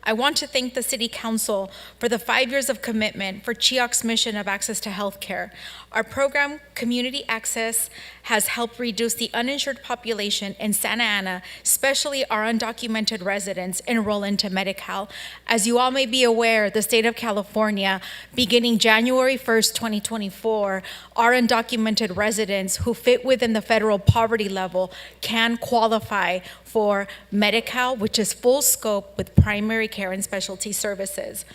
I want to thank the City Council for the 5 years of commitment for CHEOC's mission of access to health care. Our program, Community Access, has helped reduce the uninsured population in Santa Ana, especially our undocumented residents, enroll into Medi-Cal. As you all may be aware, the state of California, beginning January 1st, 2024, our undocumented residents who fit within the federal poverty level can qualify for Medi-Cal, which is full scope with primary care and specialty services.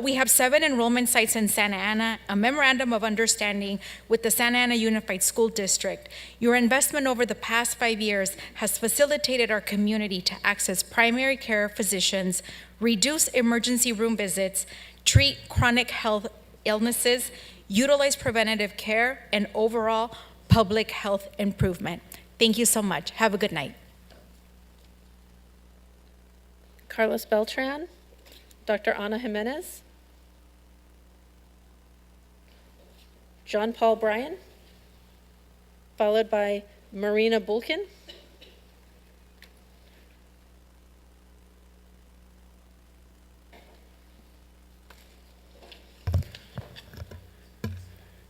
We have 7 enrollment sites in Santa Ana, a memorandum of understanding with the Santa Ana Unified School District. Your investment over the past 5 years has facilitated our community to access primary care physicians, reduce emergency room visits, treat chronic health illnesses, utilize preventative care, and overall public health improvement. Thank you so much. Have a good night. Carlos Beltran, Dr. Ana Jimenez, John Paul Bryan, followed by Marina Bulkin,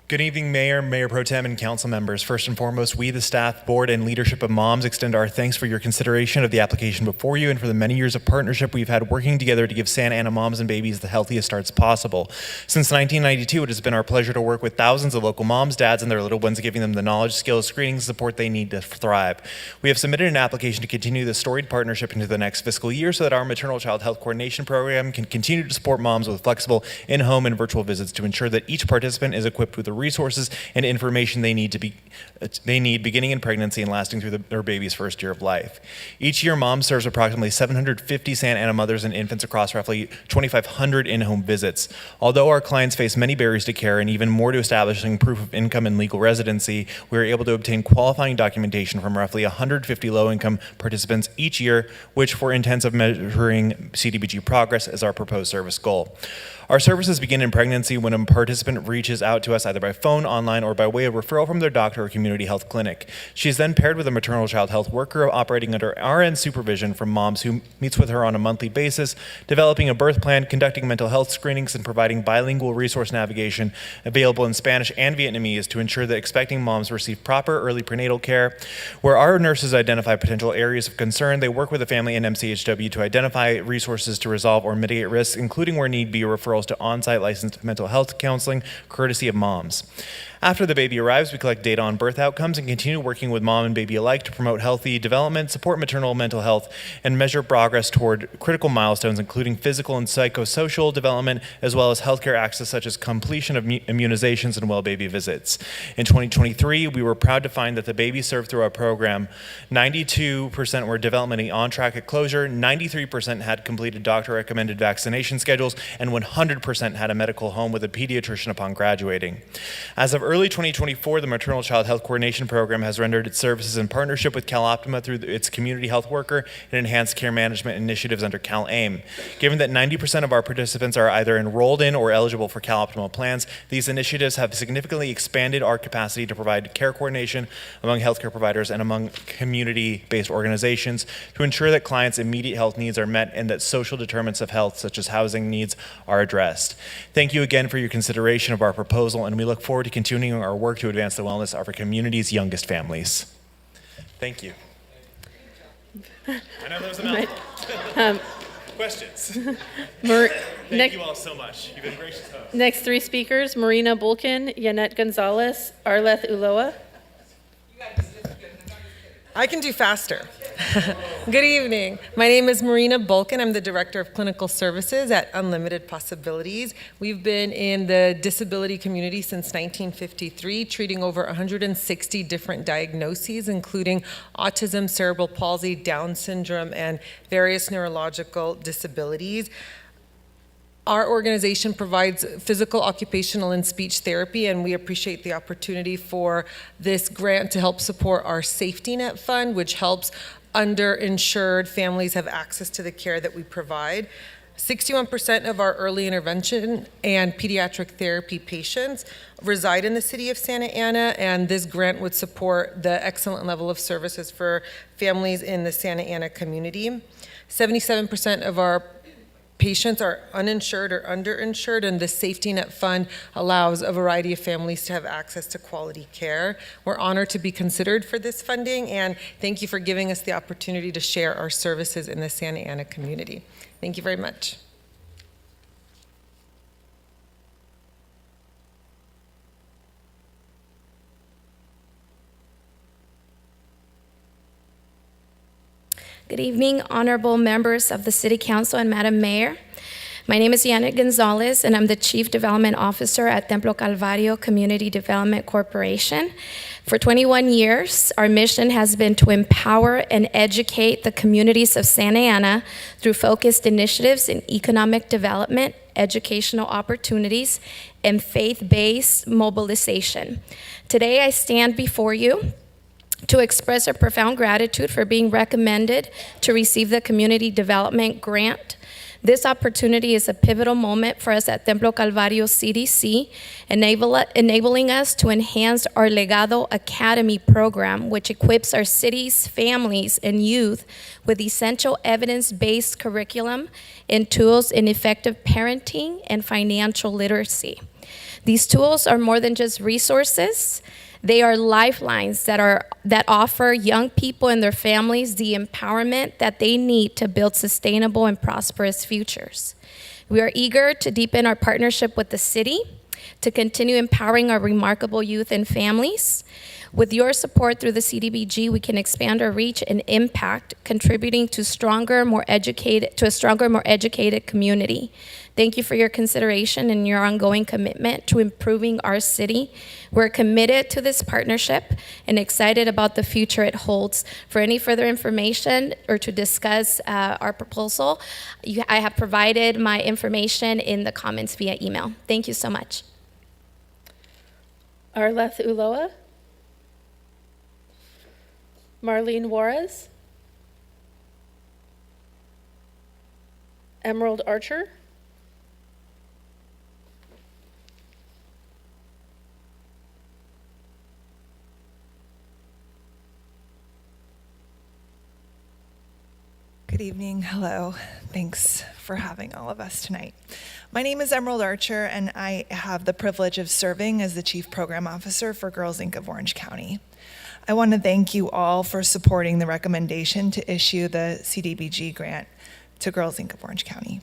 Good evening, Mayor, Mayor Pro Tem, and council members. First and foremost, we, the staff, board, and leadership of MOMS, extend our thanks for your consideration of the application before you and for the many years of partnership we've had working together to give Santa Ana moms and babies the healthiest starts possible. Since 1992, it has been our pleasure to work with thousands of local moms, dads, and their little ones, giving them the knowledge, skills, screening, support they need to thrive. We have submitted an application to continue this storied partnership into the next fiscal year so that our maternal child health coordination program can continue to support moms with flexible in-home and virtual visits to ensure that each participant is equipped with the resources and information they need beginning in pregnancy and lasting through their baby's first year of life. Each year, MOM serves approximately 750 Santa Ana mothers and infants across roughly 2,500 in-home visits. Although our clients face many barriers to care and even more to establishing proof of income and legal residency, we are able to obtain qualifying documentation from roughly 150 low-income participants each year, which for intents of measuring CDBG progress is our proposed service goal. Our services begin in pregnancy when a participant reaches out to us either by phone, online, or by way of referral from their doctor or community health clinic. She is then paired with a maternal child health worker operating under RN supervision from MOMS who meets with her on a monthly basis, developing a birth plan, conducting mental health screenings, and providing bilingual resource navigation available in Spanish and Vietnamese to ensure that expecting moms receive proper early prenatal care. Where our nurses identify potential areas of concern, they work with the family and MCHW to identify resources to resolve or mitigate risks, including where need be referrals to on-site licensed mental health counseling, courtesy of MOMS. After the baby arrives, we collect data on birth outcomes and continue working with mom and baby alike to promote healthy development, support maternal mental health, and measure progress toward critical milestones, including physical and psychosocial development, as well as healthcare access such as completion of immunizations and well baby visits. In 2023, we were proud to find that the babies served through our program, 92% were developmentally on track at closure, 93% had completed doctor-recommended vaccination schedules, and 100% had a medical home with a pediatrician upon graduating. As of early 2024, the Maternal Child Health Coordination Program has rendered its services in partnership with CalOptima through its community health worker and enhanced care management initiatives under CalAIM. Given that 90% of our participants are either enrolled in or eligible for CalOptima plans, these initiatives have significantly expanded our capacity to provide care coordination among healthcare providers and among community-based organizations to ensure that clients' immediate health needs are met and that social determinants of health, such as housing needs, are addressed. Thank you again for your consideration of our proposal, and we look forward to continuing our work to advance the wellness of our community's youngest families. Thank you. I know that was a mouthful. Questions? Thank you all so much. You've been gracious hosts. Next 3 speakers, Marina Bulkin, Yanette Gonzalez, Arleth Ulloa. I can do faster. Good evening. My name is Marina Bulkin. I'm the Director of Clinical Services at Unlimited Possibilities. We've been in the disability community since 1953, treating over 160 different diagnoses, including autism, cerebral palsy, Down syndrome, and various neurological disabilities. Our organization provides physical, occupational, and speech therapy, and we appreciate the opportunity for this grant to help support our safety net fund, which helps underinsured families have access to the care that we provide. 61% of our early intervention and pediatric therapy patients reside in the city of Santa Ana, and this grant would support the excellent level of services for families in the Santa Ana community. 77% of our patients are uninsured or underinsured, and the Safety Net Fund allows a variety of families to have access to quality care. We're honored to be considered for this funding, and thank you for giving us the opportunity to share our services in the Santa Ana community. Thank you very much. Good evening, honorable members of the City Council and Madam Mayor. My name is Janet Gonzalez, and I'm the Chief Development Officer at Templo Calvario Community Development Corporation. For 21 years, our mission has been to empower and educate the communities of Santa Ana through focused initiatives in economic development, educational opportunities, and faith-based mobilization. Today, I stand before you to express our profound gratitude for being recommended to receive the Community Development Grant. This opportunity is a pivotal moment for us at Templo Calvario CDC, enabling us to enhance our Legado Academy program, which equips our city's families and youth with essential evidence-based curriculum and tools in effective parenting and financial literacy. These tools are more than just resources. They are lifelines that offer young people and their families the empowerment that they need to build sustainable and prosperous futures. We are eager to deepen our partnership with the city, to continue empowering our remarkable youth and families. With your support through the CDBG, we can expand our reach and impact, contributing to a stronger, more educated community. Thank you for your consideration and your ongoing commitment to improving our city. We're committed to this partnership and excited about the future it holds. For any further information or to discuss our proposal, I have provided my information in the comments via email. Thank you so much. Arleth Ulloa. Marlene Juarez. Emerald Archer. Good evening. Hello. Thanks for having all of us tonight. My name is Emerald Archer, and I have the privilege of serving as the Chief Program Officer for Girls Inc. of Orange County. I want to thank you all for supporting the recommendation to issue the CDBG grant to Girls Inc. of Orange County.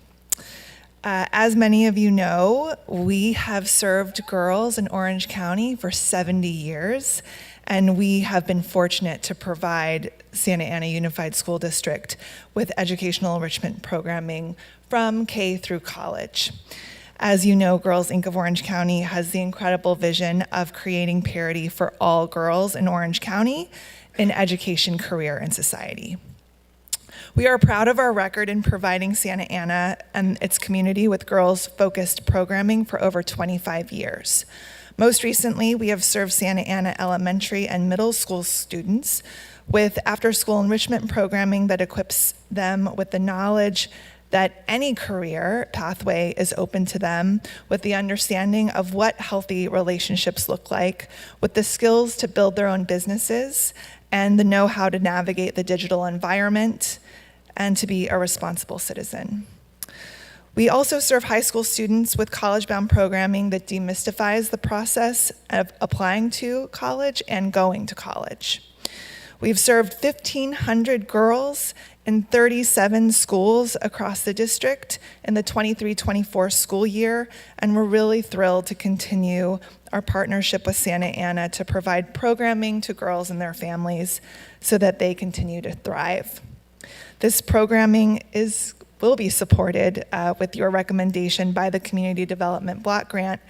As many of you know, we have served girls in Orange County for 70 years, and we have been fortunate to provide Santa Ana Unified School District with educational enrichment programming from K through college. As you know, Girls Inc. of Orange County has the incredible vision of creating parity for all girls in Orange County in education, career, and society. We are proud of our record in providing Santa Ana and its community with girls-focused programming for over 25 years. Most recently, we have served Santa Ana elementary and middle school students with after-school enrichment programming that equips them with the knowledge that any career pathway is open to them, with the understanding of what healthy relationships look like, with the skills to build their own businesses, and the know-how to navigate the digital environment, and to be a responsible citizen. We also serve high school students with college-bound programming that demystifies the process of applying to college and going to college. We've served 1,500 girls in 37 schools across the district in the 23-24 school year, and we're really thrilled to continue our partnership with Santa Ana to provide programming to girls and their families so that they continue to thrive. This programming will be supported with your recommendation by the Community Development Block Grant,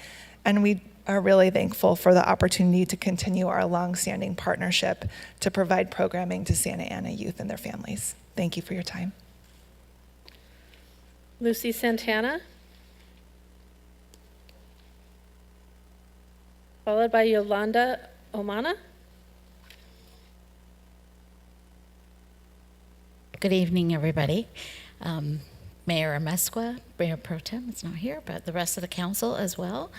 and we are really thankful for the opportunity to continue our longstanding partnership to provide programming to Santa Ana youth and their families. Thank you for your time. Lucy Santana, followed by Yolanda Omana. Good evening, everybody. Mayor Amesqua, Mayor Pro Tem is not here, but the rest of the council as well.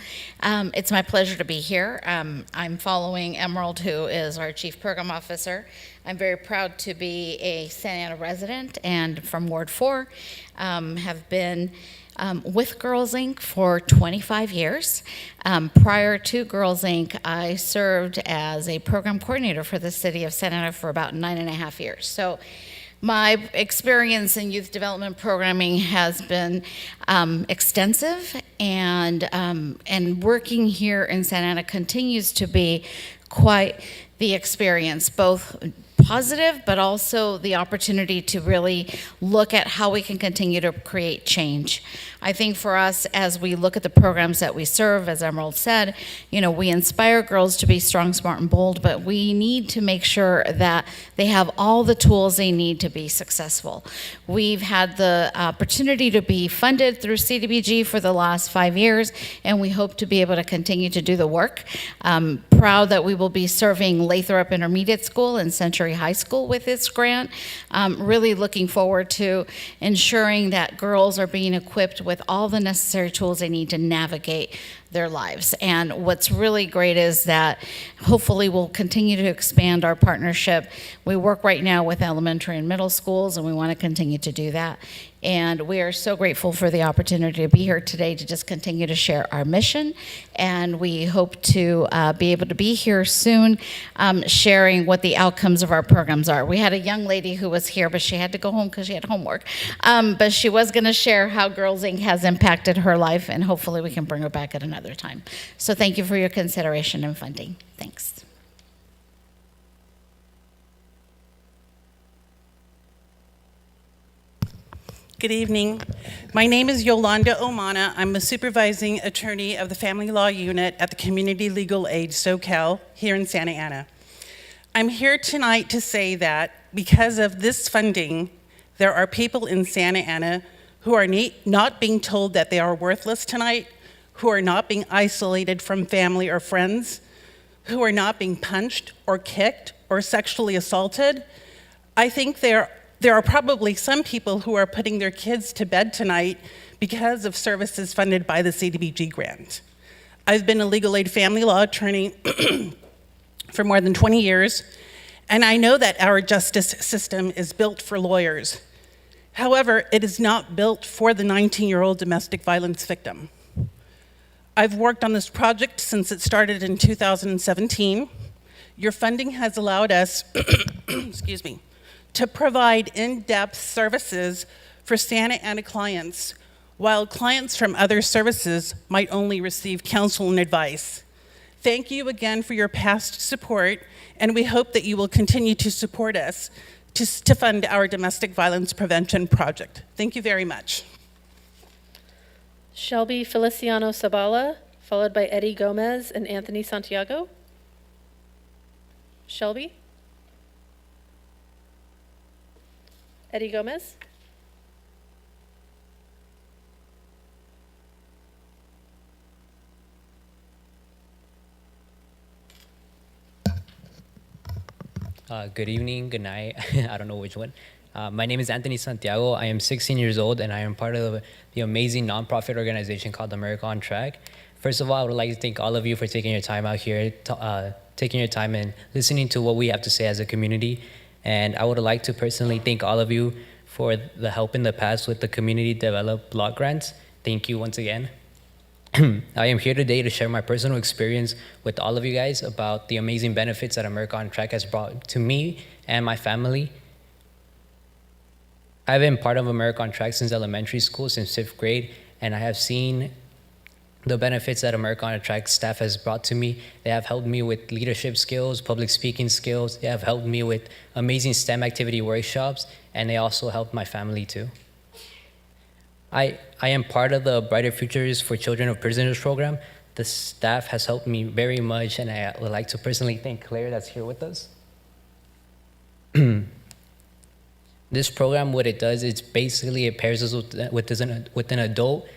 It's my pleasure to be here. I'm following Emerald, who is our Chief Program Officer. I'm very proud to be a Santa Ana resident and from Ward 4. Have been with Girls Inc. for 25 years. Prior to Girls Inc., I served as a program coordinator for the city of Santa Ana for about 9.5 years. So my experience in youth development programming has been extensive, and working here in Santa Ana continues to be quite the experience, both positive, but also the opportunity to really look at how we can continue to create change. I think for us, as we look at the programs that we serve, as Emerald said, we inspire girls to be strong, smart, and bold, but we need to make sure that they have all the tools they need to be successful. We've had the opportunity to be funded through CDBG for the last 5 years, and we hope to be able to continue to do the work. Proud that we will be serving Lathrop Intermediate School and Century High School with this grant. Really looking forward to ensuring that girls are being equipped with all the necessary tools they need to navigate their lives. And what's really great is that hopefully we'll continue to expand our partnership. We work right now with elementary and middle schools, and we want to continue to do that. And we are so grateful for the opportunity to be here today to just continue to share our mission. And we hope to be able to be here soon, sharing what the outcomes of our programs are. We had a young lady who was here, but she had to go home because she had homework. But she was going to share how Girls Inc. has impacted her life, and hopefully we can bring her back at another time. So thank you for your consideration and funding. Thanks. Good evening. My name is Yolanda Omana. I'm a supervising attorney of the Family Law Unit at the Community Legal Aid SoCal here in Santa Ana. I'm here tonight to say that because of this funding, there are people in Santa Ana who are not being told that they are worthless tonight, who are not being isolated from family or friends, who are not being punched or kicked or sexually assaulted. I think there are probably some people who are putting their kids to bed tonight because of services funded by the CDBG grant. I've been a legal aid family law attorney for more than 20 years, and I know that our justice system is built for lawyers. However, it is not built for the 19-year-old domestic violence victim. I've worked on this project since it started in 2017. Your funding has allowed us, excuse me, to provide in-depth services for Santa Ana clients, while clients from other services might only receive counsel and advice. Thank you again for your past support, and we hope that you will continue to support us to fund our domestic violence prevention project. Thank you very much. Shelby Feliciano Sabala, followed by Eddie Gomez and Anthony Santiago. Shelby? Eddie Gomez? Good evening, good night, I don't know which one. My name is Anthony Santiago. I am 16 years old, and I am part of the amazing nonprofit organization called America on Track. First of all, I would like to thank all of you for taking your time out here, taking your time and listening to what we have to say as a community. And I would like to personally thank all of you for the help in the past with the community developed block grants. Thank you once again. I am here today to share my personal experience with all of you guys about the amazing benefits that America on Track has brought to me and my family. I've been part of America on Track since elementary school, since 5th grade, and I have seen the benefits that America on Track staff has brought to me. They have helped me with leadership skills, public speaking skills. They have helped me with amazing STEM activity workshops, and they also helped my family too. I am part of the Brighter Futures for Children of Prisoners program. The staff has helped me very much, and I would like to personally thank Claire that's here with us. This program, what it does, it's basically it pairs us with an adult,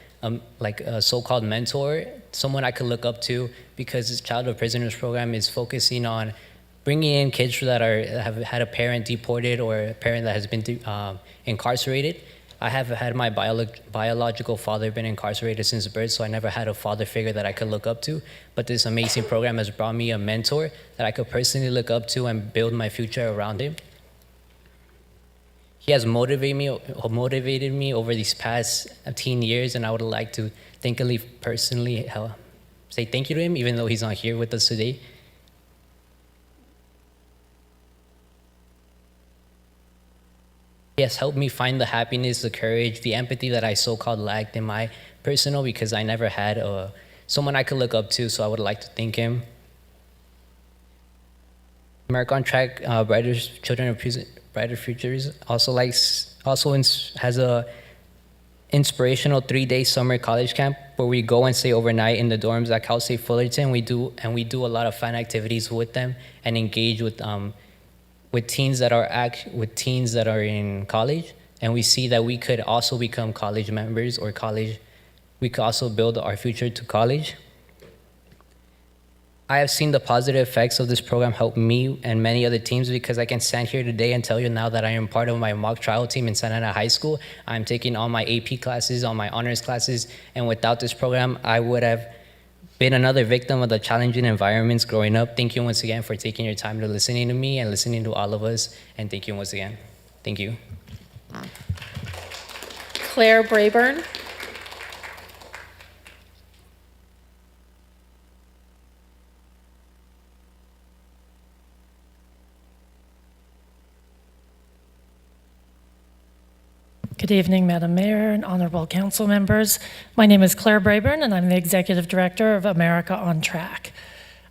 like a so-called mentor, someone I could look up to, because this Child of Prisoners program is focusing on bringing in kids that have had a parent deported or a parent that has been incarcerated. I have had my biological father been incarcerated since birth, so I never had a father figure that I could look up to. But this amazing program has brought me a mentor that I could personally look up to and build my future around him. He has motivated me over these past 10 years, and I would like to personally say thank you to him, even though he's not here with us today. He has helped me find the happiness, the courage, the empathy that I so-called lacked in my personal, because I never had someone I could look up to, so I would like to thank him. America on Track, Brighter Children of Brighter Futures also has a inspirational 3-day summer college camp where we go and stay overnight in the dorms at Cal State Fullerton. We do a lot of fun activities with them and engage with teens that are in college, and we see that we could also become college members or we could also build our future to college. I have seen the positive effects of this program help me and many other teams, because I can stand here today and tell you now that I am part of my mock trial team in Santa Ana High School. I'm taking all my AP classes, all my honors classes, and without this program, I would have been another victim of the challenging environments growing up. Thank you once again for taking your time to listening to me and listening to all of us, and thank you once again. Thank you. Claire Brayburn. Good evening, Madam Mayor and honorable council members. My name is Claire Brayburn, and I'm the Executive Director of America on Track.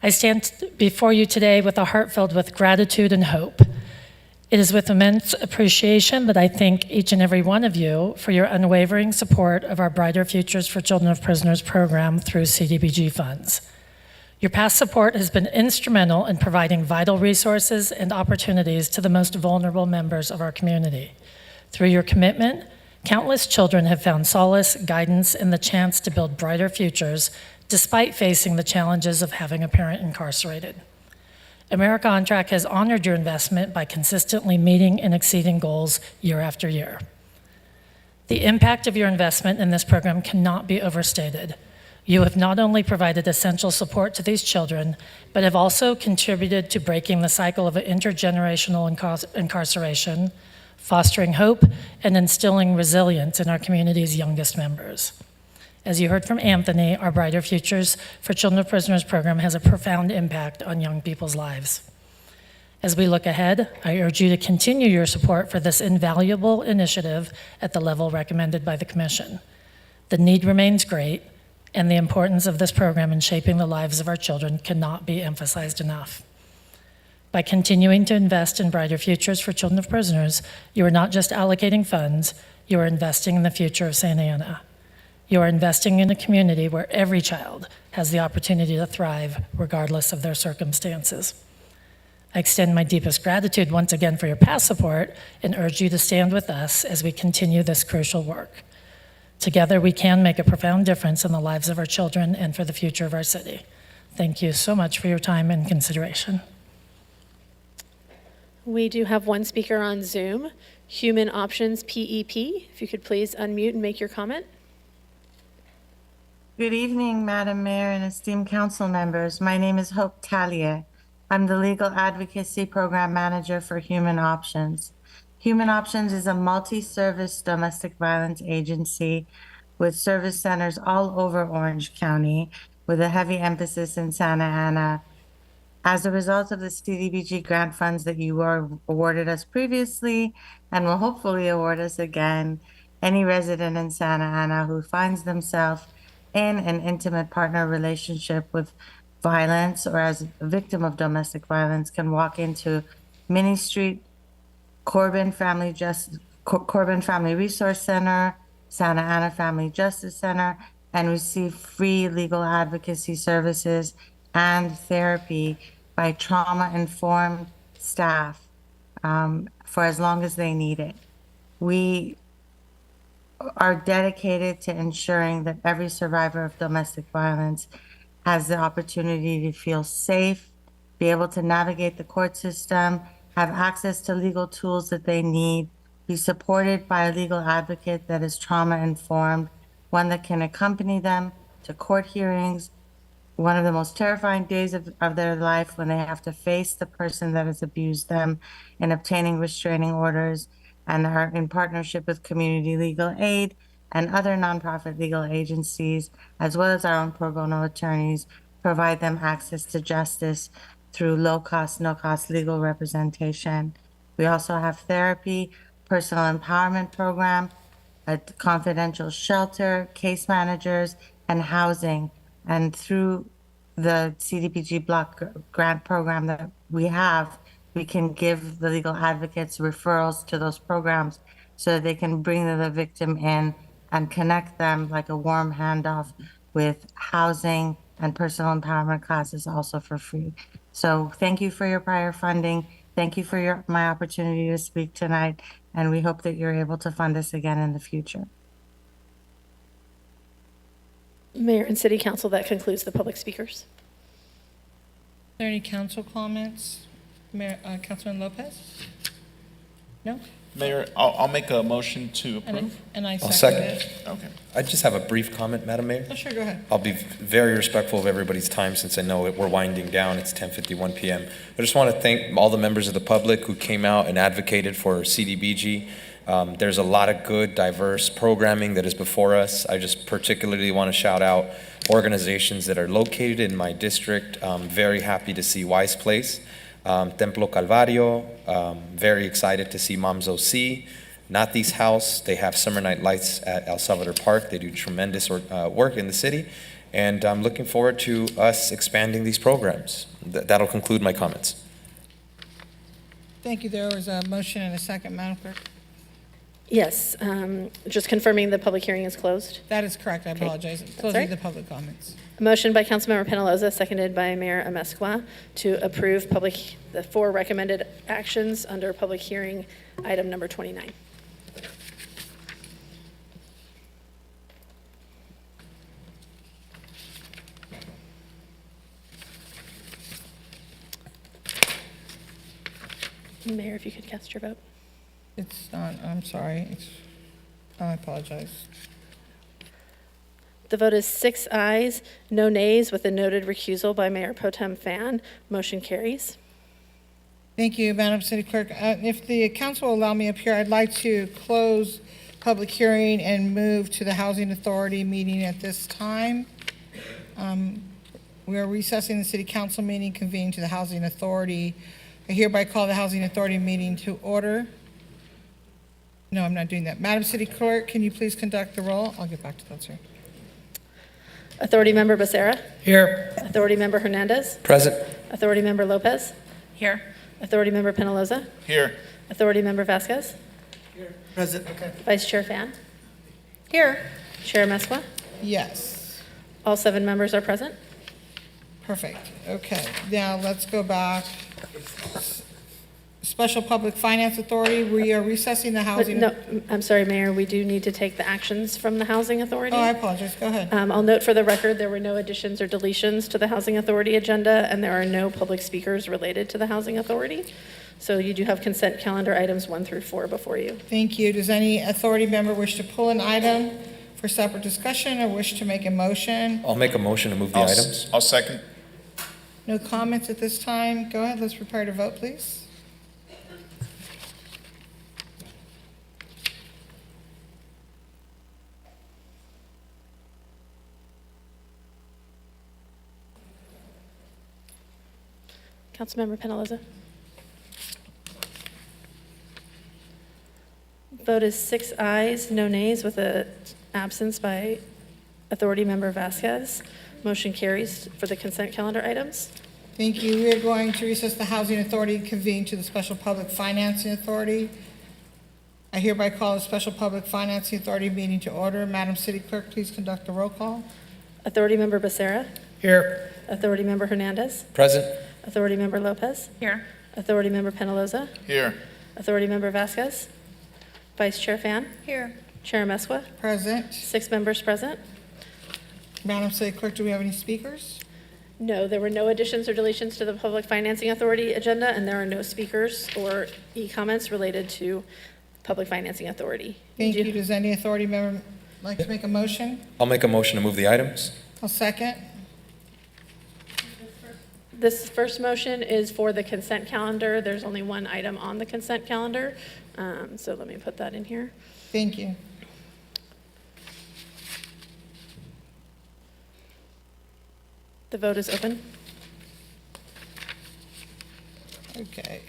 I stand before you today with a heart filled with gratitude and hope. It is with immense appreciation that I thank each and every one of you for your unwavering support of our Brighter Futures for Children of Prisoners program through CDBG funds. Your past support has been instrumental in providing vital resources and opportunities to the most vulnerable members of our community. Through your commitment, countless children have found solace, guidance, and the chance to build brighter futures despite facing the challenges of having a parent incarcerated. America on Track has honored your investment by consistently meeting and exceeding goals year after year. The impact of your investment in this program cannot be overstated. You have not only provided essential support to these children, but have also contributed to breaking the cycle of intergenerational incarceration, fostering hope, and instilling resilience in our community's youngest members. As you heard from Anthony, our Brighter Futures for Children of Prisoners program has a profound impact on young people's lives. As we look ahead, I urge you to continue your support for this invaluable initiative at the level recommended by the Commission. The need remains great, and the importance of this program in shaping the lives of our children cannot be emphasized enough. By continuing to invest in Brighter Futures for Children of Prisoners, you are not just allocating funds, you are investing in the future of Santa Ana. You are investing in a community where every child has the opportunity to thrive, regardless of their circumstances. I extend my deepest gratitude once again for your past support and urge you to stand with us as we continue this crucial work. Together, we can make a profound difference in the lives of our children and for the future of our city. Thank you so much for your time and consideration. We do have one speaker on Zoom, Human Options PEP. If you could please unmute and make your comment. Good evening, Madam Mayor and esteemed council members. My name is Hope Tallier. I'm the Legal Advocacy Program Manager for Human Options. Human Options is a multi-service domestic violence agency with service centers all over Orange County, with a heavy emphasis in Santa Ana As a result of the CDBG grant funds that you were awarded us previously and will hopefully award us again, any resident in Santa Ana who finds themselves in an intimate partner relationship with violence or as a victim of domestic violence can walk into Minnie Street, Corbin Family Resource Center, Santa Ana Family Justice Center, and receive free legal advocacy services and therapy by trauma-informed staff for as long as they need it. We are dedicated to ensuring that every survivor of domestic violence has the opportunity to feel safe, be able to navigate the court system, have access to legal tools that they need, be supported by a legal advocate that is trauma-informed, one that can accompany them to court hearings, one of the most terrifying days of their life when they have to face the person that has abused them in obtaining restraining orders, and are in partnership with community legal aid and other nonprofit legal agencies, as well as our own pro bono attorneys, provide them access to justice through low-cost, no-cost legal representation. We also have therapy, personal empowerment program, a confidential shelter, case managers, and housing. And through the CDBG block grant program that we have, we can give the legal advocates referrals to those programs so that they can bring the victim in and connect them like a warm handoff with housing and personal empowerment classes also for free. So thank you for your prior funding. Thank you for my opportunity to speak tonight, and we hope that you're able to fund us again in the future. Mayor and City Council, that concludes the public speakers. Are there any council comments? Mayor, Councilman Lopez? No? Mayor, I'll make a motion to approve. And I I'll second second. it. Okay. I just have a brief comment, Madam Mayor. Oh, sure, go ahead. I'll be very respectful of everybody's time since I know we're winding down. It's 10:51 p.m. I just want to thank all the members of the public who came out and advocated for CDBG. There's a lot of good, diverse programming that is before us. I just particularly want to shout out organizations that are located in my district. I'm very happy to see Wise Place, Templo Calvario. Very excited to see Moms OC. Nathi's House, they have summer night lights at El Salvador Park. They do tremendous work in the city. And I'm looking forward to us expanding these programs. That'll conclude my comments. Thank you. There was a motion and a second, Madam Clerk. Yes, just confirming the public hearing is closed. That is correct. I apologize. Closing right. the public comments. A motion by Councilmember Penaloza, seconded by Mayor Amezcua, to approve the 4 recommended actions under public hearing item number 29. Mayor, if you could cast your vote. It's not, I'm sorry. I apologize. The vote is 6 ayes, no nays, with a noted recusal by Mayor Pro Tem Fan. Motion carries. Thank you, Madam City Clerk. If the council will allow me up here, I'd like to close public hearing and move to the Housing Authority meeting at this time. We are recessing the City Council meeting, convening to the Housing Authority. I hereby call the Housing Authority meeting to order. No, I'm not doing that. Madam City Clerk, can you please conduct the roll? I'll get back to that, sir. Authority Member Becerra. Here. Authority Member Hernandez. Present. Authority Member Lopez. Here. Authority Member Penaloza. Here. Authority Member Vasquez. Present. Okay. Vice Chair Fan. Here. Chair Mesqua. Yes. All 7 members are present. Perfect. Okay. Now let's go back. Special Public Finance Authority, we are recessing the housing. No, I'm sorry, Mayor, we do need to take the actions from the Housing Authority. Oh, I apologize. Go ahead. I'll note for the record, there were no additions or deletions to the Housing Authority agenda, and there are no public speakers related to the Housing Authority. So you do have consent calendar items 1 through 4 before you. Thank you. Does any authority member wish to pull an item for separate discussion or wish to make a motion? I'll make a motion to move the items. I'll second. No comments at this time. Go ahead. Let's prepare to vote, please. Councilmember Penaloza. Vote is 6 ayes, no nays, with an absence by Authority Member Vasquez. Motion carries for the consent calendar items. Thank you. We are going to recess the Housing Authority, convene to the Special Public Financing Authority. I hereby call the Special Public Financing Authority meeting to order. Madam City Clerk, please conduct a roll call. Authority Member Becerra. Here. Authority Member Hernandez. Present. Authority Member Lopez. Here. Authority Member Penaloza. Here. Authority Member Vasquez. Vice Chair Fan. Here. Chair Mesqua. Present. 6 members present. Madam City Clerk, do we have any speakers? No, there were no additions or deletions to the Public Financing Authority agenda, and there are no speakers or e-comments related to Public Financing Authority. Thank you. Does any authority member like to make a motion? I'll make a motion to move the items. I'll second. This first motion is for the consent calendar. There's only one item on the consent calendar, so let me put that in here. Thank you. The vote is open. Okay.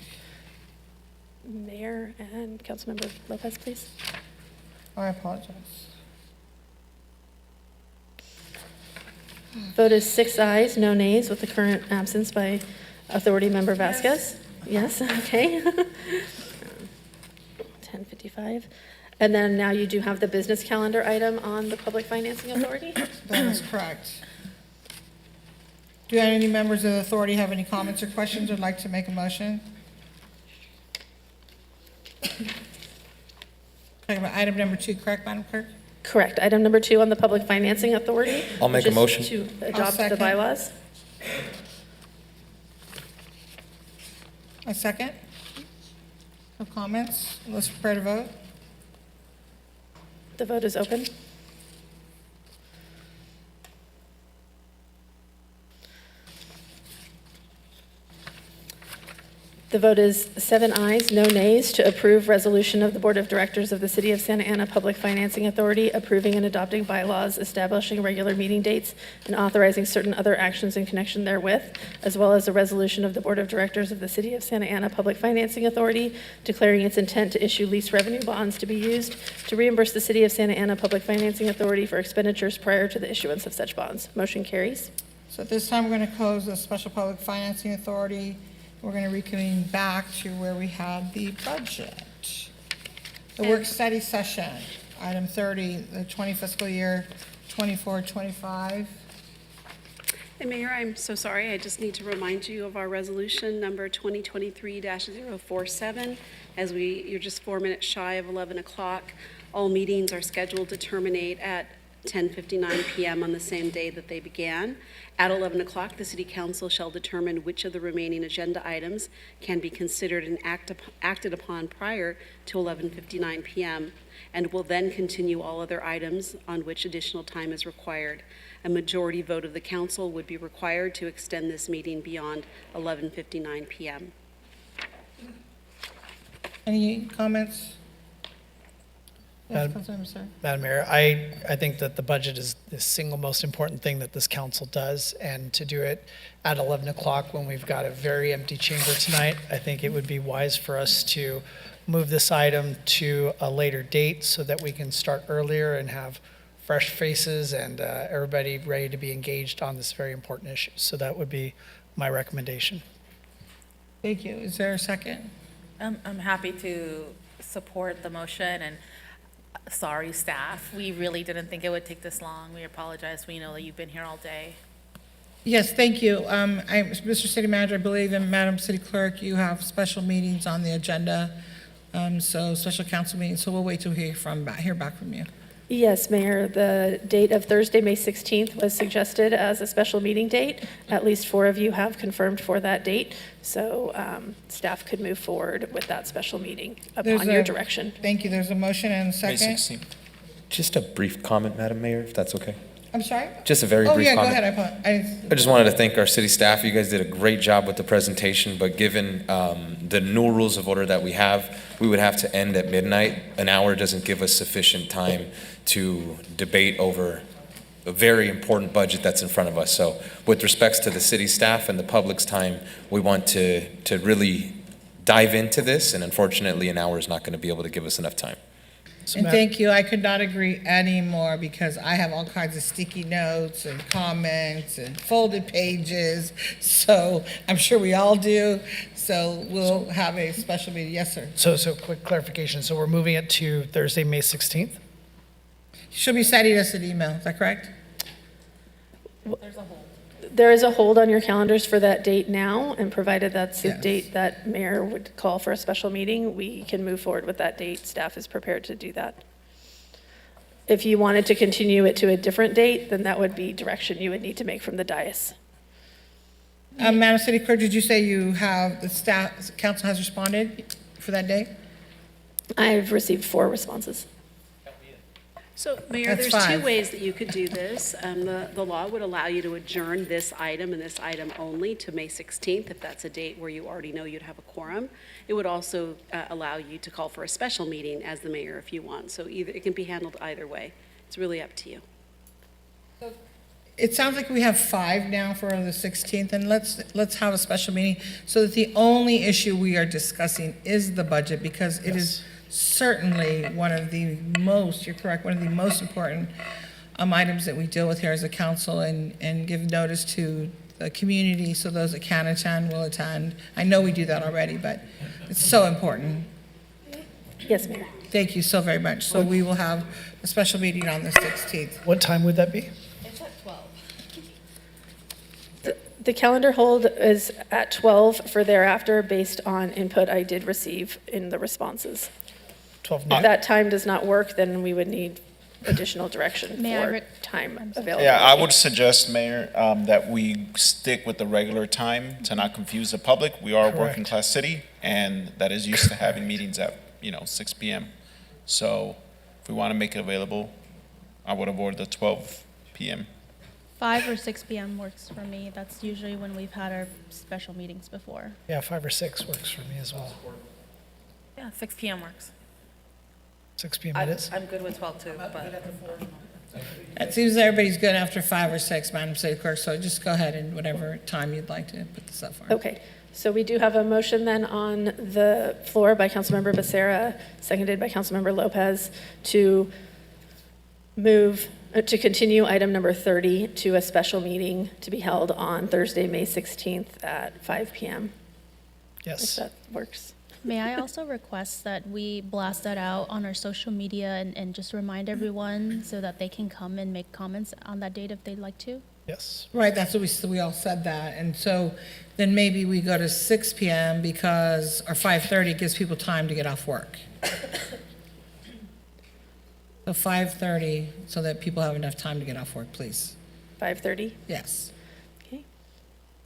Mayor and Councilmember Lopez, please. I apologize. Vote is 6 ayes, no nays, with the current absence by Authority Member Vasquez. Yes, okay. 10:55. And then now you do have the business calendar item on the Public Financing Authority. That is correct. Do any members of the authority have any comments or questions or would like to make a motion? Talking about item number 2, correct, Madam Clerk? Correct. Item number 2 on the Public Financing Authority. I'll make a which is motion. To I'll adopt the second. bylaws. A second? No comments? Let's prepare to vote. The vote is open. The vote is 7 ayes, no nays, to approve resolution of the Board of Directors of the City of Santa Ana Public Financing Authority approving and adopting bylaws establishing regular meeting dates and authorizing certain other actions in connection therewith, as well as a resolution of the Board of Directors of the City of Santa Ana Public Financing Authority declaring its intent to issue lease revenue bonds to be used to reimburse the City of Santa Ana Public Financing Authority for expenditures prior to the issuance of such bonds. Motion carries. So at this time, we're going to close the Special Public Financing Authority. We're going to reconvene back to where we had the budget. The work study session, item 30, the 20 fiscal year 24-25. And Mayor, I'm so sorry. I just need to remind you of our resolution number 2023-047. As you're just 4 minutes shy of 11 o'clock. All meetings are scheduled to terminate at 10:59 p.m. on the same day that they began. At 11 o'clock, the City Council shall determine which of the remaining agenda items can be considered and acted upon prior to 11:59 p.m. and will then continue all other items on which additional time is required. A majority vote of the Council would be required to extend this meeting beyond 11:59 p.m. Any comments? Yes, Madam- Councilmember, sir. Madam Mayor, I think that the budget is the single most important thing that this council does, and to do it at 11 o'clock when we've got a very empty chamber tonight, I think it would be wise for us to move this item to a later date so that we can start earlier and have fresh faces and everybody ready to be engaged on this very important issue. So that would be my recommendation. Thank you. Is there a second? I'm happy to support the motion, and sorry, staff. We really didn't think it would take this long. We apologize. We know that you've been here all day. Yes, thank you. Mr. City Manager, I believe, and Madam City Clerk, you have special meetings on the agenda, so special council meetings, so we'll wait till we hear back from you. Yes, Mayor, the date of Thursday, May 16th was suggested as a special meeting date. At least 4 of you have confirmed for that date, so staff could move forward with that special meeting upon your direction. Thank you. There's a motion and a second. May 16th. Just a brief comment, Madam Mayor, if that's okay. I'm sorry? Just a very brief Oh, yeah, comment. go ahead. I just wanted to thank our city staff. You guys did a great job with the presentation, but given the new rules of order that we have, we would have to end at midnight. An hour doesn't give us sufficient time to debate over a very important budget that's in front of us. So with respects to the city staff and the public's time, we want to really dive into this, and unfortunately an hour is not going to be able to give us enough time. And thank you. I could not agree anymore because I have all kinds of sticky notes and comments and folded pages. So I'm sure we all do. So we'll have a special meeting. Yes, sir. So quick clarification. So we're moving it to Thursday, May 16th? She'll be sending us an email. Is that correct? There is a hold on your calendars for that date now, and provided that's the Yes. date that mayor would call for a special meeting, we can move forward with that date. Staff is prepared to do that. If you wanted to continue it to a different date, then that would be direction you would need to make from the dais. Madam City Clerk, did you say you have, the staff, council has responded for that day? I've received 4 responses. So, Mayor, That's there's 2 5. ways that you could do this. The law would allow you to adjourn this item and this item only to May 16th, if that's a date where you already know you'd have a quorum. It would also allow you to call for a special meeting as the mayor if you want. So either, it can be handled either way. It's really up to you. It sounds like we have 5 now for the 16th, and let's have a special meeting so that the only issue we are discussing is the budget, because it is certainly one of the most, you're correct, one of the most important items that we deal with here as a council, and give notice to the community so those that can attend will attend. I know we do that already, but it's so important. Yes, Mayor. Thank you so very much. So we will have a special meeting on the 16th. What time would that be? The calendar hold is at 12 for thereafter, based on input I did receive in the responses. 12 If noon? that time does not work, then we would need additional direction May I for re- time available. Yeah, I would suggest, Mayor, that we stick with the regular time to not confuse the public. We are a working Correct. class city, and that is used to having meetings at, 6 p.m. So if we want to make it available, I would avoid the 12 p.m. 5 or 6 p.m. works for me. That's usually when we've had our special meetings before. Yeah, 5 or 6 works for me as well. Yeah, 6 p.m. works. 6 p.m. it is? I'm good with 12 too, but. It seems everybody's good after 5 or 6, Madam City Clerk, so just go ahead and whatever time you'd like to put this up for. Okay, so we do have a motion then on the floor by Councilmember Becerra, seconded by Councilmember Lopez, to to continue item number 30 to a special meeting to be held on Thursday, May 16th at 5 p.m. If Yes. that works. May I also request that we blast that out on our social media and just remind everyone so that they can come and make comments on that date if they'd like to? Yes. Right, that's what we all said that, and so then maybe we go to 6 p.m. because, or 5:30 gives people time to get off work. So 5:30, so that people have enough time to get off work, please. 5:30? Yes. Okay.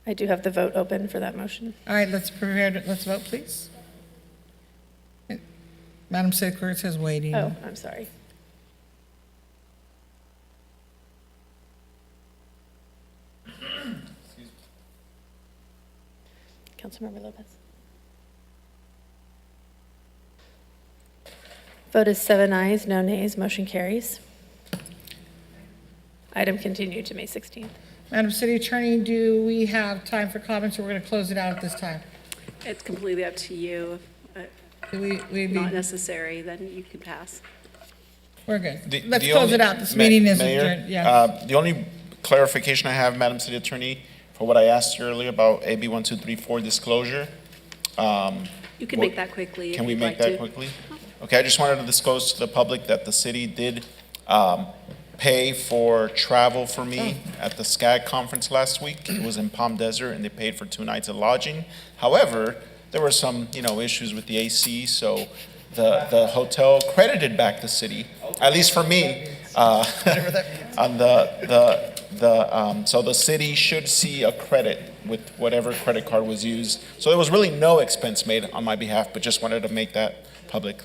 I do have the vote open for that motion. All right, let's vote, please. Madam City Clerk says waiting. Oh, I'm sorry. Councilmember Lopez. Vote is 7 ayes, no nays, motion carries. Item continued to May 16th. Madam City Attorney, do we have time for comments, or we're going to close it out at this time? It's completely up to you. If not necessary, then you can pass. We're good. The- Let's the close only- it out. This meeting is Mayor, adjourned. Yes. The only clarification I have, Madam City Attorney, for what I asked you earlier about AB 1234 disclosure. You can make that quickly if Can we you'd make like that to. quickly? Okay, I just wanted to disclose to the public that the city did pay for travel for me at the SCAG conference last week. It was in Palm Desert, and they paid for 2 nights of lodging. However, there were some, issues with the AC, so the hotel credited back the city, at least for me. On so the city should see a credit with whatever credit card was used. So there was really no expense made on my behalf, but just wanted to make that public.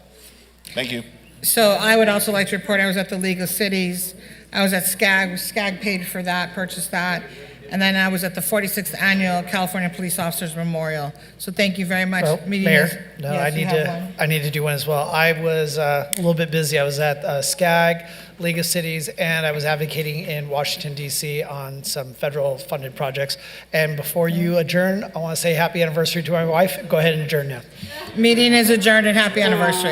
Thank you. So I would also like to report, I was at the League of Cities. I was at SCAG. SCAG paid for that, purchased that. And then I was at the 46th Annual California Police Officers Memorial. So thank you very much. Well, Meeting is- Mayor, no, Yes, you have one. I need to do one as well. I was a little bit busy. I was at SCAG, League of Cities, and I was advocating in Washington, D.C. on some federal funded projects. And before you adjourn, I want to say happy anniversary to my wife. Go ahead and adjourn now. Meeting is adjourned and happy anniversary.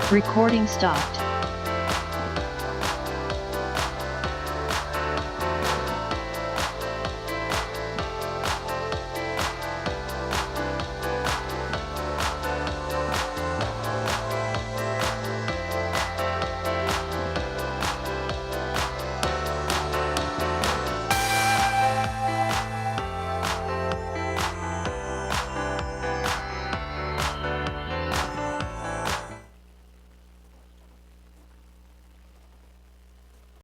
Recording stopped.